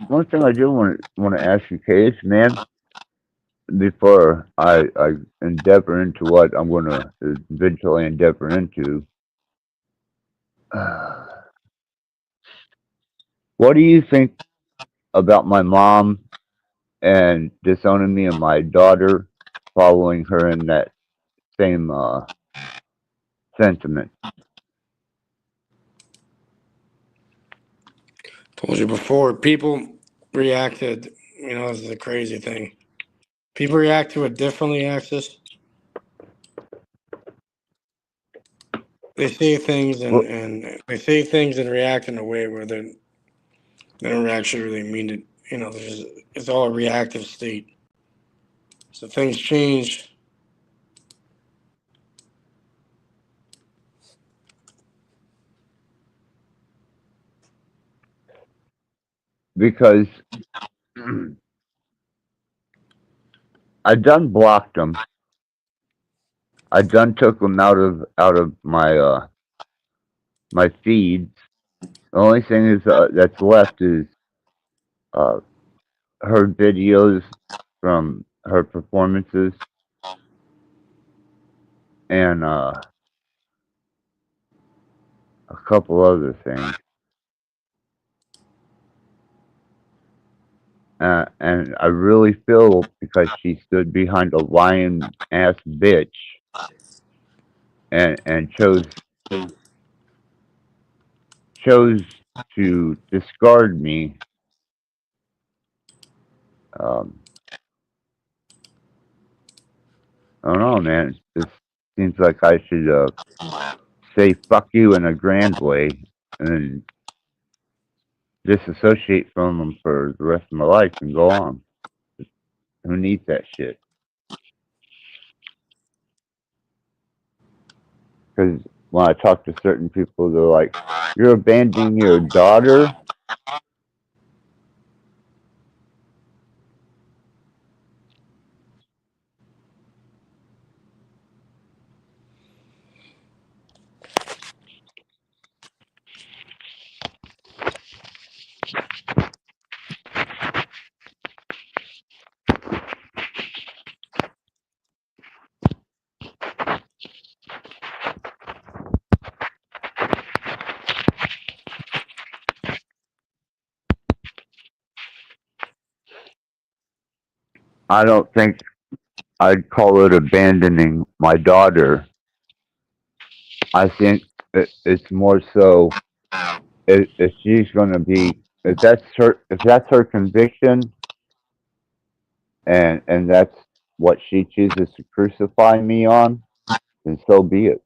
One thing I do want to ask you, Case, man, before I endeavor into what I'm going to eventually endeavor into. What do you think about my mom and disowning me and my daughter, following her in that same sentiment? Told you before, people reacted. This is a crazy thing. People react to it differently, Axis. They say things Well, and they say things and react in a way where they don't actually really mean it. It's all a reactive state. So things change. because I done blocked them. I done took them out of my feeds. The only thing is that's left is uh, her videos from her performances and a couple other things. And I really feel because she stood behind a lying ass bitch and chose to discard me. Um, I don't know, man. This seems like I should say fuck you in a grand way and then disassociate from them for the rest of my life and go on. Who needs that shit? Because when I talk to certain people, they're like, "You're abandoning your daughter." I don't think I'd call it abandoning my daughter. I think it's more so if she's going to be if that's her conviction and that's what she chooses to crucify me on, then so be it.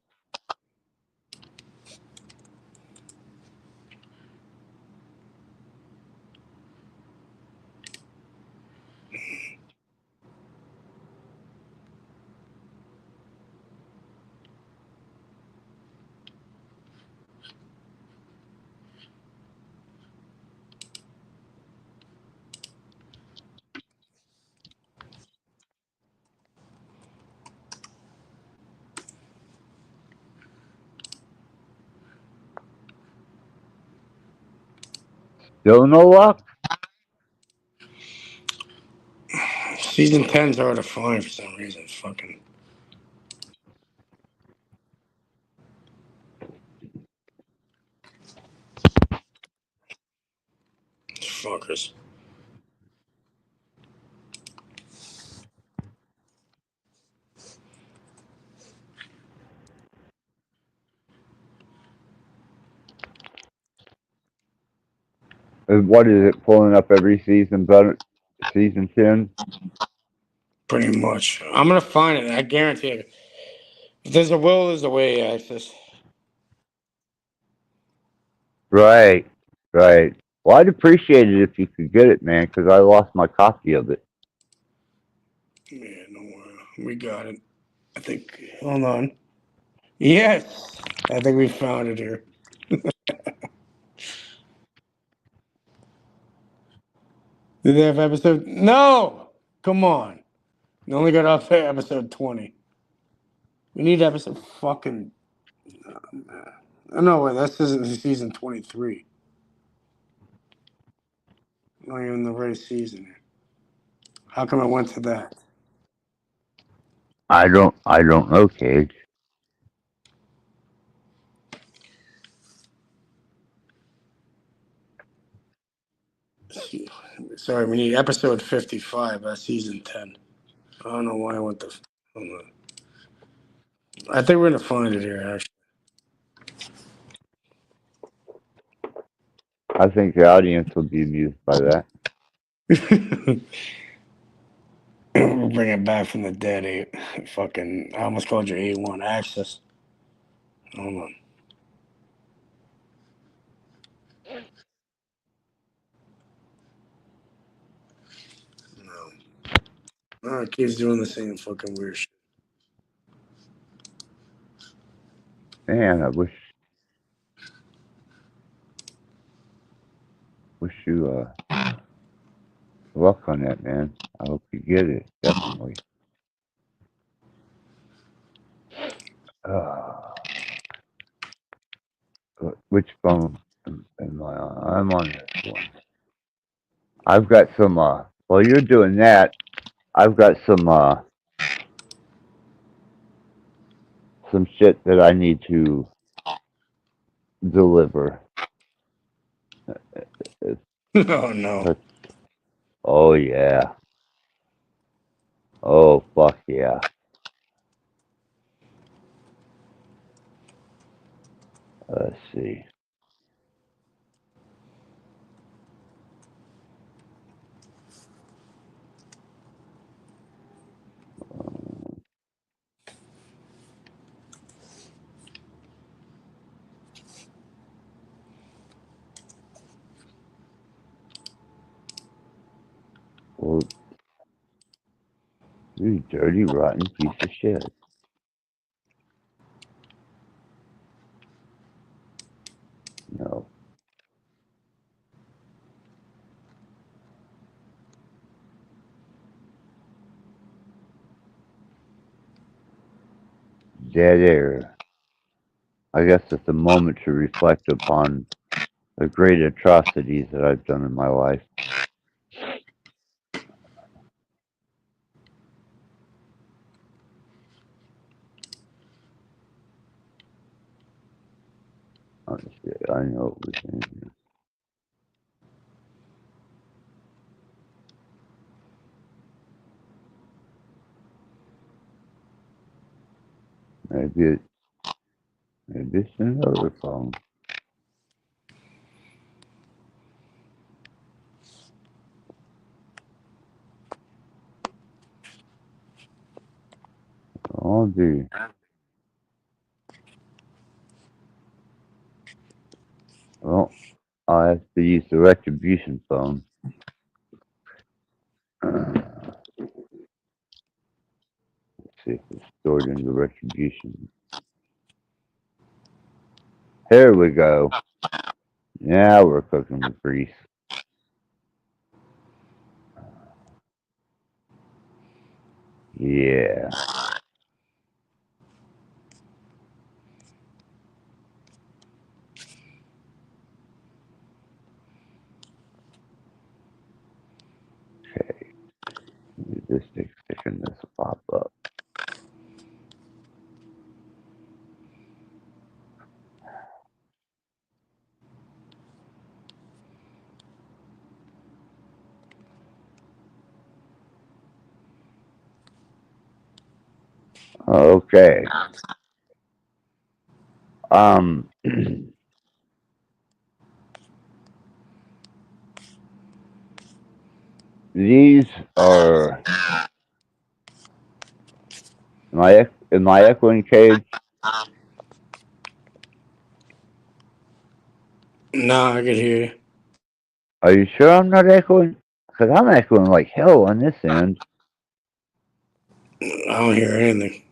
Still no luck. Season 10's hard to find for some reason. Fucking fuckers. What is it pulling up every season? But season 10. Pretty much. I'm gonna find it. I guarantee it. If there's a will, there's a way, Axis. Right, right. Well, I'd appreciate it if you could get it, man, because I lost my copy of it. Yeah, no worry. We got it. I think. Hold on. Yes, I think we found it here. Did they have episode? No! Come on. We only got up to episode 20. We need episode fucking. Oh, no, wait, that's season 23. Not even the right season. How come I went to that? I don't know, Cage. Sorry, we need episode 55, season 10. I don't know why I went to. Hold on. I think we're gonna find it here, actually. I think the audience will be amused by that. We'll bring it back from the dead. Fucking, I almost called you A1 Access. Hold on. No. Oh, it keeps doing the same fucking weird shit. Man, I wish you luck on that, man. I hope you get it, definitely. Which phone am I on? I'm on this one. I've got some while you're doing that, I've got some shit that I need to deliver. Oh no. Oh yeah. Oh fuck yeah. Let's see. Well, you dirty, rotten piece of shit. No. Dead air. I guess it's a moment to reflect upon the great atrocities that I've done in my life. Honestly, I know it was in here. Maybe it's another phone. I'll do. Well, I have to use the retribution phone. Let's see if it's stored in the retribution. Here we go. Now we're cooking with grease. Yeah. Okay. This sticking this will pop up. Okay. These are. Am I echoing, Cage? No, I can hear you. Are you sure I'm not echoing? Because I'm echoing like hell on this end. I don't hear anything.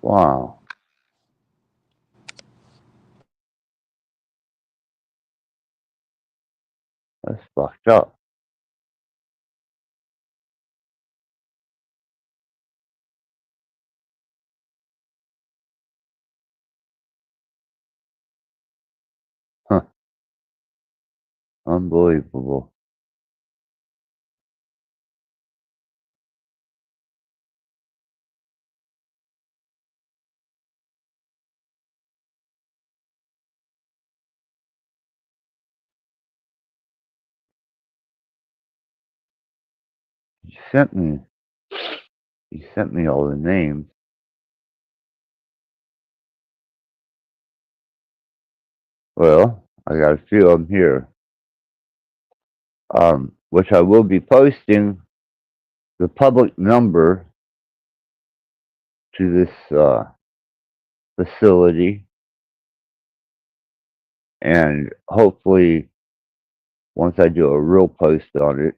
Wow. That's fucked up. Huh. Unbelievable. You sent me. You sent me all the names. Well, I got a few of them here. Which I will be posting the public number to this facility, and hopefully, once I do a real post on it,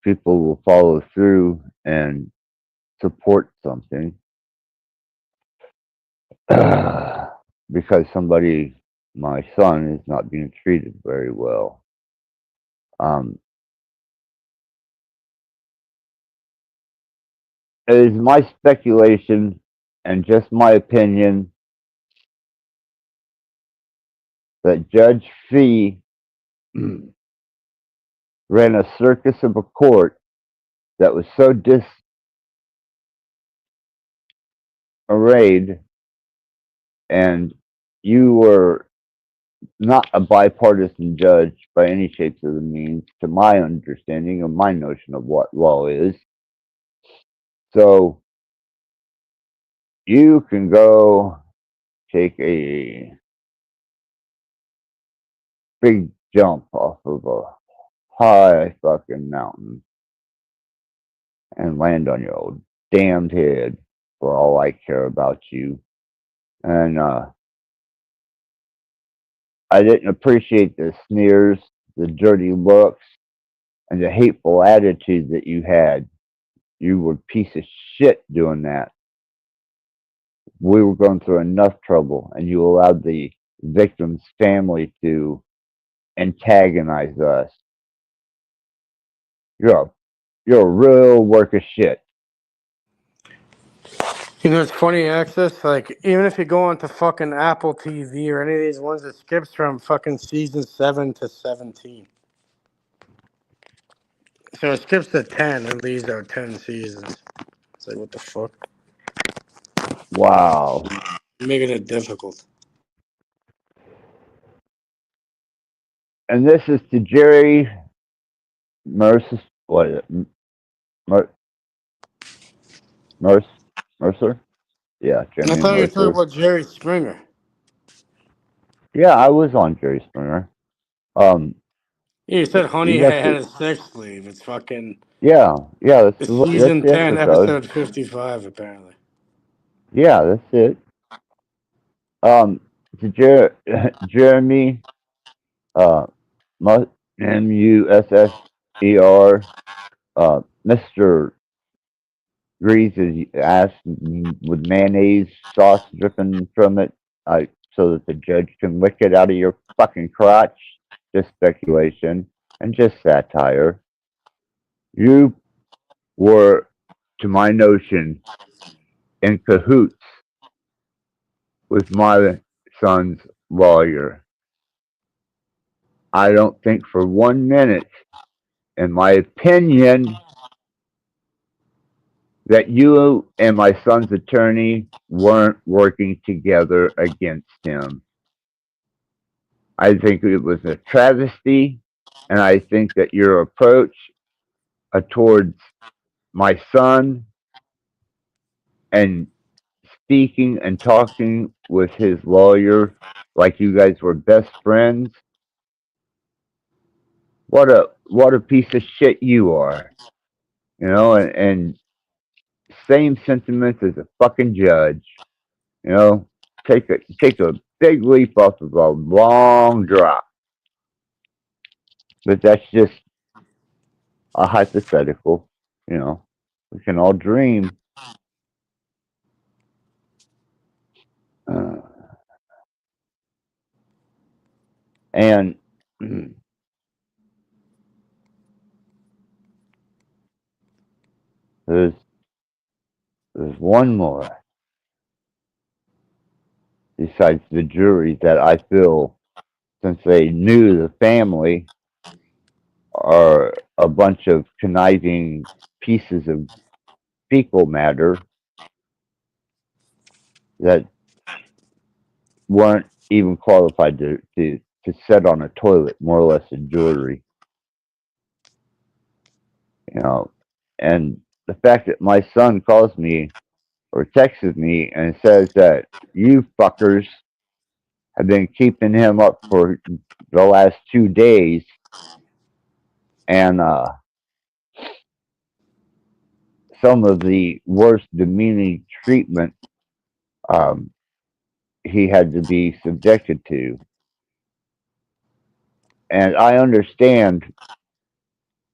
people will follow through and support something. Because my son, is not being treated very well. It is my speculation and just my opinion that Judge Fee ran a circus of a court that was so disarrayed, and you were not a bipartisan judge by any shapes of the means, to my understanding of my notion of what law is. So you can go take a big jump off of a high fucking mountain and land on your old damned head, for all I care about you. And I didn't appreciate the sneers, the dirty looks, and the hateful attitude that you had. You were a piece of shit doing that. We were going through enough trouble, and you allowed the victim's family to antagonize us. You're a real work of shit. You know, it's funny, Access. Like, even if you go onto fucking Apple TV or any of these ones, it skips from fucking season 7 to 17. So it skips to 10 and leaves out 10 seasons. It's like, what the fuck? Wow. Making it difficult. And this is to Jerry Mercer. What is it? Mercer? Yeah, I Jeremy thought you were talking Mercer. about Jerry Springer. Yeah, I was on Jerry Springer. You said Honey You have had to. a sex slave. It's fucking Yeah, it's that's season the 10, episode. episode 55, apparently. Yeah, that's it. To Jeremy, uh, Musser, Mr. Grease's ass with mayonnaise sauce dripping from it, so that the judge can lick it out of your fucking crotch. Just speculation and just satire. You were, to my notion, in cahoots with my son's lawyer. I don't think for 1 minute, in my opinion, that you and my son's attorney weren't working together against him. I think it was a travesty, and I think that your approach towards my son and speaking and talking with his lawyer like you guys were best friends, what a piece of shit you are. And same sentiments as a fucking judge. You know, take a big leap off of a long drop. But that's just a hypothetical. We can all dream. Uh, and there's there's one more besides the jury that I feel since they knew the family are a bunch of conniving pieces of fecal matter that weren't even qualified to sit on a toilet, more or less in jewelry, you know. And the fact that my son calls me or texts me and says that you fuckers have been keeping him up for the last 2 days, and some of the worst demeaning treatment um, he had to be subjected to. And I understand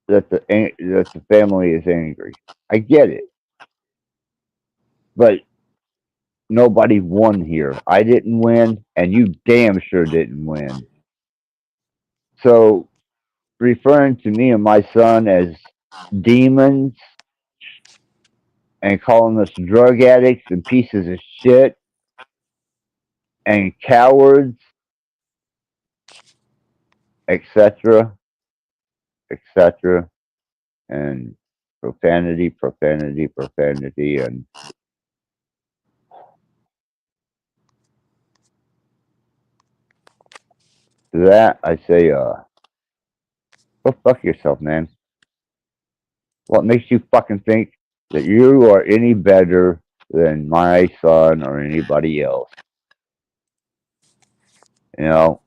that the family is angry. I get it, but nobody won here. I didn't win, and you damn sure didn't win. So referring to me and my son as demons and calling us drug addicts and pieces of shit and cowards, etc., etc., and profanity, profanity, profanity, and to that I say, go fuck yourself, man. What makes you fucking think that you are any better than my son or anybody else? You know,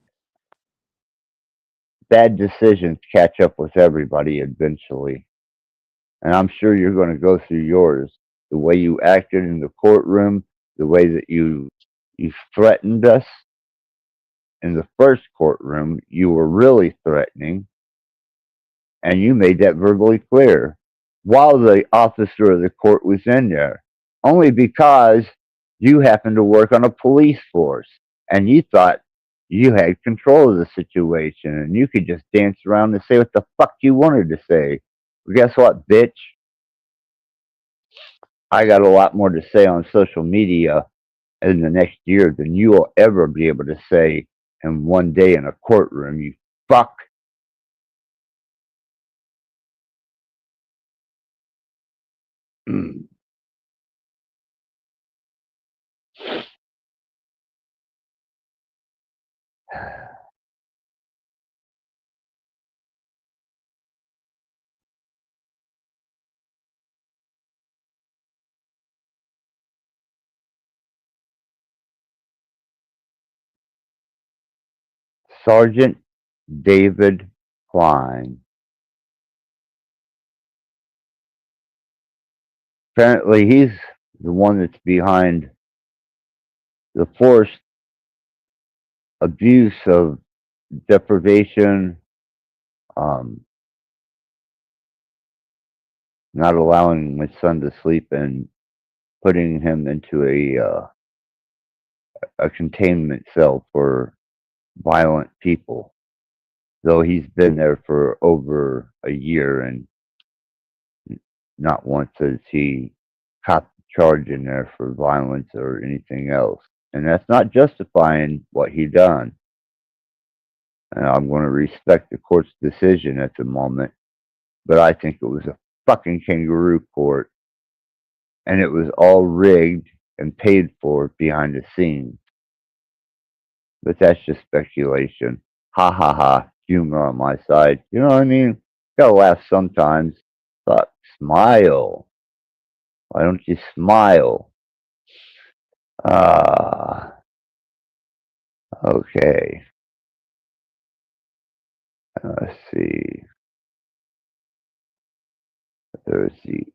bad decisions catch up with everybody eventually. And I'm sure you're going to go through yours. The way you acted in the courtroom, the way that you threatened us in the first courtroom, you were really threatening, and you made that verbally clear while the officer of the court was in there, only because you happened to work on a police force and you thought you had control of the situation and you could just dance around and say what the fuck you wanted to say. Well, guess what, bitch? I got a lot more to say on social media in the next year than you will ever be able to say in one day in a courtroom, you fuck. Sergeant David Klein. Apparently, he's the one that's behind the forced abuse of deprivation, um, not allowing my son to sleep, and putting him into a containment cell for violent people. Though he's been there for over a year, and not once has he copped a charge in there for violence or anything else. And that's not justifying what he done. And I'm going to respect the court's decision at the moment, but I think it was a fucking kangaroo court, and it was all rigged and paid for behind the scenes. But that's just speculation. Ha ha ha. Humor on my side. You know what I mean? Gotta laugh sometimes. But smile. Why don't you smile? Ah, okay. Let's see. There's the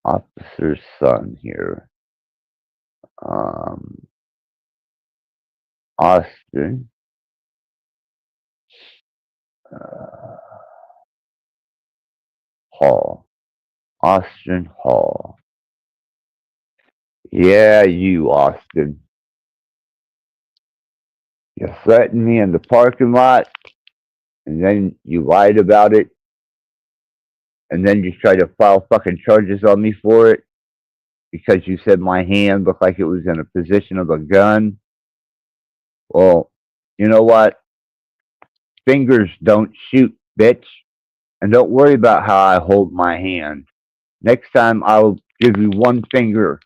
officer's son here. Austin. Uh, Hall. Austin Hall. Yeah, you, Austin. You threatened me in the parking lot, and then you lied about it, and then you tried to file fucking charges on me for it because you said my hand looked like it was in a position of a gun. Well, You know what? Fingers don't shoot, bitch. And don't worry about how I hold my hand. Next time I'll give you one finger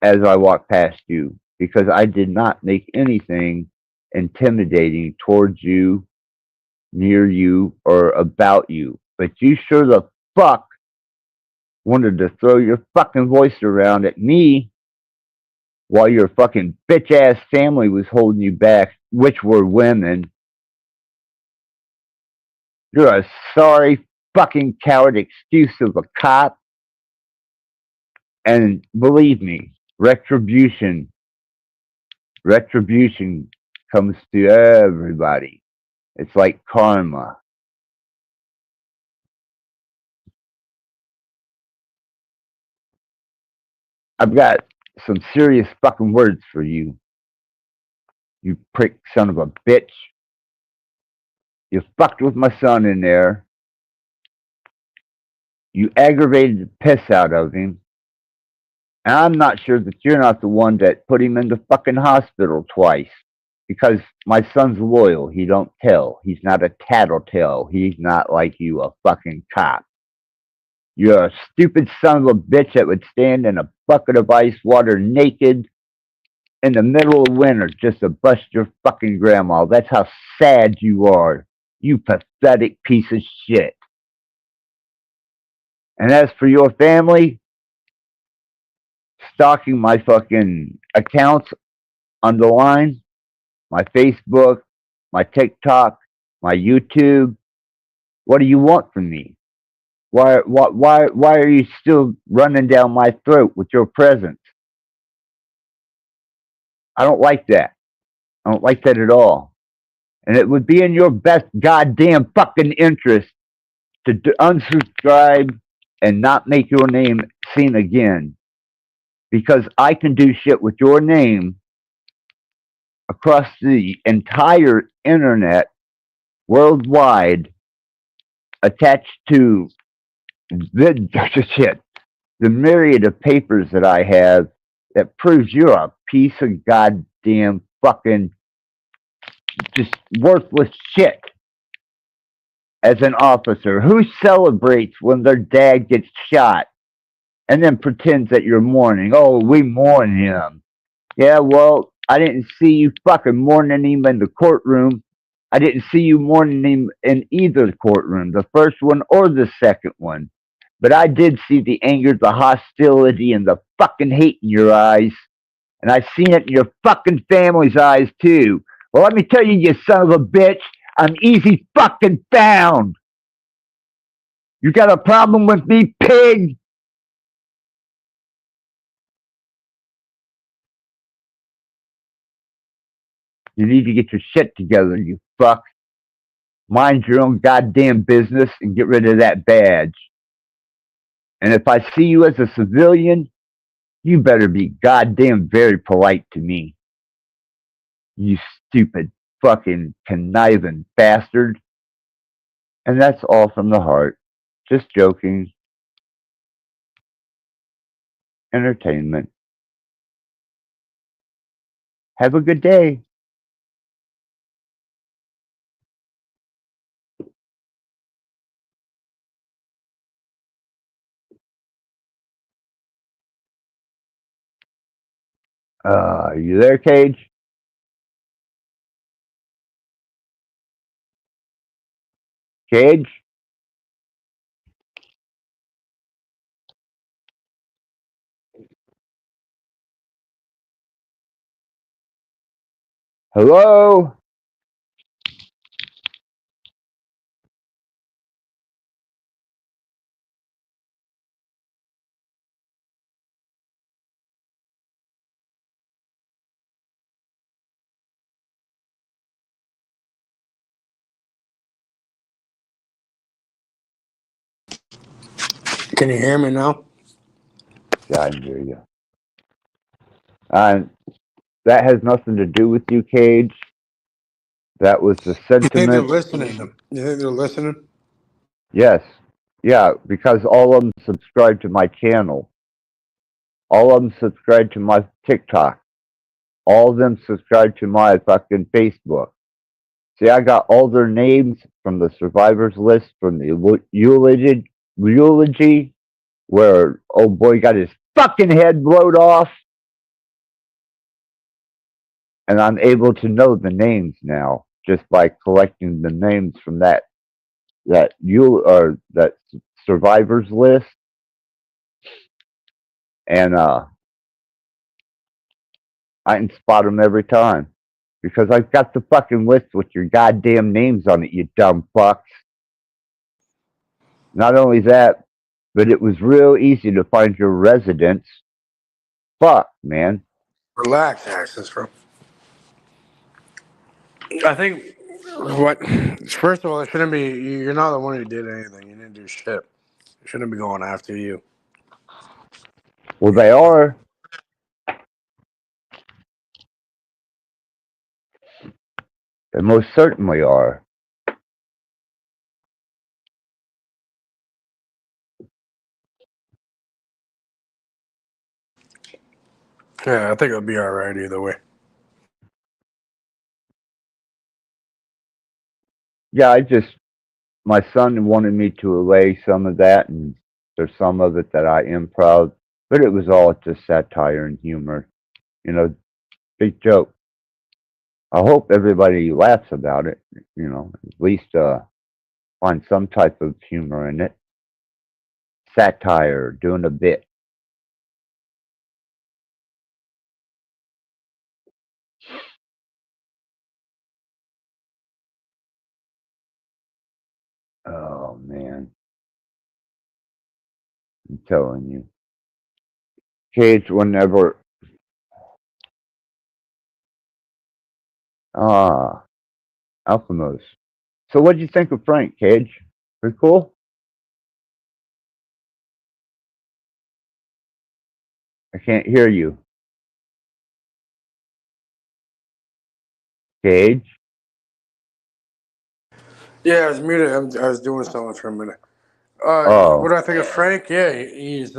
as I walk past you because I did not make anything intimidating towards you, near you, or about you. But you sure the fuck wanted to throw your fucking voice around at me while your fucking bitch ass family was holding you back, which were women. You're a sorry fucking coward excuse of a cop. And believe me, retribution comes to everybody. It's like karma. I've got some serious fucking words for you, you prick son of a bitch. You fucked with my son in there. You aggravated the piss out of him. And I'm not sure that you're not the one that put him in the fucking hospital twice. Because my son's loyal. He don't tell. He's not a tattletale. He's not like you, a fucking cop. You're a stupid son of a bitch that would stand in a bucket of ice water naked in the middle of winter just to bust your fucking grandma. That's how sad you are. You pathetic piece of shit. And as for your family, stalking my fucking accounts on the line, my Facebook, my TikTok, my YouTube, what do you want from me? Why are you still running down my throat with your presence? I don't like that. I don't like that at all. And it would be in your best goddamn fucking interest to unsubscribe and not make your name seen again. Because I can do shit with your name across the entire internet worldwide attached to the myriad of papers that I have that proves you're a piece of goddamn fucking just worthless shit as an officer. Who celebrates when their dad gets shot and then pretends that you're mourning? Oh, we mourn him. Yeah, well, I didn't see you fucking mourning him in the courtroom. I didn't see you mourning him in either courtroom, the first one or the second one. But I did see the anger, the hostility, and the fucking hate in your eyes. And I've seen it in your fucking family's eyes, too. Well, let me tell you, you son of a bitch, I'm easy fucking found. You got a problem with me, pig? You need to get your shit together, you fuck. Mind your own goddamn business and get rid of that badge. And if I see you as a civilian, you better be goddamn very polite to me. You stupid fucking conniving bastard. And that's all from the heart. Just joking. Entertainment. Have a good day. Are you there, Cage? Cage? Hello? Can you hear me now? Yeah, I can hear you. That has nothing to do with you, Cage. That was the You think they're sentiment. listening? You think they're listening? Yes. Yeah, because all of them subscribe to my channel. All of them subscribe to my TikTok. all of them subscribe to my fucking Facebook. See, I got all their names from the survivors list from the eulogy where old boy got his fucking head blowed off, and I'm able to know the names now just by collecting the names from that survivors list, and I can spot them every time because I've got the fucking list with your goddamn names on it, you dumb fucks. Not only that, but it was real easy to find your residence. Fuck, man. Relax, Access, bro. I think what first of all, it shouldn't be. You're not the one who did anything. You didn't do shit. It shouldn't be going after you. Well, they are. They most certainly are. Yeah, I think it'll be all right either way. Yeah, my son wanted me to allay some of that, and there's some of it that I improv, but it was all just satire and humor. You know, big joke. I hope everybody laughs about it. At least find some type of humor in it. Satire, doing a bit. Oh man, I'm telling you. Cage whenever ah Alchemos. So what'd you think of Frank, Cage? Pretty cool? I can't hear you. Cage? Yeah, I was muted. I was doing something for a minute. What Oh, do I think of Frank? Yeah, he's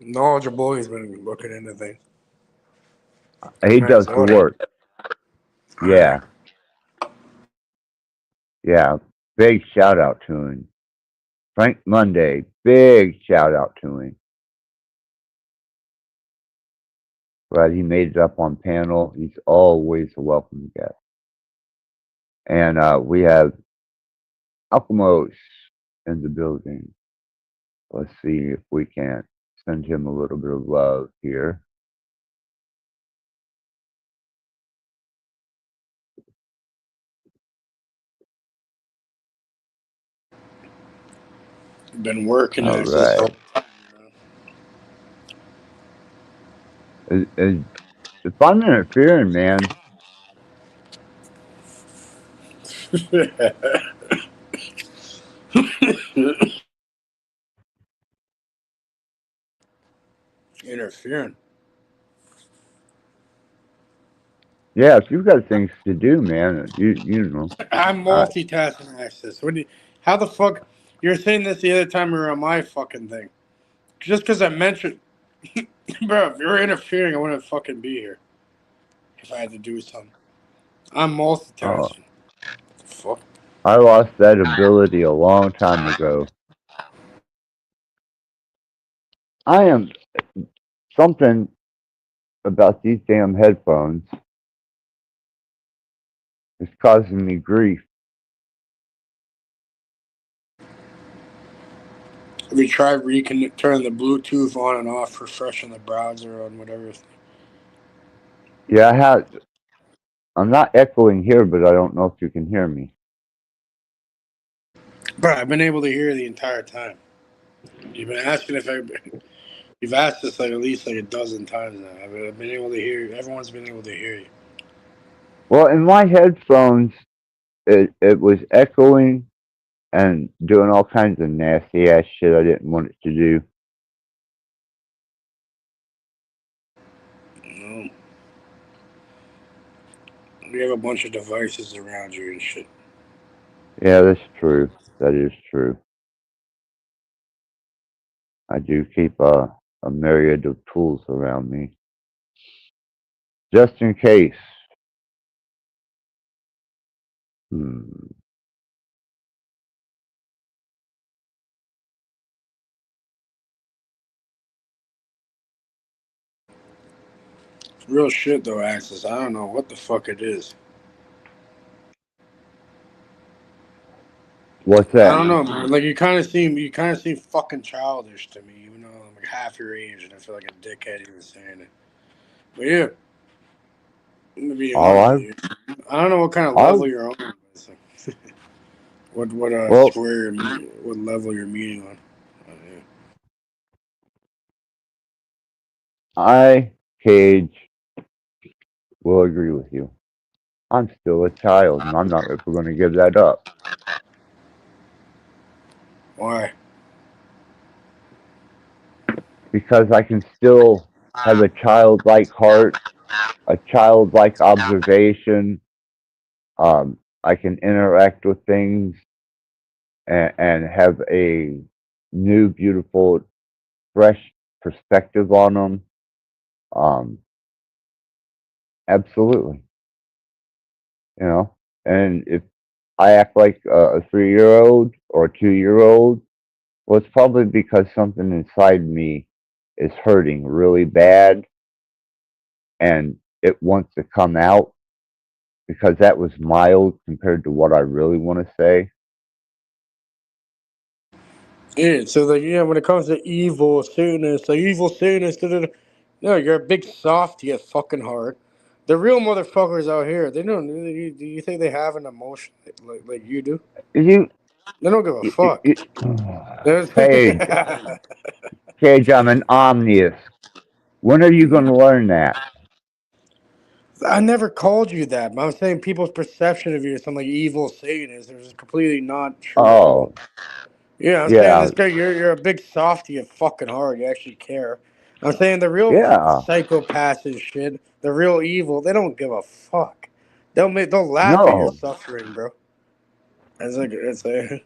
knowledgeable. He's been looking into things. he Man's does the order. work. Yeah, yeah. Big shout out to him. Frank Monday, big shout out to him. Glad he made it up on panel. He's always a welcome guest. And we have Alchemos in the building. Let's see if we can send him a little bit of love here. Been working All Access. right. If I'm interfering, man, Interfering. yeah, if you've got things to do, man, you know, I'm multitasking Access. How the fuck? You were saying this the other time we were on my fucking thing. Just because I mentioned, bro, if you were interfering, I wouldn't fucking be here if I had to do something. I'm uh, multitasking. Fuck. I lost that ability a long time ago. I am something about these damn headphones is causing me grief. Have you tried turning the Bluetooth on and off, refreshing the browser on whatever? Yeah, I'm not echoing here, but I don't know if you can hear me. Bro, I've been able to hear the entire time. You've been asking if I. You've asked this like at least like a dozen times now. I've been able to hear you. Everyone's been able to hear you. Well, in my headphones, it was echoing and doing all kinds of nasty ass shit I didn't want it to do. No. We have a bunch of devices around you and shit. Yeah, that's true. That is true. I do keep a myriad of tools around me. just in case. Real shit though, Axis. I don't know what the fuck it is. What's I that? don't know, man. Like you kind of seem fucking childish to me, even though I'm like half your age, and I feel like a dickhead even saying it. But yeah, I'm gonna be All honest with I, you. I don't know what kind of I, level you're on. But it's like, what well, square, what level you're meeting on. Yeah. I, Cage, will agree with you. I'm still a child, and I'm not ever going to give that up Why? because I can still have a childlike heart, a childlike observation. I can interact with things and have a new, beautiful, fresh perspective on them. Um, absolutely, you know. And if I act like a 3-year old or a 2-year old, well, it's probably because something inside me is hurting really bad and it wants to come out because that was mild compared to what I really want to say. Yeah. So like yeah, when it comes to evil Satanists, no, you're a big softy at fucking heart. The real motherfuckers out here, they don't. Do you think they have an emotion like you do? You, They don't give a you, fuck. you There's- Cage, Cage, I'm an omnius. When are you going to learn that? I never called you that. But I'm saying people's perception of you as some like evil Satanist is completely not true at all. Oh, Yeah, I'm saying yeah, this guy, you're a big softy at fucking heart. You actually care. I'm saying the real yeah, psychopaths and shit, the real evil, they don't give a fuck. They'll laugh at your no, suffering, bro. It's like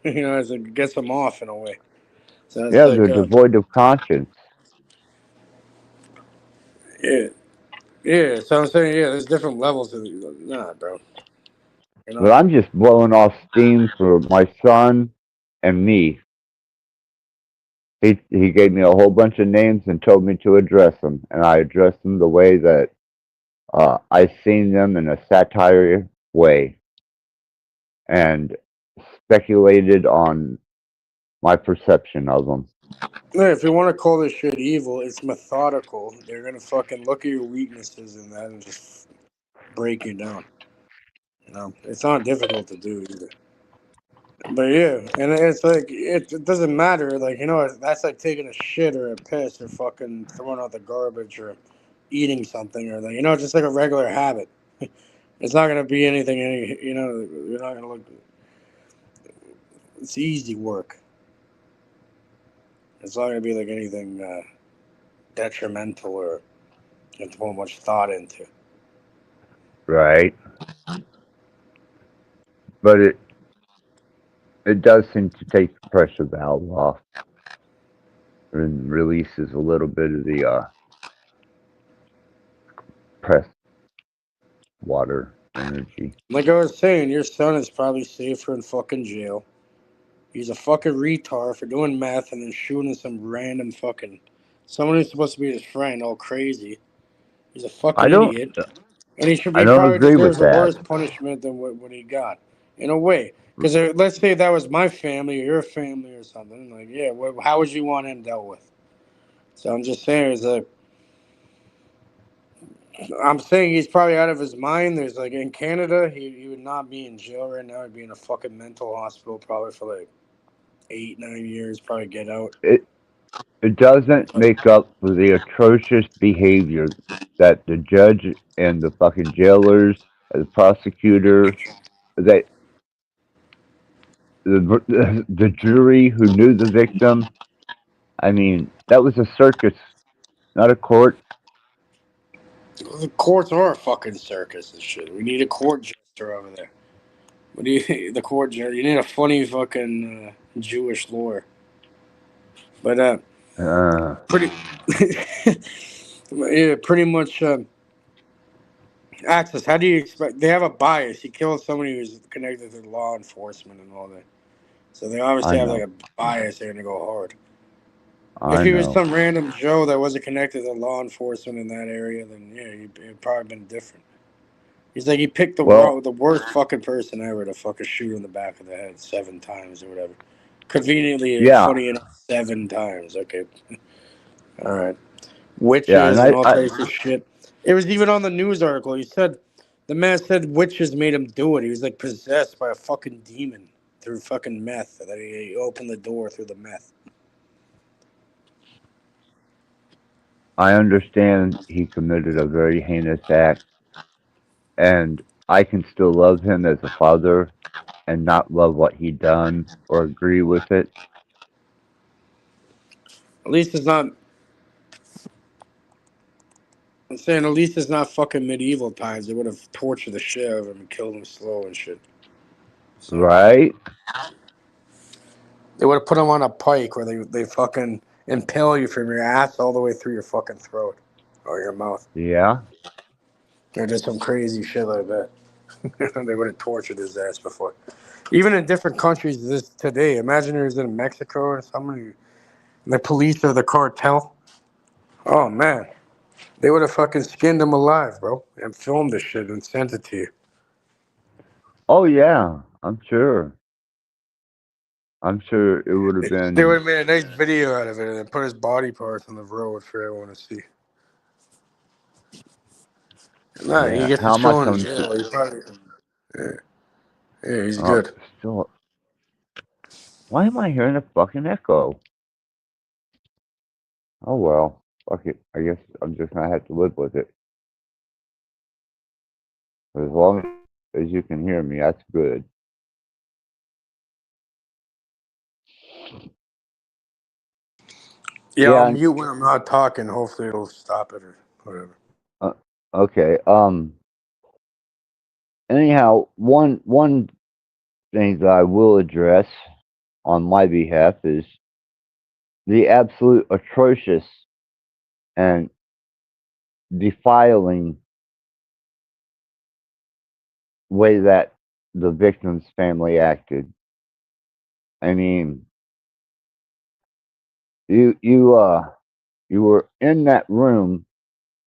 it gets them off in a way. So it's yeah, like they're devoid of conscience. yeah, yeah. So I'm saying yeah, there's different levels of nah, bro. You But know. I'm just blowing off steam for my son and me. He gave me a whole bunch of names and told me to address them, and I addressed them the way that I seen them in a satire way, and speculated on my perception of them. Yeah, if you want to call this shit evil, it's methodical. They're gonna fucking look at your weaknesses in that and just break you down. You know, it's not difficult to do either. But yeah, and it's like it doesn't matter. Like that's like taking a shit or a piss or fucking throwing out the garbage or eating something or like just like a regular habit. It's not gonna be anything. You're not gonna look. It's easy work. It's not gonna be like anything detrimental or you have to put much thought into. Right, but it does seem to take the pressure valve off and releases a little bit of the pressed water energy. Like I was saying, your son is probably safer in fucking jail. He's a fucking retard for doing meth and then shooting some random fucking someone who's supposed to be his friend, all crazy. He's a I fucking don't idiot, and I he don't probably agree deserves with a that. worse punishment than what he got, in a way. Because let's say that was my family or your family or something, like yeah, how would you want him dealt with? So I'm just saying, I'm saying he's probably out of his mind. There's like in Canada, he would not be in jail right now. He'd be in a fucking mental hospital probably for like 8 9 years. Probably get out. It it doesn't make up for the atrocious behavior that the judge and the fucking jailers, the prosecutor, that the jury who knew the victim. I mean, that was a circus, not a court. The courts are a fucking circus and shit. We need a court jester over there. What do you the court jester? You need a funny fucking Jewish lawyer. But Uh, pretty, yeah, pretty much. Access. How do you expect? They have a bias. He killed somebody who's connected to law enforcement and all that. So they obviously I have like know. a bias. They're gonna go hard. If I he was know. some random Joe that wasn't connected to law enforcement in that area, then yeah, it'd probably been different. He's like he picked Well, the worst fucking person ever to fucking shoot in the back of the head 7 times or whatever. Conveniently, yeah, funny enough, 7 times. Okay, all right. yeah, and Witches and all types of shit. It was even on the news article. He said the man said witches made him do it. He was like possessed by a fucking demon through fucking meth. That he opened the door through the meth. I understand he committed a very heinous act, and I can still love him as a father and not love what he done or agree with it. At least it's not. I'm saying at least it's not fucking medieval times. They would have tortured the shit out of him and killed him slow and shit. So Right? they would have put him on a pike where they fucking impale you from your ass all the way through your fucking throat or your mouth. Yeah. Or just some crazy shit like that. They would have tortured his ass before. Even in different countries this today. Imagine he was in Mexico or somebody. The police or the cartel. Oh man, they would have fucking skinned him alive, bro, and filmed this shit and sent it to you. Oh yeah, I'm sure. I'm sure it would have They would been. have made a nice video out of it and then put his body parts on the road for everyone to see. Nah, he Yeah. gets to How am I chill in coming to? jail. He probably, yeah, yeah, he's Oh, good. still. Why am I hearing a fucking echo? Oh well. Fuck it. I guess I'm just gonna have to live with it. As long as you can hear me, that's good. Yeah, I'll Yeah. mute when I'm not talking. Hopefully it'll stop it or whatever. Uh, okay. Anyhow, one thing that I will address on my behalf is the absolute atrocious and defiling way that the victim's family acted. I mean, you were in that room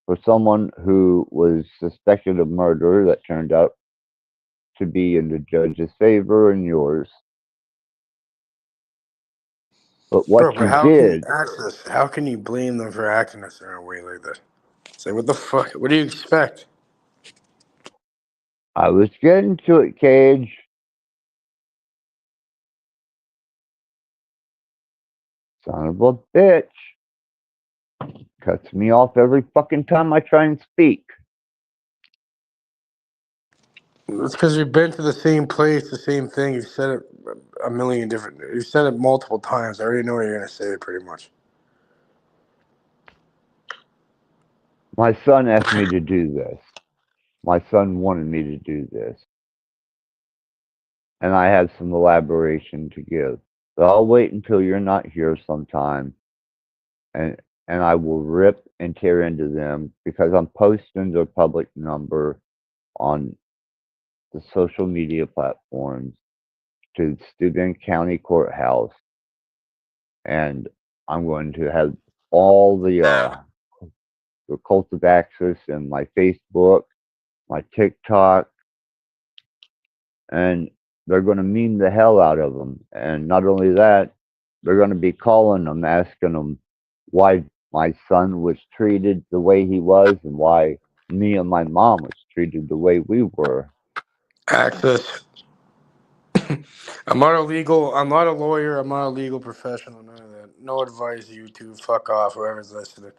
for someone who was suspected of murder that turned out to be in the judge's favor and yours. But Bro, what but you how can you did, access? How can you blame them for acting a certain way like that? Say, what the fuck? What do you expect? I was getting to it, Cage. Son of a bitch. Cuts me off every fucking time I try and speak. It's because you've been to the same place, the same thing. You've said it a million different. You've said it multiple times. I already know what you're gonna say, pretty much. My son asked me to do this. My son wanted me to do this. And I have some elaboration to give. So I'll wait until you're not here sometime and I will rip and tear into them because I'm posting their public number on the social media platforms to Steuben County Courthouse, and I'm going to have all the cult of access in my Facebook, my TikTok, and they're going to meme the hell out of them. And not only that, they're going to be calling them, asking them why my son was treated the way he was and why me and my mom was treated the way we were. Access. I'm not a legal. I'm not a lawyer. I'm not a legal professional. None of that. No advice. YouTube. Fuck off. Whoever's listening.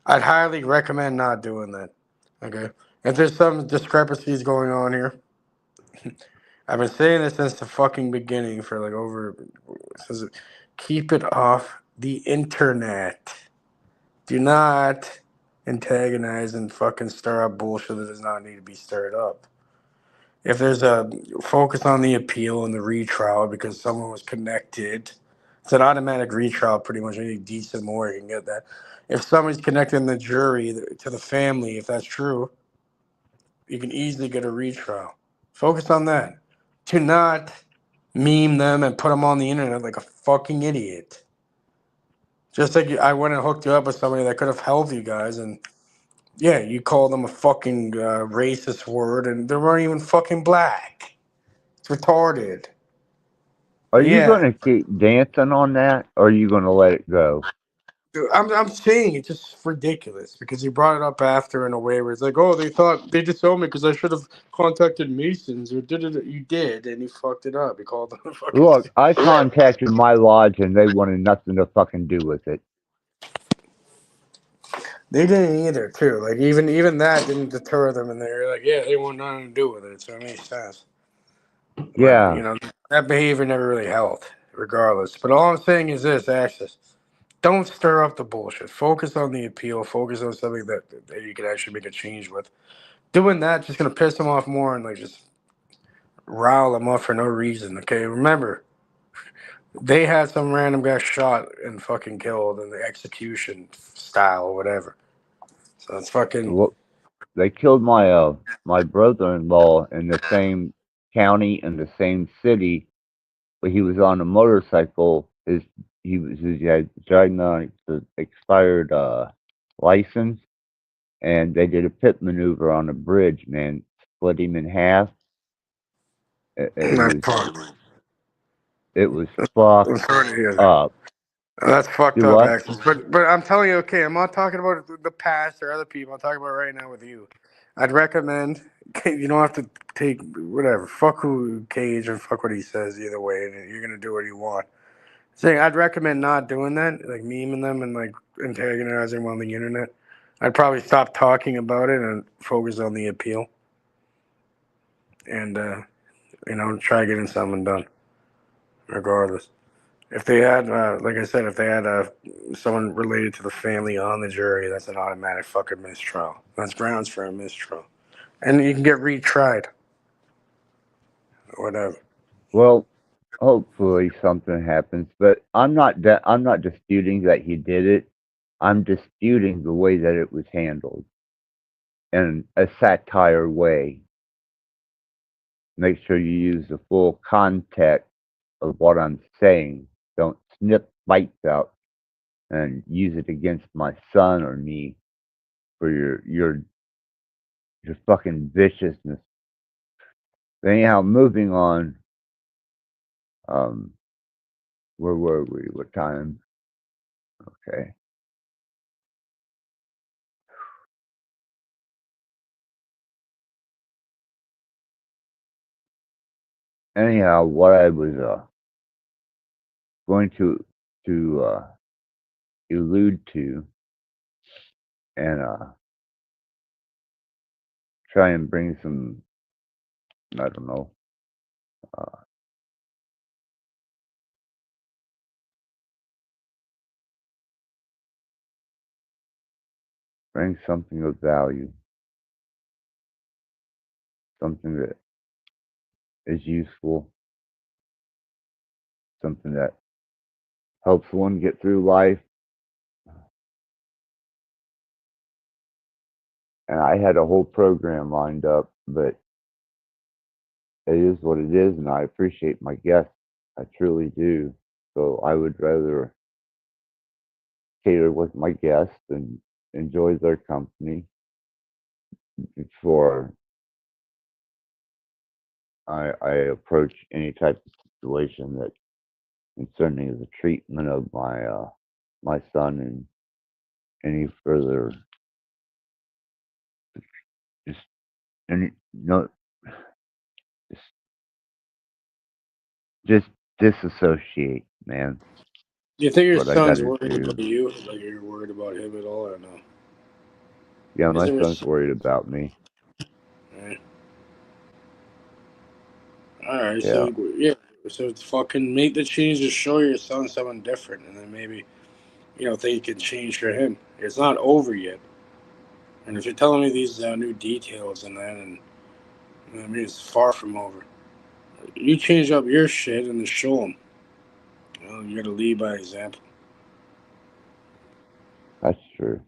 I'd highly recommend not doing that. Okay. If there's some discrepancies going on here, I've been saying this since the fucking beginning for like over. Since keep it off the internet. Do not antagonize and fucking stir up bullshit that does not need to be stirred up. If there's a focus on the appeal and the retrial because someone was connected, it's an automatic retrial pretty much. Any decent lawyer can get that. If somebody's connecting the jury to the family, if that's true, you can easily get a retrial. Focus on that. Do not meme them and put them on the internet like a fucking idiot. Just like I went and hooked you up with somebody that could have helped you guys, and yeah, you called them a fucking racist word, and they weren't even fucking black. It's retarded. Are But you yeah, going to keep dancing on that, or are you going to let it go? I'm saying it's just ridiculous because he brought it up after in a way where it's like, oh, they thought they disowned me because I should have contacted Masons or did it. You did, and he fucked it up. He called them a fucking. Look, I contacted my lodge, and they wanted nothing to fucking do with it. They didn't either, too. Like even that didn't deter them, and they were like, yeah, they want nothing to do with it. So it makes sense. But Yeah. that behavior never really helped, regardless. But all I'm saying is this, Axis. Don't stir up the bullshit. Focus on the appeal. Focus on something that you can actually make a change with. Doing that just gonna piss them off more and like just rile them up for no reason. Okay, remember they had some random guy shot and fucking killed in the execution style or whatever. So it's fucking. Well, they killed my brother-in-law in the same county in the same city, but he was on a motorcycle. He had driving on the expired license, and they did a pit maneuver on a bridge. Man, split him in half. It That's was fucked. it was I'm fucked sorry to hear that. up. That's fucked Do up, what? actually. But I'm telling you, okay, I'm not talking about the past or other people. I'm talking about right now with you. I'd recommend you don't have to take whatever. Fuck who Cage or fuck what he says either way. And you're gonna do what you want. Saying I'd recommend not doing that, like memeing them and like antagonizing them on the internet. I'd probably stop talking about it and focus on the appeal, and try getting something done, regardless. If they had, like I said, if they had someone related to the family on the jury, that's an automatic fucking mistrial. That's grounds for a mistrial, and you can get retried, or whatever. Well, hopefully something happens, but I'm not disputing that he did it. I'm disputing the way that it was handled in a satire way. Make sure you use the full context of what I'm saying. Don't snip bites out and use it against my son or me for your fucking viciousness. But anyhow, moving on. Um, where were we? What time? Okay. Anyhow, what I was going to allude to and try and bring some, I don't know, uh, bring something of value, something that is useful, something that helps one get through life. And I had a whole program lined up, but it is what it is, and I appreciate my guests. I truly do. So I would rather cater with my guests and enjoy their company before I approach any type of situation that concerning the treatment of my son and any further just any no just just disassociate, man. Do you think your What I son's gotta worried do. about you? Like you're worried about him at all, or no? Yeah, Is my there a son's worried about me. Alright, alright, Yeah. so yeah, so it's fucking make the change to show your son someone different, and then maybe things can change for him. It's not over yet, and if you're telling me these new details and that, and I mean it's far from over. You change up your shit and then show them. You gotta lead by example. That's true.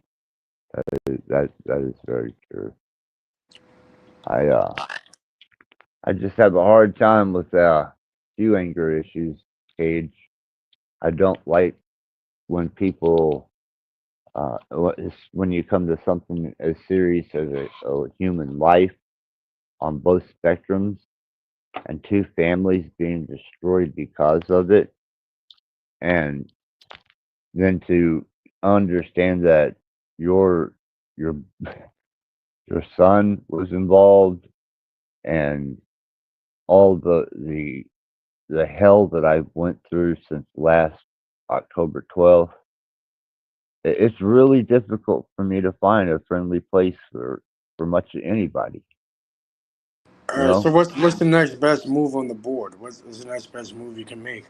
That is very true. I just have a hard time with few anger issues, Cage. I don't like when people when you come to something as serious as a human life on both spectrums and two families being destroyed because of it, and then to understand that your your your son was involved and all the hell that I went through since last October 12th. It's really difficult for me to find a friendly place for much of anybody. All You right. So know, what's the next best move on the board? What's the next best move you can make?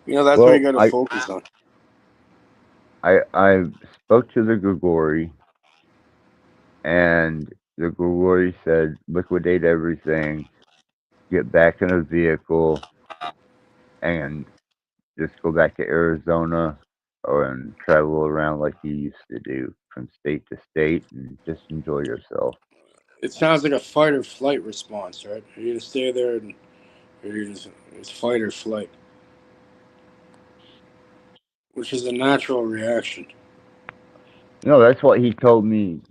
That's what you well, got to focus on. I spoke to the Grigori, and the Grigori said liquidate everything, get back in a vehicle, and just go back to Arizona and travel around like you used to do from state to state and just enjoy yourself. It sounds like a fight or flight response, right? Are you gonna stay there and or you just it's fight or flight, which is a natural reaction. No, that's what he told me.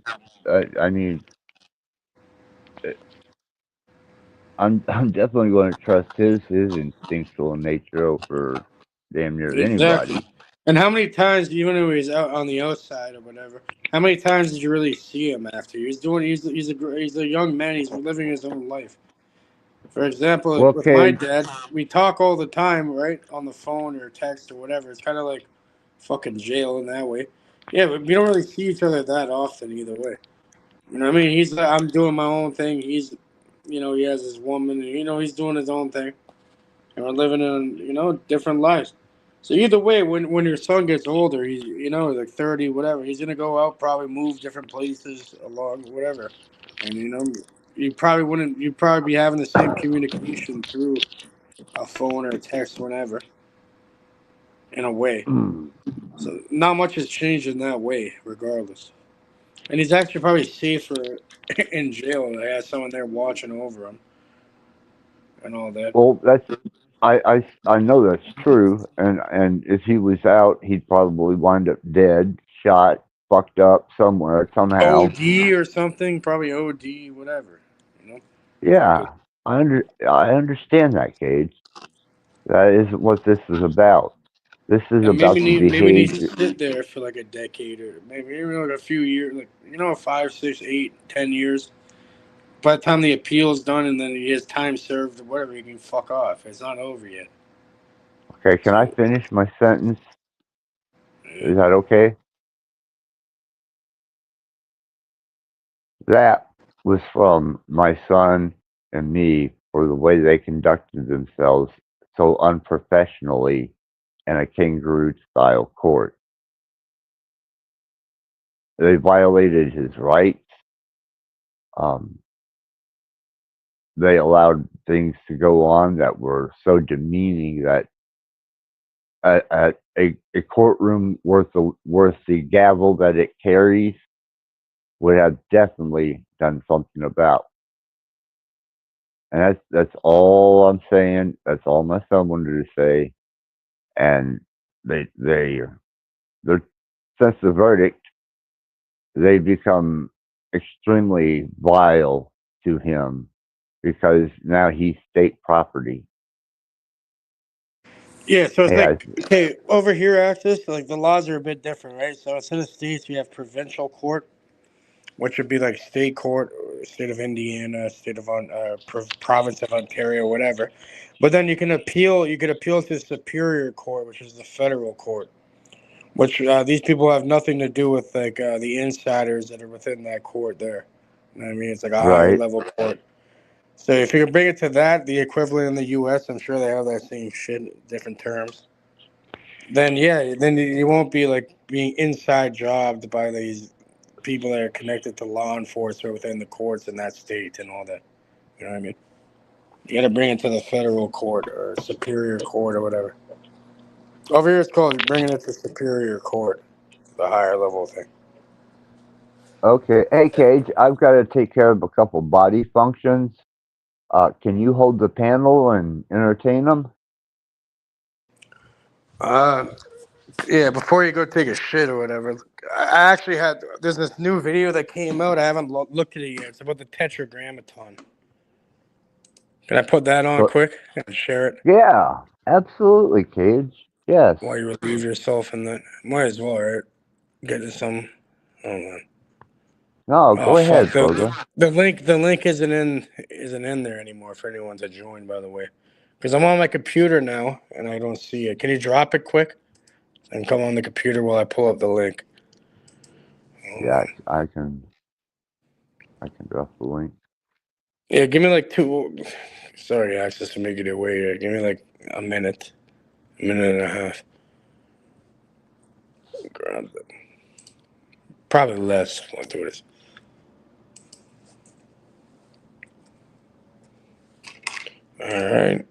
I mean, I'm definitely going to trust his instinctual nature over damn near Exactly. anybody. And how many times, even though he's out on the outside or whatever, how many times did you really see him after? He's a young man. He's living his own life. For example, Well, with my Cage, dad, we talk all the time, right, on the phone or text or whatever. It's kind of like fucking jail in that way. Yeah, but we don't really see each other that often either way. You know what I mean? I'm doing my own thing. He has his woman, and he's doing his own thing, and we're living in different lives. So either way, when your son gets older, he's like 30, whatever. He's gonna go out, probably move different places along, whatever, and you probably wouldn't. You'd probably be having the same communication through a phone or a text, whenever, in a way. So not much has changed in that way, regardless. And he's actually probably safer in jail. They have someone there watching over him and all that. well, I know that's true, and if he was out, he'd probably wind up dead, shot, fucked up somewhere somehow. OD or something, probably OD, whatever. You know, fuck Yeah, it. I understand that, Cage. That isn't what this is about. This is And about the maybe need to behavior. sit there for like a decade or maybe even like a few years, like 5, 6, 8, 10 years. By the time the appeal's done and then he has time served or whatever, he can fuck off. It's not over yet. Okay, can I So finish my sentence? yeah. Is that okay? That was from my son and me for the way they conducted themselves so unprofessionally in a kangaroo style court. They violated his rights. Um, they allowed things to go on that were so demeaning that at a courtroom worth the gavel that it carries would have definitely done something about. And that's all I'm saying. That's all my son wanted to say. And they're since the verdict, they become extremely vile to him because now he's state property. Yeah, so He it's has like, okay, over here, Axis, like the laws are a bit different, right? So instead of states, we have provincial court, which would be like state court, or state of Indiana, state of province of Ontario, whatever. But then you can appeal. You could appeal to the Superior Court, which is the federal court. Which these people have nothing to do with like the insiders that are within that court there. You know what I mean? It's like a higher right. level court. So if you could bring it to that, the equivalent in the U.S., I'm sure they have that same shit, different terms. Then yeah, then you won't be like being inside jobbed by these people that are connected to law enforcement within the courts in that state and all that. You know what I mean? You got to bring it to the federal court or superior court or whatever. Over here, it's called bringing it to superior court, the higher level thing. Okay. Hey, Cage, I've got to take care of a couple body functions. Can you hold the panel and entertain them? Yeah, before you go take a shit or whatever, I actually had. There's this new video that came out. I haven't looked at it yet. It's about the Tetragrammaton. Can I put that on But, quick and share it yeah, absolutely, Cage. Yes. while you relieve yourself in that? Might as well, right? Get to some. Hold on. No, Oh go fuck! ahead, brother. The link isn't in there anymore for anyone to join. By the way, because I'm on my computer now and I don't see it. Can you drop it quick and come on the computer while I pull up the link? Hold Yeah, on. I can drop the link. Yeah, give me like two. Sorry, Access, to make it away here. Give me like a minute and a half. Grab it. Probably less. I'll do this. All right.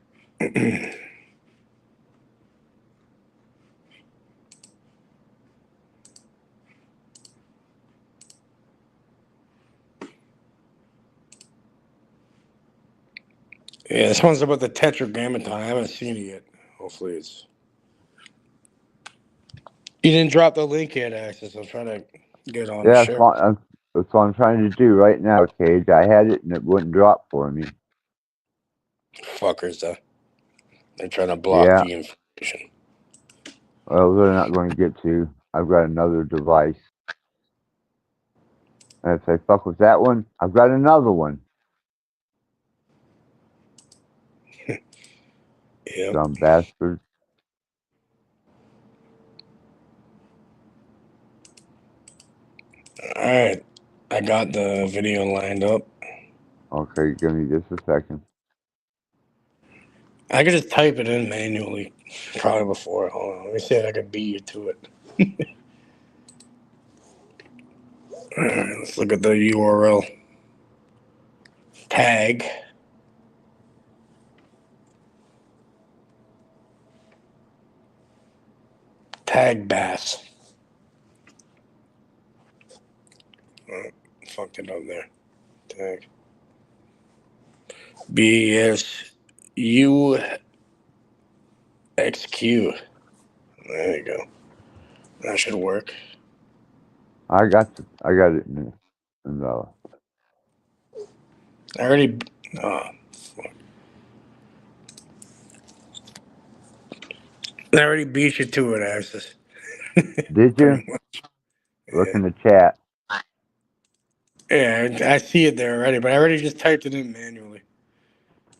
Yeah, this one's about the Tetragrammaton. I haven't seen it yet. Hopefully it's. You didn't drop the link yet, Access. I'm trying to get on to Yeah, share. that's what I'm trying to do right now, Cage. I had it and it wouldn't drop for me. Fuckers, though. They're trying to block Yeah, the information. well, they're not going to get to. I've got another device. And if they fuck with that one, I've got another one. Yep. Dumb bastard. All right. I got the video lined up. Okay, give me just a second. I could just type it in manually, probably before. Hold on. Let me see if I can beat you to it. All right, let's look at the URL. Tag. Tag bass. Oh, fucked it up there. Tag. BSUXQ. There you go. That should work. I got it in the. I already. Oh, fuck. I already beat you to it, Axis. Did you? Pretty much. Look Yeah. in the chat. Yeah, I see it there already, but I already just typed it in manually.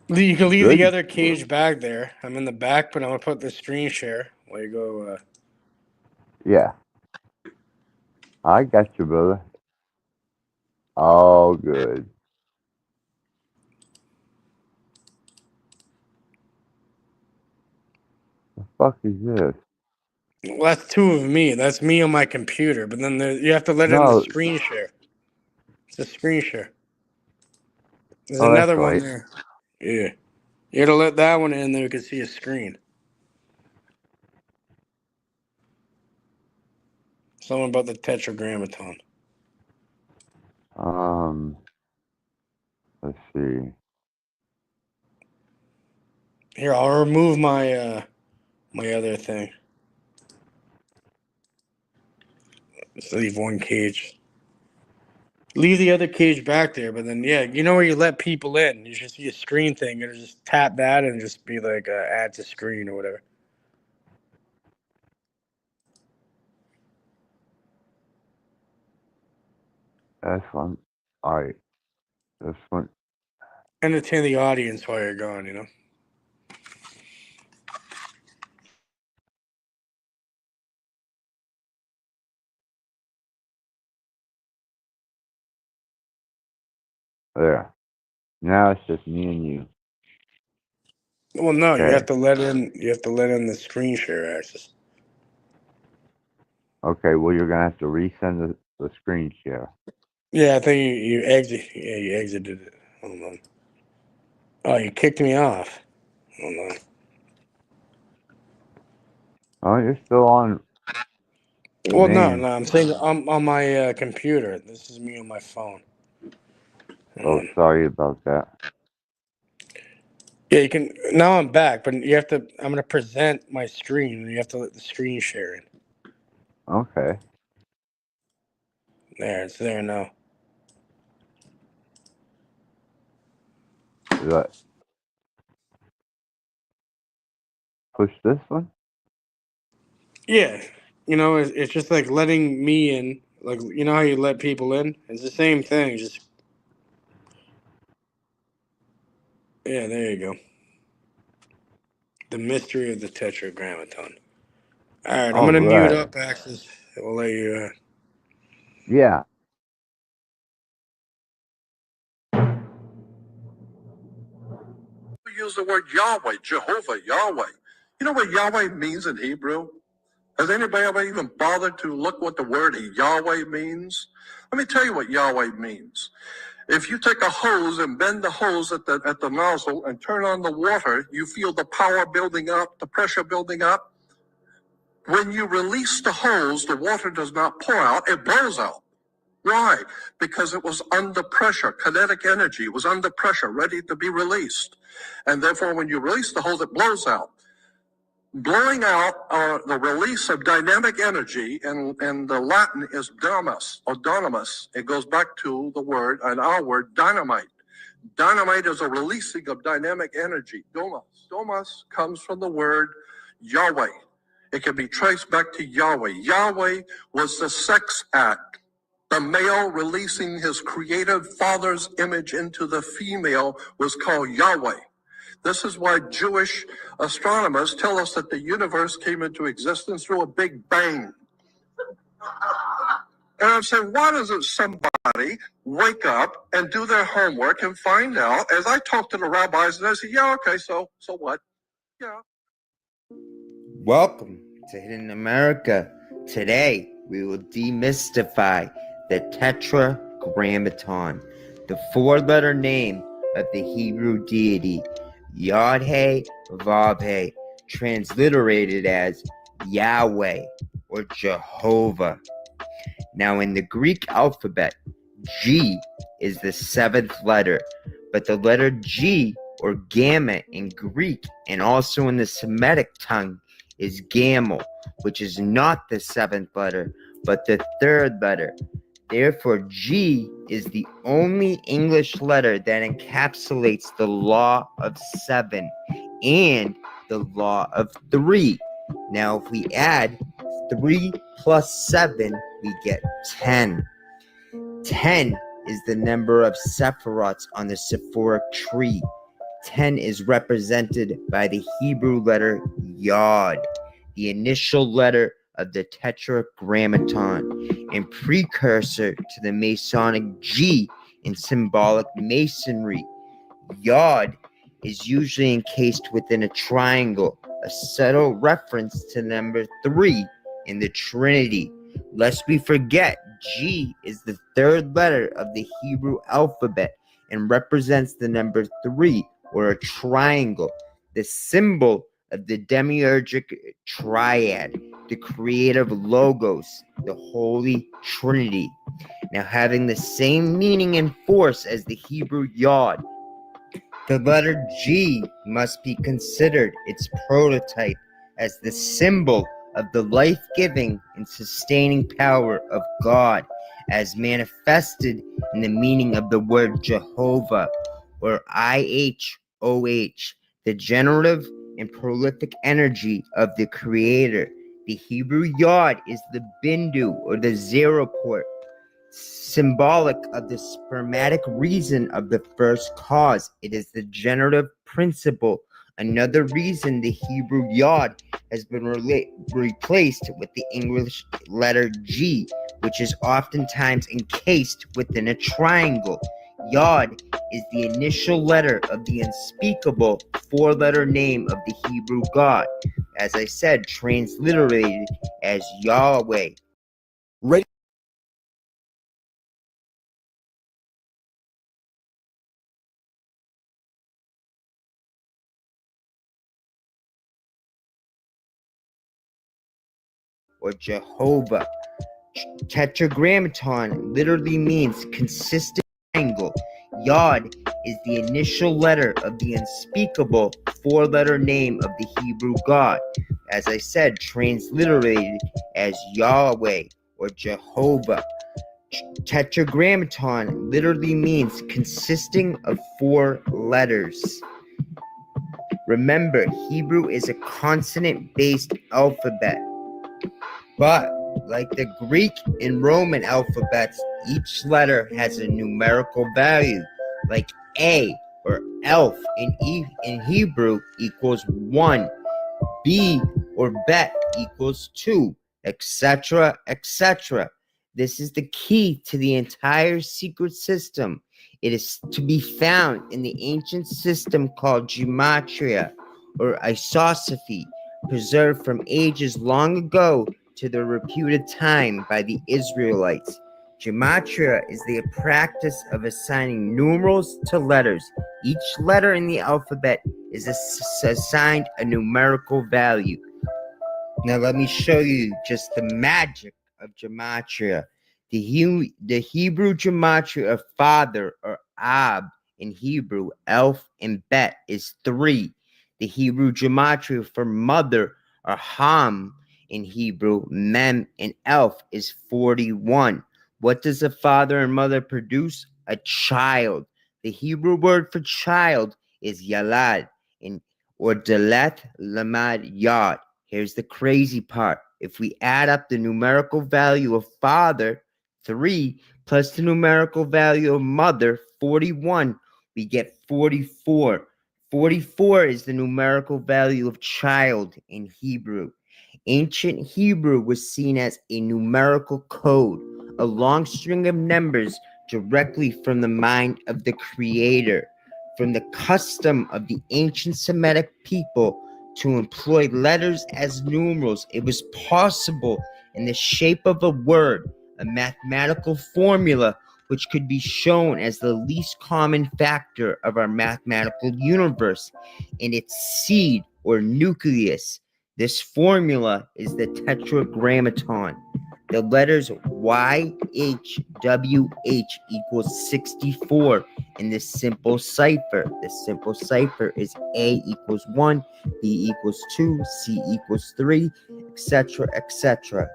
You can leave the Good. other cage back there. I'm in the back, but I'm gonna put the screen share while you go. Yeah, I got you, brother. All good. The fuck is this? Well, that's two of me. That's me on my computer. But then you have to let in the No. screen share. It's a screen share. There's Oh, that's another one right. there. Yeah. You gotta let that one in, then we can see a screen. Something about the Tetragrammaton. Let's see. Here, I'll remove my my other thing. Just leave one cage. Leave the other cage back there, but then yeah, you know where you let people in. You should see a screen thing. You just tap that and just be like add to screen or whatever. That's one. All right. This one. Entertain the audience while you're gone, you know. There. Now it's just me and you. Well, no, you have Okay. to let in. You have to let in the screen share access. Okay. Well, you're gonna have to resend the screen share. Yeah, I think you exit. Yeah, you exited it. Hold on. Oh, you kicked me off. Hold on. Oh, you're still on. Well, no, Man. no. I'm saying I'm on my computer. This is me on my phone. Oh, sorry about that. Yeah, you can. Now I'm back, but you have to. I'm gonna present my screen, and you have to let the screen share it. Okay. There, it's there now. Did I push this one? Yeah, it's just like letting me in. Like how you let people in. It's the same thing. Just yeah, there you go. The mystery of the tetragrammaton. All right, I'm All gonna mute right. up Axis. We'll let you. Yeah. We use the word Yahweh, Jehovah, Yahweh. You know what Yahweh means in Hebrew? Has anybody ever even bothered to look what the word Yahweh means? Let me tell you what Yahweh means. If you take a hose and bend the hose at the nozzle and turn on the water, you feel the power building up, the pressure building up. When you release the hose, the water does not pour out, it blows out. Why? Because it was under pressure. Kinetic energy was under pressure, ready to be released. And therefore, when you release the hose, it blows out. Blowing out the release of dynamic energy, and the Latin is domus, or donamus. It goes back to the word, and our word, dynamite. Dynamite is a releasing of dynamic energy. Domus. Domus comes from the word Yahweh. It can be traced back to Yahweh. Yahweh was the sex act. The male releasing his creative father's image into the female was called Yahweh. This is why Jewish astronomers tell us that the universe came into existence through a big bang. And I'm saying, why doesn't somebody wake up and do their homework and find out? As I talk to the rabbis, and I say, yeah, okay, so what? Yeah. Welcome to Hidden America. Today, we will demystify the Tetragrammaton, the four-letter name of the Hebrew deity, Yod-He Vav-He, transliterated as Yahweh or Jehovah. Now, in the Greek alphabet, G is the seventh letter, but the letter G or gamma in Greek and also in the Semitic tongue is gamma, which is not the seventh letter, but the third letter. Therefore, G is the only English letter that encapsulates the law of seven and the law of three. Now, if we add 3 plus 7, we get 10. 10 is the number of sephirots on the Sephoric tree. 10 is represented by the Hebrew letter Yod, the initial letter of the Tetragrammaton, and precursor to the Masonic G in symbolic masonry. Yod is usually encased within a triangle, a subtle reference to number 3 in the Trinity. Lest we forget, G is the third letter of the Hebrew alphabet and represents the number 3, or a triangle, the symbol of the demiurgic triad, the creative logos, the Holy Trinity. Now, having the same meaning and force as the Hebrew Yod, the letter G must be considered its prototype as the symbol of the life-giving and sustaining power of God, as manifested in the meaning of the word Jehovah, or IHOH, the generative and prolific energy of the Creator. The Hebrew Yod is the Bindu, or the zero port, symbolic of the spermatic reason of the first cause. It is the generative principle. Another reason the Hebrew Yod has been replaced with the English letter G, which is oftentimes encased within a triangle. Yod is the initial letter of the unspeakable four-letter name of the Hebrew God. As I said, transliterated as Yahweh. or Jehovah. Tetragrammaton literally means consistent triangle. Yod is the initial letter of the unspeakable four-letter name of the Hebrew God. As I said, transliterated as Yahweh or Jehovah. Tetragrammaton literally means consisting of four letters. Remember, Hebrew is a consonant-based alphabet. But, like the Greek and Roman alphabets, each letter has a numerical value. Like A or Elf in Hebrew equals 1. B or Bet equals 2, etc., etc. This is the key to the entire secret system. It is to be found in the ancient system called gematria or isosophy, preserved from ages long ago to the reputed time by the Israelites. Gematria is the practice of assigning numerals to letters. Each letter in the alphabet is assigned a numerical value. Now let me show you just the magic of gematria. The Hebrew gematria of father, or Ab in Hebrew, Elf and Bet, is 3. The Hebrew gematria for mother, or Ham in Hebrew, Mem and Elf, is 41. What does a father and mother produce? A child. The Hebrew word for child is Yalad, or Deleth Lamad Yad. Here's the crazy part. If we add up the numerical value of father, 3, plus the numerical value of mother, 41, we get 44. 44 is the numerical value of child in Hebrew. Ancient Hebrew was seen as a numerical code, a long string of numbers directly from the mind of the Creator. From the custom of the ancient Semitic people to employ letters as numerals, it was possible in the shape of a word, a mathematical formula which could be shown as the least common factor of our mathematical universe in its seed or nucleus. This formula is the tetragrammaton. The letters YHWH equals 64 in this simple cipher. The simple cipher is A equals 1, B equals 2, C equals 3, etc., etc.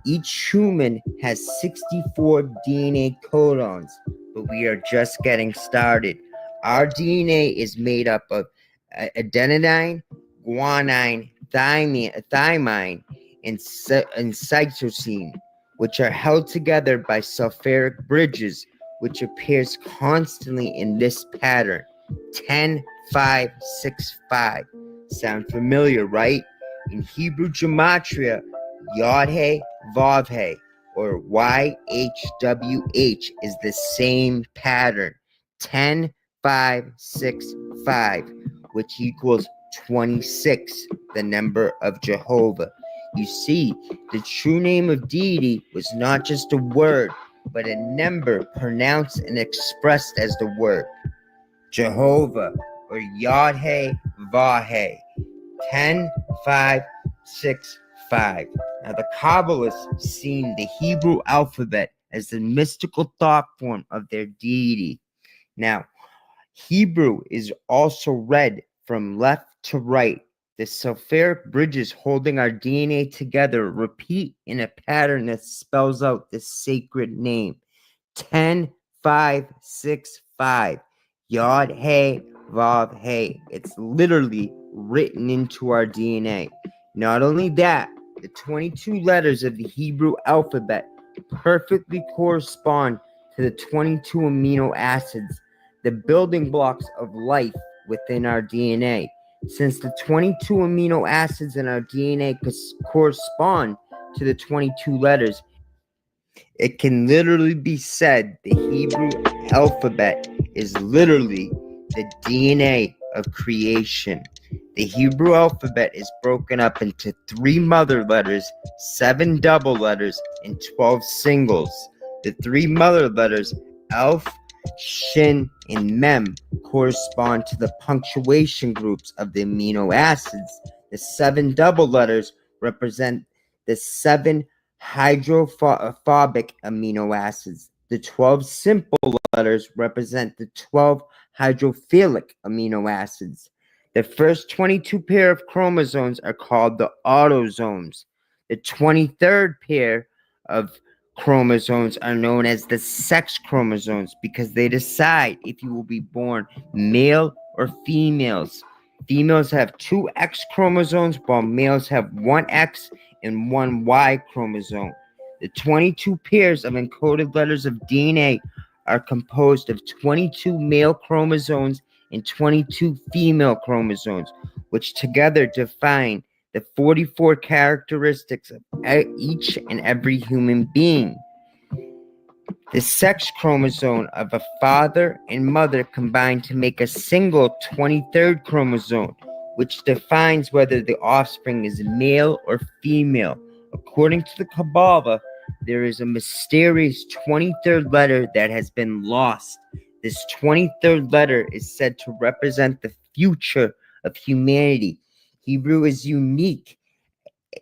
Each human has 64 DNA codons, but we are just getting started. Our DNA is made up of adenine, guanine, thymine, and cytosine, which are held together by sulfuric bridges, which appears constantly in this pattern: 10, 5, 6, 5. Sound familiar, right? In Hebrew gematria, Yod-He, Vav-He, or YHWH is the same pattern: 10, 5, 6, 5, which equals 26, the number of Jehovah. You see, the true name of deity was not just a word, but a number pronounced and expressed as the word. Jehovah, or Yod-He, Vav-He, 10, 5, 6, 5. Now, the Kabbalists seen the Hebrew alphabet as the mystical thought form of their deity. Now, Hebrew is also read from left to right. The sulfuric bridges holding our DNA together repeat in a pattern that spells out the sacred name: 10, 5, 6, 5. Yod-He, Vav-He. It's literally written into our DNA. Not only that, the 22 letters of the Hebrew alphabet perfectly correspond to the 22 amino acids, the building blocks of life within our DNA. Since the 22 amino acids in our DNA correspond to the 22 letters, it can literally be said the Hebrew alphabet is literally the DNA of creation. The Hebrew alphabet is broken up into 3 mother letters, 7 double letters, and 12 singles. The 3 mother letters, Alf, Shin, and Mem, correspond to the punctuation groups of the amino acids. The 7 double letters represent the 7 hydrophobic amino acids. The 12 simple letters represent the 12 hydrophilic amino acids. The first 22 pair of chromosomes are called the autosomes. The 23rd pair of chromosomes are known as the sex chromosomes because they decide if you will be born male or females. Females have 2 X chromosomes while males have 1 X and 1 Y chromosome. The 22 pairs of encoded letters of DNA are composed of 22 male chromosomes and 22 female chromosomes, which together define the 44 characteristics of each and every human being. The sex chromosome of a father and mother combine to make a single 23rd chromosome, which defines whether the offspring is male or female. According to the Kabbalah, there is a mysterious 23rd letter that has been lost. This 23rd letter is said to represent the future of humanity. Hebrew is unique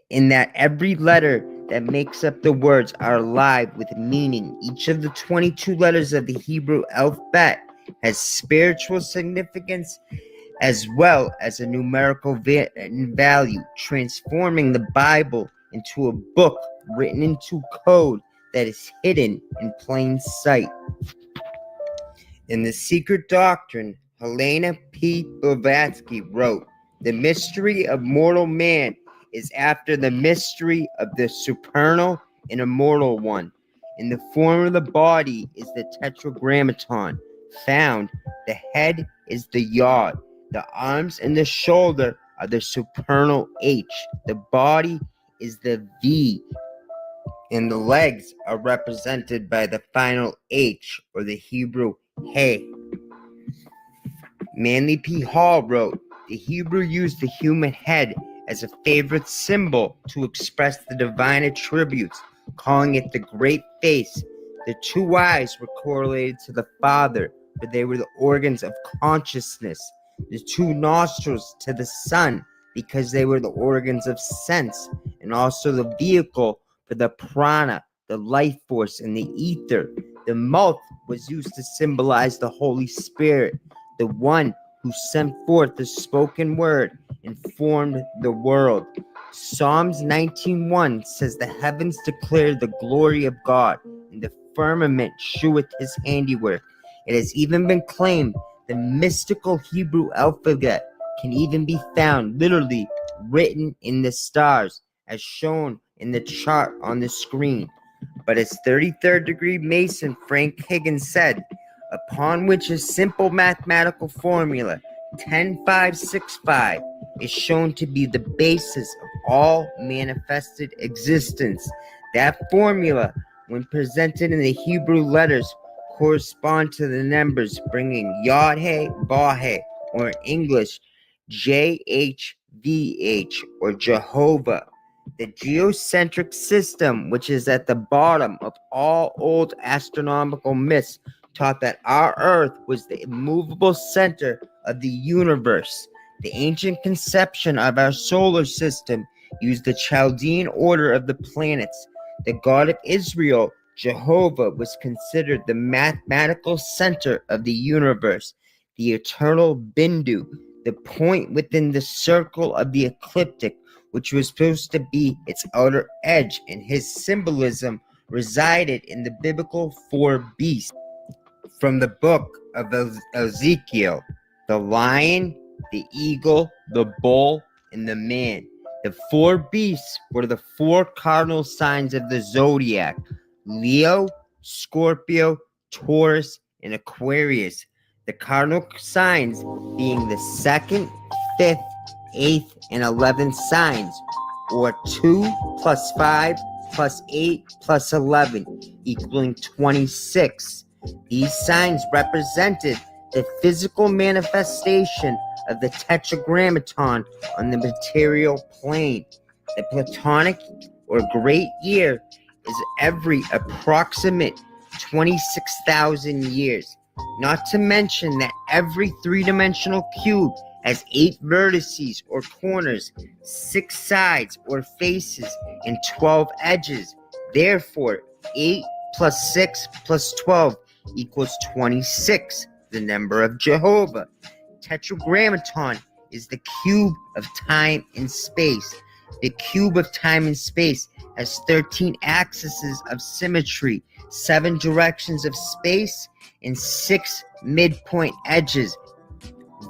in that every letter that makes up the words are alive with meaning. Each of the 22 letters of the Hebrew alphabet has spiritual significance as well as a numerical value, transforming the Bible into a book written into code that is hidden in plain sight. In The Secret Doctrine, Helena P. Blavatsky wrote, "The mystery of mortal man is after the mystery of the supernal and immortal one. In the form of the body is the tetragrammaton found. The head is the yod. The arms and the shoulder are the supernal H. The body is the V. And the legs are represented by the final H, or the Hebrew Hey." Manly P. Hall wrote, "The Hebrew used the human head as a favorite symbol to express the divine attributes, calling it the great face. The 2 eyes were correlated to the Father, for they were the organs of consciousness. The 2 nostrils to the Son, because they were the organs of sense, and also the vehicle for the prana, the life force, and the ether. The mouth was used to symbolize the Holy Spirit, the one who sent forth the spoken word and formed the world. Psalms 19:1 says, "The heavens declare the glory of God, and the firmament sheweth his handiwork." It has even been claimed the mystical Hebrew alphabet can even be found literally written in the stars, as shown in the chart on the screen. But as 33rd degree Mason Frank Higgins said, upon which a simple mathematical formula, 10,565, is shown to be the basis of all manifested existence. That formula, when presented in the Hebrew letters, correspond to the numbers bringing Yod-He, Vav-He, or in English, JHVH, or Jehovah. The geocentric system, which is at the bottom of all old astronomical myths, taught that our Earth was the immovable center of the universe. The ancient conception of our solar system used the Chaldean order of the planets. The God of Israel, Jehovah, was considered the mathematical center of the universe, the eternal Bindu, the point within the circle of the ecliptic, which was supposed to be its outer edge, and his symbolism resided in the biblical 4 beasts. From the book of Ezekiel, the lion, the eagle, the bull, and the man. The 4 beasts were the 4 cardinal signs of the zodiac: Leo, Scorpio, Taurus, and Aquarius. The cardinal signs being the 2nd, 5th, 8th, and 11th signs, or 2 plus 5 plus 8 plus 11, equaling 26. These signs represented the physical manifestation of the tetragrammaton on the material plane. The Platonic, or great year, is every approximate 26,000 years. Not to mention that every 3-dimensional cube has 8 vertices or corners, 6 sides or faces, and 12 edges. Therefore, 8 plus 6 plus 12 equals 26, the number of Jehovah. Tetragrammaton is the cube of time and space. The cube of time and space has 13 axes of symmetry, 7 directions of space, and 6 midpoint edges.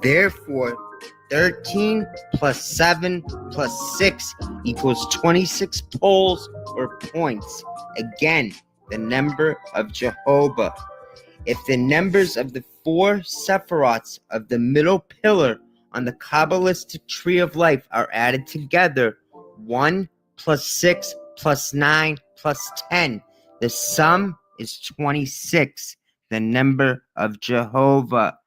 Therefore, 13 plus 7 plus 6 equals 26 poles or points. Again, the number of Jehovah. If the numbers of the 4 sephirots of the middle pillar on the Kabbalistic tree of life are added together, 1 plus 6 plus 9 plus 10, the sum is 26, the number of Jehovah.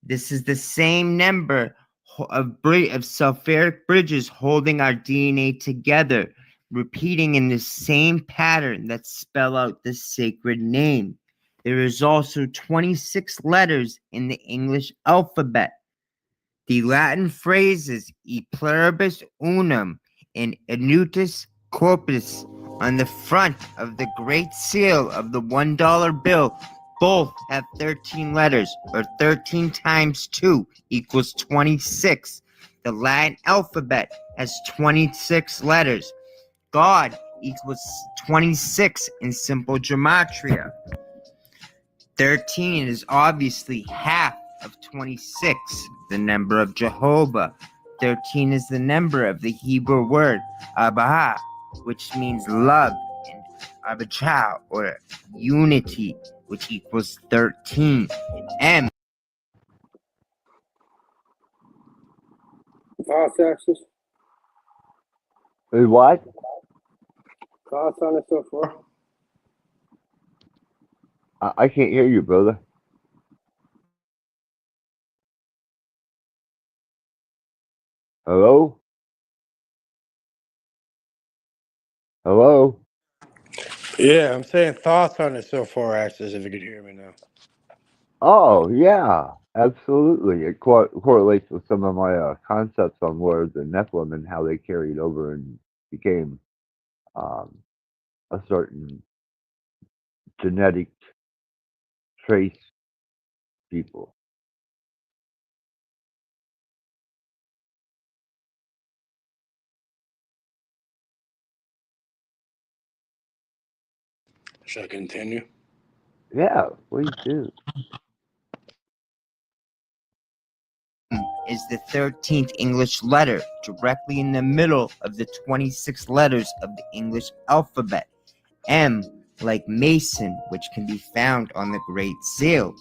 This is the same number of sulfuric bridges holding our DNA together, repeating in the same pattern that spell out the sacred name. There is also 26 letters in the English alphabet. The Latin phrases e pluribus unum and inutus corpus on the front of the Great Seal of the $1 bill both have 13 letters, or 13 times 2 equals 26. The Latin alphabet has 26 letters. God equals 26 in simple gematria. 13 is obviously half of 26, the number of Jehovah. 13 is the number of the Hebrew word Abba, which means love, and Abijah, or unity, which equals 13. M. Thoughts, Axis? What? Thoughts on it so far? I can't hear you, brother. Hello? Hello? Yeah, I'm saying thoughts on it so far, Axis, if you could hear me now. Oh, yeah, absolutely. It correlates with some of my concepts on words and Nephilim and how they carried over and became a certain genetic trace people. Should I continue? Yeah, please do. Is the 13th English letter, directly in the middle of the 26 letters of the English alphabet. M, like Mason, which can be found on the Great Seal.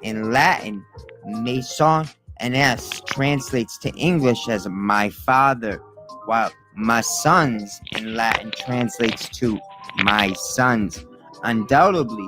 In Latin, Mason and S translates to English as my father, while masons in Latin translates to my sons. Undoubtedly,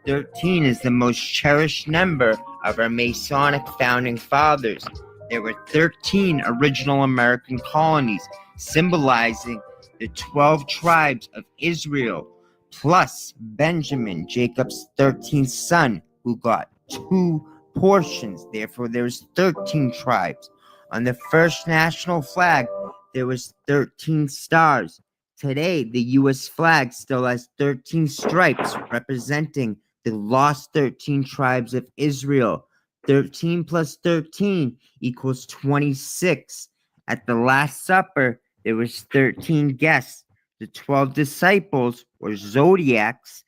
13 is the most cherished number of our Masonic founding fathers. There were 13 original American colonies, symbolizing the 12 tribes of Israel, plus Benjamin, Jacob's 13th son, who got 2 portions. Therefore, there's 13 tribes. On the first national flag, there was 13 stars. Today, the U.S. flag still has 13 stripes, representing the lost 13 tribes of Israel. 13 plus 13 equals 26. At the Last Supper, there was 13 guests, the 12 disciples, or zodiacs,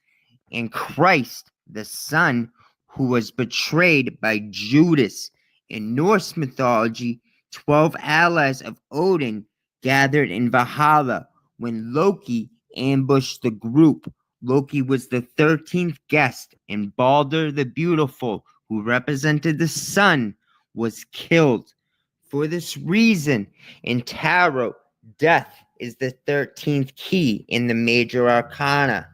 and Christ, the Son, who was betrayed by Judas. In Norse mythology, 12 allies of Odin gathered in Valhalla when Loki ambushed the group. Loki was the 13th guest, and Balder the Beautiful, who represented the sun, was killed. For this reason, in tarot, death is the 13th key in the major arcana.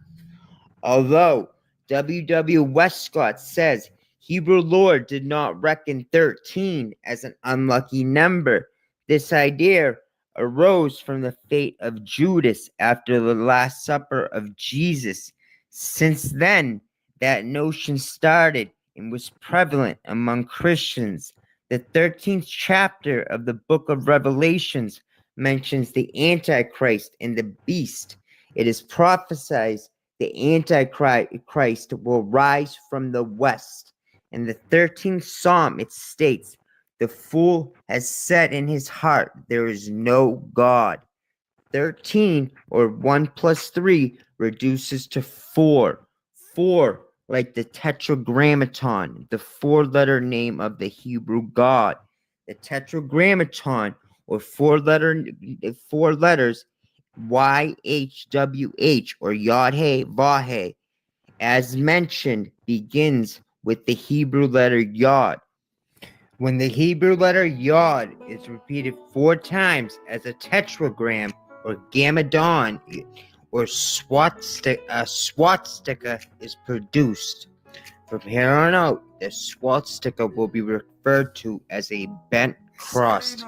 Although W. Westcott says Hebrew lore did not reckon 13 as an unlucky number, this idea arose from the fate of Judas after the Last Supper of Jesus. Since then, that notion started and was prevalent among Christians. The 13th chapter of the book of Revelations mentions the Antichrist and the beast. It is prophesied the Antichrist will rise from the west. In the 13th Psalm, it states, "The fool has said in his heart, there is no God." 13 or 1 plus 3 reduces to 4. 4, like the Tetragrammaton, the four-letter name of the Hebrew God. The Tetragrammaton, or four letters, YHWH, or Yod-He, Vah-He, as mentioned, begins with the Hebrew letter Yod. When the Hebrew letter Yod is repeated 4 times as a tetragram or gammadon or swastika is produced. From here on out, the swastika will be referred to as a bent cross.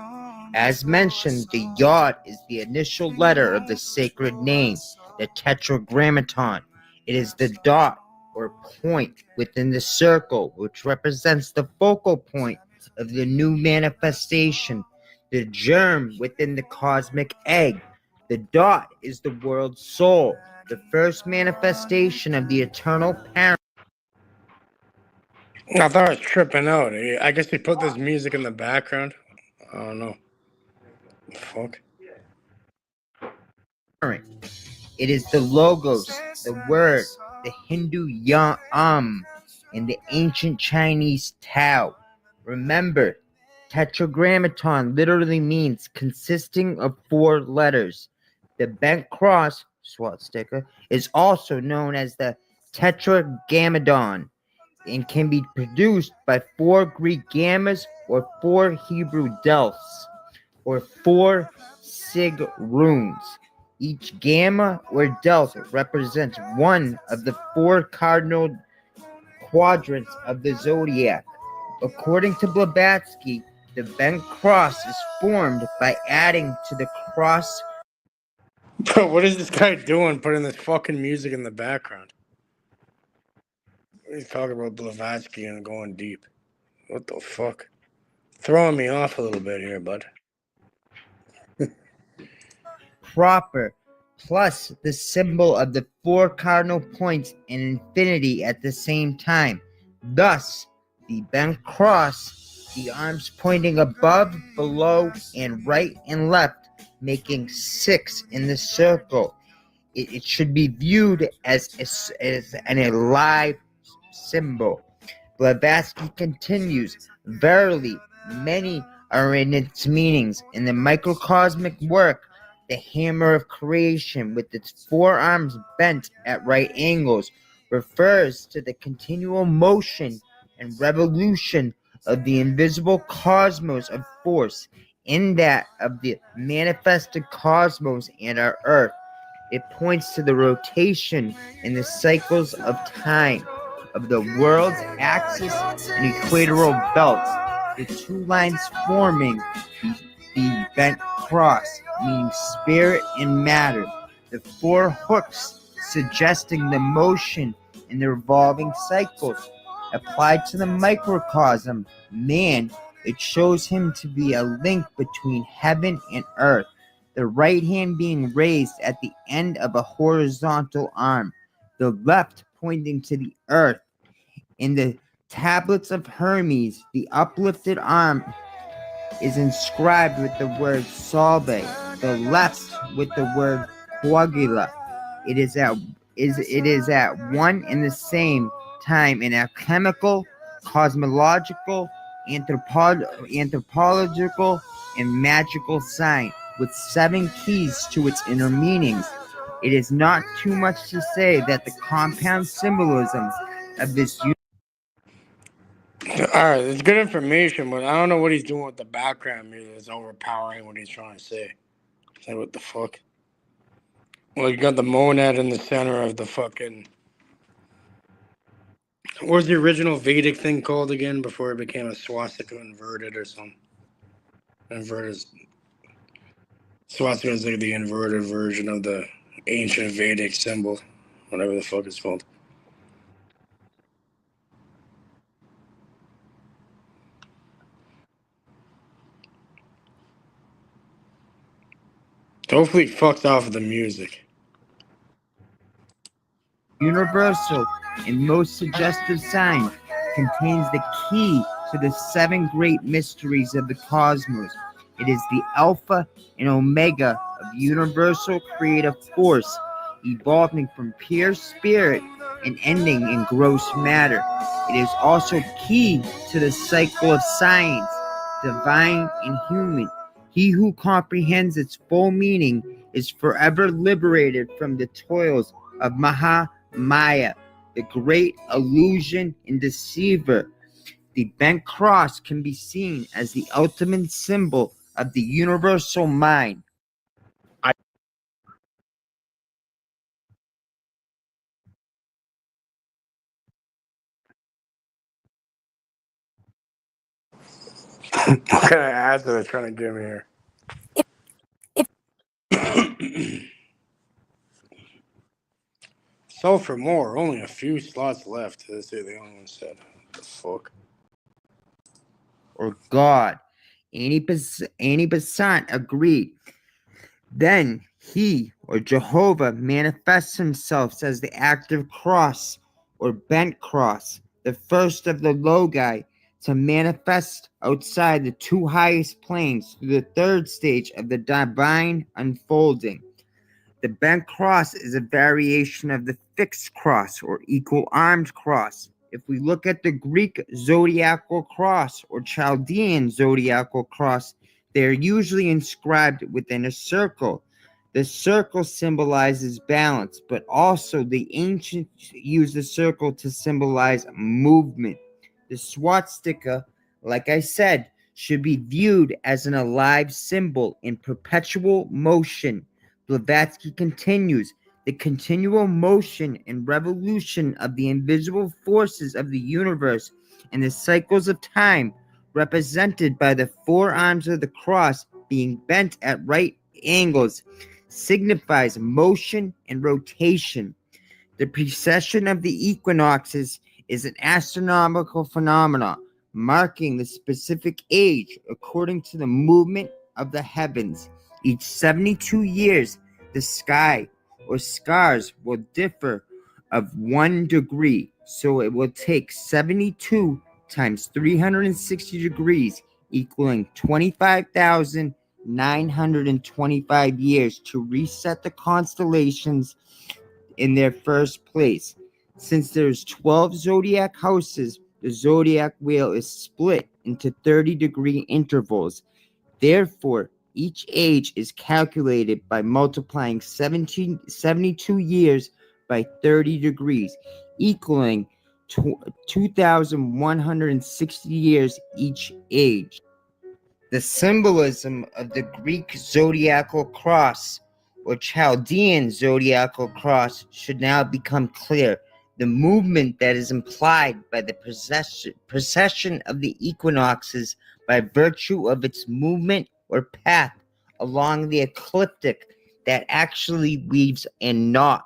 As mentioned, the Yod is the initial letter of the sacred name, the Tetragrammaton. It is the dot or point within the circle, which represents the focal point of the new manifestation, the germ within the cosmic egg. The dot is the world's soul, the first manifestation of the eternal parent. I thought I was tripping out. I guess he put this music in the background. I don't know. Fuck. It is the logos, the word, the Hindu and the ancient Chinese Tao. Remember, Tetragrammaton literally means consisting of 4 letters. The bent cross, swastika, is also known as the Tetragrammaton and can be produced by 4 Greek gammas or 4 Hebrew delphs or 4 sig runes. Each gamma or delta represents one of the 4 cardinal quadrants of the zodiac. According to Blavatsky, the bent cross is formed by adding to the cross. Bro, what is this guy doing putting this fucking music in the background? He's talking about Blavatsky and going deep. What the fuck? Throwing me off a little bit here, bud. Proper, plus the symbol of the 4 cardinal points and infinity at the same time. Thus, the bent cross, the arms pointing above, below, and right and left, making 6 in the circle. It should be viewed as an alive symbol. Blavatsky continues, verily, many are in its meanings. In the microcosmic work, the hammer of creation, with its 4 arms bent at right angles, refers to the continual motion and revolution of the invisible cosmos of force, in that of the manifested cosmos and our earth. It points to the rotation in the cycles of time of the world's axis and equatorial belts, the 2 lines forming the bent cross, meaning spirit and matter, the 4 hooks suggesting the motion in the revolving cycles. Applied to the microcosm, man, it shows him to be a link between heaven and earth, the right hand being raised at the end of a horizontal arm, the left pointing to the earth. In the tablets of Hermes, the uplifted arm is inscribed with the word Salve, the left with the word Coagula. It is at one and the same time an alchemical, cosmological, anthropological, and magical sign, with 7 keys to its inner meanings. It is not too much to say that the compound symbolism of this Alright, it's good information, but I don't know what he's doing with the background music. It's overpowering what he's trying to say. Like, what the fuck? Well, you got the monad in the center of the fucking... What was the original Vedic thing called again before it became a swastika inverted or something? Inverted. Swastika is like the inverted version of the ancient Vedic symbol, whatever the fuck it's called. Hopefully he fucked off with the music. Universal and most suggestive sign contains the key to the 7 great mysteries of the cosmos. It is the alpha and omega of universal creative force, evolving from pure spirit and ending in gross matter. It is also key to the cycle of science, divine and human. He who comprehends its full meaning is forever liberated from the toils of Maya, the great illusion and deceiver. The bent cross can be seen as the ultimate symbol of the universal mind. What kind of ads are they trying to give me here? So for more, only a few slots left. That's the only one said. What the fuck? Or God. 80% agreed. Then he, or Jehovah, manifests himself as the active cross or bent cross, the first of the logi to manifest outside the 2 highest planes through the 3rd stage of the divine unfolding. The bent cross is a variation of the fixed cross or equal-armed cross. If we look at the Greek zodiacal cross or Chaldean zodiacal cross, they are usually inscribed within a circle. The circle symbolizes balance, but also the ancients used the circle to symbolize movement. The swastika, like I said, should be viewed as an alive symbol in perpetual motion. Blavatsky continues, the continual motion and revolution of the invisible forces of the universe and the cycles of time, represented by the 4 arms of the cross being bent at right angles, signifies motion and rotation. The precession of the equinoxes is an astronomical phenomenon, marking the specific age according to the movement of the heavens. Each 72 years, the sky or stars will differ of 1 degree, so it will take 72 times 360 degrees, equaling 25,925 years to reset the constellations in their first place. Since there's 12 zodiac houses, the zodiac wheel is split into 30-degree intervals. Therefore, each age is calculated by multiplying 72 years by 30 degrees, equaling 2,160 years each age. The symbolism of the Greek zodiacal cross or Chaldean zodiacal cross should now become clear. The movement that is implied by the precession of the equinoxes by virtue of its movement or path along the ecliptic that actually weaves a knot.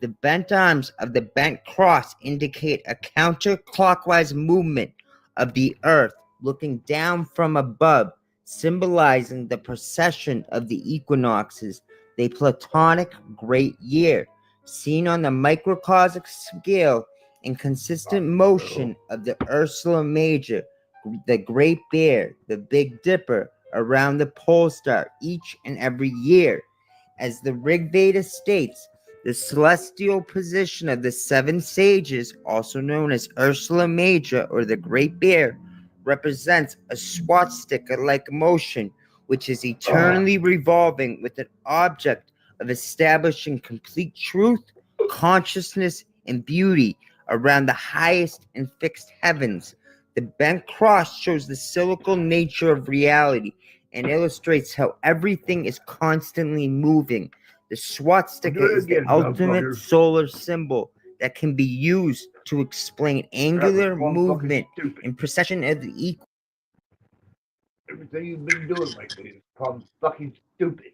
The bent arms of the bent cross indicate a counterclockwise movement of the earth looking down from above, symbolizing the precession of the equinoxes, the Platonic great year, seen on the microcosmic scale and consistent motion of the Ursula Major, the Great Bear, the Big Dipper around the pole star each and every year. As the Rig Veda states, the celestial position of the 7 sages, also known as Ursula Major or the Great Bear, represents a swastika-like motion, which is eternally revolving with an object of establishing complete truth, consciousness, and beauty around the highest and fixed heavens. The bent cross shows the cyclical nature of reality and illustrates how everything is constantly moving. The swastika is the ultimate solar symbol that can be used to explain angular movement and precession of the equal. Everything you've been doing lately is called fucking stupid.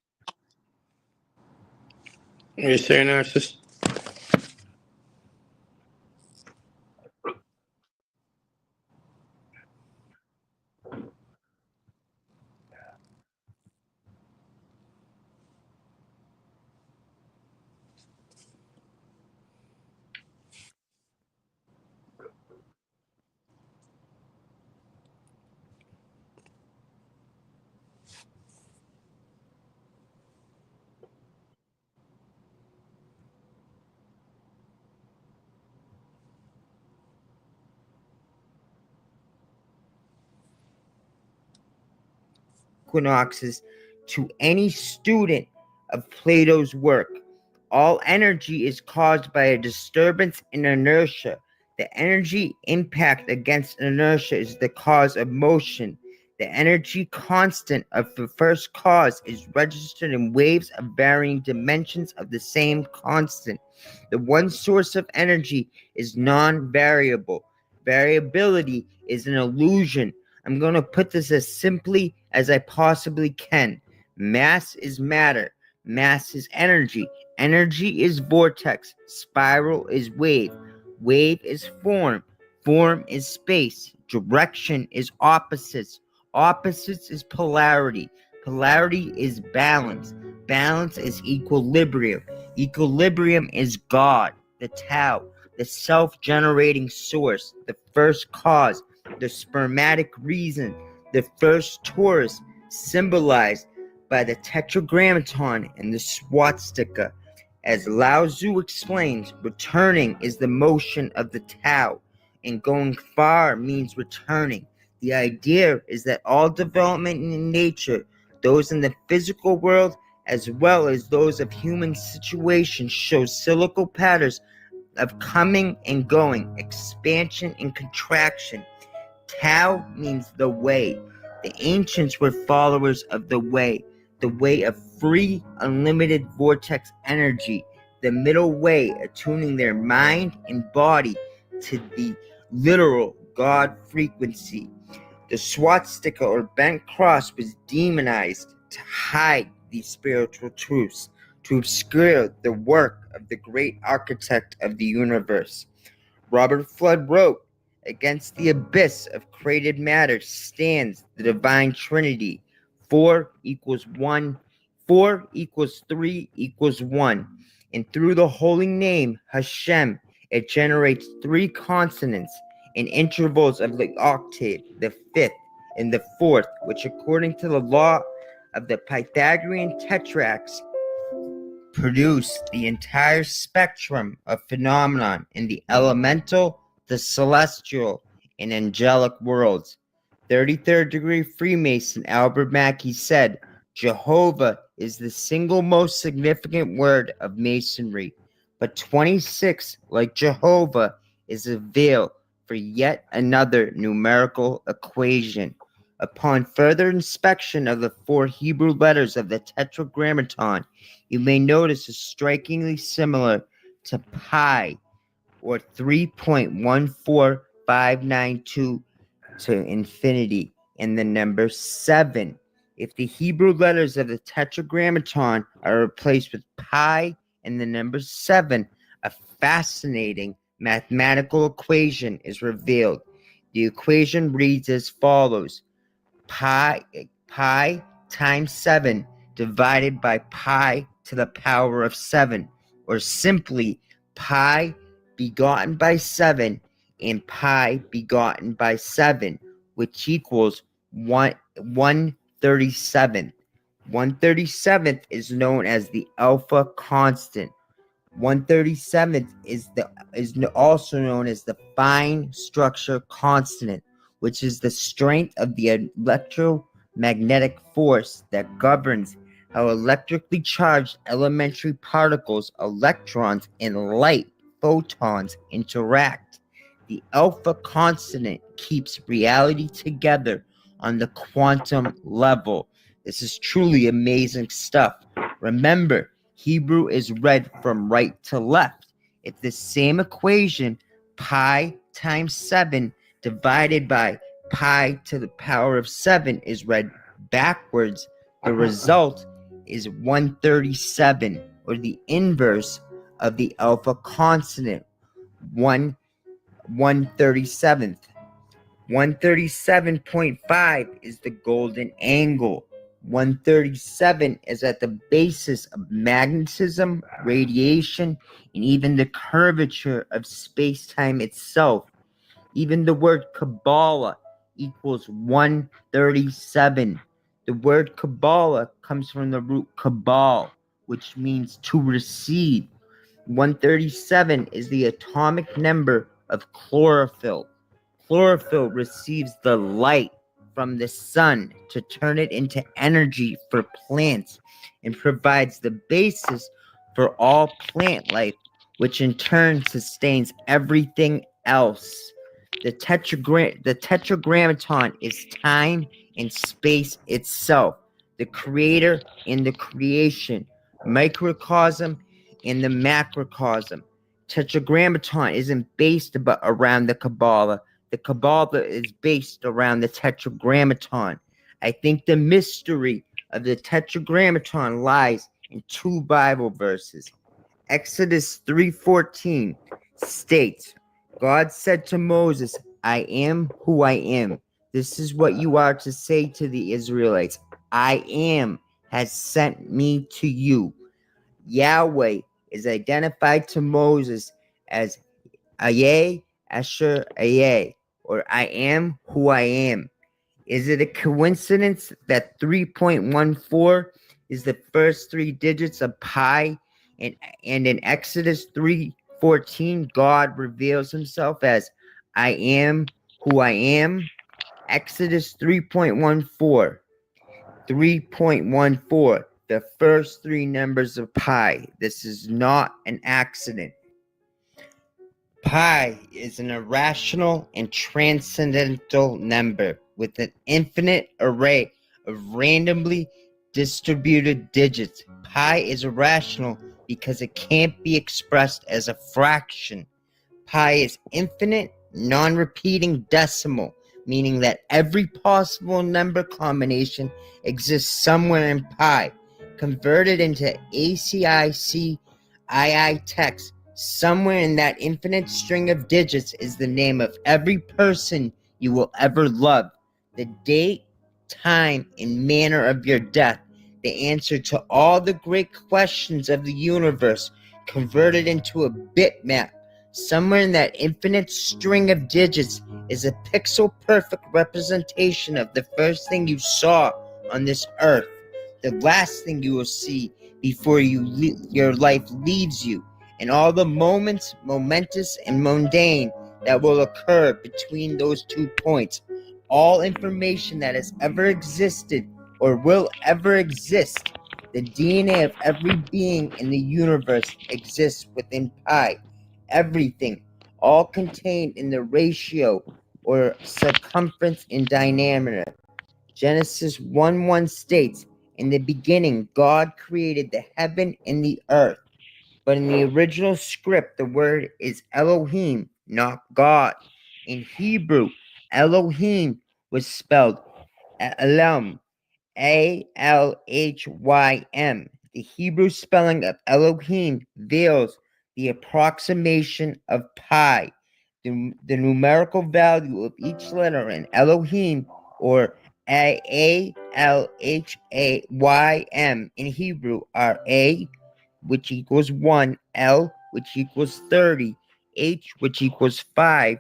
What are you saying, Narcissus? equinoxes to any student of Plato's work. All energy is caused by a disturbance in inertia. The energy impact against inertia is the cause of motion. The energy constant of the first cause is registered in waves of varying dimensions of the same constant. The one source of energy is non-variable. Variability is an illusion. I'm going to put this as simply as I possibly can. Mass is matter. Mass is energy. Energy is vortex. Spiral is wave. Wave is form. Form is space. Direction is opposites. Opposites is polarity. Polarity is balance. Balance is equilibrium. Equilibrium is God, the Tao, the self-generating source, the first cause, the spermatic reason, the first torus, symbolized by the tetragrammaton and the swastika. As Lao Tzu explains, returning is the motion of the Tao, and going far means returning. The idea is that all development in nature, those in the physical world as well as those of human situations, show cyclical patterns of coming and going, expansion and contraction. Tao means the way. The ancients were followers of the way of free, unlimited vortex energy, the middle way, attuning their mind and body to the literal God frequency. The swastika or bent cross was demonized to hide these spiritual truths, to obscure the work of the great architect of the universe. Robert Flood wrote, "Against the abyss of created matter stands the divine trinity. 4 equals 1, 4 equals 3 equals 1. And through the holy name, Hashem, it generates 3 consonants in intervals of the octave, the 5th and the 4th, which according to the law of the Pythagorean tetrachs produce the entire spectrum of phenomenon in the elemental, the celestial, and angelic worlds." 33rd degree Freemason Albert Mackey said, "Jehovah is the single most significant word of Masonry, but 26, like Jehovah, is a veil for yet another numerical equation." Upon further inspection of the 4 Hebrew letters of the Tetragrammaton, you may notice is strikingly similar to pi, or 3.14592 to infinity, and the number 7. If the Hebrew letters of the Tetragrammaton are replaced with pi and the number 7, a fascinating mathematical equation is revealed. The equation reads as follows: pi times 7 divided by pi to the power of 7, or simply pi begotten by 7 and pi begotten by 7, which equals 1/37. 1/37 is known as the alpha constant. 1/37 is also known as the fine structure constant, which is the strength of the electromagnetic force that governs how electrically charged elementary particles, electrons, and light photons interact. The alpha constant keeps reality together on the quantum level. This is truly amazing stuff. Remember, Hebrew is read from right to left. If the same equation, pi times 7 divided by pi to the power of 7, is read backwards, the result is 1/37, or the inverse of the alpha constant, 1/37. 137.5 is the golden angle. 137 is at the basis of magnetism, radiation, and even the curvature of space-time itself. Even the word Kabbalah equals 137. The word Kabbalah comes from the root Kabal, which means to receive. 137 is the atomic number of chlorophyll. Chlorophyll receives the light from the sun to turn it into energy for plants and provides the basis for all plant life, which in turn sustains everything else. The tetragrammaton is time and space itself, the creator and the creation, microcosm and the macrocosm. Tetragrammaton isn't based around the Kabbalah. The Kabbalah is based around the tetragrammaton. I think the mystery of the tetragrammaton lies in two Bible verses. Exodus 3:14 states, God said to Moses, I am who I am. This is what you are to say to the Israelites. I am has sent me to you. Yahweh is identified to Moses as Ayeh Asher Ayeh, or I am who I am. Is it a coincidence that 3.14 is the first three digits of pi, and in Exodus 3:14 God reveals himself as I am who I am? Exodus 3.14, the first three numbers of pi. This is not an accident. Pi is an irrational and transcendental number with an infinite array of randomly distributed digits. Pi is irrational because it can't be expressed as a fraction. Pi is infinite, non-repeating decimal, meaning that every possible number combination exists somewhere in pi. Converted into ACICII text, somewhere in that infinite string of digits is the name of every person you will ever love, the date, time, and manner of your death, the answer to all the great questions of the universe, converted into a bitmap. Somewhere in that infinite string of digits is a pixel-perfect representation of the first thing you saw on this earth, the last thing you will see before your life leaves you, and all the moments, momentous and mundane, that will occur between those 2 points. All information that has ever existed or will ever exist, the DNA of every being in the universe exists within pi. Everything, all contained in the ratio or circumference in diameter. Genesis 1:1 states, in the beginning, God created the heaven and the earth. But in the original script, the word is Elohim, not God. In Hebrew, Elohim was spelled Elam, Alhym. The Hebrew spelling of Elohim veils the approximation of pi. The numerical value of each letter in Elohim, or Alhym in Hebrew, are A, which equals 1, L, which equals 30, H, which equals 5,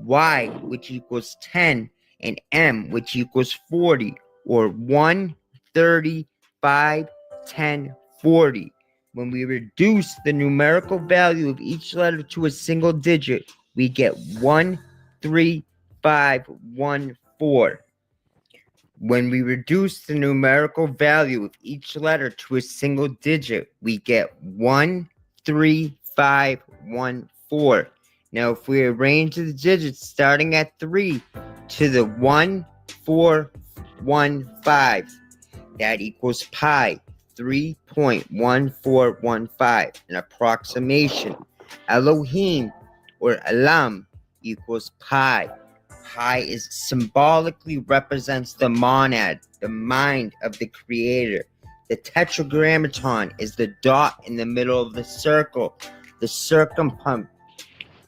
Y, which equals 10, and M, which equals 40, or 1, 30, 5, 10, 40. When we reduce the numerical value of each letter to a single digit, we get 1, 3, 5, 1, 4. When we reduce the numerical value of each letter to a single digit, we get 1, 3, 5, 1, 4. Now, if we arrange the digits starting at 3 to the 1, 4, 1, 5, that equals pi, 3.1415, an approximation. Elohim, or Elam, equals pi. Pi is symbolically represents the monad, the mind of the creator. The tetragrammaton is the dot in the middle of the circle, the circumpunct,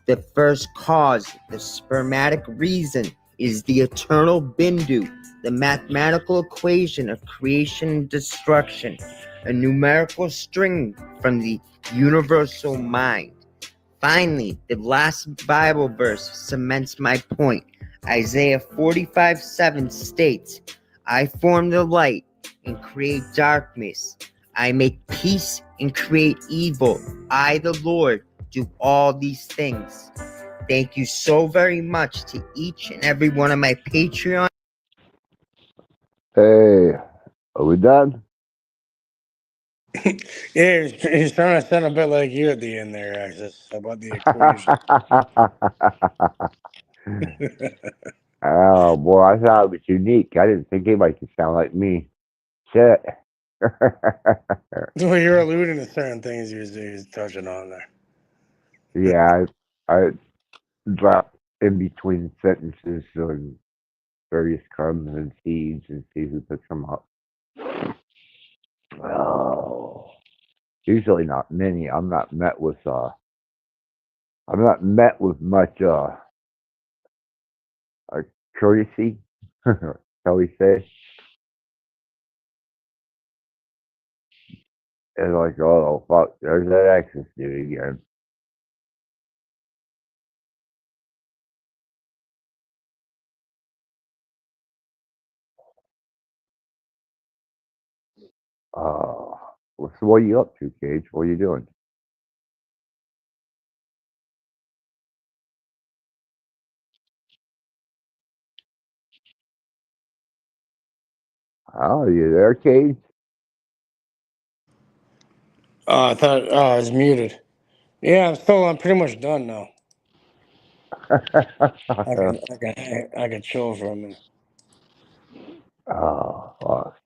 the first cause. The spermatic reason is the eternal bindu, the mathematical equation of creation and destruction, a numerical string from the universal mind. Finally, the last Bible verse cements my point. Isaiah 45:7 states, I form the light and create darkness. I make peace and create evil. I, the Lord, do all these things. Thank you so very much to each and every one of my Patreon Hey, are we done? Yeah, he's trying to sound a bit like you at the end there, Axis, about the equation. Oh boy, I thought it was unique. I didn't think anybody could sound like me. Shit. Well, you're alluding to certain things he's touching on there. Yeah, I drop in between sentences on various seeds and see who picks them up. Oh, usually not many. I'm not met with much courtesy, shall we say? It's like, oh fuck, there's that access dude again. Uh, so what are you up to, Cage? What are you doing? Oh, you there, Cage? I thought I was muted. Yeah, I'm pretty much done now. I can chill for a minute. Oh, fuck.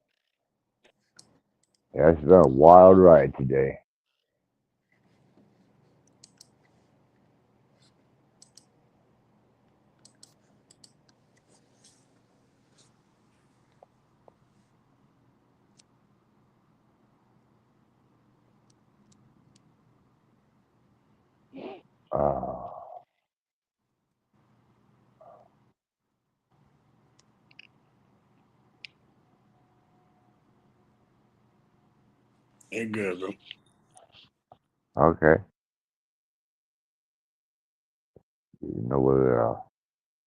Yeah, it's been a wild ride today. Uh, You're good, bro. okay. You know whether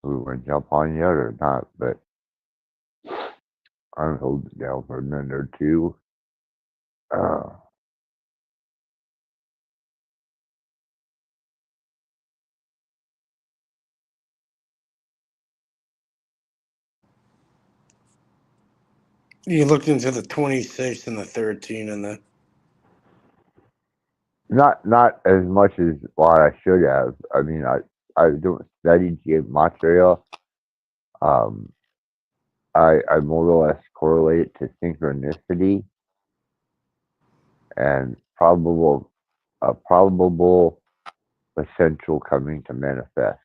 we want to jump on yet or not, but I'm holding it down for a minute or two. Uh, You looked into the 26 and the 13 and the. not as much as what I should have. I mean, I was doing study to get material. Um, I more or less correlate it to synchronicity and probable potential coming to manifest.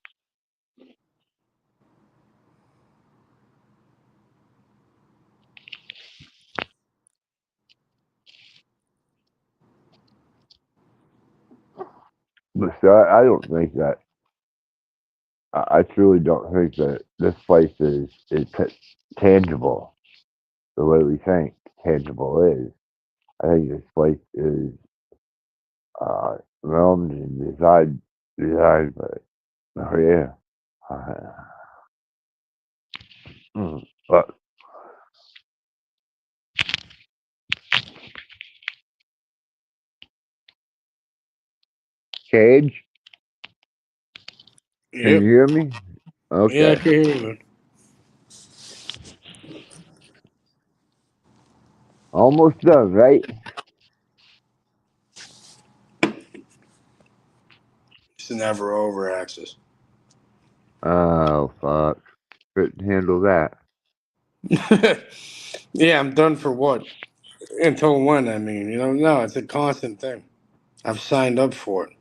But so I don't think that. I truly don't think that this place is tangible the way we think tangible is. I think this place is realmed and designed by. Oh yeah. But Cage, can you Yep. hear me? Yeah, I Okay. can hear you, man. Almost done, right? It's never over, Axis. Oh fuck. Couldn't handle that. Yeah, I'm done for what? Until when? I mean, no, it's a constant thing. I've signed up for it.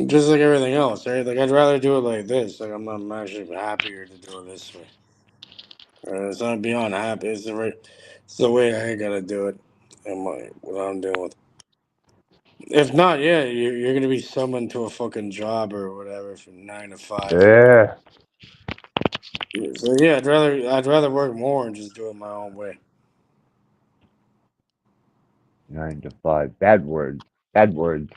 Just like everything else, right? Like, I'd rather do it like this. Like, I'm actually happier to do it this way. It's not beyond happy. It's the way I gotta do it. And what I'm doing with. If not, yeah, you're gonna be summoned to a fucking job or whatever from 9 to 5. Yeah. So yeah, I'd rather work more and just do it my own way. 9 to 5. Bad words. Bad words.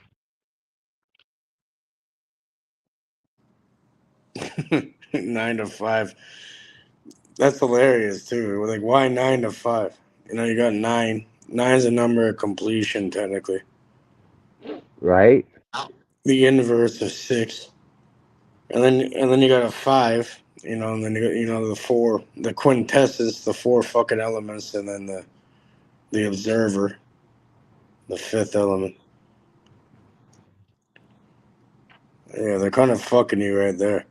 9 to 5. That's hilarious too. Like, why 9 to 5? You got nine. Nine's a number of completion, technically. Right? the inverse of 6, and then you got a 5. And then you got the 4, the quintessence, the 4 fucking elements, and then the observer, the 5th element. Yeah, they're kind of fucking you right there.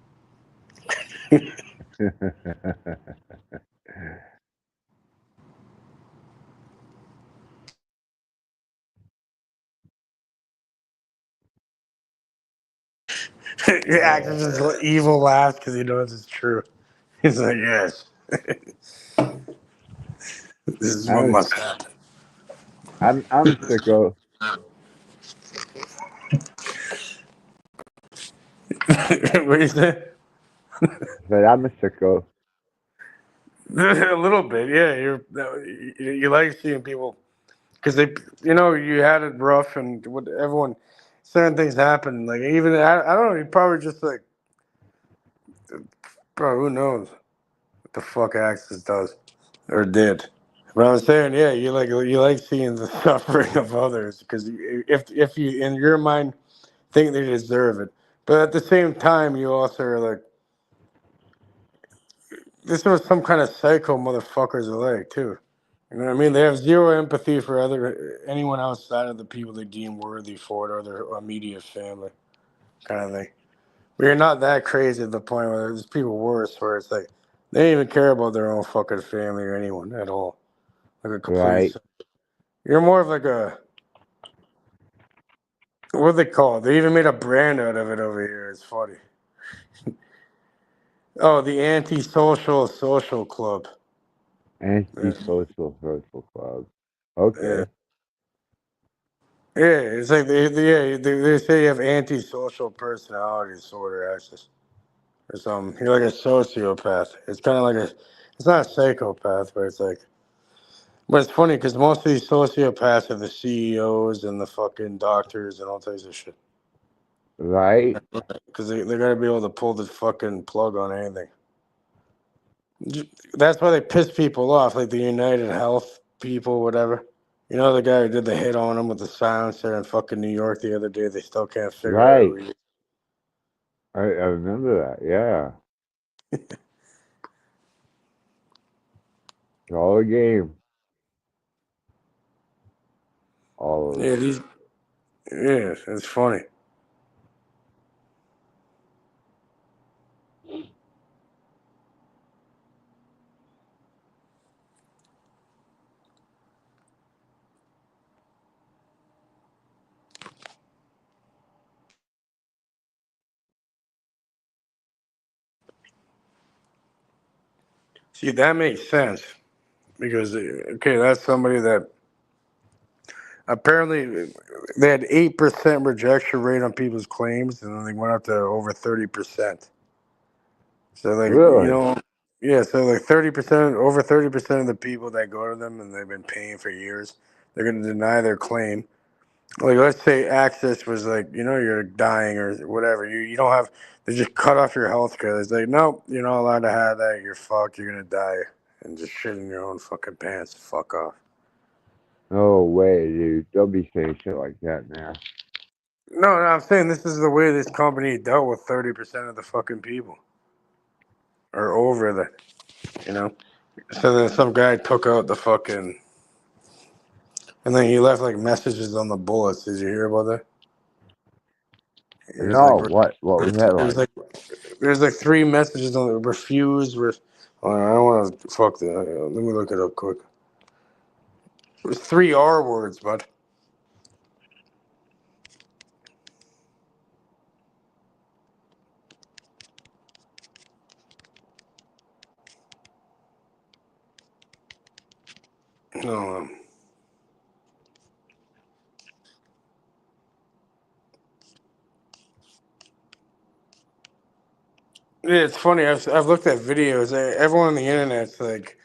Your actor just evil laughs because he knows it's true. He's like, yes, this is what must happen. I'm sicko. What do you say? But I'm a sicko. A little bit, yeah. You like seeing people because you had it rough and what everyone certain things happen. Like even I don't know. You probably just like, bro. Who knows what the fuck Axis does or did? But I was saying, yeah, you like seeing the suffering of others because if you in your mind think they deserve it, but at the same time you also are like, this was some kind of psycho motherfuckers are like too. You know what I mean? They have zero empathy for anyone outside of the people they deem worthy for it or their immediate family, kind of thing. But you're not that crazy at the point where there's people worse, where it's like they don't even care about their own fucking family or anyone at all. Like a complete. Right. You're more of like a, what do they call it? They even made a brand out of it over here. It's funny. Oh, the antisocial social club. Anti-social social club. Yeah. Okay. Yeah, it's like they say you have antisocial personality disorder, actually, or something. You're like a sociopath. It's kind of like it's not a psychopath, but it's like, but it's funny because most of these sociopaths are the CEOs and the fucking doctors and all types of shit. Right. Because they gotta be able to pull the fucking plug on anything. That's why they piss people off, like the United Health people, whatever. You know the guy who did the hit on him with the silencer in fucking New York the other day? They still can't figure out Right. who he is. I remember that. Yeah. It's all a game. All of it. Yeah, it's funny. See, that makes sense because okay, that's somebody that apparently they had 8% rejection rate on people's claims, and then they went up to over 30%. So Really? yeah, so like 30%, over 30% of the people that go to them and they've been paying for years, they're going to deny their claim. Like let's say Access was like, you're dying or whatever, you don't have, they just cut off your health care. It's like, nope, you're not allowed to have that. You're fucked. You're gonna die and just shit in your own fucking pants. Fuck off. No way, dude. Don't be saying shit like that, man. No, I'm saying this is the way this company dealt with 30% of the fucking people, or over you know. So then some guy took out the fucking, and then he left like messages on the bullets. Did you hear about that? It was No, like what was that there's like? like there's like 3 messages on the refuse. I don't want to fuck that. Let me look it up quick. It was 3 R words, bud. No. Yeah, it's funny. I've looked at videos. Everyone on the internet's like,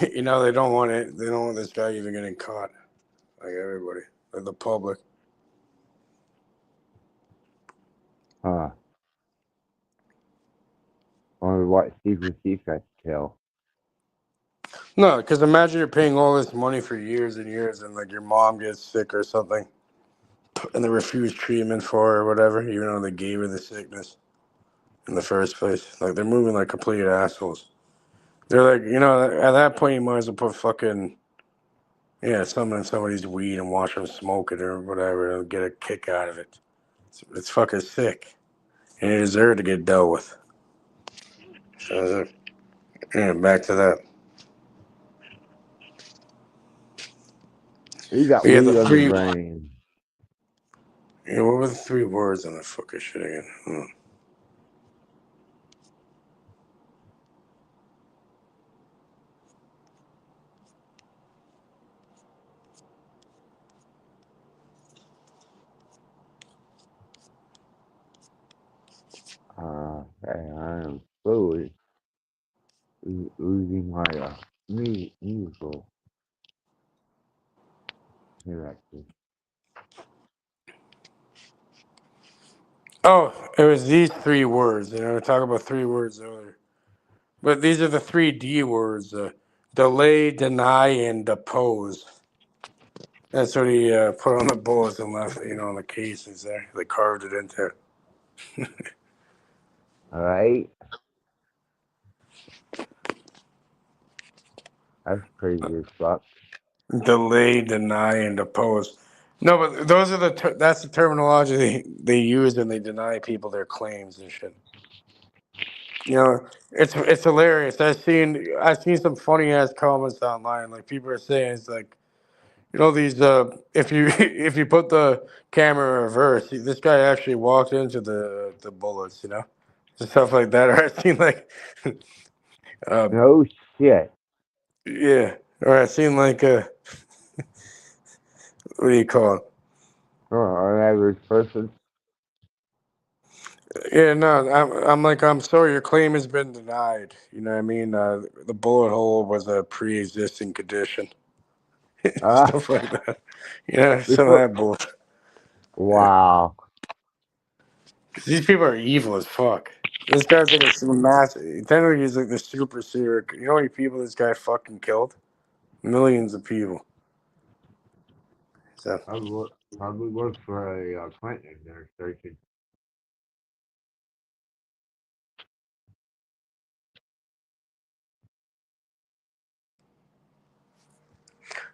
they don't want it. They don't want this guy even getting caught. Like everybody, like the public. Huh. Wonder what secrecy I tell. No, because imagine you're paying all this money for years and years, and like your mom gets sick or something, and they refused treatment for her or whatever, even though they gave her the sickness in the first place. Like, they're moving like complete assholes. They're like, at that point, you might as well put fucking, something in somebody's weed and watch them smoke it or whatever and get a kick out of it. It's fucking sick. And you deserve to get dealt with. So, back to that. You got We had the weed on the three. brain. What were the 3 words on that fucking shit again? Hey, I am slowly losing my musical connection. Oh, it was these 3 words. We talked about 3 words earlier. But these are the 3 D words: delay, deny, and depose. That's what he put on the bullets and left, on the cases there. They carved it into. All right, that's crazy as fuck. Delay, deny, and depose. No, but those are that's the terminology they use when they deny people their claims and shit. It's hilarious. I've seen some funny ass comments online. Like, people are saying it's like, these if you if you put the camera in reverse, this guy actually walked into the bullets, and stuff like that. Or I've seen like uh No shit. yeah, or I've seen like what do you call it? Or an average person. Yeah, no, I'm like, I'm sorry, your claim has been denied. You know what I mean? The bullet hole was a pre-existing condition. Ah, Stuff like that. Some of before. that bullshit. Yeah. Wow. These people are evil as fuck. This guy's like a massive. Technically, he's like the super serial. You know how many people this guy fucking killed? Millions of people. So Probably work for a plant administration.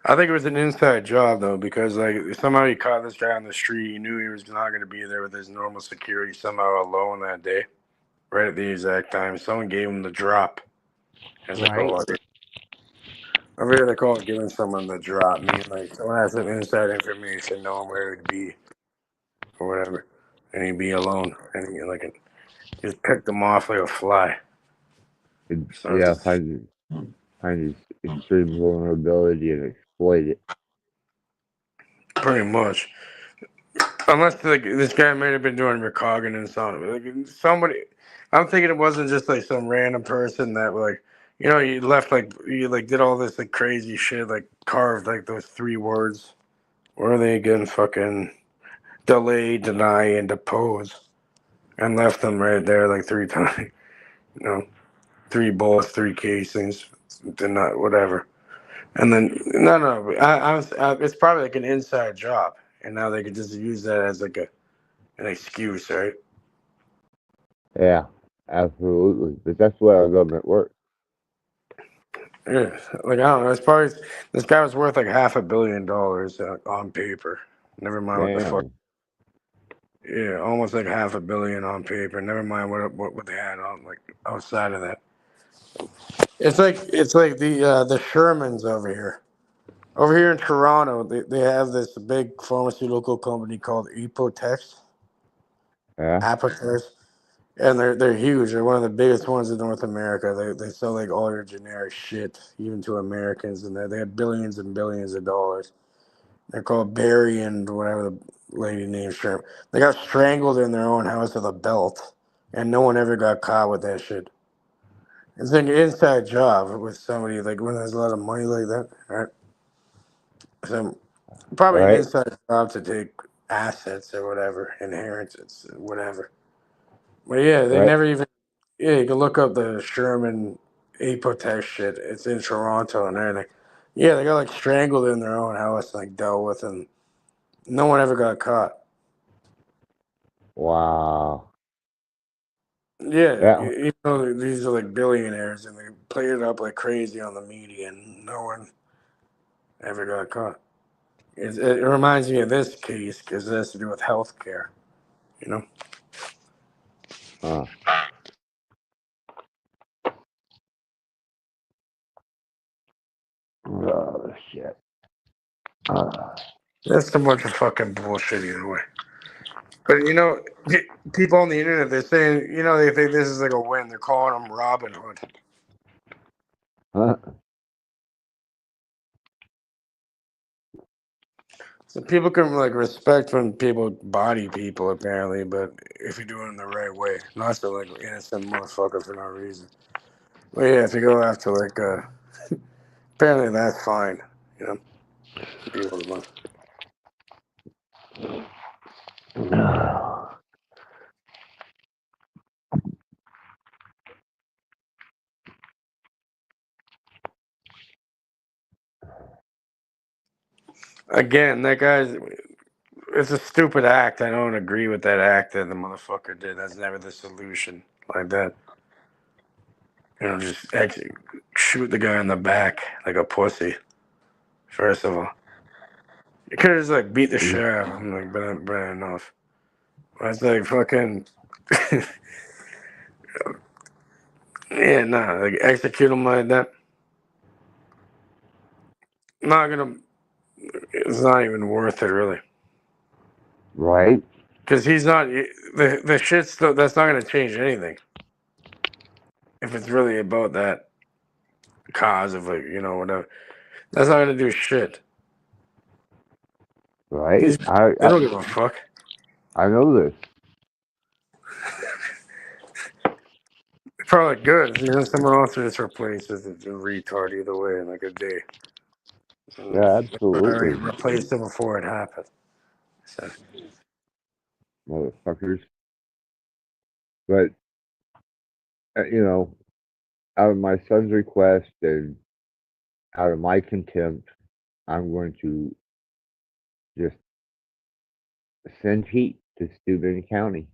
I think it was an inside job though, because like somehow he caught this guy on the street. He knew he was not going to be there with his normal security somehow alone that day, right at the exact time. Someone gave him the drop, as they Right. call it. I mean, they call it giving someone the drop. Meaning like someone has some inside information, knowing where he'd be or whatever, and he'd be alone, and he like just picked him off like a fly. So it's Yeah, just find his extreme vulnerability and exploit it. pretty much. Unless like this guy might have been doing recognizance on him. Like somebody, I'm thinking it wasn't just like some random person that like, you left like you like did all this like crazy shit, like carved like those 3 words. Where are they again? Fucking delay, deny, and depose, and left them right there like 3 times. You know, 3 bullets, 3 casings, deny, whatever. And then no, it's probably like an inside job, and now they could just use that as like an excuse, right? Yeah, absolutely. But that's where our government works. Yeah, like I don't know. It's probably this guy was worth like $500 million on paper. Never mind what the fuck. Damn. Yeah, almost like $500 million on paper. Never mind what they had on like outside of that. It's like the Shermans over here. Over here in Toronto, they have this big pharmaceutical company called Yeah. Apotex, and they're huge. They're one of the biggest ones in North America. They sell like all your generic shit, even to Americans, and they have billions and billions of dollars. They're called Barry and whatever the lady named Sherm. They got strangled in their own house with a belt, and no one ever got caught with that shit. It's like an inside job with somebody like when there's a lot of money like that, right? So probably an Right. inside job to take assets or whatever, inheritance, whatever. But yeah, they Right. never even. Yeah, you can look up the Sherman Apotex shit. It's in Toronto and everything. Yeah, they got like strangled in their own house, like dealt with, and No one ever got caught. Wow. Yeah, That, you know, these are like billionaires, and they play it up like crazy on the media, and no one ever got caught. It reminds me of this case because it has to do with healthcare. You know. oh shit. That's a bunch of fucking bullshit either way. But you know, people on the internet, they're saying, you know, they think this is like a win. They're calling him Robin Hood. Huh? So people can like respect when people body people apparently, but if you do it in the right way, not to like innocent motherfucker for no reason. But yeah, if you go after like apparently that's fine, you know. People don't know. Again, that guy's it's a stupid act. I don't agree with that act that the motherfucker did. That's never the solution like that. You know, just actually shoot the guy in the back like a pussy. First of all, you could have just like beat the shit out of him, like, but enough. That's like fucking. Yeah, nah, like execute him like that. Not gonna. It's not even worth it, really. Right? Because he's not the shit's still. That's not gonna change anything. If it's really about that cause of like whatever, that's not gonna do shit. Right? These they don't give a fuck. I know this. It's probably good. Someone else just replaces the retard either way in like a day. Yeah, I already absolutely. replaced it before it happened. So. Motherfuckers. But, out of my son's request and out of my contempt, I'm going to just send heat to Steuben County.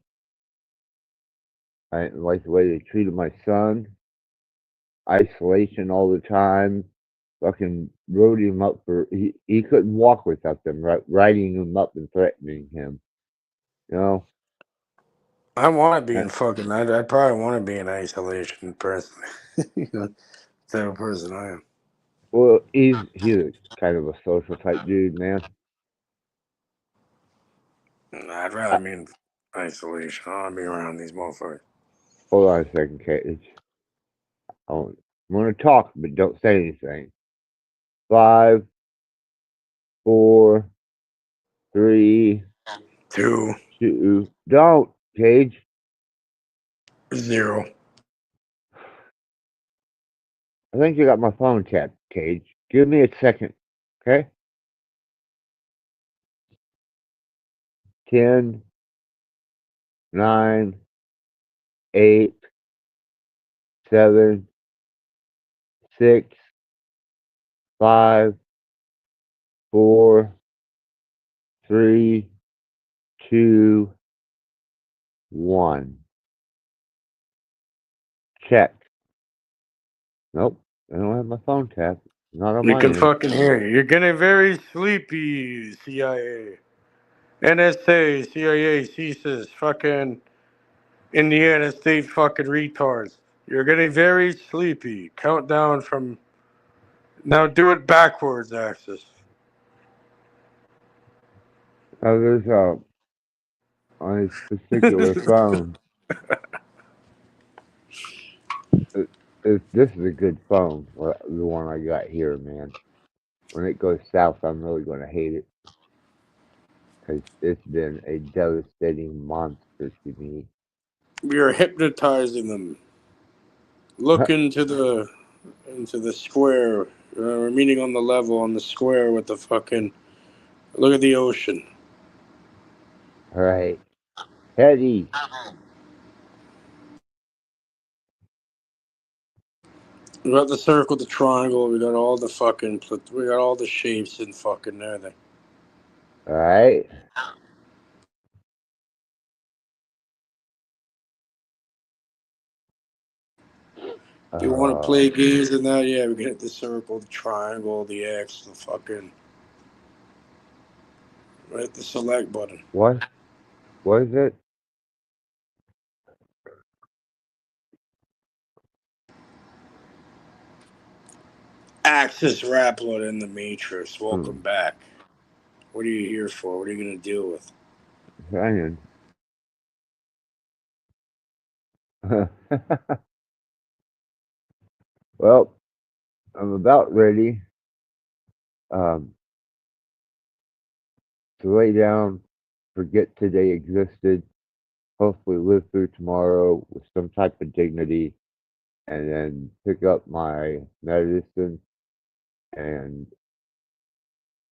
I didn't like the way they treated my son. Isolation all the time. Fucking wrote him up for he couldn't walk without them writing him up and threatening him. You know. I want to be in fucking. I probably want to be in isolation personally. Type of person I am. Well, he's a kind of a social type dude, man. I'd rather be in isolation. I don't want to be around these motherfuckers. Hold on a second, Cage. I'm going to talk, but don't say anything. 5, 4, 3, 2, 2. Don't, Cage. 0. I think you got my phone tapped, Cage. Give me a second, okay? 10, 9, 8, 7, 6, 5, 4, 3, 2, 1. Check. Nope. I don't have my phone tapped. Not on You my can end. fucking hear you. You're getting very sleepy, CIA. NSA, CIA, CSIS, fucking Indiana State fucking retards. You're getting very sleepy. Countdown from. Now do it backwards, Axis. There's on this particular phone. This is a good phone. The one I got here, man. When it goes south, I'm really going to hate it because it's been a devastating monster to me. We are hypnotizing them. Look into the square. We're meeting on the level on the square with the fucking. Look at the ocean. All right, Teddy. We got the circle, the triangle. We got all the fucking. We got all the shapes and fucking everything. All right. You want to play Uh, games and that? Yeah, we can hit the circle, the triangle, the X, the fucking right, the select button. what? What is it? Axis Rattblood in the Matrix. Hmm. Welcome back. What are you here for? What are you gonna deal with? Hanging. Well, I'm about ready um, to lay down, forget today existed, hopefully live through tomorrow with some type of dignity, and then pick up my medicine and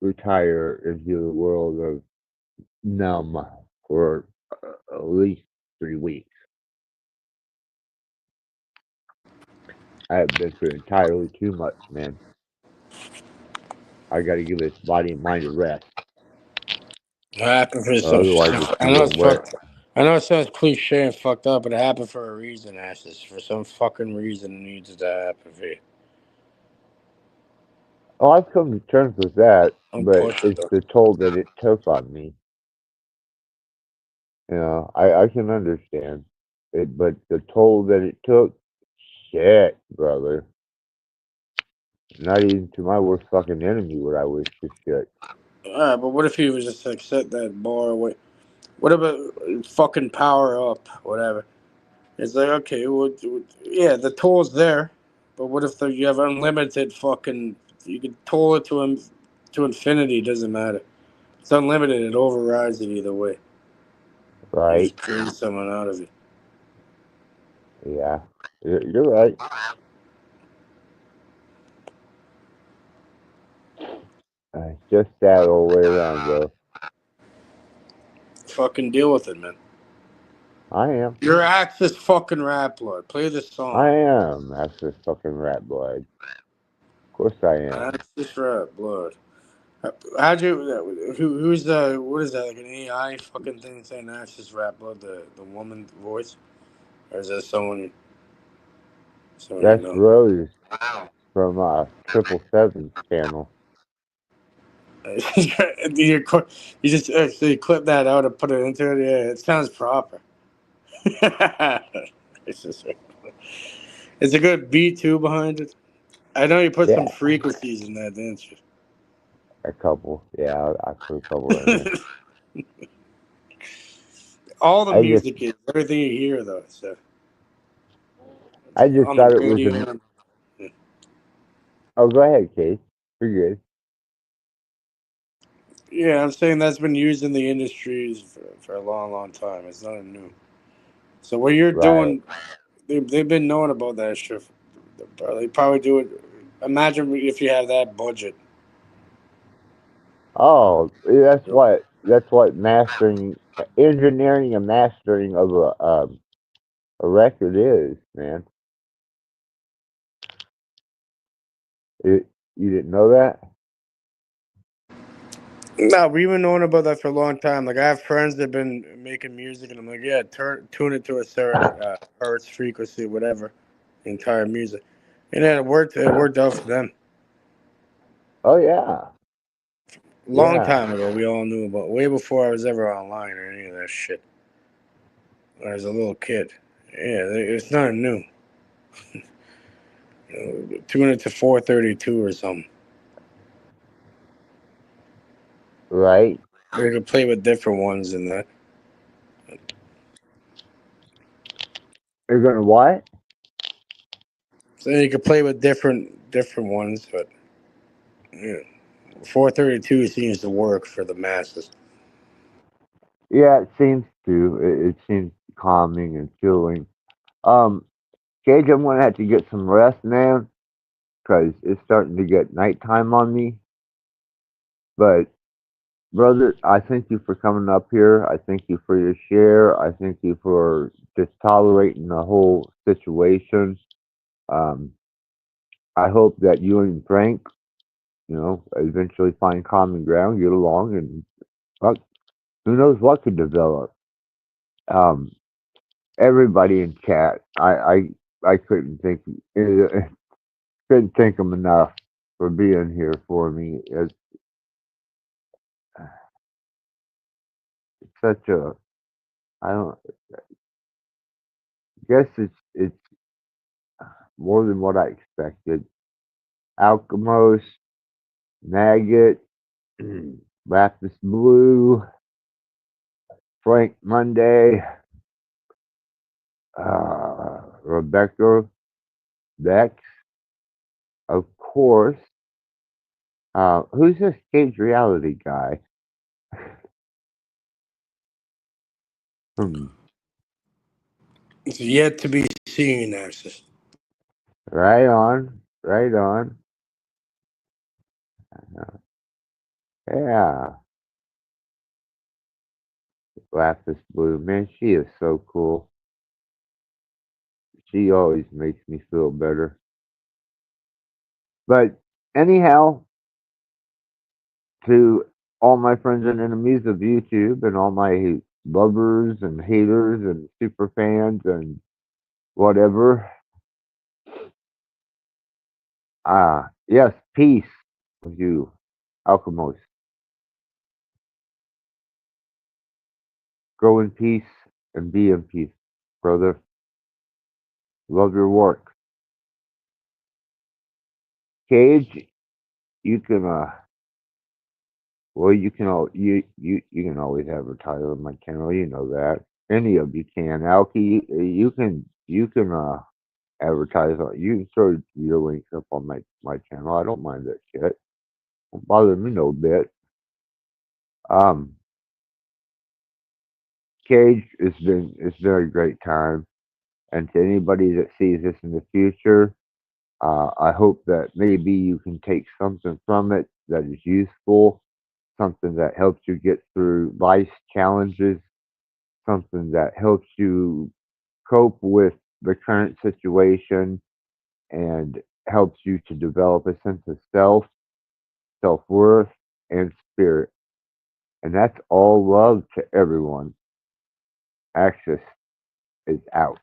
retire into the world of numb for at least 3 weeks. I have been through entirely too much, man. I got to give this body and mind a rest. It happened for some. Otherwise, it's I know gonna it's wear. fucked. I know it sounds cliche and fucked up, but it happened for a reason, Axis. For some fucking reason, it needs to happen for you. Oh, I've come to terms with that, Don't but push it it's though. the toll that it took on me. I can understand it, but the toll that it took, shit, brother. Not even to my worst fucking enemy would I wish this shit. But what if he was just like set that bar away? What about fucking power up, whatever? It's like okay, yeah, the toll's there, but what if you have unlimited fucking? You could toll it to him to infinity. Doesn't matter. It's unlimited. It overrides it either way. You Right? just create someone out of it. Yeah. You're right. It's just sad all the way around, though. Fucking deal with it, man. I am. Your Axis fucking Rattblood. Play the I song. am. That's this fucking rat blood. Of course I am. Axis Rattblood. How'd you? Who's the? What is that? Like an AI fucking thing saying Axis Rattblood? The woman voice, or is that someone you That's know? Rose from 777's channel. you you just actually clip that out and put it into it. Yeah, it sounds proper. It's just- it's a good beat too behind it. I know you put some Yeah, frequencies in that, didn't you? a couple. Yeah, I put a couple in there. All the I just, music is everything you hear though. So I just on the thought it was radio. Oh, go ahead, Case. You're good. Yeah, I'm saying that's been used in the industries for a long, long time. It's nothing new. So what you're Right. doing, they've been knowing about that shit. They probably do it. Imagine if you have that budget. Oh, that's what mastering, engineering, and mastering of a record is, man. You didn't know that? No, we've been knowing about that for a long time. Like I have friends that've been making music, and I'm like, yeah, tune it to a certain hertz frequency, whatever, the entire music, and then it worked. It worked out for them. Oh yeah, Long yeah. time ago, we all knew about way before I was ever online or any of that shit. When I was a little kid. Yeah, it's not new. Tune it to 432 or something. Right. Or you can play with different ones in that. You're gonna what? So you can play with different ones, but yeah, 432 seems to work for the masses. Yeah, it seems to. It seems calming and chilling. Um, Cage, I'm gonna have to get some rest, man, because it's starting to get nighttime on me. But brother, I thank you for coming up here. I thank you for your share. I thank you for just tolerating the whole situation. Um, I hope that you and Frank, eventually find common ground, get along, and Well, who knows what could develop? Um, everybody in chat, I couldn't think couldn't thank them enough for being here for me. It's such a I don't guess it's more than what I expected. Alchemos, Maggot, Lapis Blue, Frank Monday, Rebecca Bex, of course. Who's this Cage Reality guy? Hmm. It's yet to be seen, Axis. Right on, right on. Yeah, Lapis Blue, man, she is so cool. She always makes me feel better. But anyhow, to all my friends and enemies of YouTube and all my lovers and haters and super fans and whatever, yes, peace with you, Alchemos. Grow in peace and be in peace, brother. Love your work. Cage, you can well, you can always advertise on my channel. You know that. Any of you can. Alki, you can advertise on. You can throw your links up on my channel. I don't mind that shit. Don't bother me no bit. Um, Cage, it's been a great time, and to anybody that sees this in the future, I hope that maybe you can take something from it that is useful, something that helps you get through life's challenges, something that helps you cope with the current situation and helps you to develop a sense of self, self worth, and spirit. And that's all love to everyone. Access is out.